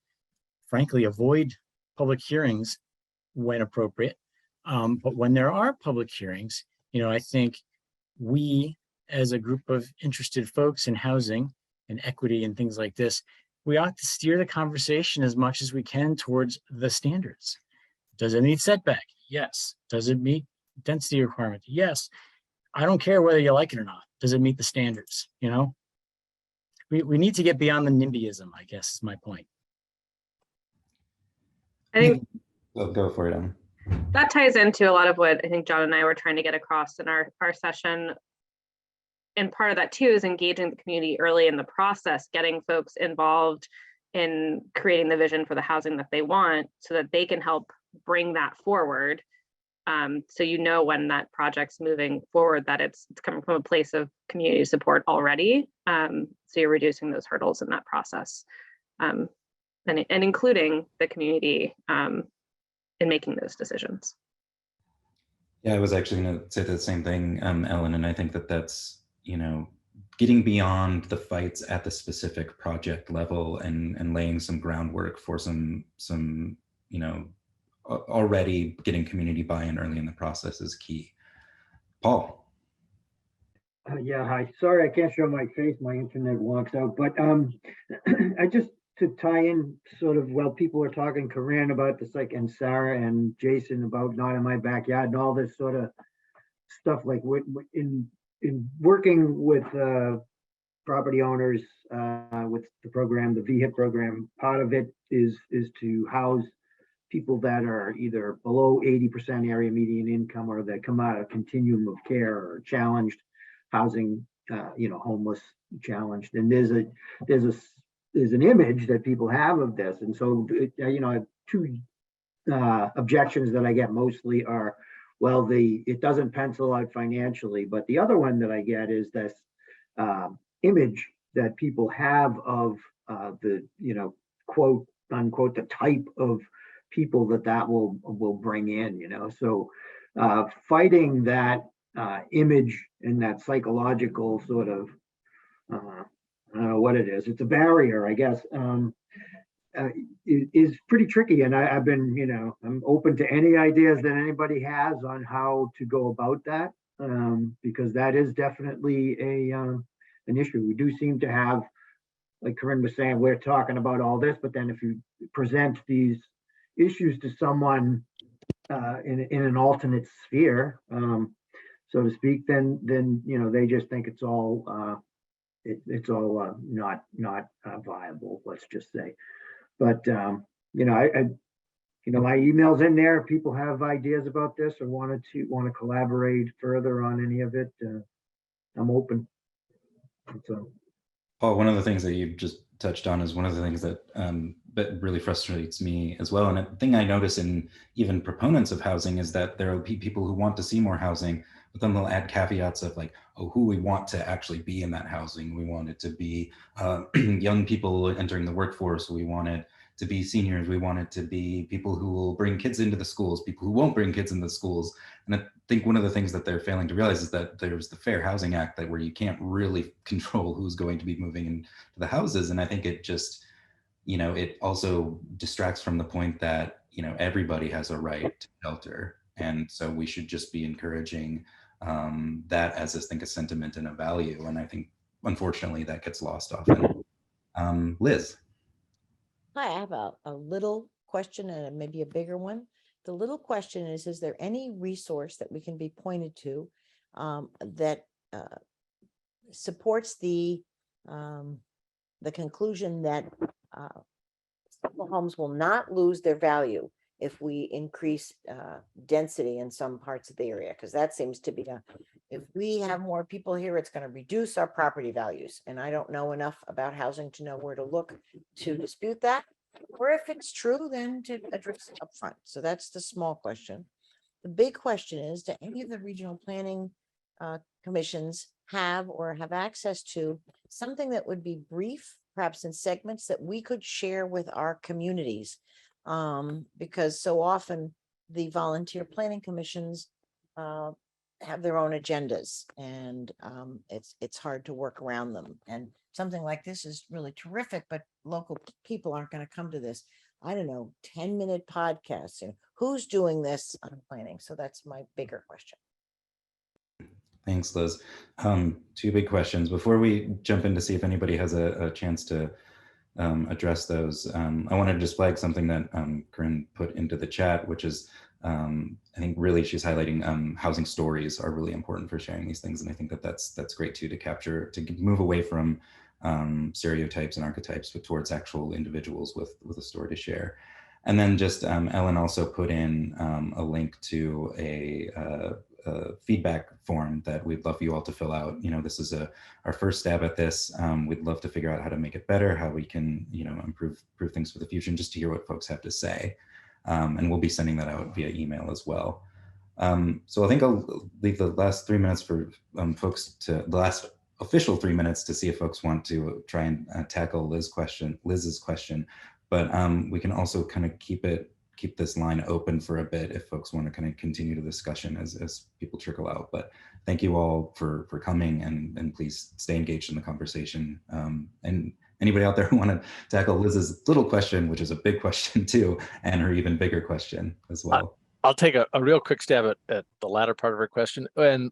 frankly, avoid public hearings when appropriate. But when there are public hearings, you know, I think we, as a group of interested folks in housing and equity and things like this, we ought to steer the conversation as much as we can towards the standards. Does it meet setback? Yes. Does it meet density requirement? Yes. I don't care whether you like it or not. Does it meet the standards? You know, we need to get beyond the NIMBYism, I guess is my point. I think Well, go for it, Ellen. that ties into a lot of what I think John and I were trying to get across in our session. And part of that too is engaging the community early in the process, getting folks involved in creating the vision for the housing that they want so that they can help bring that forward. So you know when that project's moving forward that it's coming from a place of community support already. So you're reducing those hurdles in that process, and including the community in making those decisions. Yeah, I was actually going to say the same thing, Ellen, and I think that that's, you know, getting beyond the fights at the specific project level and laying some groundwork for some you know, already getting community buy-in early in the process is key. Paul. Yeah, hi. Sorry, I can't show my face. My internet walks out. But I just, to tie in sort of, while people are talking, Corinne about this, like, and Sarah and Jason about not in my backyard and all this sort of stuff, like in working with property owners with the program, the VHIP program, part of it is to house people that are either below 80% area median income or that come out of continuum of care or challenged housing, you know, homeless, challenged. And there's an image that people have of this. And so, you know, two objections that I get mostly are, well, it doesn't pencil out financially. But the other one that I get is this image that people have of the, you know, quote unquote, the type of people that will bring in, you know. So fighting that image and that psychological sort of I don't know what it is. It's a barrier, I guess. Is pretty tricky. And I've been, I'm open to any ideas that anybody has on how to go about that, because that is definitely an issue. We do seem to have, like Corinne was saying, we're talking about all this, but then if you present these issues to someone in an alternate sphere, so to speak, then they just think it's all not viable. Let's just say. But I my email's in there. If people have ideas about this or want to collaborate further on any of it, I'm open. So, Paul, one of the things that you've just touched on is one of the things that really frustrates me as well. And a thing I notice in even proponents of housing is that there will be people who want to see more housing, but then they'll add caveats of like, oh, who we want to actually be in that housing. We want it to be young people entering the workforce. We want it to be seniors. We want it to be people who will bring kids into the schools, people who won't bring kids into the schools. And I think one of the things that they're failing to realize is that there's the Fair Housing Act where you can't really control who's going to be moving into the houses. And I think it just, it also distracts from the point that, everybody has a right to shelter. And so we should just be encouraging that as, I think, a sentiment and a value. And I think, unfortunately, that gets lost often. Liz. Hi, I have a little question and maybe a bigger one. The little question is there any resource that we can be pointed to that supports the conclusion that homes will not lose their value if we increase density in some parts of the area? Because that seems to be if we have more people here, it's going to reduce our property values. And I don't know enough about housing to know where to look to dispute that. Or if it's true, then to address it up front. So that's the small question. The big question is, do any of the regional planning commissions have access to something that would be brief, perhaps in segments that we could share with our communities? Because so often the volunteer planning commissions have their own agendas, and it's hard to work around them. And something like this is really terrific, but local people aren't going to come to this. I don't know, 10-minute podcasts. Who's doing this on planning? So that's my bigger question. Thanks, Liz. Two big questions. Before we jump in to see if anybody has a chance to address those, I wanted to just flag something that Corinne put into the chat, which is, I think really she's highlighting housing stories are really important for sharing these things. And I think that's great too, to capture, to move away from stereotypes and archetypes, but towards actual individuals with a story to share. And then just Ellen also put in a link to a feedback form that we'd love you all to fill out. This is our first stab at this. We'd love to figure out how to make it better, how we can, improve things for the future, and just to hear what folks have to say. And we'll be sending that out via email as well. So I think I'll leave the last 3 minutes for folks the last official 3 minutes to see if folks want to try and tackle Liz's question. But we can also kind of keep this line open for a bit if folks want to kind of continue the discussion as people trickle out. But thank you all for coming, and please stay engaged in the conversation. And anybody out there who want to tackle Liz's little question, which is a big question too, and her even bigger question as well. I'll take a real quick stab at the latter part of her question. And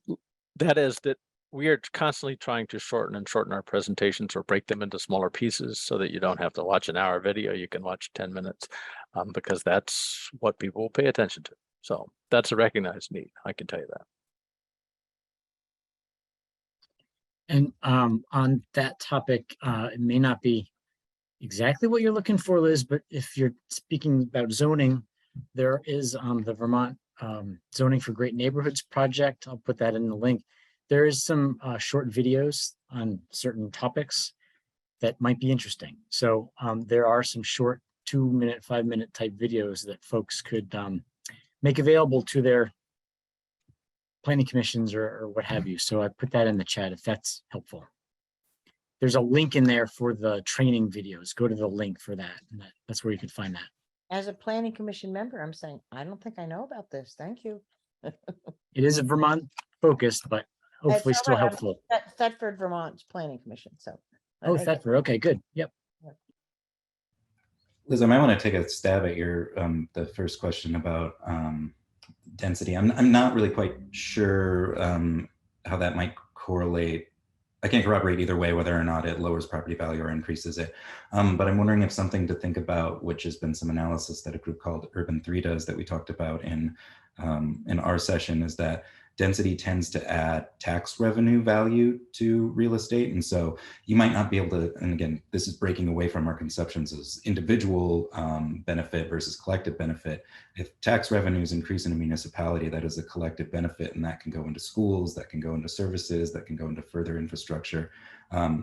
that is that we are constantly trying to shorten our presentations or break them into smaller pieces so that you don't have to watch an hour video. You can watch 10 minutes because that's what people will pay attention to. So that's a recognized need. I can tell you that. And on that topic, it may not be exactly what you're looking for, Liz, but if you're speaking about zoning, there is the Vermont Zoning for Great Neighborhoods project. I'll put that in the link. There is some short videos on certain topics that might be interesting. So there are some short 2-minute, 5-minute type videos that folks could make available to their planning commissions or what have you. So I put that in the chat if that's helpful. There's a link in there for the training videos. Go to the link for that. And that's where you could find that. As a planning commission member, I'm saying, I don't think I know about this. Thank you. It is a Vermont focused, but hopefully still helpful. Thetford, Vermont's planning commission. So Oh, right. Thetford. Okay, good. Yep. Liz, I might want to take a stab at your the first question about density. I'm not really quite sure how that might correlate. I can't corroborate either way whether or not it lowers property value or increases it. But I'm wondering if something to think about, which has been some analysis that a group called Urban 3 does that we talked about in our session, is that density tends to add tax revenue value to real estate. And so you might not be able to, and again, this is breaking away from our conceptions as individual benefit versus collective benefit. If tax revenues increase in a municipality, that is a collective benefit, and that can go into schools, that can go into services, that can go into further infrastructure.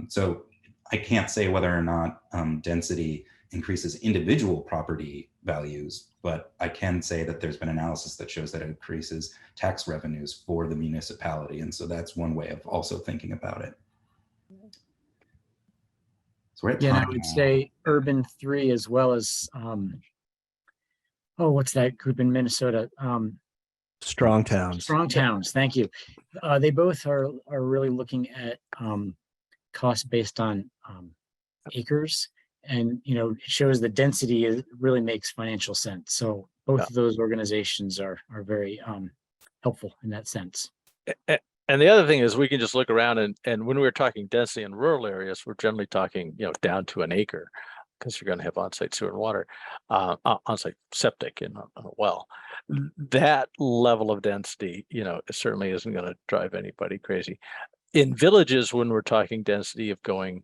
So I can't say whether or not density increases individual property values, but I can say that there's been analysis that shows that it increases tax revenues for the municipality. And so that's one way of also thinking about it. So we're at Yeah, and I time would now. say Urban 3 as well as, oh, what's that group in Minnesota? Strong Towns. Strong Towns, thank you. They both are really looking at costs based on acres. And, you know, it shows the density really makes financial sense. So both of those organizations are very helpful in that sense. And the other thing is we can just look around and when we're talking density in rural areas, we're generally talking, you know, down to an acre, because you're going to have on-site sewer and water, on-site septic in a well. That level of density, you know, it certainly isn't going to drive anybody crazy. In villages, when we're talking density of going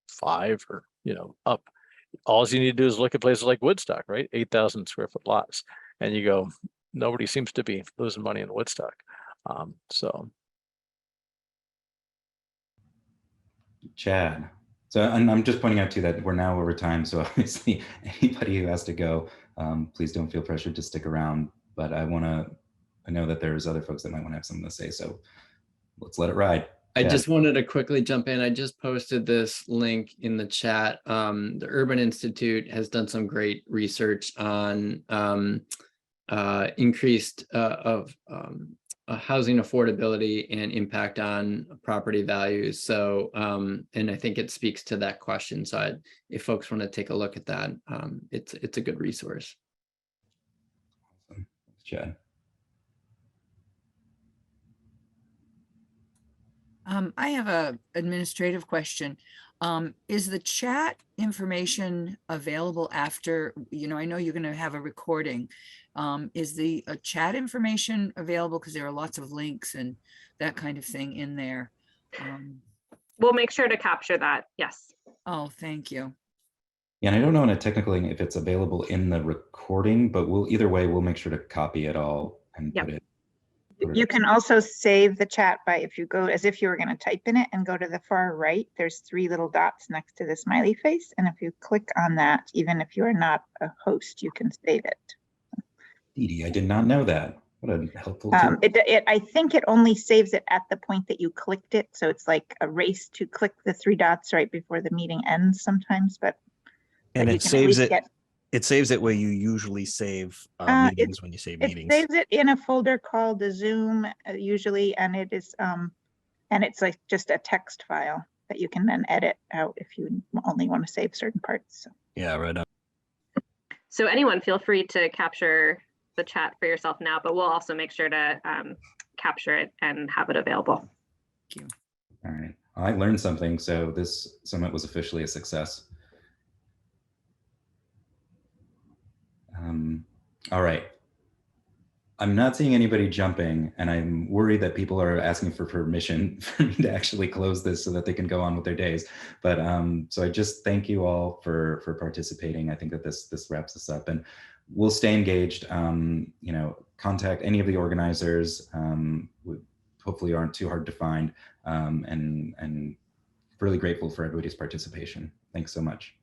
5 or, you know, up, all you need to do is look at places like Woodstock, right? 8,000 square foot lots. And you go, nobody seems to be losing money in Woodstock. So. Chad. So and I'm just pointing out too that we're now over time. So obviously anybody who has to go, please don't feel pressured to stick around. But I know that there's other folks that might want to have something to say. So let's let it ride. I just wanted to quickly jump in. I just posted this link in the chat. The Urban Institute has done some great research on increased housing affordability and impact on property values. So, and I think it speaks to that question. So if folks want to take a look at that, it's a good resource. Awesome. Thanks, Chad. I have a administrative question. Is the chat information available after, you know, I know you're going to have a recording. Is the chat information available? Because there are lots of links and that kind of thing in there. We'll make sure to capture that. Yes. Oh, thank you. Yeah, and I don't know in a technical if it's available in the recording, but either way, we'll make sure to copy it all and put it. You can also save the chat by, if you go as if you were going to type in it and go to the far right, there's 3 little dots next to the smiley face. And if you click on that, even if you are not a host, you can save it. Dee, I did not know that. What a helpful tool. I think it only saves it at the point that you clicked it. So it's like a race to click the 3 dots right before the meeting ends sometimes, but it saves it. It saves it where you usually save meetings when you save meetings. It saves it in a folder called the Zoom usually, and it is and it's like just a text file that you can then edit out if you only want to save certain parts. So. Yeah, right on. So anyone feel free to capture the chat for yourself now, but we'll also make sure to capture it and have it available. Thank you. All right. I learned something. So this summit was officially a success. All right. I'm not seeing anybody jumping, and I'm worried that people are asking for permission for me to actually close this so that they can go on with their days. But so I just thank you all for participating. I think that this wraps us up, and we'll stay engaged. You know, contact any of the organizers. Hopefully, aren't too hard to find, and really grateful for everybody's participation. Thanks so much.